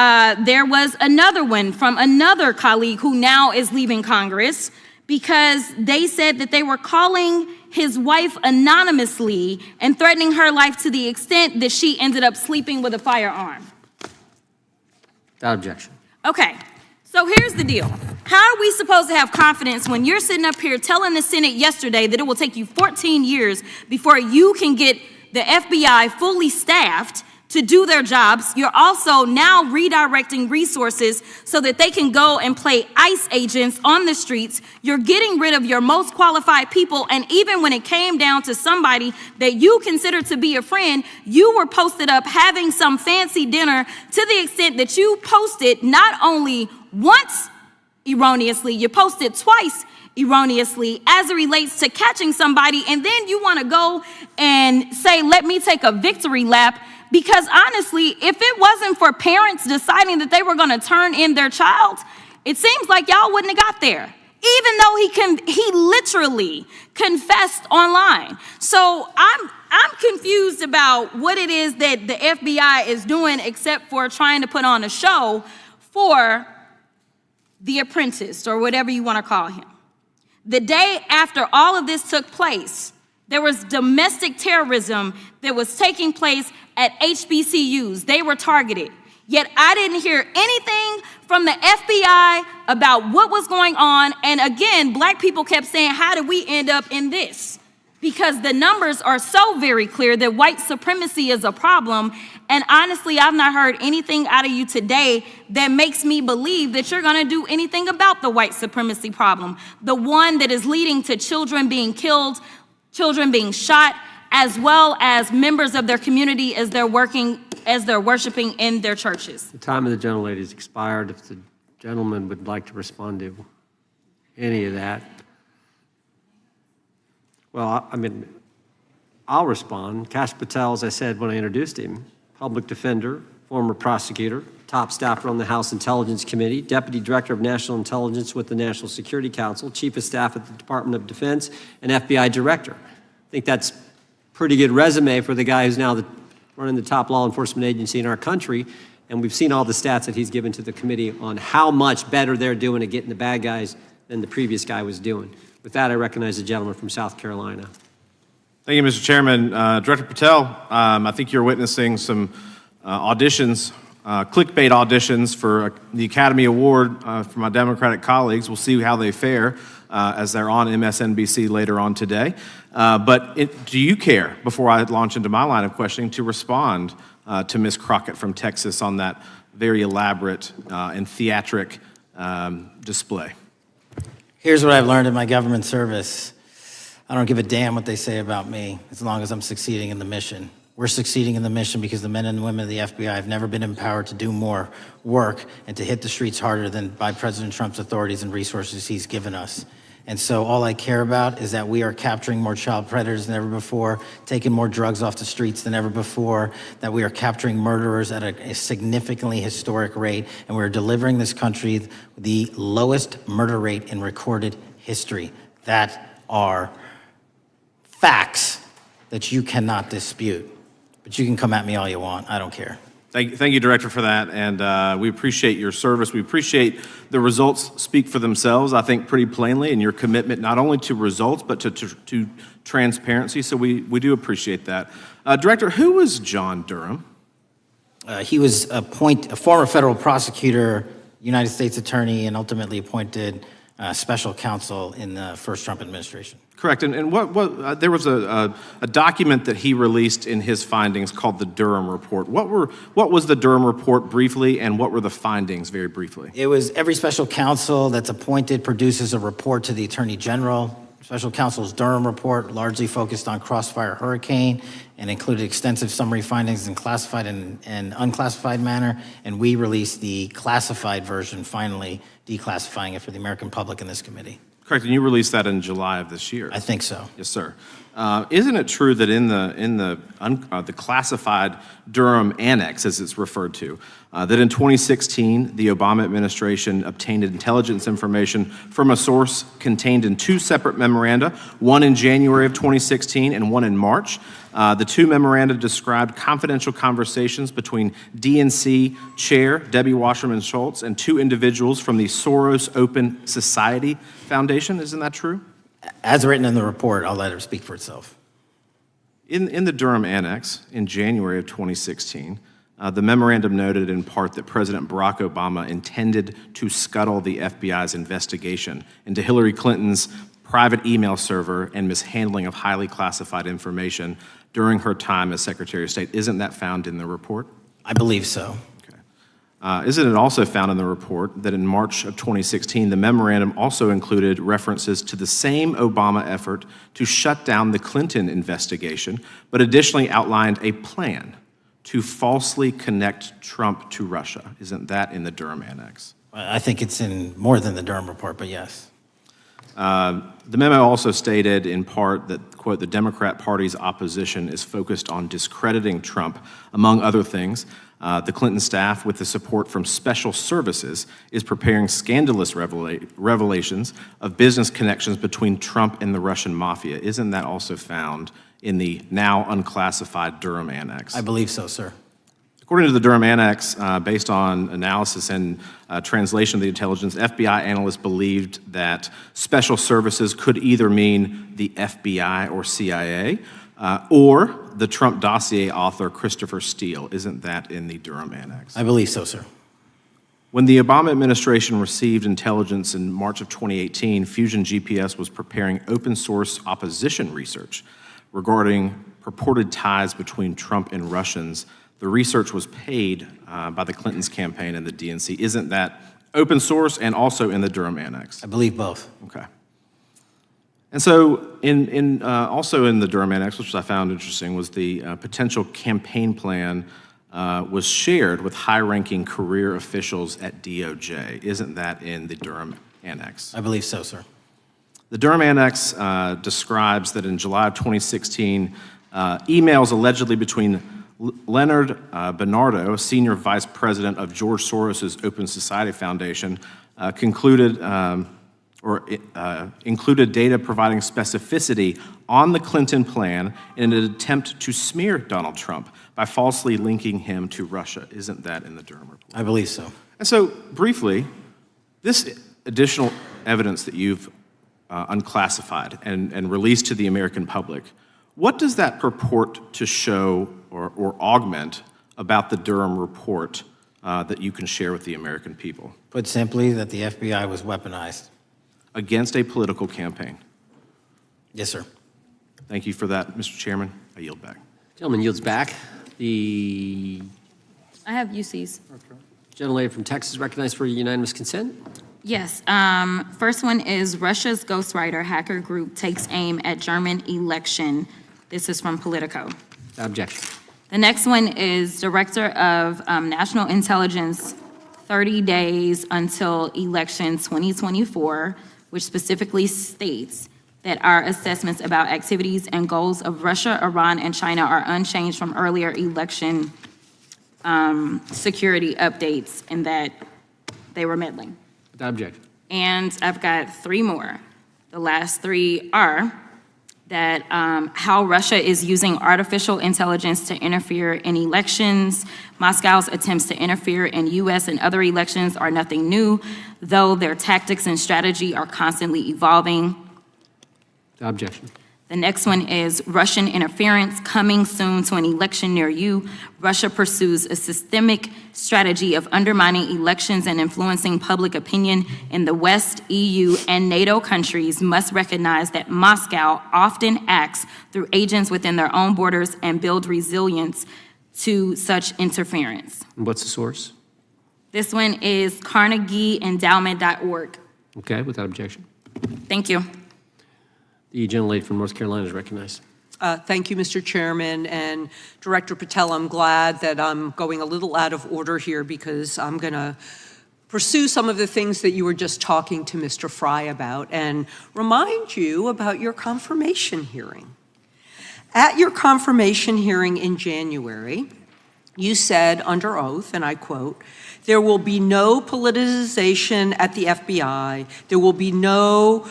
there was another one from another colleague who now is leaving Congress because they said that they were calling his wife anonymously and threatening her life to the extent that she ended up sleeping with a firearm. Without objection. Okay, so here's the deal. How are we supposed to have confidence when you're sitting up here telling the Senate yesterday that it will take you 14 years before you can get the FBI fully staffed to do their jobs? You're also now redirecting resources so that they can go and play ICE agents on the streets. You're getting rid of your most qualified people. And even when it came down to somebody that you consider to be a friend, you were posted up having some fancy dinner to the extent that you posted not only once erroneously, you posted twice erroneously as it relates to catching somebody. And then you want to go and say, let me take a victory lap. Because honestly, if it wasn't for parents deciding that they were going to turn in their child, it seems like y'all wouldn't have got there, even though he literally confessed online. So I'm confused about what it is that the FBI is doing except for trying to put on a show for the apprentice or whatever you want to call him. The day after all of this took place, there was domestic terrorism that was taking place at HBCUs. They were targeted. Yet I didn't hear anything from the FBI about what was going on. And again, black people kept saying, how did we end up in this? because the numbers are so very clear that white supremacy is a problem. And honestly, I've not heard anything out of you today that makes me believe that you're going to do anything about the white supremacy problem, the one that is leading to children being killed, children being shot, as well as members of their community as they're worshiping in their churches. The time of the gentlelady has expired. If the gentleman would like to respond to any of that. Well, I mean, I'll respond. Kash Patel, as I said when I introduced him, public defender, former prosecutor, top staffer on the House Intelligence Committee, Deputy Director of National Intelligence with the National Security Council, Chief of Staff at the Department of Defense, and FBI Director. I think that's a pretty good resume for the guy who's now running the top law enforcement agency in our country. And we've seen all the stats that he's given to the committee on how much better they're doing at getting the bad guys than the previous guy was doing. With that, I recognize the gentleman from South Carolina. Thank you, Mr. Chairman. Director Patel, I think you're witnessing some auditions, clickbait auditions for the Academy Award for my Democratic colleagues. We'll see how they fare as they're on MSNBC later on today. But do you care, before I launch into my line of questioning, to respond to Ms. Crockett from Texas on that very elaborate and theatric display? Here's what I've learned in my government service. I don't give a damn what they say about me as long as I'm succeeding in the mission. We're succeeding in the mission because the men and women of the FBI have never been empowered to do more work and to hit the streets harder than by President Trump's authorities and resources he's given us. And so all I care about is that we are capturing more child predators than ever before, taking more drugs off the streets than ever before, that we are capturing murderers at a significantly historic rate, and we're delivering this country the lowest murder rate in recorded history. That are facts that you cannot dispute. But you can come at me all you want. I don't care. Thank you, Director, for that, and we appreciate your service. We appreciate the results speak for themselves, I think, pretty plainly, and your commitment not only to results, but to transparency, so we do appreciate that. Director, who was John Durham? He was a former federal prosecutor, United States attorney, and ultimately appointed special counsel in the first Trump administration. Correct, and what there was a document that he released in his findings called the Durham Report. What was the Durham Report briefly, and what were the findings very briefly? It was every special counsel that's appointed produces a report to the Attorney General. Special counsel's Durham Report largely focused on Crossfire Hurricane and included extensive summary findings in classified and unclassified manner, and we released the classified version, finally declassifying it for the American public in this committee. Correct, and you released that in July of this year. I think so. Yes, sir. Isn't it true that in the classified Durham Annex, as it's referred to, that in 2016 the Obama administration obtained intelligence information from a source contained in two separate memoranda, one in January of 2016 and one in March? The two memoranda described confidential conversations between DNC Chair Debbie Wasserman Schultz and two individuals from the Soros Open Society Foundation. Isn't that true? As written in the report, I'll let it speak for itself. In the Durham Annex in January of 2016, the memorandum noted in part that President Barack Obama intended to scuttle the FBI's investigation into Hillary Clinton's private email server and mishandling of highly classified information during her time as Secretary of State. Isn't that found in the report? I believe so. Isn't it also found in the report that in March of 2016, the memorandum also included references to the same Obama effort to shut down the Clinton investigation, but additionally outlined a plan to falsely connect Trump to Russia? Isn't that in the Durham Annex? I think it's in more than the Durham Report, but yes. The memo also stated in part that, quote, the Democrat Party's opposition is focused on discrediting Trump, among other things. The Clinton staff, with the support from special services, is preparing scandalous revelations of business connections between Trump and the Russian mafia. Isn't that also found in the now unclassified Durham Annex? I believe so, sir. According to the Durham Annex, based on analysis and translation of the intelligence, FBI analysts believed that special services could either mean the FBI or CIA, or the Trump dossier author Christopher Steele. Isn't that in the Durham Annex? I believe so, sir. When the Obama administration received intelligence in March of 2018, Fusion GPS was preparing open source opposition research regarding purported ties between Trump and Russians. The research was paid by the Clintons' campaign and the DNC. Isn't that open source and also in the Durham Annex? I believe both. Okay. And so also in the Durham Annex, which I found interesting, was the potential campaign plan was shared with high-ranking career officials at DOJ. Isn't that in the Durham Annex? I believe so, sir. The Durham Annex describes that in July of 2016, emails allegedly between Leonard Bernardo, a senior vice president of George Soros' Open Society Foundation, included data providing specificity on the Clinton plan in an attempt to smear Donald Trump by falsely linking him to Russia. Isn't that in the Durham report? I believe so. And so, briefly, this additional evidence that you've unclassified and released to the American public, what does that purport to show or augment about the Durham report that you can share with the American people? Put simply, that the FBI was weaponized. Against a political campaign? Yes, sir. Thank you for that, Mr. Chairman. I yield back. Gentleman yields back. I have UCs. Gentlelady from Texas recognized for unanimous consent. Yes. First one is Russia's ghostwriter hacker group takes aim at German election. This is from Politico. Objection. The next one is Director of National Intelligence, 30 days until election 2024, which specifically states that our assessments about activities and goals of Russia, Iran, and China are unchanged from earlier election security updates, and that they were meddling. Without objection. And I've got three more. The last three are that how Russia is using artificial intelligence to interfere in elections. Moscow's attempts to interfere in U.S. and other elections are nothing new, though their tactics and strategy are constantly evolving. Without objection. The next one is Russian interference coming soon to an election near you. Russia pursues a systemic strategy of undermining elections and influencing public opinion in the West, EU, and NATO countries must recognize that Moscow often acts through agents within their own borders and build resilience to such interference. And what's the source? This one is CarnegieEndowment.org. Okay, without objection. Thank you. The gentlelady from North Carolina is recognized. Thank you, Mr. Chairman. And Director Patel, I'm glad that I'm going a little out of order here because I'm going to pursue some of the things that you were just talking to Mr. Fry about and remind you about your confirmation hearing. At your confirmation hearing in January, you said under oath, and I quote, "There will be no politicization at the FBI. There will be no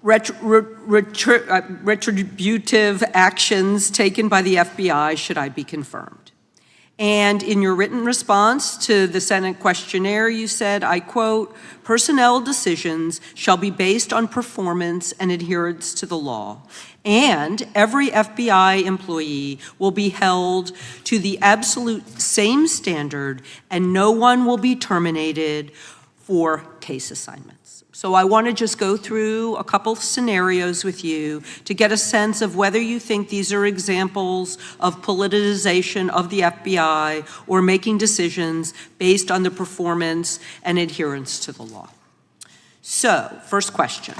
retributive actions taken by the FBI should I be confirmed." And in your written response to the Senate questionnaire, you said, I quote, "Personnel decisions shall be based on performance and adherence to the law. And every FBI employee will be held to the absolute same standard and no one will be terminated for case assignments." So I want to just go through a couple scenarios with you to get a sense of whether you think these are examples of politicization of the FBI or making decisions based on the performance and adherence to the law. So, first question.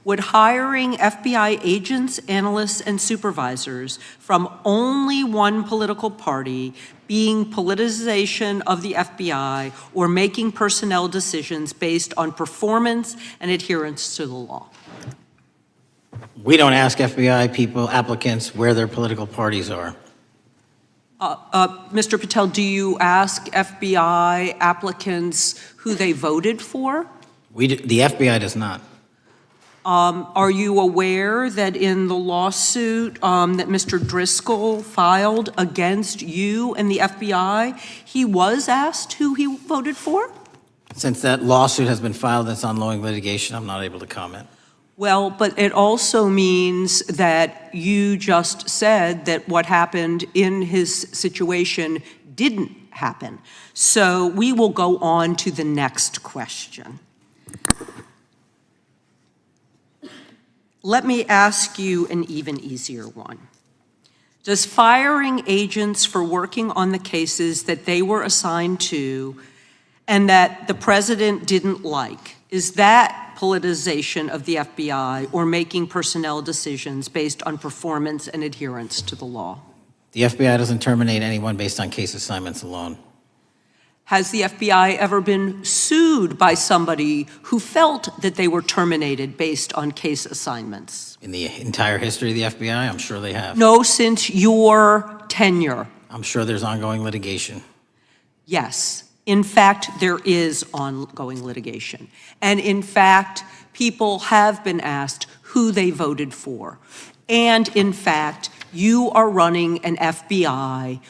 Would hiring FBI agents, analysts, and supervisors from only one political party being politicization of the FBI or making personnel decisions based on performance and adherence to the law? We don't ask FBI people, applicants, where their political parties are. Mr. Patel, do you ask FBI applicants who they voted for? The FBI does not. Are you aware that in the lawsuit that Mr. Driscoll filed against you and the FBI, he was asked who he voted for? Since that lawsuit has been filed, that's ongoing litigation, I'm not able to comment. Well, but it also means that you just said that what happened in his situation didn't happen. So we will go on to the next question. Let me ask you an even easier one. Does firing agents for working on the cases that they were assigned to and that the president didn't like, is that politicization of the FBI or making personnel decisions based on performance and adherence to the law? The FBI doesn't terminate anyone based on case assignments alone. Has the FBI ever been sued by somebody who felt that they were terminated based on case assignments? In the entire history of the FBI, I'm sure they have. No, since your tenure. I'm sure there's ongoing litigation. Yes. In fact, there is ongoing litigation. And in fact, people have been asked who they voted for. And in fact, you are running an FBI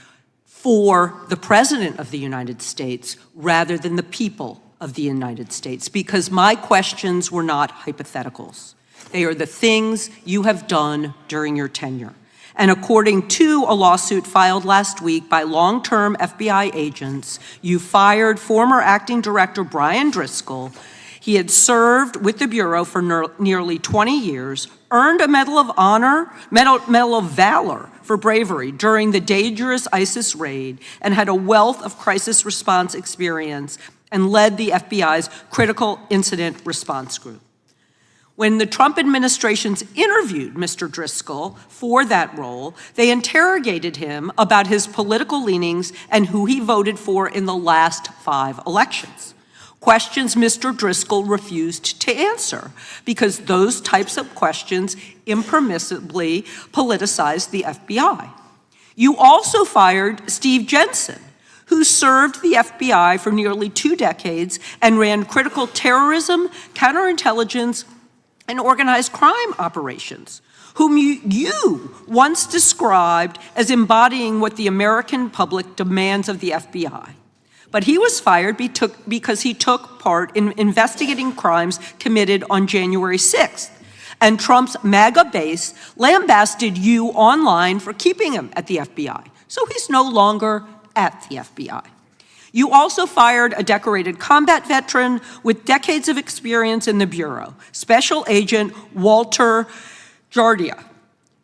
for the President of the United States rather than the people of the United States, because my questions were not hypotheticals. They are the things you have done during your tenure. And according to a lawsuit filed last week by long-term FBI agents, you fired former acting director Brian Driscoll. He had served with the Bureau for nearly 20 years, earned a Medal of Honor, Medal of Valor for bravery during the dangerous ISIS raid, and had a wealth of crisis response experience and led the FBI's critical incident response group. When the Trump administrations interviewed Mr. Driscoll for that role, they interrogated him about his political leanings and who he voted for in the last 5 elections. Questions Mr. Driscoll refused to answer because those types of questions impermissibly politicized the FBI. You also fired Steve Jensen, who served the FBI for nearly 2 decades and ran critical terrorism, counterintelligence, and organized crime operations, whom you once described as embodying what the American public demands of the FBI. But he was fired because he took part in investigating crimes committed on January 6th. And Trump's MAGA base lambasted you online for keeping him at the FBI. So he's no longer at the FBI. You also fired a decorated combat veteran with decades of experience in the Bureau, Special Agent Walter Jardia,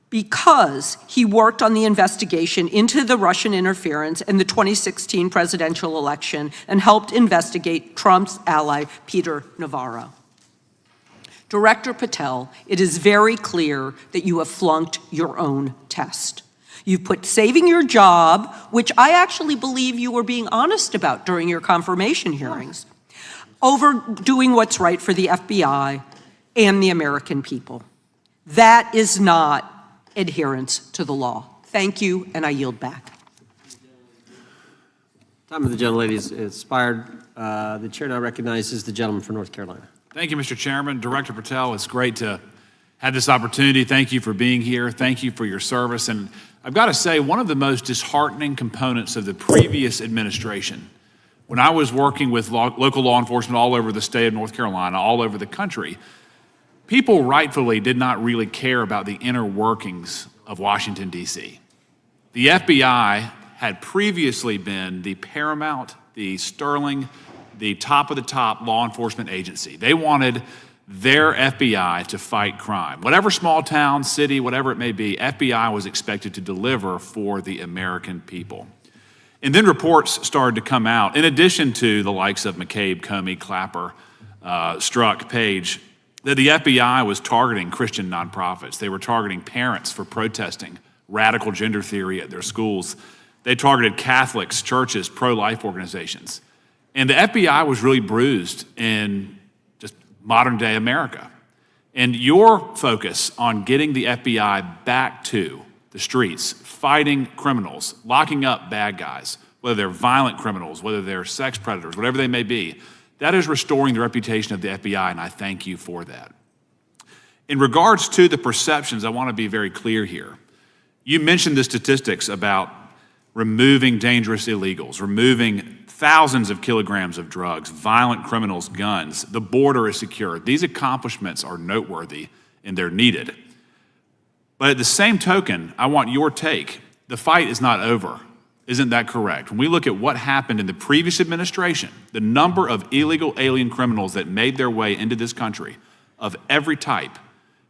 because he worked on the investigation into the Russian interference in the 2016 presidential election and helped investigate Trump's ally, Peter Navarro. Director Patel, it is very clear that you have flunked your own test. You've put saving your job, which I actually believe you were being honest about during your confirmation hearings, over doing what's right for the FBI and the American people. That is not adherence to the law. Thank you, and I yield back. Time of the gentlelady is expired. The chair now recognizes the gentleman from North Carolina. Thank you, Mr. Chairman. Director Patel, it's great to have this opportunity. Thank you for being here. Thank you for your service. And I've got to say, one of the most disheartening components of the previous administration, when I was working with local law enforcement all over the state of North Carolina, all over the country, people rightfully did not really care about the inner workings of Washington, D.C. The FBI had previously been the paramount, the sterling, the top of the top law enforcement agency. They wanted their FBI to fight crime. Whatever small town, city, whatever it may be, FBI was expected to deliver for the American people. And then reports started to come out, in addition to the likes of McCabe, Comey, Clapper, Strzok, Page, that the FBI was targeting Christian nonprofits. They were targeting parents for protesting radical gender theory at their schools. They targeted Catholics, churches, pro-life organizations. And the FBI was really bruised in just modern day America. And your focus on getting the FBI back to the streets, fighting criminals, locking up bad guys, whether they're violent criminals, whether they're sex predators, whatever they may be, that is restoring the reputation of the FBI, and I thank you for that. In regards to the perceptions, I want to be very clear here. You mentioned the statistics about removing dangerous illegals, removing thousands of kilograms of drugs, violent criminals, guns. The border is secure. These accomplishments are noteworthy and they're needed. But at the same token, I want your take. The fight is not over. Isn't that correct? When we look at what happened in the previous administration, the number of illegal alien criminals that made their way into this country of every type,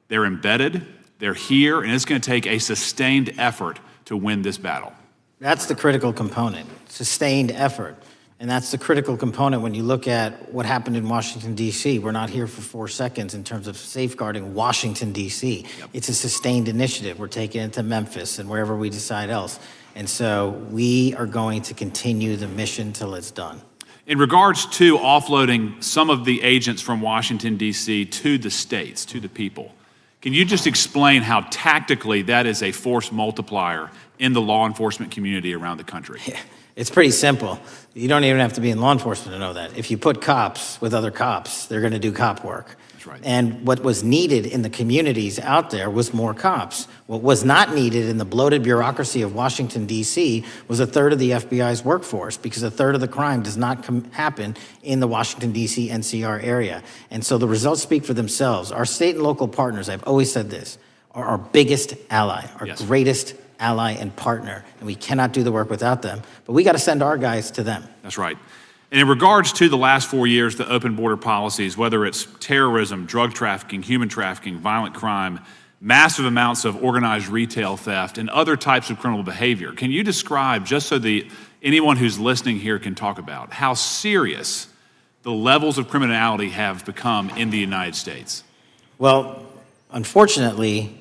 they're embedded, they're here, and it's going to take a sustained effort to win this battle. That's the critical component, sustained effort. And that's the critical component when you look at what happened in Washington, D.C. We're not here for 4 seconds in terms of safeguarding Washington, D.C. Yep. It's a sustained initiative. We're taking it to Memphis and wherever we decide else. And so we are going to continue the mission till it's done. In regards to offloading some of the agents from Washington, D.C. to the states, to the people, can you just explain how tactically that is a force multiplier in the law enforcement community around the country? Yeah. It's pretty simple. You don't even have to be in law enforcement to know that. If you put cops with other cops, they're going to do cop work. That's right. And what was needed in the communities out there was more cops. What was not needed in the bloated bureaucracy of Washington, D.C. was a third of the FBI's workforce, because a third of the crime does not happen in the Washington, D.C. NCR area. And so the results speak for themselves. Our state and local partners, I've always said this, are our biggest ally, our Yes. greatest ally and partner, and we cannot do the work without them. But we got to send our guys to them. That's right. And in regards to the last 4 years, the open border policies, whether it's terrorism, drug trafficking, human trafficking, violent crime, massive amounts of organized retail theft, and other types of criminal behavior, can you describe, just so anyone who's listening here can talk about, how serious the levels of criminality have become in the United States? Well, unfortunately,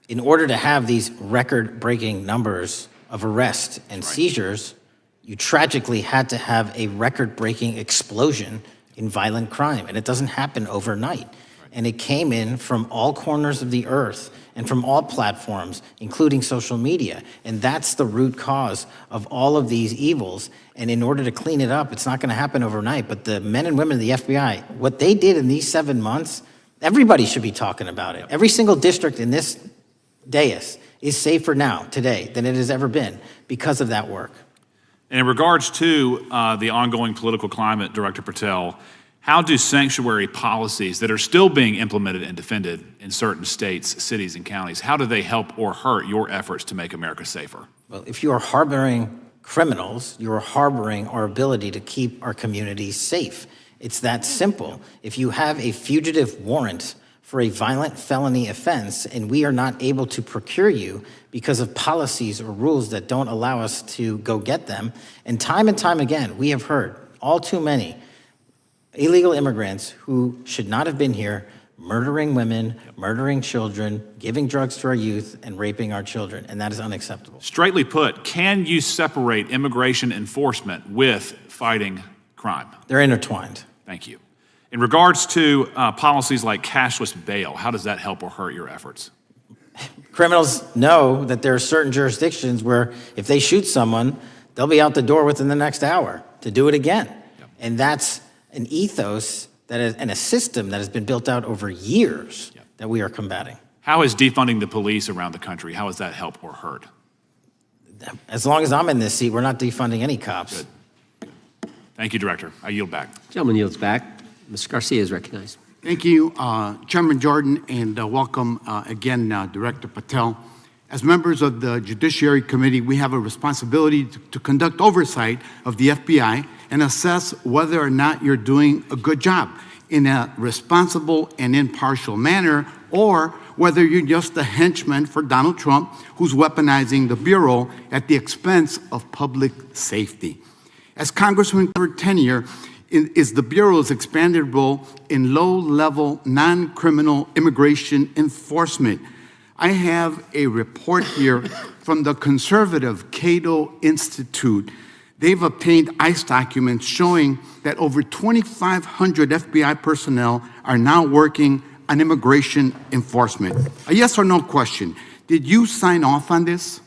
in order to have these record-breaking numbers of arrests and seizures, you tragically had to have a record-breaking explosion in violent crime. And it doesn't happen overnight. And it came in from all corners of the earth and from all platforms, including social media. And that's the root cause of all of these evils. And in order to clean it up, it's not going to happen overnight. But the men and women of the FBI, what they did in these 7 months, everybody should be talking about it. Every single district in this dais is safer now, today, than it has ever been because of that work. And in regards to the ongoing political climate, Director Patel, how do sanctuary policies that are still being implemented and defended in certain states, cities, and counties, how do they help or hurt your efforts to make America safer? Well, if you are harboring criminals, you are harboring our ability to keep our communities safe. It's that simple. If you have a fugitive warrant for a violent felony offense, and we are not able to procure you because of policies or rules that don't allow us to go get them. And time again, we have heard all too many illegal immigrants who should not have been here, murdering women, murdering children, giving drugs to our youth, and raping our children, and that is unacceptable. Straightly put, can you separate immigration enforcement with fighting crime? They're intertwined. Thank you. In regards to policies like cashless bail, how does that help or hurt your efforts? Criminals know that there are certain jurisdictions where if they shoot someone, they'll be out the door within the next hour to do it again. Yep. And that's an ethos that is, and a system that has been built out over years that we are combating. How is defunding the police around the country, how does that help or hurt? As long as I'm in this seat, we're not defunding any cops. Good. Thank you, Director. I yield back. Gentleman yields back. Mr. Garcia is recognized. Thank you, Chairman Jordan, and welcome again, Director Patel. As members of the Judiciary Committee, we have a responsibility to conduct oversight of the FBI and assess whether or not you're doing a good job in a responsible and impartial manner, or whether you're just a henchman for Donald Trump who's weaponizing the Bureau at the expense of public safety. As Congressman for tenure, is the Bureau's expanded role in low-level, non-criminal immigration enforcement. I have a report here from the conservative Cato Institute. They've obtained ICE documents showing that over 2,500 FBI personnel are now working on immigration enforcement. A yes or no question. Did you sign off on this?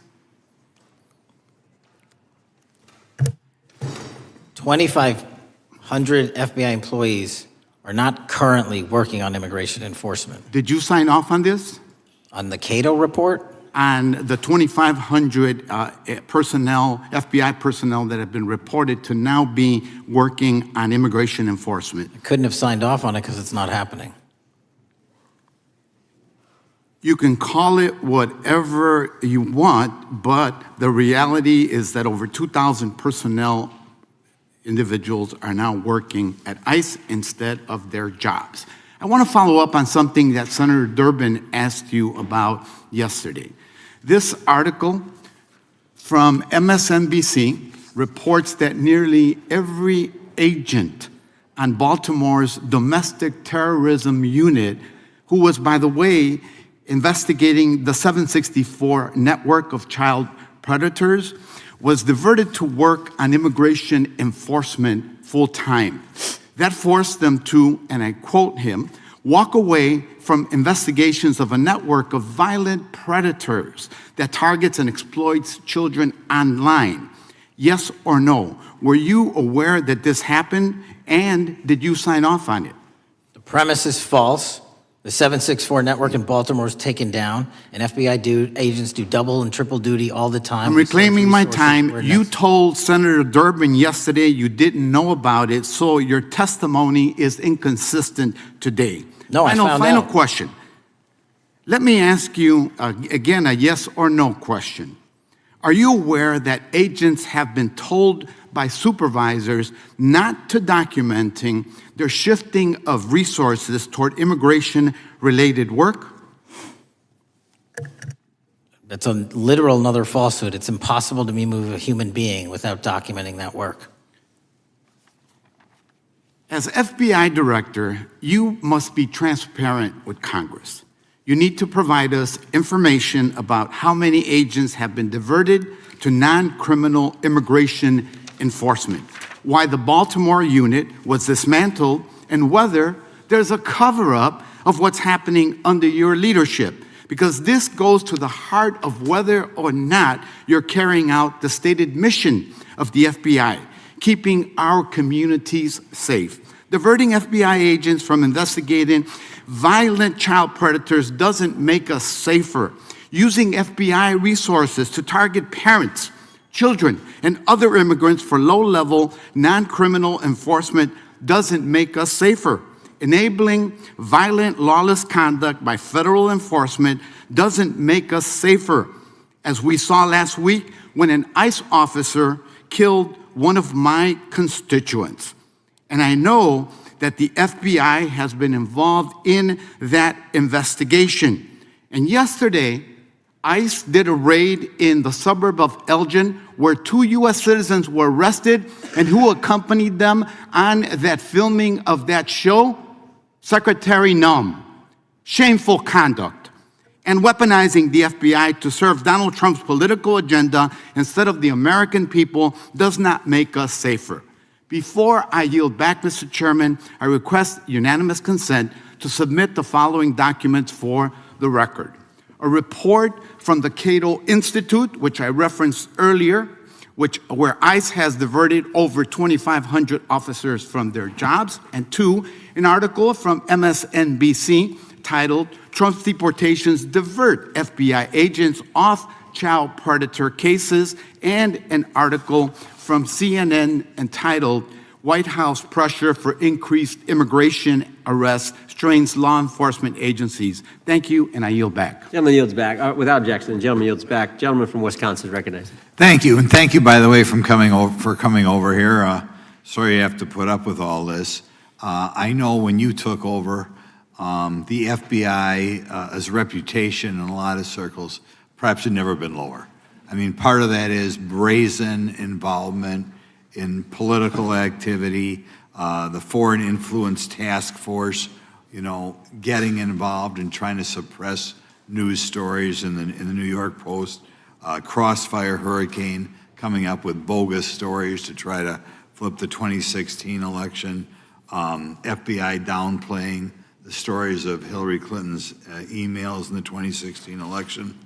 2,500 FBI employees are not currently working on immigration enforcement. Did you sign off on this? On the Cato report? On the 2,500 personnel, FBI personnel that have been reported to now be working on immigration enforcement. I couldn't have signed off on it because it's not happening. You can call it whatever you want, but the reality is that over 2,000 personnel individuals are now working at ICE instead of their jobs. I want to follow up on something that Senator Durbin asked you about yesterday. This article from MSNBC reports that nearly every agent on Baltimore's domestic terrorism unit, who was, by the way, investigating the 764 network of child predators, was diverted to work on immigration enforcement full-time. That forced them to, and I quote him, walk away from investigations of a network of violent predators that targets and exploits children online. Yes or no? Were you aware that this happened, and did you sign off on it? The premise is false. The 764 network in Baltimore is taken down, and FBI agents do double and triple duty all the time. I'm reclaiming my time. You told Senator Durbin yesterday you didn't know about it, so your testimony is inconsistent today. No, I found Final out. question. Let me ask you, again, a yes or no question. Are you aware that agents have been told by supervisors not to documenting their shifting of resources toward immigration-related work? That's a literal another falsehood. It's impossible to remove a human being without documenting that work. As FBI director, you must be transparent with Congress. You need to provide us information about how many agents have been diverted to non-criminal immigration enforcement, why the Baltimore unit was dismantled, and whether there's a cover-up of what's happening under your leadership. Because this goes to the heart of whether or not you're carrying out the stated mission of the FBI, keeping our communities safe. Diverting FBI agents from investigating violent child predators doesn't make us safer. Using FBI resources to target parents, children, and other immigrants for low-level, non-criminal enforcement doesn't make us safer. Enabling violent, lawless conduct by federal enforcement doesn't make us safer. As we saw last week when an ICE officer killed one of my constituents. And I know that the FBI has been involved in that investigation. And yesterday, ICE did a raid in the suburb of Elgin where 2 U.S. citizens were arrested, and who accompanied them on that filming of that show? Secretary Nunn. Shameful conduct. And weaponizing the FBI to serve Donald Trump's political agenda instead of the American people does not make us safer. Before I yield back, Mr. Chairman, I request unanimous consent to submit the following documents for the record. A report from the Cato Institute, which I referenced earlier, where ICE has diverted over 2,500 officers from their jobs. And 2, an article from MSNBC titled, Trump's Deportations Divert FBI Agents Off Child Predator Cases, and an article from CNN entitled, White House Pressure for Increased Immigration Arrests Strains Law Enforcement Agencies. Thank you, and I yield back. Gentleman yields back. Without objection, the gentleman yields back. Gentleman from Wisconsin is recognized. Thank you, and thank you, by the way, for coming over here. Sorry you have to put up with all this. I know when you took over, the FBI's reputation in a lot of circles perhaps had never been lower. I mean, part of that is brazen involvement in political activity, the Foreign Influence Task Force, getting involved and trying to suppress news stories in the New York Post, Crossfire Hurricane coming up with bogus stories to try to flip the 2016 election, FBI downplaying the stories of Hillary Clinton's emails in the 2016 election.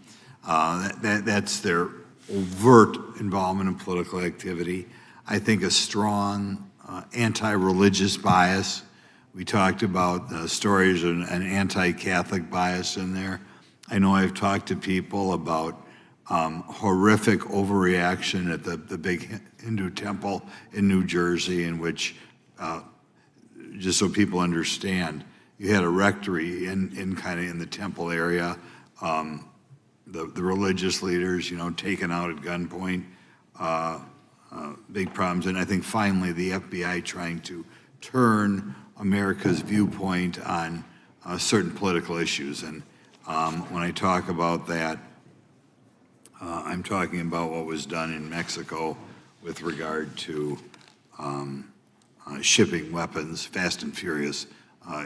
That's their overt involvement in political activity. I think a strong anti-religious bias. We talked about stories of an anti-Catholic bias in there. I know I've talked to people about horrific overreaction at the big Hindu temple in New Jersey, in which, just so people understand, you had a rectory in the temple area the religious leaders, taken out at gunpoint, big problems. And I think finally the FBI trying to turn America's viewpoint on certain political issues. And when I talk about that, I'm talking about what was done in Mexico with regard to shipping weapons, fast and furious,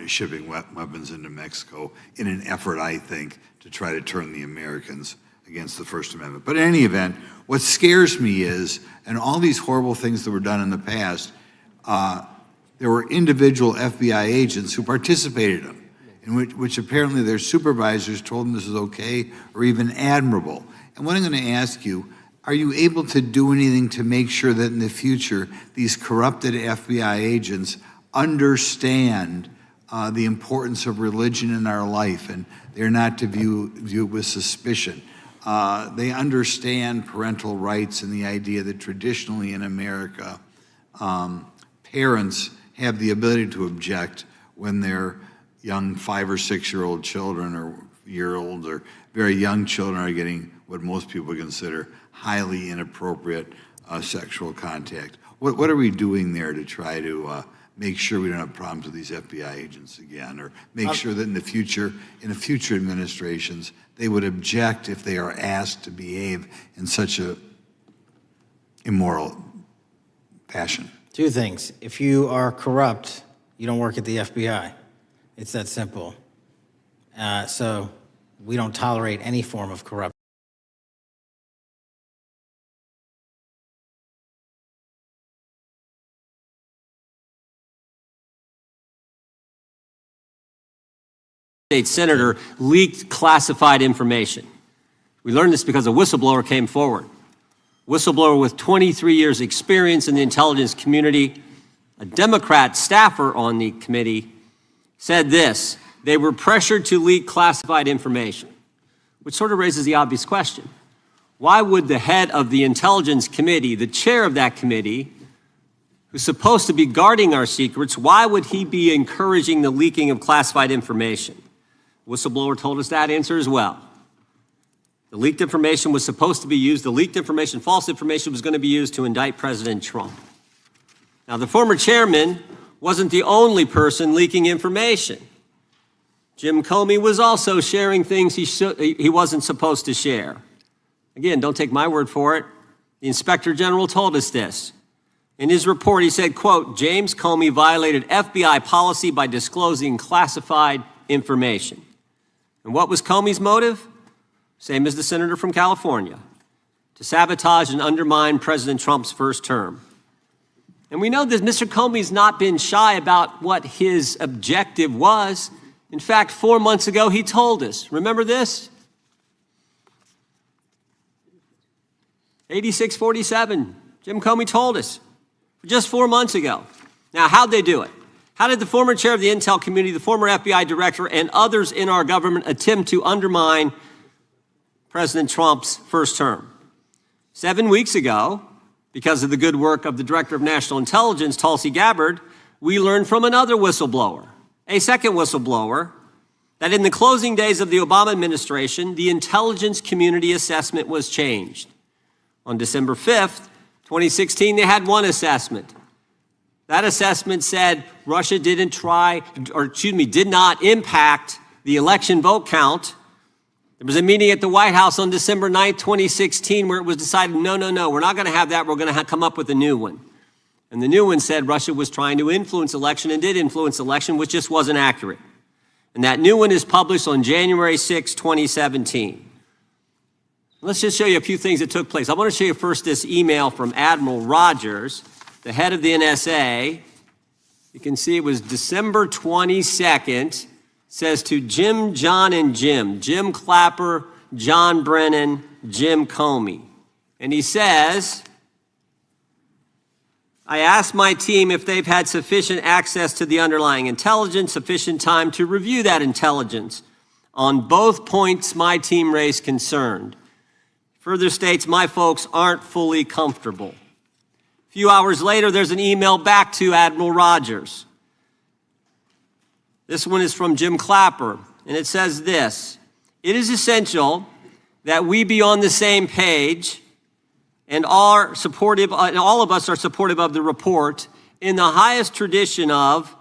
shipping weapons into Mexico in an effort, I think, to try to turn the Americans against the First Amendment. But in any event, what scares me is, and all these horrible things that were done in the past, there were individual FBI agents who participated in them, in which apparently their supervisors told them this is okay or even admirable. And what I'm going to ask you, are you able to do anything to make sure that in the future these corrupted FBI agents understand the importance of religion in our life, and they're not to view it with suspicion? They understand parental rights and the idea that traditionally in America, parents have the ability to object when their young 5 or 6 year old children or year-olds or very young children are getting what most people consider highly inappropriate sexual contact. What are we doing there to try to make sure we don't have problems with these FBI agents again, or make sure that in the future administrations, they would object if they are asked to behave in such a immoral fashion? Two things. If you are corrupt, you don't work at the FBI. It's that simple. So we don't tolerate any form of corruption. State senator leaked classified information. We learned this because a whistleblower came forward. Whistleblower with 23 years experience in the intelligence community, a Democrat staffer on the committee, said this: they were pressured to leak classified information, which sort of raises the obvious question. Why would the head of the Intelligence Committee, the chair of that committee, who's supposed to be guarding our secrets, why would he be encouraging the leaking of classified information? Whistleblower told us that answer as well. The leaked information was supposed to be used, the leaked information, false information, was going to be used to indict President Trump. Now, the former chairman wasn't the only person leaking information. Jim Comey was also sharing things he wasn't supposed to share. Again, don't take my word for it. The Inspector General told us this. In his report, he said, quote, James Comey violated FBI policy by disclosing classified information. And what was Comey's motive? Same as the senator from California: to sabotage and undermine President Trump's first term. And we know that Mr. Comey's not been shy about what his objective was. In fact, 4 months ago, he told us. Remember this? 8647. Jim Comey told us just 4 months ago. Now, how'd they do it? How did the former chair of the Intel community, the former FBI director, and others in our government attempt to undermine President Trump's first term? 7 weeks ago, because of the good work of the Director of National Intelligence, Tulsi Gabbard, we learned from another whistleblower, a second whistleblower, that in the closing days of the Obama administration, the intelligence community assessment was changed. On December 5th, 2016, they had one assessment. That assessment said Russia did not impact the election vote count. There was a meeting at the White House on December 9th, 2016, where it was decided, no, we're not going to have that. We're going to come up with a new one. And the new one said Russia was trying to influence election and did influence election, which just wasn't accurate. And that new one is published on January 6, 2017. Let's just show you a few things that took place. I want to show you first this email from Admiral Rogers, the head of the NSA. You can see it was December 22nd. It says to Jim, John, and Jim Clapper, John Brennan, Jim Comey. And he says, I asked my team if they've had sufficient access to the underlying intelligence, sufficient time to review that intelligence. On both points, my team raised concern. Further states, my folks aren't fully comfortable. A few hours later, there's an email back to Admiral Rogers. This one is from Jim Clapper, and it says this: It is essential that we be on the same page and all of us are supportive of the report in the highest tradition of,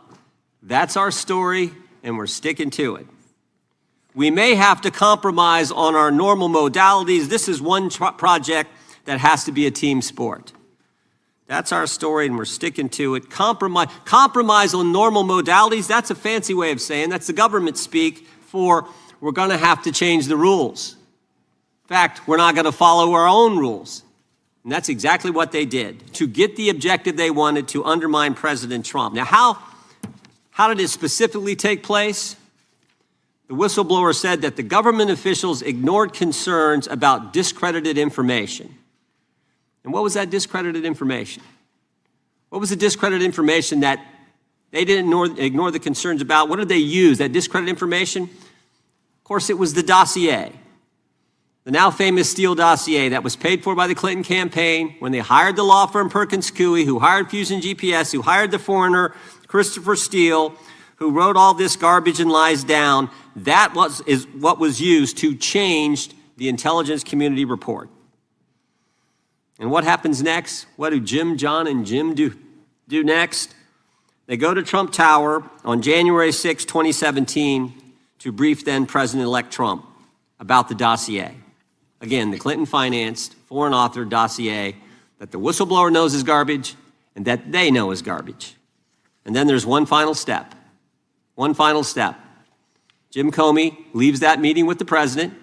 that's our story and we're sticking to it. We may have to compromise on our normal modalities. This is one project that has to be a team sport. That's our story and we're sticking to it. Compromise on normal modalities, that's a fancy way of saying, that's the government speak for we're gonna have to change the rules. In fact, we're not gonna follow our own rules. And that's exactly what they did to get the objective they wanted, to undermine President Trump. Now, how did it specifically take place? The whistleblower said that the government officials ignored concerns about discredited information. And what was that discredited information? What was the discredited information that they didn't ignore the concerns about? What did they use, that discredited information? Of course, it was the dossier. The now famous Steele dossier that was paid for by the Clinton campaign when they hired the law firm Perkins Coie, who hired Fusion GPS, who hired the foreigner Christopher Steele, who wrote all this garbage and lies down. That is what was used to change the intelligence community report. And what happens next? What do Jim, John, and Jim do next? They go to Trump Tower on January 6, 2017, to brief then President-elect Trump about the dossier. Again, the Clinton-financed, foreign-authored dossier that the whistleblower knows is garbage and that they know is garbage. And then there's one final step. One final step. Jim Comey leaves that meeting with the president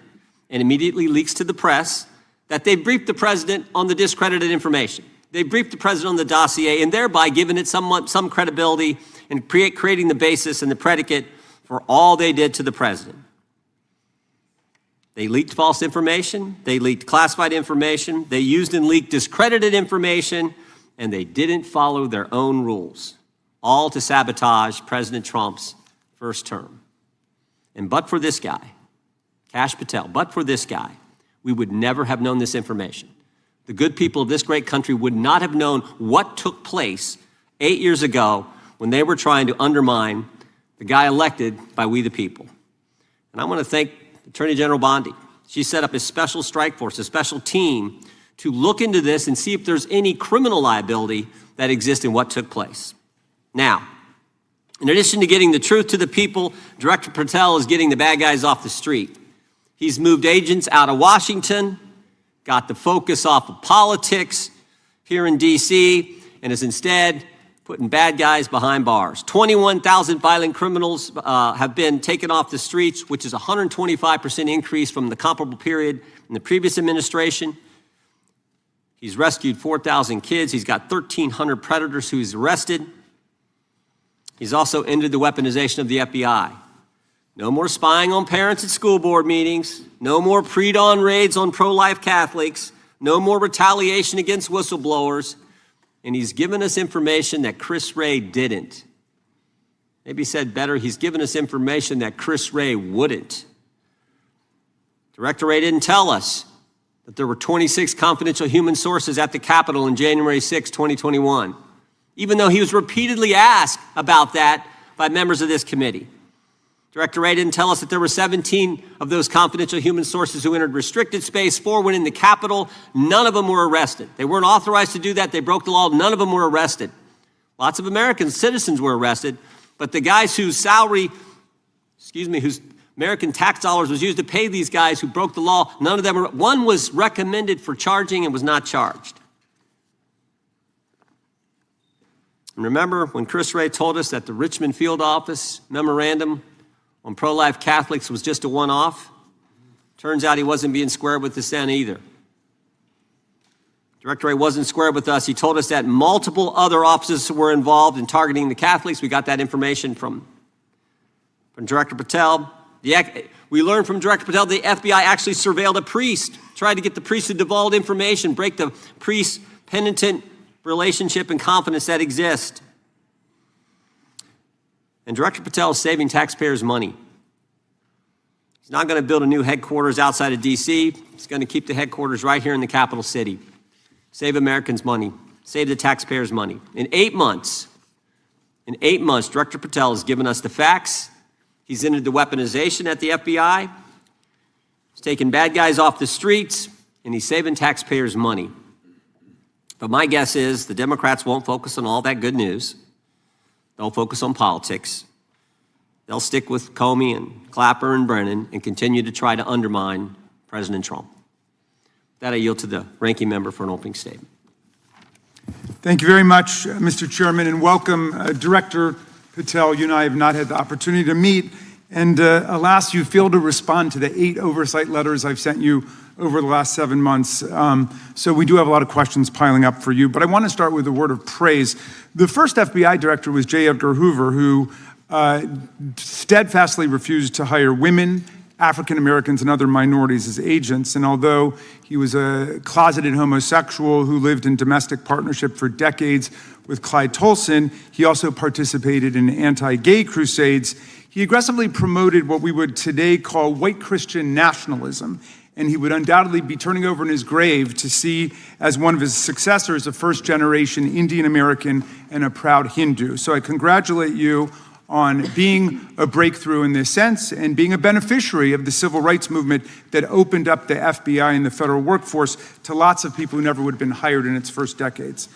and immediately leaks to the press that they briefed the president on the discredited information. They briefed the president on the dossier and thereby giving it some credibility and creating the basis and the predicate for all they did to the president. They leaked false information, they leaked classified information, they used and leaked discredited information, and they didn't follow their own rules, all to sabotage President Trump's first term. And but for this guy, Kash Patel, but for this guy, we would never have known this information. The good people of this great country would not have known what took place 8 years ago when they were trying to undermine the guy elected by we the people. And I want to thank Attorney General Bondi. She set up a special strike force, a special team to look into this and see if there's any criminal liability that exists in what took place. Now, in addition to getting the truth to the people, Director Patel is getting the bad guys off the street. He's moved agents out of Washington, got the focus off of politics here in D.C., and is instead putting bad guys behind bars. 21,000 violent criminals have been taken off the streets, which is a 125% increase from the comparable period in the previous administration. He's rescued 4,000 kids. He's got 1,300 predators who he's arrested. He's also ended the weaponization of the FBI. No more spying on parents at school board meetings. No more pre-dawn raids on pro-life Catholics. No more retaliation against whistleblowers. And he's given us information that Chris Wray didn't. Maybe said better, he's given us information that Chris Wray wouldn't. Director Wray didn't tell us that there were 26 confidential human sources at the Capitol on January 6, 2021, even though he was repeatedly asked about that by members of this committee. Director Wray didn't tell us that there were 17 of those confidential human sources who entered restricted space, 4 went in the Capitol. None of them were arrested. They weren't authorized to do that. They broke the law. None of them were arrested. Lots of American citizens were arrested, but the guys whose whose American tax dollars was used to pay these guys who broke the law, none of them were. One was recommended for charging and was not charged. And remember when Chris Wray told us that the Richmond field office memorandum on pro-life Catholics was just a one-off? Turns out he wasn't being square with the Senate either. Director Wray wasn't square with us. He told us that multiple other offices were involved in targeting the Catholics. We got that information from Director Patel. We learned from Director Patel the FBI actually surveilled a priest, tried to get the priest to divulge information, break the priest-penitent relationship and confidence that exists. And Director Patel is saving taxpayers' money. He's not going to build a new headquarters outside of D.C. He's going to keep the headquarters right here in the capital city. Save Americans money. Save the taxpayers' money. In 8 months, Director Patel has given us the facts. He's ended the weaponization at the FBI. He's taking bad guys off the streets, and he's saving taxpayers money. But my guess is the Democrats won't focus on all that good news. They'll focus on politics. They'll stick with Comey and Clapper and Brennan and continue to try to undermine President Trump. With that, I yield to the ranking member for an opening statement. Thank you very much, Mr. Chairman, and welcome, Director Patel. You and I have not had the opportunity to meet, and alas, you failed to respond to the 8 oversight letters I've sent you over the last 7 months. So we do have a lot of questions piling up for you, but I want to start with a word of praise. The first FBI director was J. Edgar Hoover, who steadfastly refused to hire women, African Americans, and other minorities as agents. And although he was a closeted homosexual who lived in domestic partnership for decades with Clyde Tolson, he also participated in anti-gay crusades. He aggressively promoted what we would today call white Christian nationalism, and he would undoubtedly be turning over in his grave to see as one of his successors a first-generation Indian American and a proud Hindu. So I congratulate you on being a breakthrough in this sense and being a beneficiary of the civil rights movement that opened up the FBI and the federal workforce to lots of people who never would have been hired in its first decades.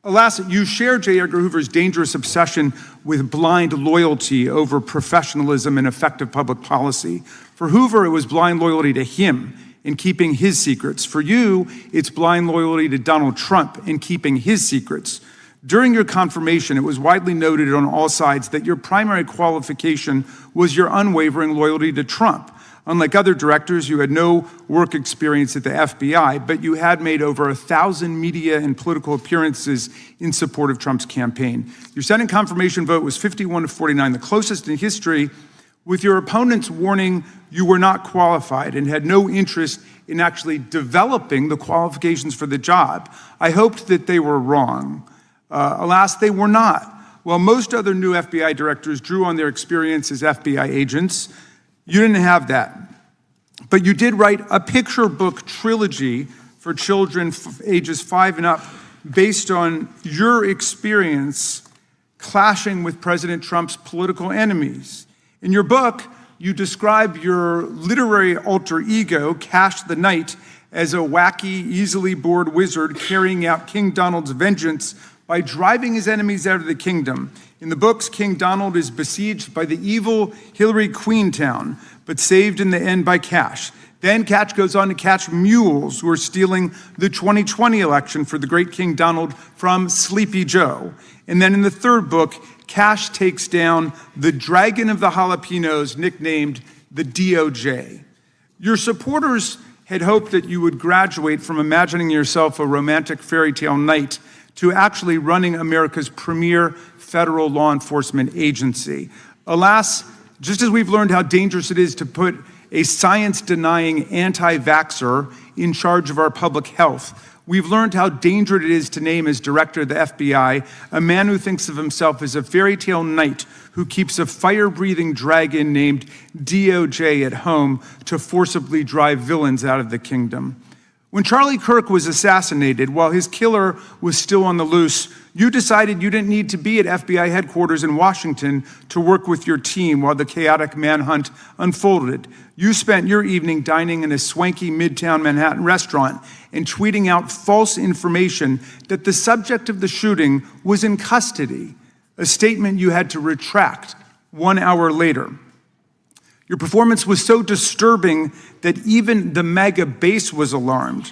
Alas, you share J. Edgar Hoover's dangerous obsession with blind loyalty over professionalism and effective public policy. For Hoover, it was blind loyalty to him in keeping his secrets. For you, it's blind loyalty to Donald Trump in keeping his secrets. During your confirmation, it was widely noted on all sides that your primary qualification was your unwavering loyalty to Trump. Unlike other directors, you had no work experience at the FBI, but you had made over 1,000 media and political appearances in support of Trump's campaign. Your Senate confirmation vote was 51-49, the closest in history, with your opponents warning you were not qualified and had no interest in actually developing the qualifications for the job. I hoped that they were wrong. Alas, they were not. While most other new FBI directors drew on their experience as FBI agents, you didn't have that. But you did write a picture book trilogy for children ages 5 and up based on your experience clashing with President Trump's political enemies. In your book, you describe your literary alter ego, Kash the Knight, as a wacky, easily bored wizard carrying out King Donald's vengeance by driving his enemies out of the kingdom. In the books, King Donald is besieged by the evil Hillary Queentown, but saved in the end by Kash. Then Kash goes on to catch mules who are stealing the 2020 election for the great King Donald from Sleepy Joe. And then in the third book, Kash takes down the dragon of the jalapenos, nicknamed the DOJ. Your supporters had hoped that you would graduate from imagining yourself a romantic fairy tale knight to actually running America's premier federal law enforcement agency. Alas, just as we've learned how dangerous it is to put a science-denying anti-vaxxer in charge of our public health, we've learned how dangerous it is to name as director of the FBI a man who thinks of himself as a fairy tale knight who keeps a fire-breathing dragon named DOJ at home to forcibly drive villains out of the kingdom. When Charlie Kirk was assassinated, while his killer was still on the loose, you decided you didn't need to be at FBI headquarters in Washington to work with your team while the chaotic manhunt unfolded. You spent your evening dining in a swanky Midtown Manhattan restaurant and tweeting out false information that the subject of the shooting was in custody, a statement you had to retract 1 hour later. Your performance was so disturbing that even the MAGA base was alarmed.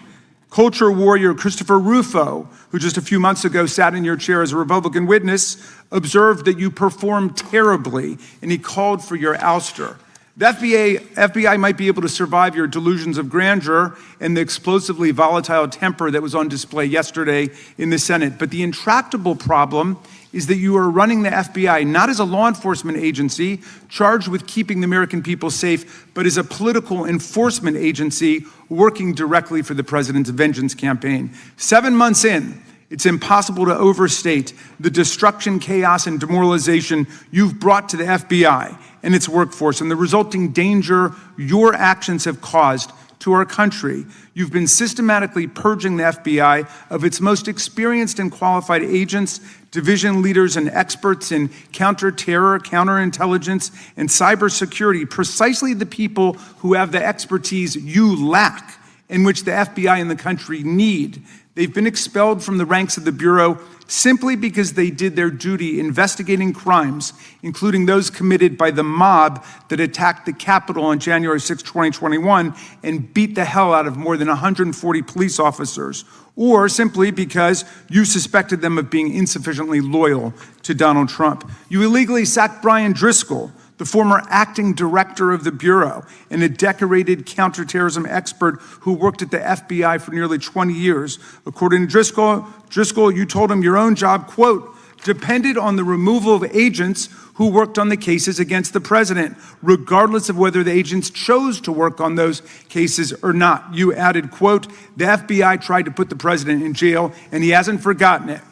Culture warrior Christopher Rufo, who just a few months ago sat in your chair as a Republican witness, observed that you performed terribly, and he called for your ouster. The FBI might be able to survive your delusions of grandeur and the explosively volatile temper that was on display yesterday in the Senate, but the intractable problem is that you are running the FBI not as a law enforcement agency charged with keeping the American people safe, but as a political enforcement agency working directly for the president's vengeance campaign. 7 months in, it's impossible to overstate the destruction, chaos, and demoralization you've brought to the FBI and its workforce and the resulting danger your actions have caused to our country. You've been systematically purging the FBI of its most experienced and qualified agents, division leaders, and experts in counterterror, counterintelligence, and cybersecurity, precisely the people who have the expertise you lack, in which the FBI and the country need. They've been expelled from the ranks of the Bureau simply because they did their duty investigating crimes, including those committed by the mob that attacked the Capitol on January 6, 2021, and beat the hell out of more than 140 police officers, or simply because you suspected them of being insufficiently loyal to Donald Trump. You illegally sacked Brian Driscoll, the former acting director of the Bureau and a decorated counterterrorism expert who worked at the FBI for nearly 20 years. According to Driscoll, you told him your own job, quote, depended on the removal of agents who worked on the cases against the president, regardless of whether the agents chose to work on those cases or not. You added, quote, the FBI tried to put the president in jail and he hasn't forgotten it.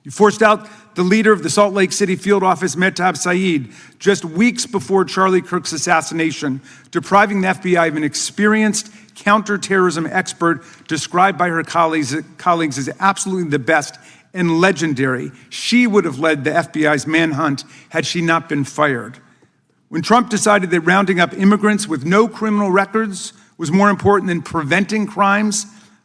You forced out the leader of the Salt Lake City field office, Mehtab Saeed, just weeks before Charlie Kirk's assassination, depriving the FBI of an experienced counterterrorism expert described by her colleagues as absolutely the best and legendary. She would have led the FBI's manhunt had she not been fired. When Trump decided that rounding up immigrants with no criminal records was more important than preventing crimes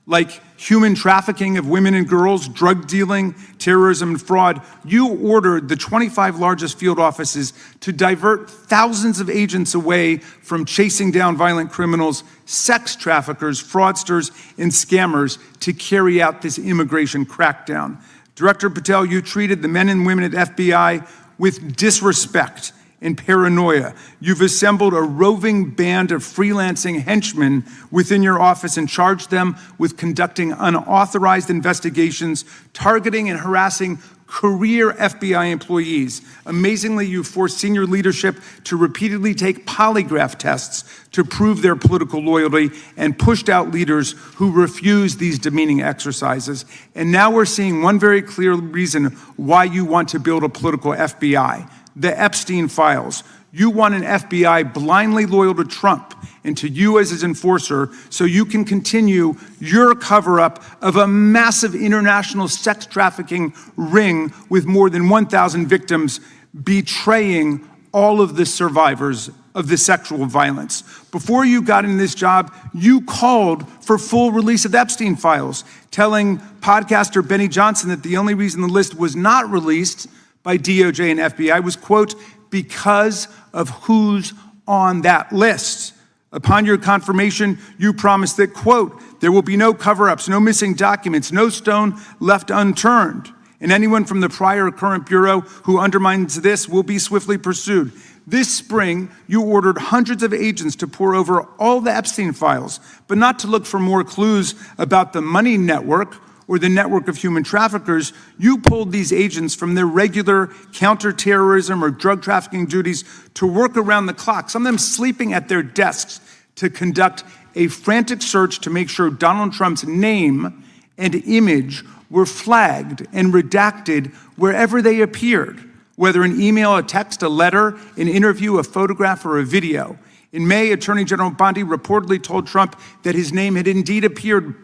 like human trafficking of women and girls, drug dealing, terrorism, and fraud, you ordered the 25 largest field offices to divert thousands of agents away from chasing down violent criminals, sex traffickers, fraudsters, and scammers to carry out this immigration crackdown. Director Patel, you treated the men and women at FBI with disrespect and paranoia. You've assembled a roving band of freelancing henchmen within your office and charged them with conducting unauthorized investigations, targeting and harassing career FBI employees. Amazingly, you forced senior leadership to repeatedly take polygraph tests to prove their political loyalty and pushed out leaders who refused these demeaning exercises. And now we're seeing one very clear reason why you want to build a political FBI. The Epstein files. You want an FBI blindly loyal to Trump and to you as his enforcer so you can continue your cover-up of a massive international sex trafficking ring with more than 1,000 victims, betraying all of the survivors of the sexual violence. Before you got in this job, you called for full release of the Epstein files, telling podcaster Benny Johnson that the only reason the list was not released by DOJ and FBI was, quote, because of who's on that list. Upon your confirmation, you promised that, quote, there will be no cover-ups, no missing documents, no stone left unturned, and anyone from the prior or current Bureau who undermines this will be swiftly pursued. This spring, you ordered hundreds of agents to pore over all the Epstein files, but not to look for more clues about the money network or the network of human traffickers. You pulled these agents from their regular counterterrorism or drug trafficking duties to work around the clock, some of them sleeping at their desks, to conduct a frantic search to make sure Donald Trump's name and image were flagged and redacted wherever they appeared, whether an email, a text, a letter, an interview, a photograph, or a video. In May, Attorney General Bondi reportedly told Trump that his name had indeed appeared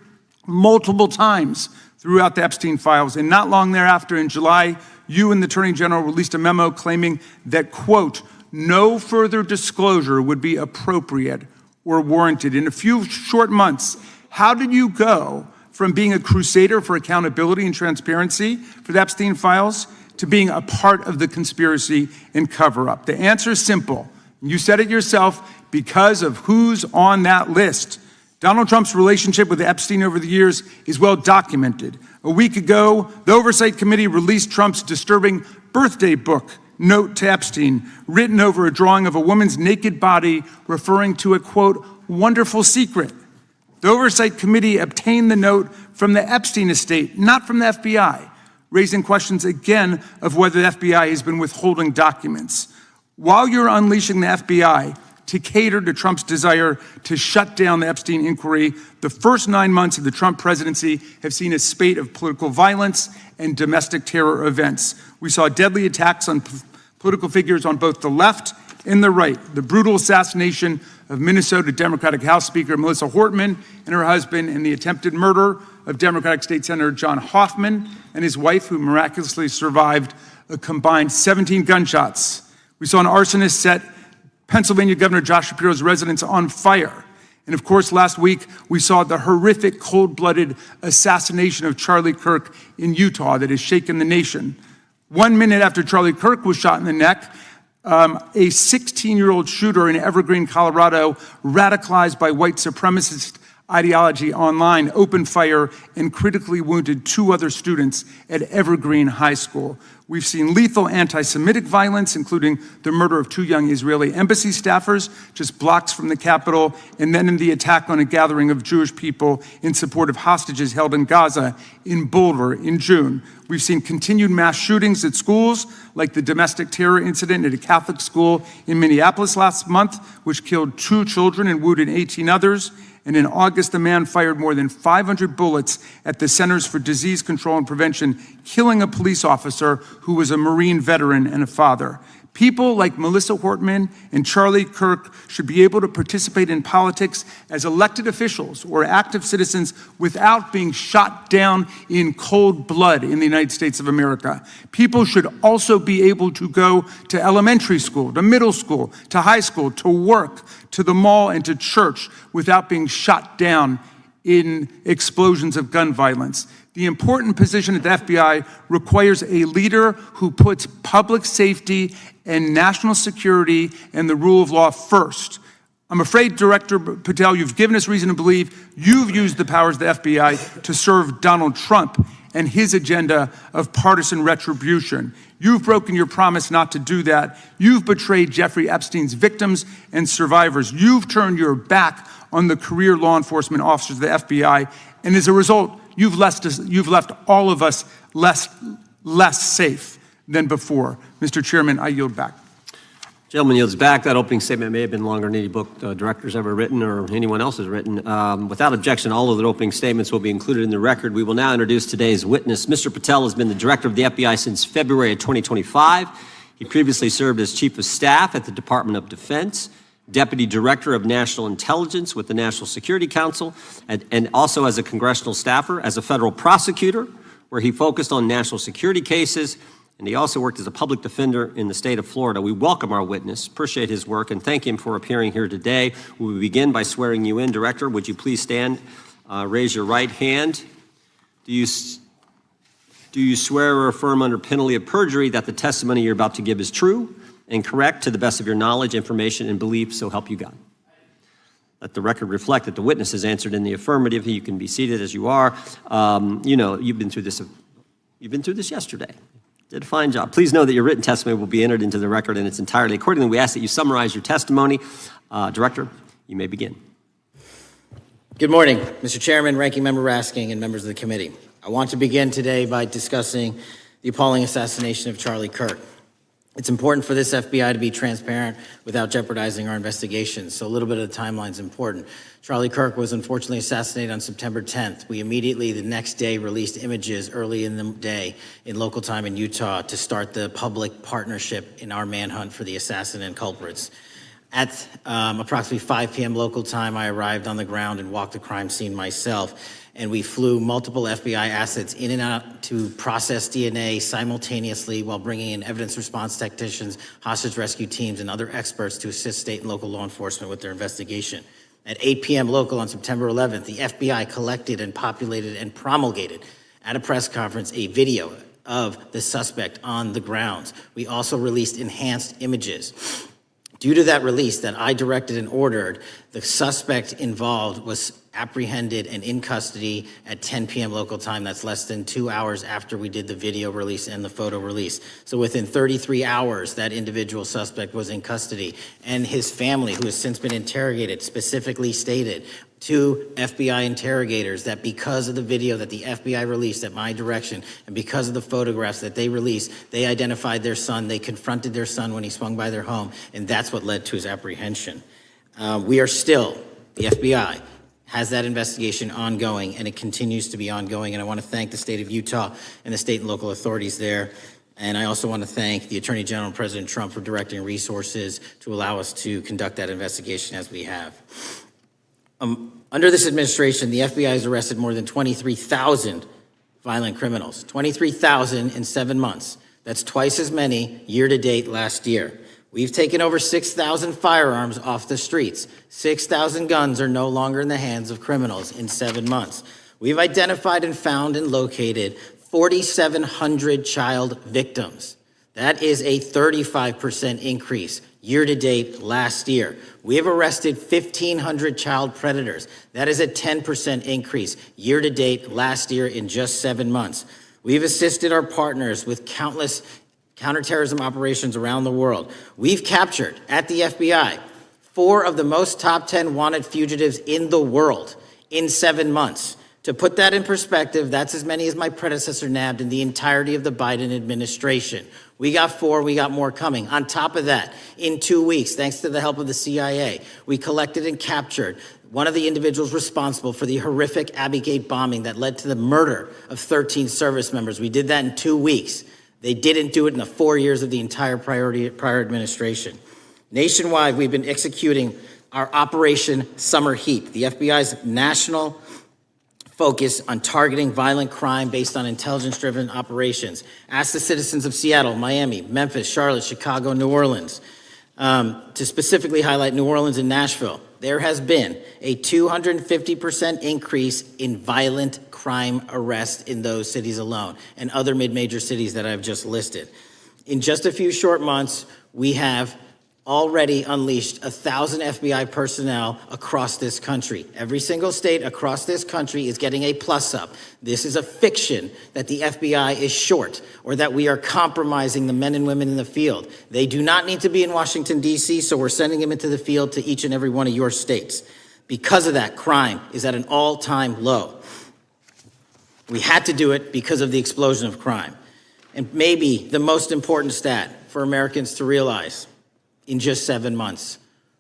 multiple times throughout the Epstein files. And not long thereafter, in July, you and the Attorney General released a memo claiming that, quote, no further disclosure would be appropriate or warranted. In a few short months, how did you go from being a crusader for accountability and transparency for the Epstein files to being a part of the conspiracy and cover-up? The answer is simple. You said it yourself, because of who's on that list. Donald Trump's relationship with Epstein over the years is well documented. A week ago, the Oversight Committee released Trump's disturbing birthday book, Note to Epstein, written over a drawing of a woman's naked body, referring to a, quote, wonderful secret. The Oversight Committee obtained the note from the Epstein estate, not from the FBI, raising questions again of whether the FBI has been withholding documents. While you're unleashing the FBI to cater to Trump's desire to shut down the Epstein inquiry, the first 9 months of the Trump presidency have seen a spate of political violence and domestic terror events. We saw deadly attacks on political figures on both the left in the right. The brutal assassination of Minnesota Democratic House Speaker Melissa Hortman and her husband, and the attempted murder of Democratic State Senator John Hoffman and his wife, who miraculously survived a combined 17 gunshots. We saw an arsonist set Pennsylvania Governor Josh Shapiro's residence on fire. And of course, last week, we saw the horrific, cold-blooded assassination of Charlie Kirk in Utah that has shaken the nation. 1 minute after Charlie Kirk was shot in the neck, a 16-year-old shooter in Evergreen, Colorado, radicalized by white supremacist ideology online, opened fire and critically wounded 2 other students at Evergreen High School. We've seen lethal anti-Semitic violence, including the murder of 2 young Israeli embassy staffers just blocks from the Capitol, and then in the attack on a gathering of Jewish people in support of hostages held in Gaza in Boulder in June. We've seen continued mass shootings at schools, like the domestic terror incident at a Catholic school in Minneapolis last month, which killed 2 children and wounded 18 others. And in August, a man fired more than 500 bullets at the Centers for Disease Control and Prevention, killing a police officer who was a Marine veteran and a father. People like Melissa Hortman and Charlie Kirk should be able to participate in politics as elected officials or active citizens without being shot down in cold blood in the United States of America. People should also be able to go to elementary school, to middle school, to high school, to work, to the mall, and to church without being shot down in explosions of gun violence. The important position at the FBI requires a leader who puts public safety and national security and the rule of law first. I'm afraid, Director Patel, you've given us reason to believe you've used the powers of the FBI to serve Donald Trump and his agenda of partisan retribution. You've broken your promise not to do that. You've betrayed Jeffrey Epstein's victims and survivors. You've turned your back on the career law enforcement officers of the FBI, and as a result, you've left all of us less safe than before. Mr. Chairman, I yield back. Gentleman yields back. That opening statement may have been longer than any book director's ever written or anyone else has written. Without objection, all of the opening statements will be included in the record. We will now introduce today's witness. Mr. Patel has been the director of the FBI since February of 2025. He previously served as Chief of Staff at the Department of Defense, Deputy Director of National Intelligence with the National Security Council, and also as a congressional staffer, as a federal prosecutor, where he focused on national security cases, and he also worked as a public defender in the state of Florida. We welcome our witness, appreciate his work, and thank him for appearing here today. We will begin by swearing you in. Director, would you please stand, raise your right hand. Do you swear or affirm under penalty of perjury that the testimony you're about to give is true and correct to the best of your knowledge, information, and belief, so help you God? Let the record reflect that the witness has answered in the affirmative. You can be seated as you are. You've been through this yesterday. Did a fine job. Please know that your written testimony will be entered into the record in its entirety. Accordingly, we ask that you summarize your testimony. Director, you may begin. Good morning, Mr. Chairman, Ranking Member Rasking, and members of the committee. I want to begin today by discussing the appalling assassination of Charlie Kirk. It's important for this FBI to be transparent without jeopardizing our investigations, so a little bit of the timeline is important. Charlie Kirk was unfortunately assassinated on September 10th. We immediately, the next day, released images early in the day in local time in Utah to start the public partnership in our manhunt for the assassin and culprits. At approximately 5 p.m. local time, I arrived on the ground and walked the crime scene myself. And we flew multiple FBI assets in and out to process DNA simultaneously while bringing in evidence response technicians, hostage rescue teams, and other experts to assist state and local law enforcement with their investigation. At 8 p.m. local on September 11th, the FBI collected and populated and promulgated at a press conference a video of the suspect on the grounds. We also released enhanced images. Due to that release that I directed and ordered, the suspect involved was apprehended and in custody at 10 p.m. local time. That's less than 2 hours after we did the video release and the photo release. So within 33 hours, that individual suspect was in custody. And his family, who has since been interrogated, specifically stated to FBI interrogators that because of the video that the FBI released at my direction and because of the photographs that they released, they identified their son, they confronted their son when he swung by their home, and that's what led to his apprehension. We are still, the FBI has that investigation ongoing, and it continues to be ongoing, and I want to thank the state of Utah and the state and local authorities there. And I also want to thank the Attorney General and President Trump for directing resources to allow us to conduct that investigation as we have. Under this administration, the FBI has arrested more than 23,000 violent criminals. 23,000 in 7 months. That's twice as many year to date last year. We've taken over 6,000 firearms off the streets. 6,000 guns are no longer in the hands of criminals in 7 months. We've identified and found and located 4,700 child victims. That is a 35% increase year to date last year. We have arrested 1,500 child predators. That is a 10% increase year to date last year in just 7 months. We've assisted our partners with countless counterterrorism operations around the world. We've captured, at the FBI, 4 of the most top 10 wanted fugitives in the world in 7 months. To put that in perspective, that's as many as my predecessor nabbed in the entirety of the Biden administration. We got 4, we got more coming. On top of that, in 2 weeks, thanks to the help of the CIA, we collected and captured one of the individuals responsible for the horrific Abbey Gate bombing that led to the murder of 13 service members. We did that in 2 weeks. They didn't do it in the 4 years of the entire prior administration. Nationwide, we've been executing our Operation Summer Heat, the FBI's national focus on targeting violent crime based on intelligence-driven operations. Ask the citizens of Seattle, Miami, Memphis, Charlotte, Chicago, New Orleans, to specifically highlight New Orleans and Nashville. There has been a 250% increase in violent crime arrests in those cities alone, and other mid-major cities that I've just listed. In just a few short months, we have already unleashed 1,000 FBI personnel across this country. Every single state across this country is getting a plus up. This is a fiction that the FBI is short or that we are compromising the men and women in the field. They do not need to be in Washington, D.C., so we're sending them into the field to each and every one of your states. Because of that, crime is at an all-time low. We had to do it because of the explosion of crime. And maybe the most important stat for Americans to realize: in just 7 months,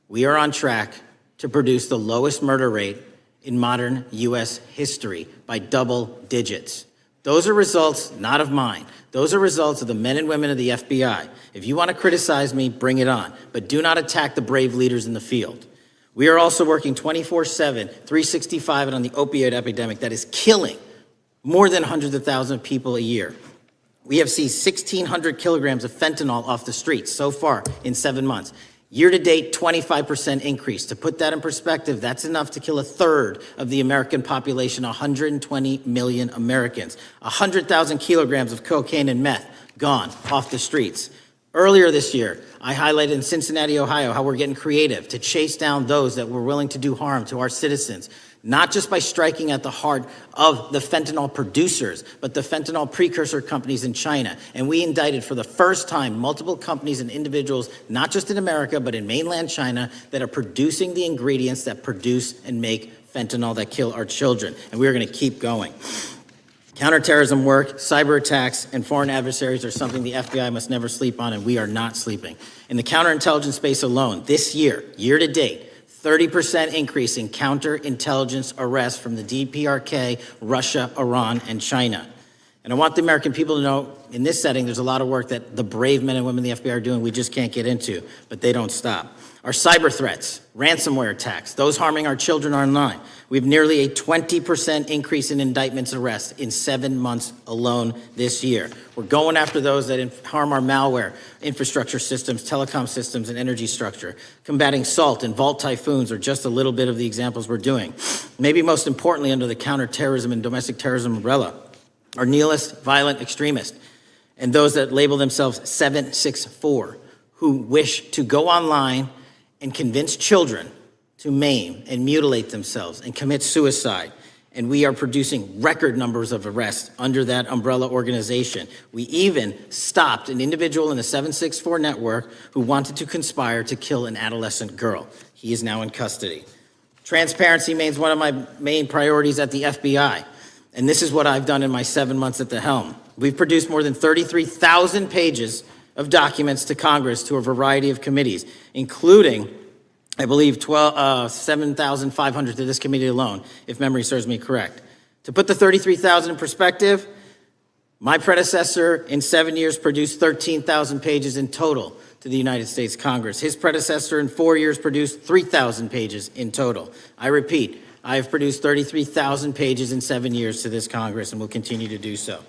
we are on track to produce the lowest murder rate in modern U.S. history by double digits. Those are results not of mine. Those are results of the men and women of the FBI. If you want to criticize me, bring it on, but do not attack the brave leaders in the field. We are also working 24/7, 365 on the opioid epidemic that is killing more than hundreds of thousands of people a year. We have seized 1,600 kilograms of fentanyl off the streets so far in 7 months. Year to date, 25% increase. To put that in perspective, that's enough to kill a third of the American population, 120 million Americans. 100,000 kilograms of cocaine and meth gone off the streets. Earlier this year, I highlighted in Cincinnati, Ohio, how we're getting creative to chase down those that were willing to do harm to our citizens, not just by striking at the heart of the fentanyl producers, but the fentanyl precursor companies in China. And we indicted for the first time multiple companies and individuals, not just in America, but in mainland China, that are producing the ingredients that produce and make fentanyl that kill our children. And we're going to keep going. Counterterrorism work, cyber attacks, and foreign adversaries are something the FBI must never sleep on, and we are not sleeping. In the counterintelligence space alone, this year, year to date, 30% increase in counterintelligence arrests from the DPRK, Russia, Iran, and China. And I want the American people to know, in this setting, there's a lot of work that the brave men and women of the FBI are doing we just can't get into, but they don't stop. Our cyber threats, ransomware attacks, those harming our children online. We have nearly a 20% increase in indictments arrests in 7 months alone this year. We're going after those that harm our malware, infrastructure systems, telecom systems, and energy structure. Combating SALT and Vault typhoons are just a little bit of the examples we're doing. Maybe most importantly, under the counterterrorism and domestic terrorism umbrella, our nihilist, violent extremists, and those that label themselves 764, who wish to go online and convince children to maim and mutilate themselves and commit suicide. And we are producing record numbers of arrests under that umbrella organization. We even stopped an individual in the 764 network who wanted to conspire to kill an adolescent girl. He is now in custody. Transparency remains one of my main priorities at the FBI. And this is what I've done in my 7 months at the helm. We've produced more than 33,000 pages of documents to Congress to a variety of committees, including, I believe, 7,500 to this committee alone, if memory serves me correct. To put the 33,000 in perspective, My predecessor in 7 years produced 13,000 pages in total to the United States Congress. His predecessor in 4 years produced 3,000 pages in total. I repeat, I have produced 33,000 pages in 7 years to this Congress and will continue to do so.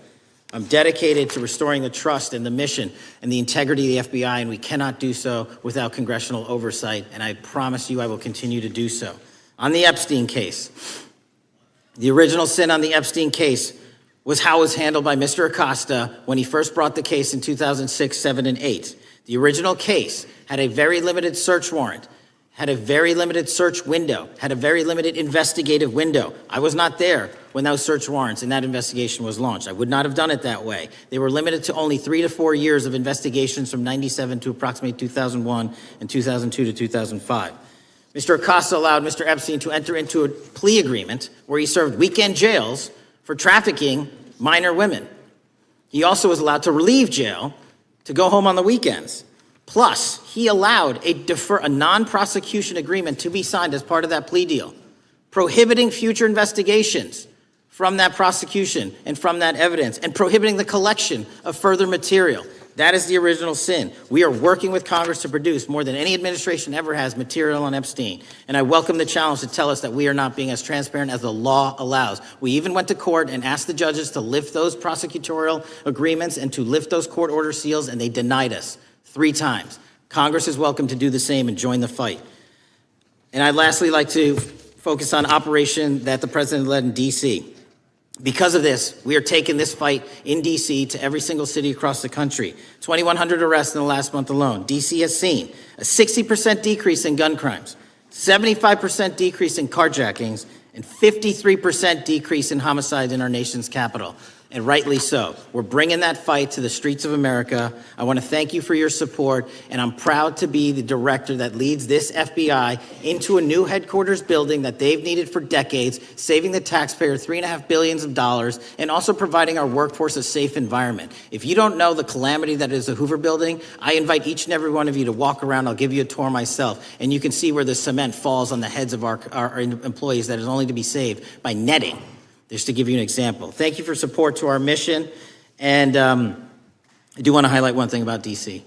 I'm dedicated to restoring the trust and the mission and the integrity of the FBI, and we cannot do so without congressional oversight, and I promise you I will continue to do so. On the Epstein case, the original sin on the Epstein case was how it was handled by Mr. Acosta when he first brought the case in 2006, 7, and 8. The original case had a very limited search warrant, had a very limited search window, had a very limited investigative window. I was not there when those search warrants and that investigation was launched. I would not have done it that way. They were limited to only 3 to 4 years of investigations from 97 to approximately 2001 and 2002 to 2005. Mr. Acosta allowed Mr. Epstein to enter into a plea agreement where he served weekend jails for trafficking minor women. He also was allowed to relieve jail to go home on the weekends. Plus, he allowed a non-prosecution agreement to be signed as part of that plea deal, prohibiting future investigations from that prosecution and from that evidence, and prohibiting the collection of further material. That is the original sin. We are working with Congress to produce more than any administration ever has material on Epstein. And I welcome the challenge to tell us that we are not being as transparent as the law allows. We even went to court and asked the judges to lift those prosecutorial agreements and to lift those court order seals, and they denied us 3 times. Congress is welcome to do the same and join the fight. And I'd lastly like to focus on operation that the president led in D.C. Because of this, we are taking this fight in D.C. to every single city across the country. 2,100 arrests in the last month alone. D.C. has seen a 60% decrease in gun crimes, 75% decrease in carjackings, and 53% decrease in homicides in our nation's capital. And rightly so. We're bringing that fight to the streets of America. I want to thank you for your support, and I'm proud to be the director that leads this FBI into a new headquarters building that they've needed for decades, saving the taxpayer $3.5 billion, and also providing our workforce a safe environment. If you don't know the calamity that is the Hoover Building, I invite each and every one of you to walk around. I'll give you a tour myself, and you can see where the cement falls on the heads of our employees that is only to be saved by netting. Just to give you an example. Thank you for support to our mission. And I do want to highlight one thing about D.C.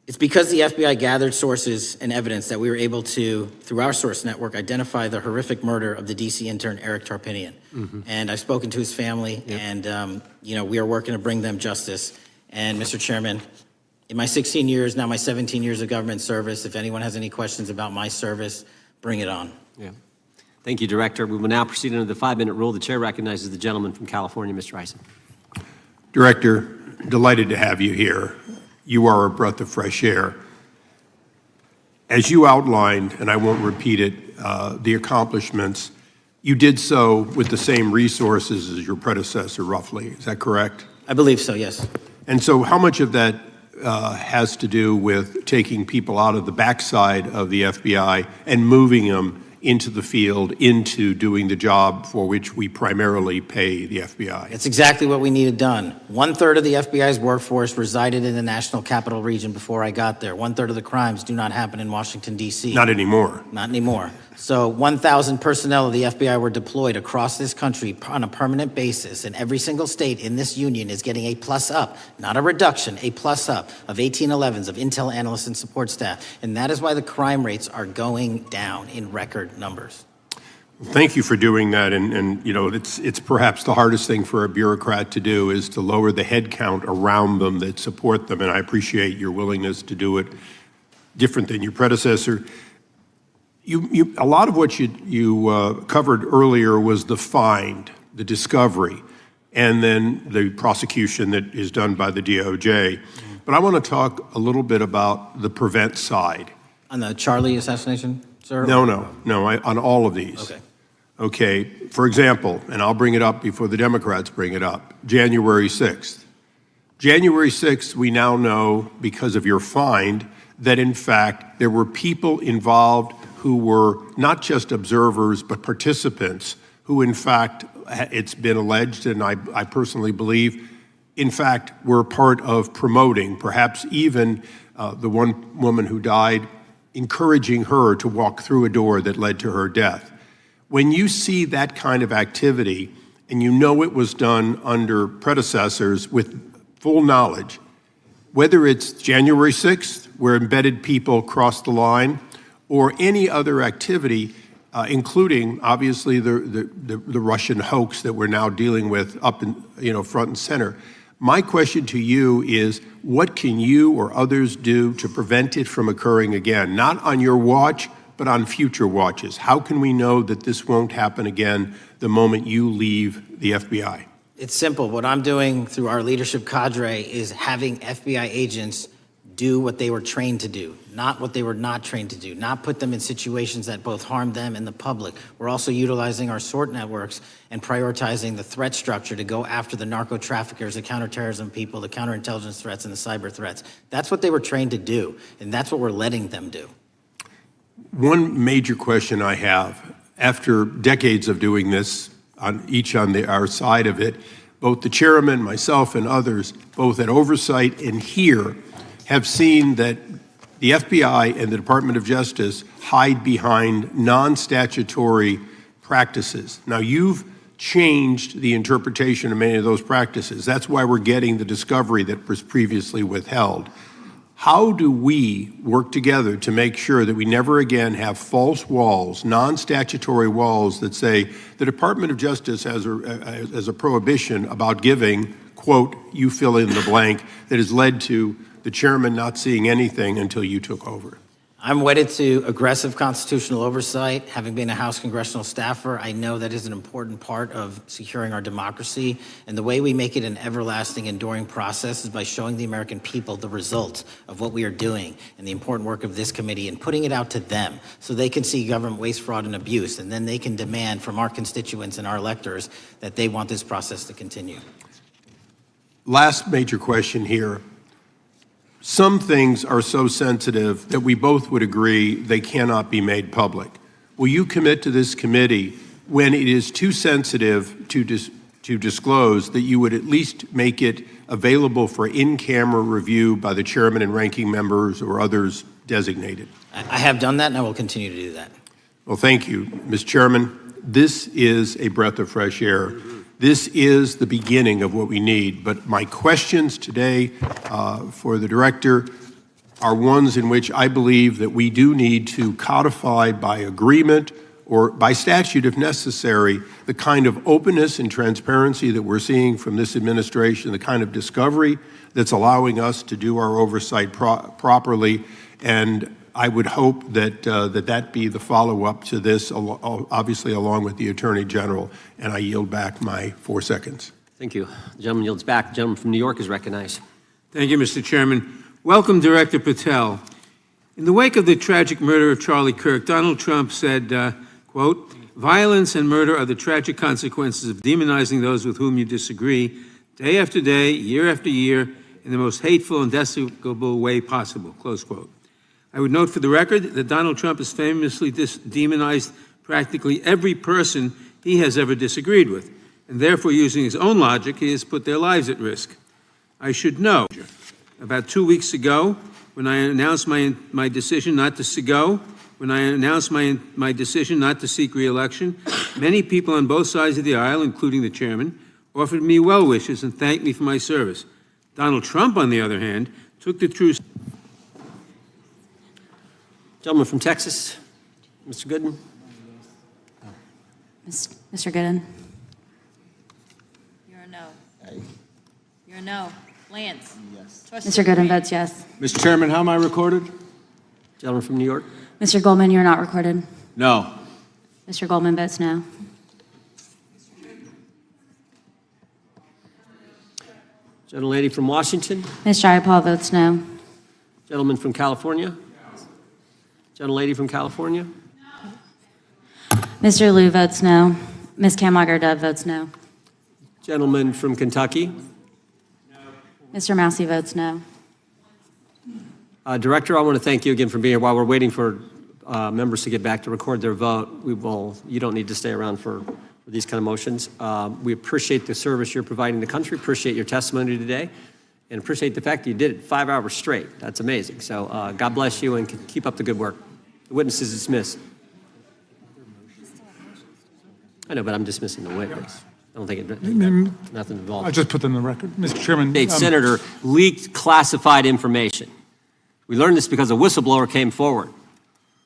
It's because the FBI gathered sources and evidence that we were able to, through our source network, identify the horrific murder of the D.C. intern, Eric Tarpinian. And I've spoken to his family, and we are working to bring them justice. And Mr. Chairman, in my 16 years, now my 17 years of government service, if anyone has any questions about my service, bring it on. Yeah. Thank you, Director. We will now proceed under the 5-minute rule. The chair recognizes the gentleman from California, Mr. Eisen. Director, delighted to have you here. You are a breath of fresh air. As you outlined, and I won't repeat it, the accomplishments, you did so with the same resources as your predecessor, roughly. Is that correct? I believe so, yes. And so how much of that has to do with taking people out of the backside of the FBI and moving them into the field, into doing the job for which we primarily pay the FBI? That's exactly what we needed done. 1/3 of the FBI's workforce resided in the National Capital Region before I got there. 1/3 of the crimes do not happen in Washington, D.C. Not anymore. Not anymore. So 1,000 personnel of the FBI were deployed across this country on a permanent basis, and every single state in this union is getting a plus up, not a reduction, a plus up of 1811s of intel analysts and support staff. And that is why the crime rates are going down in record numbers. Thank you for doing that, and it's perhaps the hardest thing for a bureaucrat to do is to lower the head count around them that support them, and I appreciate your willingness to do it different than your predecessor. A lot of what you covered earlier was the find, the discovery, and then the prosecution that is done by the DOJ. But I want to talk a little bit about the prevent side. On the Charlie assassination, sir? No, on all of these. Okay, for example, and I'll bring it up before the Democrats bring it up, January 6th. January 6th, we now know, because of your find, that in fact there were people involved who were not just observers but participants who in fact, it's been alleged, and I personally believe, in fact, were part of promoting, perhaps even the one woman who died, encouraging her to walk through a door that led to her death. When you see that kind of activity and you know it was done under predecessors with full knowledge, whether it's January 6th, where embedded people crossed the line, or any other activity, including obviously the Russian hoax that we're now dealing with up in, front and center. My question to you is, what can you or others do to prevent it from occurring again? Not on your watch, but on future watches. How can we know that this won't happen again the moment you leave the FBI? It's simple. What I'm doing through our leadership cadre is having FBI agents do what they were trained to do, not what they were not trained to do, not put them in situations that both harm them and the public. We're also utilizing our SORT networks and prioritizing the threat structure to go after the narco traffickers, the counterterrorism people, the counterintelligence threats, and the cyber threats. That's what they were trained to do, and that's what we're letting them do. One major question I have, after decades of doing this, on our side of it, both the chairman, myself, and others, both at Oversight and here, have seen that the FBI and the Department of Justice hide behind non-statutory practices. Now, you've changed the interpretation of many of those practices. That's why we're getting the discovery that was previously withheld. How do we work together to make sure that we never again have false walls, non-statutory walls that say the Department of Justice has a prohibition about giving, quote, you fill in the blank, that has led to the chairman not seeing anything until you took over? I'm wedded to aggressive constitutional oversight. Having been a House congressional staffer, I know that is an important part of securing our democracy. And the way we make it an everlasting, enduring process is by showing the American people the results of what we are doing and the important work of this committee and putting it out to them so they can see government waste, fraud, and abuse. And then they can demand from our constituents and our electors that they want this process to continue. Last major question here. Some things are so sensitive that we both would agree they cannot be made public. Will you commit to this committee, when it is too sensitive to disclose, that you would at least make it available for in-camera review by the chairman and ranking members or others designated? I have done that, and I will continue to do that. Well, thank you, Mr. Chairman. This is a breath of fresh air. This is the beginning of what we need. But my questions today for the director are ones in which I believe that we do need to codify by agreement or by statute if necessary, the kind of openness and transparency that we're seeing from this administration, the kind of discovery that's allowing us to do our oversight properly. And I would hope that that be the follow-up to this, obviously along with the Attorney General, and I yield back my 4 seconds. Thank you. The gentleman yields back. The gentleman from New York is recognized. Thank you, Mr. Chairman. Welcome, Director Patel. In the wake of the tragic murder of Charlie Kirk, Donald Trump said, quote, "Violence and murder are the tragic consequences of demonizing those with whom you disagree, day after day, year after year, in the most hateful and despicable way possible," close quote. I would note for the record that Donald Trump has famously demonized practically every person he has ever disagreed with, and therefore, using his own logic, he has put their lives at risk. I should know, about 2 weeks ago, when I announced my decision not to decision not to seek re-election, many people on both sides of the aisle, including the chairman, offered me well wishes and thanked me for my service. Donald Trump, on the other hand, took the true... Gentleman from Texas, Mr. Gooden. Mr. Gooden. You're a no. You're a no. Lance. Yes. Mr. Gooden votes yes. Mr. Chairman, how am I recorded? Gentleman from New York. Mr. Goldman, you're not recorded. No. Mr. Goldman votes no. Gentlelady from Washington. Ms. Jayapal votes no. Gentleman from California. Gentlelady from California. Mr. Liu votes no. Ms. Kamlager-Dove votes no. Gentleman from Kentucky. Mr. Massey votes no. Director, I want to thank you again for being here. While we're waiting for members to get back to record their vote, you don't need to stay around for these kind of motions. We appreciate the service you're providing the country, appreciate your testimony today, and appreciate the fact that you did it 5 hours straight. That's amazing. So God bless you and keep up the good work. The witness is dismissed. I know, but I'm dismissing the witness. I don't think it, nothing involved. I just put them in the record. Mr. Chairman. State senator leaked classified information. We learned this because a whistleblower came forward.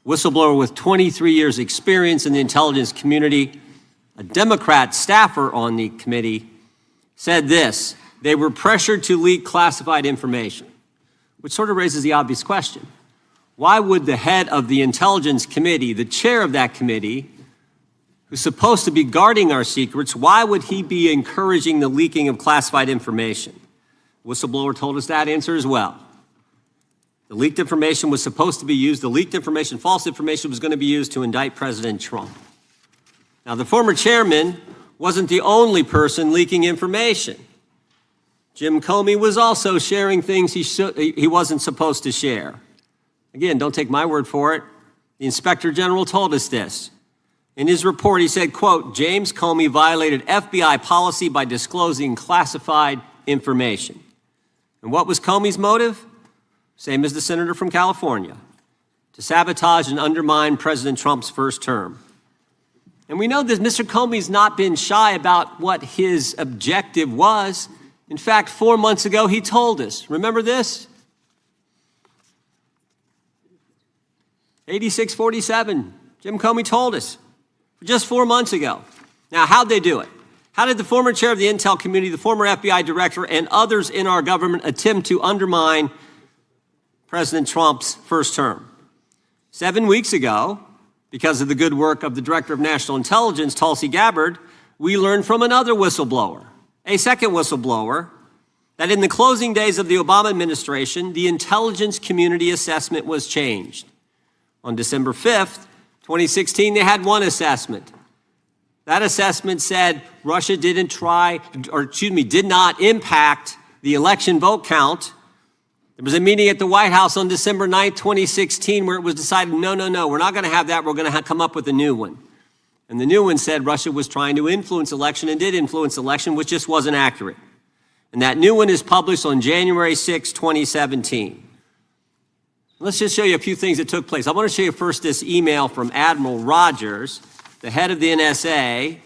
Whistleblower with 23 years experience in the intelligence community, a Democrat staffer on the committee, said this: they were pressured to leak classified information, which sort of raises the obvious question. Why would the head of the Intelligence Committee, the chair of that committee, who's supposed to be guarding our secrets, why would he be encouraging the leaking of classified information? Whistleblower told us that answer as well. The leaked information was supposed to be used, the leaked information, false information, was going to be used to indict President Trump. Now, the former chairman wasn't the only person leaking information. Jim Comey was also sharing things he wasn't supposed to share. Again, don't take my word for it. The Inspector General told us this. In his report, he said, quote, James Comey violated FBI policy by disclosing classified information. And what was Comey's motive? Same as the senator from California: to sabotage and undermine President Trump's first term. And we know that Mr. Comey's not been shy about what his objective was. In fact, 4 months ago, he told us. Remember this? 8647. Jim Comey told us just 4 months ago. Now, how'd they do it? How did the former chair of the Intel community, the former FBI director, and others in our government attempt to undermine President Trump's first term? 7 weeks ago, because of the good work of the Director of National Intelligence, Tulsi Gabbard, we learned from another whistleblower, a second whistleblower, that in the closing days of the Obama administration, the intelligence community assessment was changed. On December 5th, 2016, they had one assessment. That assessment said Russia did not impact the election vote count. There was a meeting at the White House on December 9th, 2016, where it was decided, no, we're not going to have that. We're going to come up with a new one. And the new one said Russia was trying to influence election and did influence election, which just wasn't accurate. And that new one is published on January 6, 2017. Let's just show you a few things that took place. I want to show you first this email from Admiral Rogers, the head of the NSA.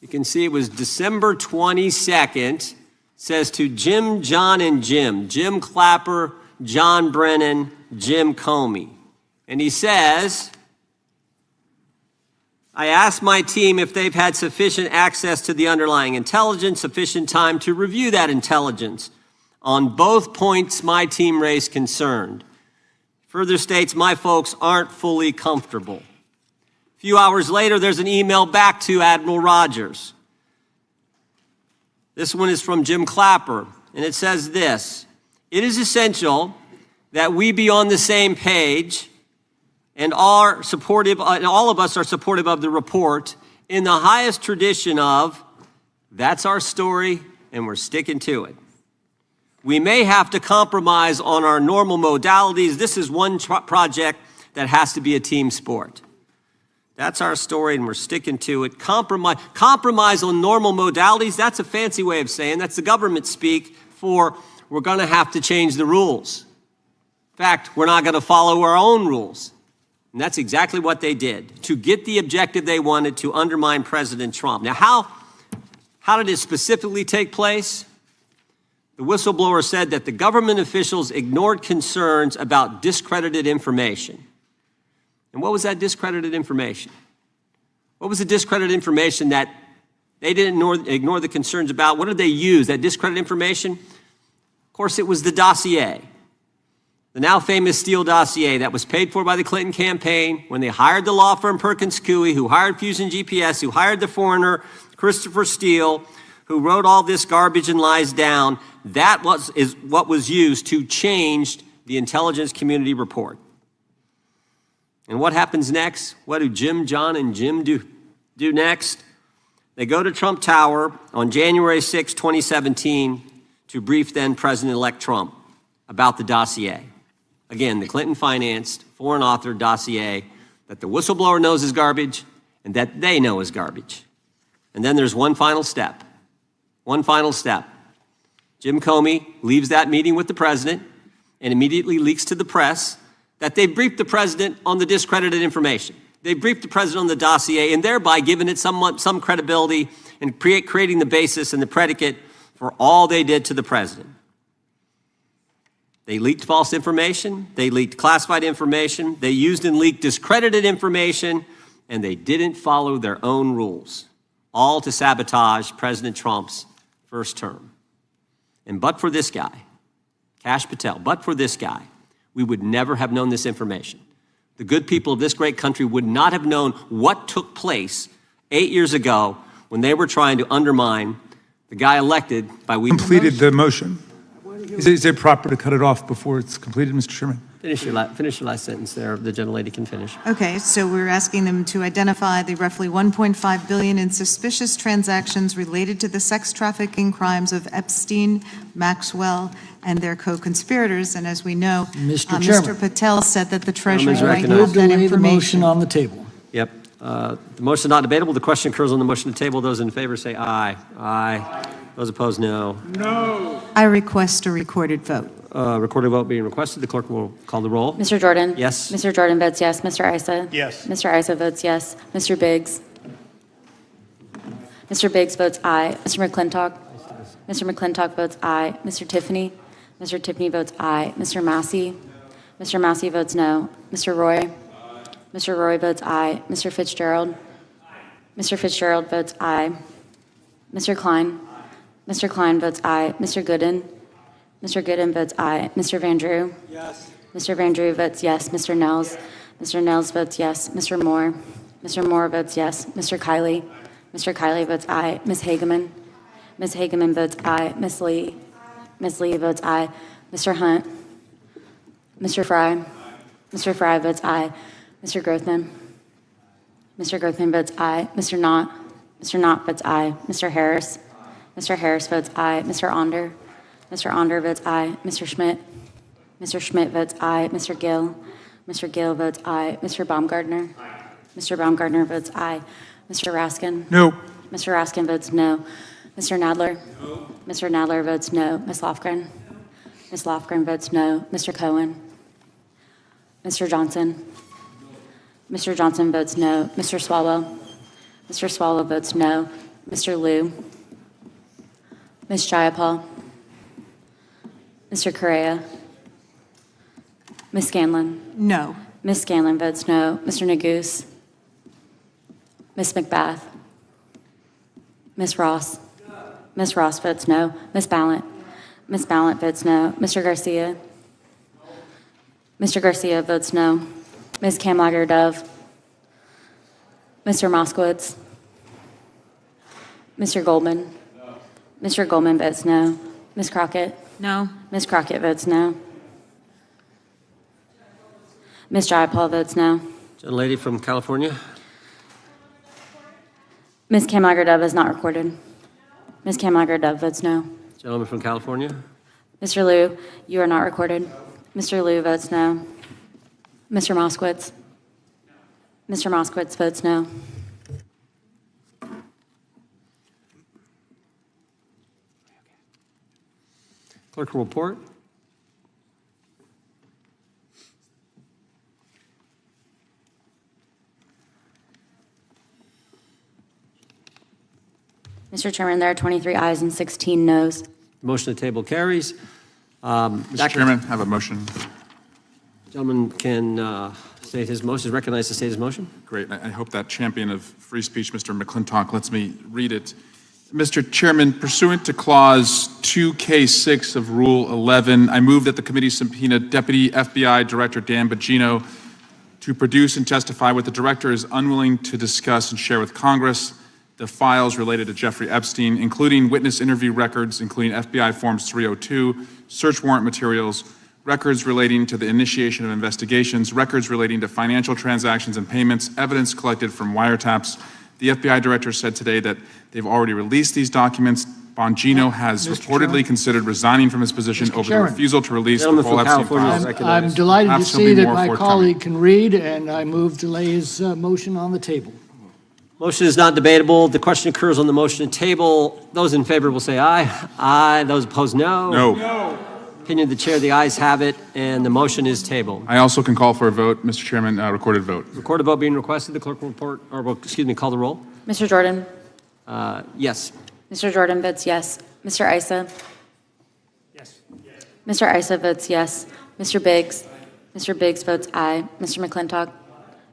You can see it was December 22nd. It says to Jim, John, and Jim Clapper, John Brennan, Jim Comey. And he says, I asked my team if they've had sufficient access to the underlying intelligence, sufficient time to review that intelligence. On both points, my team raised concern. Further states, my folks aren't fully comfortable. A few hours later, there's an email back to Admiral Rogers. This one is from Jim Clapper, and it says this: it is essential that we be on the same page and all of us are supportive of the report in the highest tradition of, that's our story and we're sticking to it. We may have to compromise on our normal modalities. This is one project that has to be a team sport. That's our story, and we're sticking to it. Compromise on normal modalities, that's a fancy way of saying, that's the government speak for we're going to have to change the rules. In fact, we're not going to follow our own rules. And that's exactly what they did, to get the objective they wanted, to undermine President Trump. Now, how did it specifically take place? The whistleblower said that the government officials ignored concerns about discredited information. And what was that discredited information? What was the discredited information that they didn't ignore the concerns about? What did they use, that discredited information? Of course, it was the dossier, the now famous Steele dossier that was paid for by the Clinton campaign when they hired the law firm Perkins Coie, who hired Fusion GPS, who hired the foreigner Christopher Steele, who wrote all this garbage and lies down. That is what was used to change the intelligence community report. And what happens next? What do Jim, John, and Jim do next? They go to Trump Tower on January 6, 2017, to brief then President-elect Trump about the dossier. Again, the Clinton-financed, foreign-authored dossier that the whistleblower knows is garbage and that they know is garbage. And then there's one final step. One final step. Jim Comey leaves that meeting with the president and immediately leaks to the press that they briefed the president on the discredited information. They briefed the president on the dossier and thereby given it some credibility and creating the basis and the predicate for all they did to the president. They leaked false information, they leaked classified information, they used and leaked discredited information, and they didn't follow their own rules, all to sabotage President Trump's first term. And but for this guy, Kash Patel, but for this guy, we would never have known this information. The good people of this great country would not have known what took place 8 years ago when they were trying to undermine the guy elected by we. Completed the motion. Is it proper to cut it off before it's completed, Mr. Chairman? Finish your last sentence there. The gentlelady can finish. Okay, so we're asking them to identify the roughly $1.5 billion in suspicious transactions related to the sex trafficking crimes of Epstein, Maxwell, and their co-conspirators. And as we know, Mr. Patel said that the Treasury might have that information. on the table. Yep. The motion is not debatable. The question occurs on the motion to table. Those in favor say aye. Aye. Those opposed, no. No. I request a recorded vote. Recorded vote being requested. The clerk will call the roll. Mr. Jordan? Yes. Mr. Jordan votes yes. Mr. Issa? Yes. Mr. Issa votes yes. Mr. Biggs? Mr. Biggs votes aye. Mr. McClintock? Mr. McClintock votes aye. Mr. Tiffany? Mr. Tiffany votes aye. Mr. Massey? Mr. Massey votes no. Mr. Roy? Mr. Roy votes aye. Mr. Fitzgerald? Mr. Fitzgerald votes aye. Mr. Klein? Mr. Klein votes aye. Mr. Gooden? Mr. Gooden votes aye. Mr. Van Drew? Yes. Mr. Van Drew votes yes. Mr. Nels? Mr. Nels votes yes. Mr. Moore? Mr. Moore votes yes. Mr. Kiley? Mr. Kiley votes aye. Ms. Hageman? Ms. Hageman votes aye. Ms. Lee? Ms. Lee votes aye. Mr. Hunt? Mr. Fry? Mr. Fry votes aye. Mr. Grothman? Mr. Grothman votes aye. Mr. Knott? Mr. Knott votes aye. Mr. Harris? Mr. Harris votes aye. Mr. Onder? Mr. Onder votes aye. Mr. Schmidt? Mr. Schmidt votes aye. Mr. Gill? Mr. Gill votes aye. Mr. Baumgartner? Mr. Baumgartner votes aye. Mr. Raskin? No. Mr. Raskin votes no. Mr. Nadler? No. Mr. Nadler votes no. Ms. Lofgren? Ms. Lofgren votes no. Mr. Cohen? Mr. Johnson? Mr. Johnson votes no. Mr. Swalwell? Mr. Swalwell votes no. Mr. Liu? Ms. Jayapal? Mr. Correa? Ms. Scanlon? No. Ms. Scanlon votes no. Mr. Neguse? Ms. McBath? Ms. Ross? Ms. Ross votes no. Ms. Ballant? Ms. Ballant votes no. Mr. Garcia? Mr. Garcia votes no. Ms. Kamlager-Dove? Mr. Moskowitz? Mr. Goldman? Mr. Goldman votes no. Ms. Crockett? No. Ms. Crockett votes no. Ms. Jayapal votes no. Gentlelady from California. Ms. Kamlager-Dove is not recorded. Ms. Kamlager-Dove votes no. Gentleman from California. Mr. Liu, you are not recorded. Mr. Liu votes no. Mr. Moskowitz? Mr. Moskowitz votes no. Clerk will report. Mr. Chairman, there are 23 ayes and 16 noes. Motion to table carries. Mr. Chairman, I have a motion. Gentleman can state his motion, is recognized to state his motion. Great. I hope that champion of free speech, Mr. McClintock, lets me read it. Mr. Chairman, pursuant to Clause 2K6 of Rule 11, I move that the committee subpoena Deputy FBI Director Dan Bongino to produce and testify what the director is unwilling to discuss and share with Congress, the files related to Jeffrey Epstein, including witness interview records, including FBI Forms 302, search warrant materials, records relating to the initiation of investigations, records relating to financial transactions and payments, evidence collected from wiretaps. The FBI director said today that they've already released these documents. Bongino has reportedly considered resigning from his position over the refusal to release the full Epstein files. I'm delighted to see that my colleague can read, and I move to lay his motion on the table. Motion is not debatable. The question occurs on the motion to table. Those in favor will say aye. Aye. Those opposed, no. No. Opinion of the chair, the ayes have it, and the motion is tabled. I also can call for a vote, Mr. Chairman, recorded vote. Recorded vote being requested. The clerk will report, or well, excuse me, call the roll. Mr. Jordan? Yes. Mr. Jordan votes yes. Mr. Issa? Yes. Mr. Issa votes yes. Mr. Biggs? Mr. Biggs votes aye. Mr. McClintock?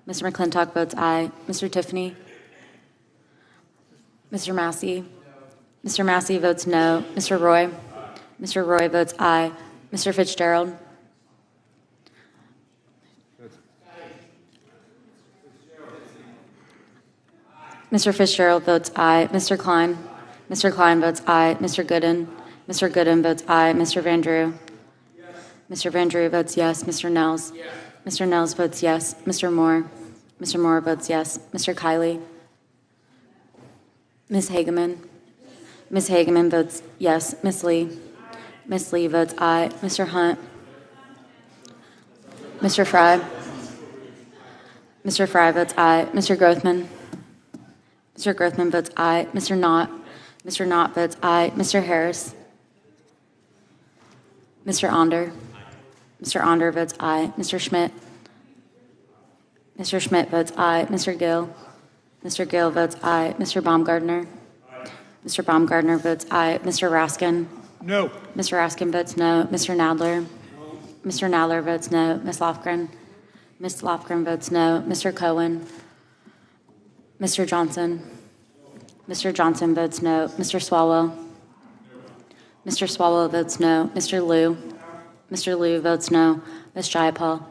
Mr. McClintock votes aye. Mr. Tiffany? Mr. Massey? Mr. Massey votes no. Mr. Roy? Mr. Roy votes aye. Mr. Fitzgerald? Mr. Fitzgerald votes aye. Mr. Klein? Mr. Klein votes aye. Mr. Gooden? Mr. Gooden votes aye. Mr. Van Drew? Mr. Van Drew votes yes. Mr. Nels? Mr. Nels votes yes. Mr. Moore? Mr. Moore votes yes. Mr. Kiley? Ms. Hageman? Ms. Hageman votes yes. Ms. Lee? Ms. Lee votes aye. Mr. Hunt? Mr. Fry? Mr. Fry votes aye. Mr. Grothman? Mr. Grothman votes aye. Mr. Knott? Mr. Knott votes aye. Mr. Harris? Mr. Onder? Mr. Onder votes aye. Mr. Schmidt? Mr. Schmidt votes aye. Mr. Gill? Mr. Gill votes aye. Mr. Baumgartner? Mr. Baumgartner votes aye. Mr. Raskin? No. Mr. Raskin votes no. Mr. Nadler? Mr. Nadler votes no. Ms. Lofgren? Ms. Lofgren votes no. Mr. Cohen? Mr. Johnson? Mr. Johnson votes no. Mr. Swalwell? Mr. Swalwell votes no. Mr. Liu? Mr. Liu votes no. Ms. Jayapal?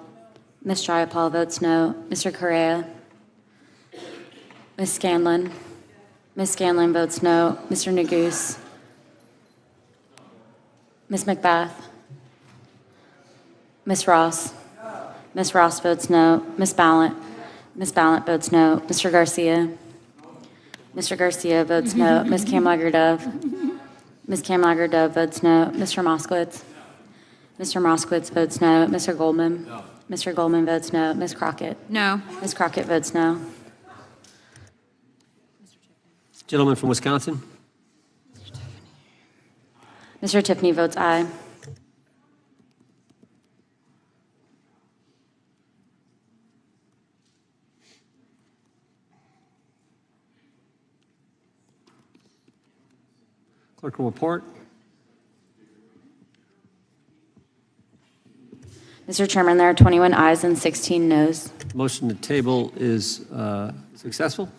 Ms. Jayapal votes no. Mr. Correa? Ms. Scanlon? Ms. Scanlon votes no. Mr. Neguse? Ms. McBath? Ms. Ross? Ms. Ross votes no. Ms. Ballant? Ms. Ballant votes no. Mr. Garcia? Mr. Garcia votes no. Ms. Kamlager-Dove? Ms. Kamlager-Dove votes no. Mr. Moskowitz? Mr. Moskowitz votes no. Mr. Goldman? Mr. Goldman votes no. Ms. Crockett? No. Ms. Crockett votes no. Gentleman from Wisconsin. Mr. Tiffany votes aye. Clerk will report. Mr. Chairman, there are 21 ayes and 16 noes. Motion to table is successful.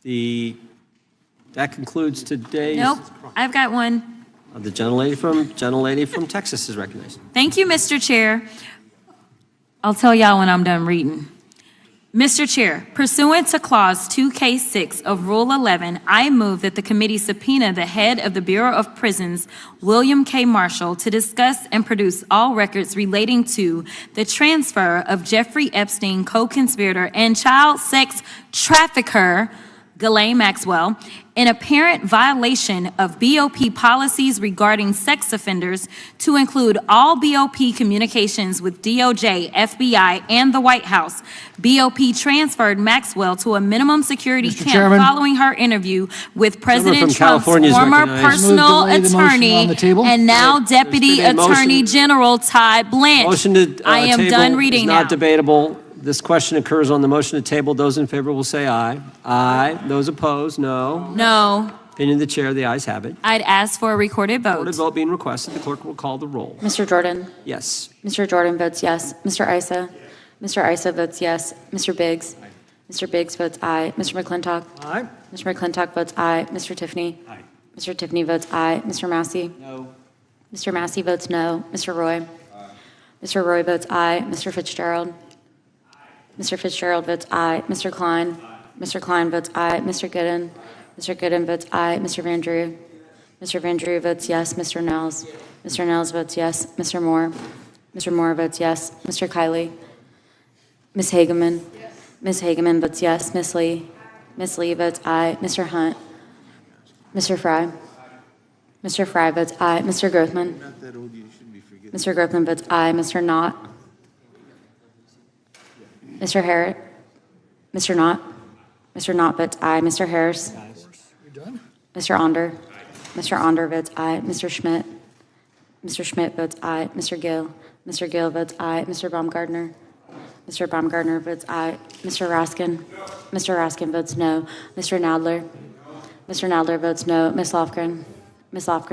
That concludes today's. Nope, I've got one. The gentlelady from Texas is recognized. Thank you, Mr. Chair. I'll tell y'all when I'm done reading. Mr. Chair, pursuant to Clause 2K6 of Rule 11, I move that the committee subpoena the head of the Bureau of Prisons, William K. Marshall, to discuss and produce all records relating to the transfer of Jeffrey Epstein, co-conspirator and child sex trafficker, Ghislaine Maxwell, in apparent violation of BOP policies regarding sex offenders to include all BOP communications with DOJ, FBI, and the White House. BOP transferred Maxwell to a minimum security Mr. camp Chairman. Following her interview with President from Trump's California is former recognized. personal Move to lay the motion attorney on the table. and now There's Deputy been a motion. Attorney General Todd Blanche. Motion to I am table done is reading not now. debatable. This question occurs on the motion to table. Those in favor will say aye. Aye. Those opposed, no. No, Opinion of the chair, the ayes have it. I'd ask for a recorded Recorded vote. vote being requested. The clerk will call the roll. Mr. Jordan? Yes. Mr. Jordan votes yes. Mr. Issa? Mr. Issa votes yes. Mr. Biggs? Mr. Biggs votes aye. Mr. McClintock? Aye. Mr. McClintock votes aye. Mr. Tiffany? Aye. Mr. Tiffany votes aye. Mr. Massey? No. Mr. Massey votes no. Mr. Roy? Mr. Roy votes aye. Mr. Fitzgerald? Mr. Fitzgerald votes aye. Mr. Klein? Mr. Klein votes aye. Mr. Gooden? Mr. Gooden votes aye. Mr. Van Drew? Mr. Van Drew votes yes. Mr. Nels? Mr. Nels votes yes. Mr. Moore? Mr. Moore votes yes. Mr. Kiley? Ms. Hageman? Ms. Hageman votes yes. Ms. Lee? Ms. Lee votes aye. Mr. Hunt? Mr. Fry? Mr. Fry votes aye. Mr. Grothman? Mr. Grothman votes aye. Mr. Knott? Mr. Harris? Mr. Knott? Mr. Knott votes aye. Mr. Harris? Mr. Onder? Mr. Onder votes aye. Mr. Schmidt? Mr. Schmidt votes aye. Mr. Gill votes aye. Mr. Baumgartner votes aye. Mr. Raskin votes no. Mr. Nadler votes no. Ms. Lofgren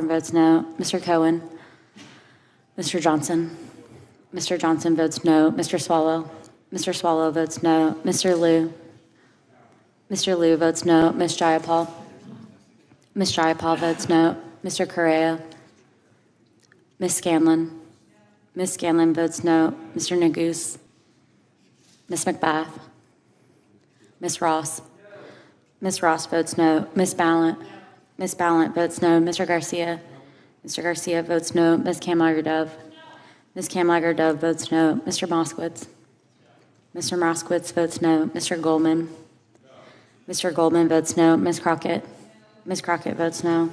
votes no. Mr. Cohen, Mr. Johnson votes no. Mr. Swallow votes no. Mr. Liu votes no. Ms. Jayapal votes no. Mr. Correa, Ms. Scanlon votes no. Mr. Neguse, Ms. McBath, Ms. Ross votes no. Ms. Ballant votes no. Mr. Garcia votes no. Ms. Kamlager-Dove votes no. Mr. Moskowitz votes no. Mr. Goldman votes no. Ms. Crockett votes no.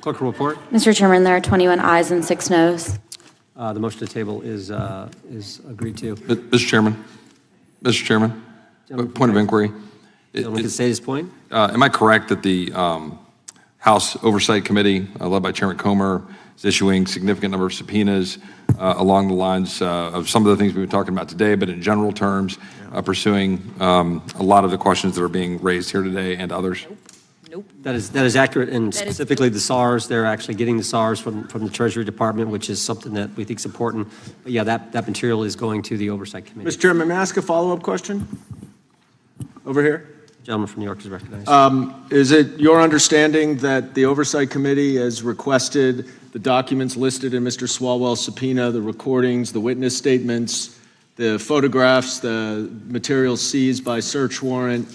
Clerk will report. Mr. Chairman, there are 21 ayes and 6 noes. The motion to table is agreed to. Mr. Chairman, point of inquiry. Gentleman can state his point. Am I correct that the House Oversight Committee, led by Chairman Comer, is issuing significant number of subpoenas along the lines of some of the things we've been talking about today, but in general terms, pursuing a lot of the questions that are being raised here today and others? Nope. That is accurate, and specifically the SARs. They're actually getting the SARs from the Treasury Department, which is something that we think is important. But yeah, that material is going to the Oversight Committee. Mr. Chairman, may I ask a follow-up question? Over here. The gentleman from New York is recognized. Is it your understanding that the Oversight Committee has requested the documents listed in Mr. Swalwell's subpoena, the recordings, the witness statements, the photographs, the materials seized by search warrant?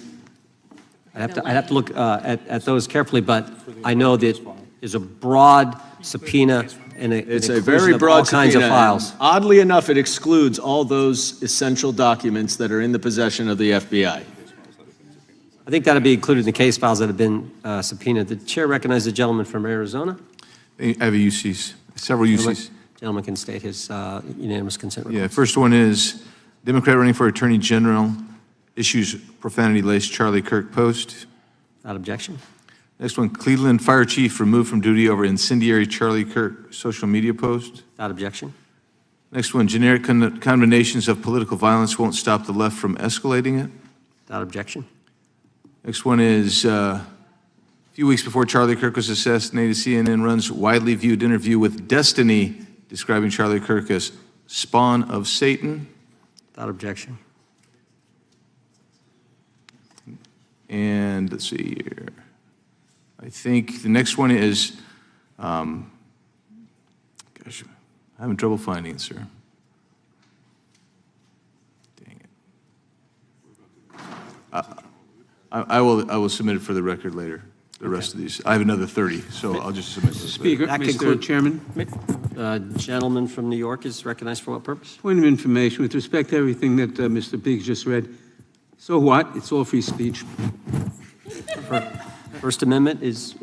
I'd have to look at those carefully, but I know that there's a broad subpoena and it's a very broad kinds subpoena. Of files. Oddly enough, it excludes all those essential documents that are in the possession of the FBI. I think that'll be included in the case files that have been subpoenaed. The chair recognizes the gentleman from Arizona. I have a UCs, several UCs. Gentleman can state his unanimous consent request. Yeah, first one is Democrat running for Attorney General issues profanity-laced Charlie Kirk post. Without objection. Next one, Cleveland Fire Chief removed from duty over incendiary Charlie Kirk social media post. Without objection. Next one, generic condemnations of political violence won't stop the left from escalating it. Without objection. Next one is a few weeks before Charlie Kirk was assassinated, CNN runs widely viewed interview with Destiny describing Charlie Kirk as spawn of Satan. Without objection. And let's see here. I think the next one is, gosh, I'm having trouble finding it, sir. Dang it. I will submit it for the record later, the rest of these. I have another 30, so I'll just submit this. Speaker, Mr. Chairman. Gentleman from New York is recognized for what purpose? Point of information with respect to everything that Mr. Biggs just read. So what? It's all free speech. First Amendment is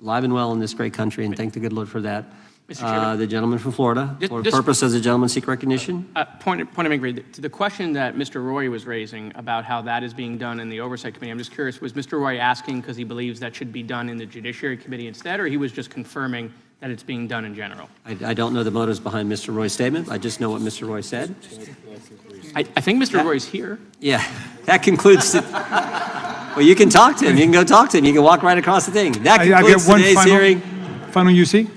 alive and well in this great country, and thank the good Lord for that. Mr. Chairman. The gentleman from Florida, for purpose, does the gentleman seek recognition? Point of inquiry. To the question that Mr. Roy was raising about how that is being done in the Oversight Committee, I'm just curious, was Mr. Roy asking because he believes that should be done in the Judiciary Committee instead, or he was just confirming that it's being done in general? I don't know the motives behind Mr. Roy's statement. I just know what Mr. Roy said. I think Mr. Roy's here. Yeah, that concludes well, you can talk to him. You can go talk to him. You can walk right across the thing. That concludes today's hearing. Final UC?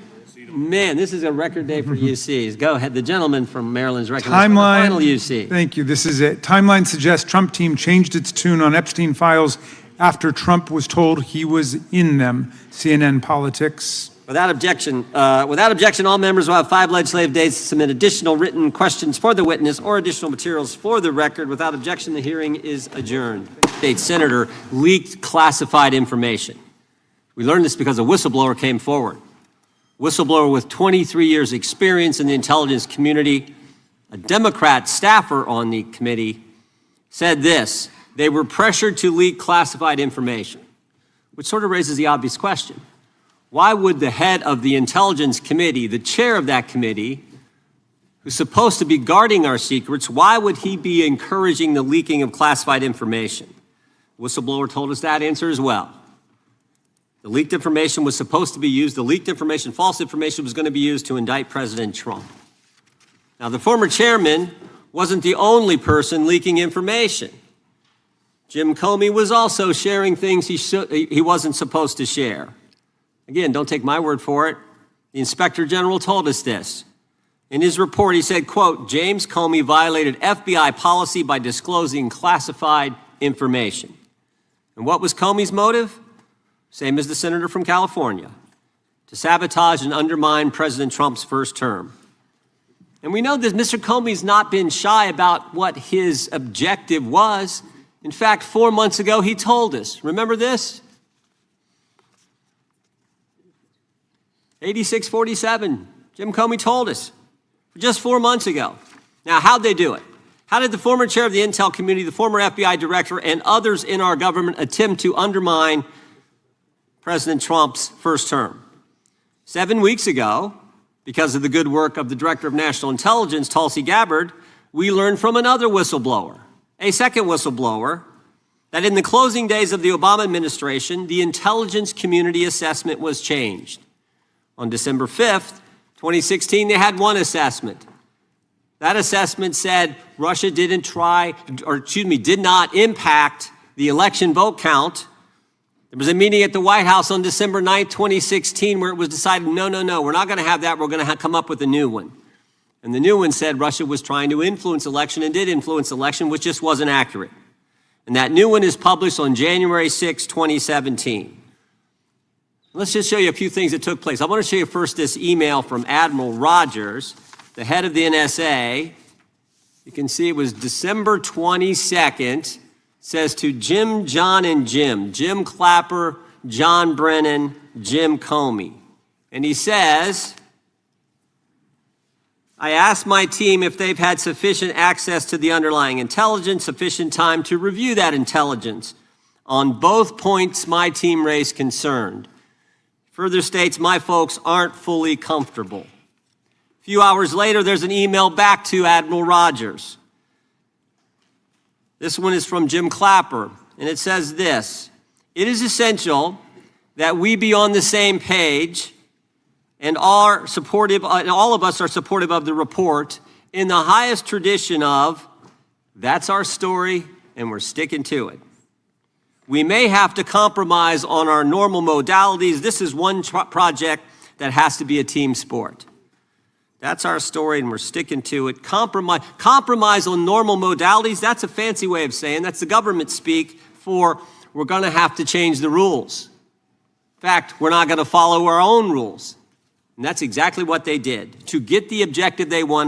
Man, this is a record day for UCs. Go ahead. The gentleman from Maryland is recognized for the final UC. Thank you. This is it. Timeline suggests Trump team changed its tune on Epstein files after Trump was told he was in them. CNN Politics. Without objection, all members will have 5 legislative days to submit additional written questions for the witness or additional materials for the record. Without objection, the hearing is adjourned. State senator leaked classified information. We learned this because a whistleblower came forward. Whistleblower with 23 years experience in the intelligence community a Democrat staffer on the committee, said this: they were pressured to leak classified information, which sort of raises the obvious question. Why would the head of the Intelligence Committee, the chair of that committee, who's supposed to be guarding our secrets, why would he be encouraging the leaking of classified information? Whistleblower told us that answer as well. The leaked information was supposed to be used, the leaked information, false information, was going to be used to indict President Trump. Now, the former chairman wasn't the only person leaking information. Jim Comey was also sharing things he wasn't supposed to share. Again, don't take my word for it. The Inspector General told us this. In his report, he said, quote, James Comey violated FBI policy by disclosing classified information. And what was Comey's motive? Same as the senator from California: to sabotage and undermine President Trump's first term. And we know that Mr. Comey's not been shy about what his objective was. In fact, 4 months ago, he told us. Remember this? 8647. Jim Comey told us just 4 months ago. Now, how'd they do it? How did the former chair of the Intel Committee, the former FBI director, and others in our government attempt to undermine President Trump's first term? 7 weeks ago, because of the good work of the Director of National Intelligence, Tulsi Gabbard, we learned from another whistleblower, a second whistleblower, that in the closing days of the Obama administration, the intelligence community assessment was changed. On December 5th, 2016, they had one assessment. That assessment said Russia did not impact the election vote count. There was a meeting at the White House on December 9th, 2016, where it was decided, no, we're not going to have that. We're going to come up with a new one. And the new one said Russia was trying to influence election and did influence election, which just wasn't accurate. And that new one is published on January 6, 2017. Let's just show you a few things that took place. I want to show you first this email from Admiral Rogers, the head of the NSA. You can see it was December 22nd. It says to Jim, John, and Jim Clapper, John Brennan, Jim Comey. And he says, I asked my team if they've had sufficient access to the underlying intelligence, sufficient time to review that intelligence. On both points, my team raised concern. Further states, my folks aren't fully comfortable. A few hours later, there's an email back to Admiral Rogers. This one is from Jim Clapper, and it says this: it is essential that we be on the same page and all of us are supportive of the report in the highest tradition of, that's our story and we're sticking to it. We may have to compromise on our normal modalities. This is one project that has to be a team sport. That's our story and we're sticking to it. Compromise on normal modalities, that's a fancy way of saying, that's the government speak for we're going to have to change the rules. In fact, we're not going to follow our own rules. And that's exactly what they did. To get the objective they wanted,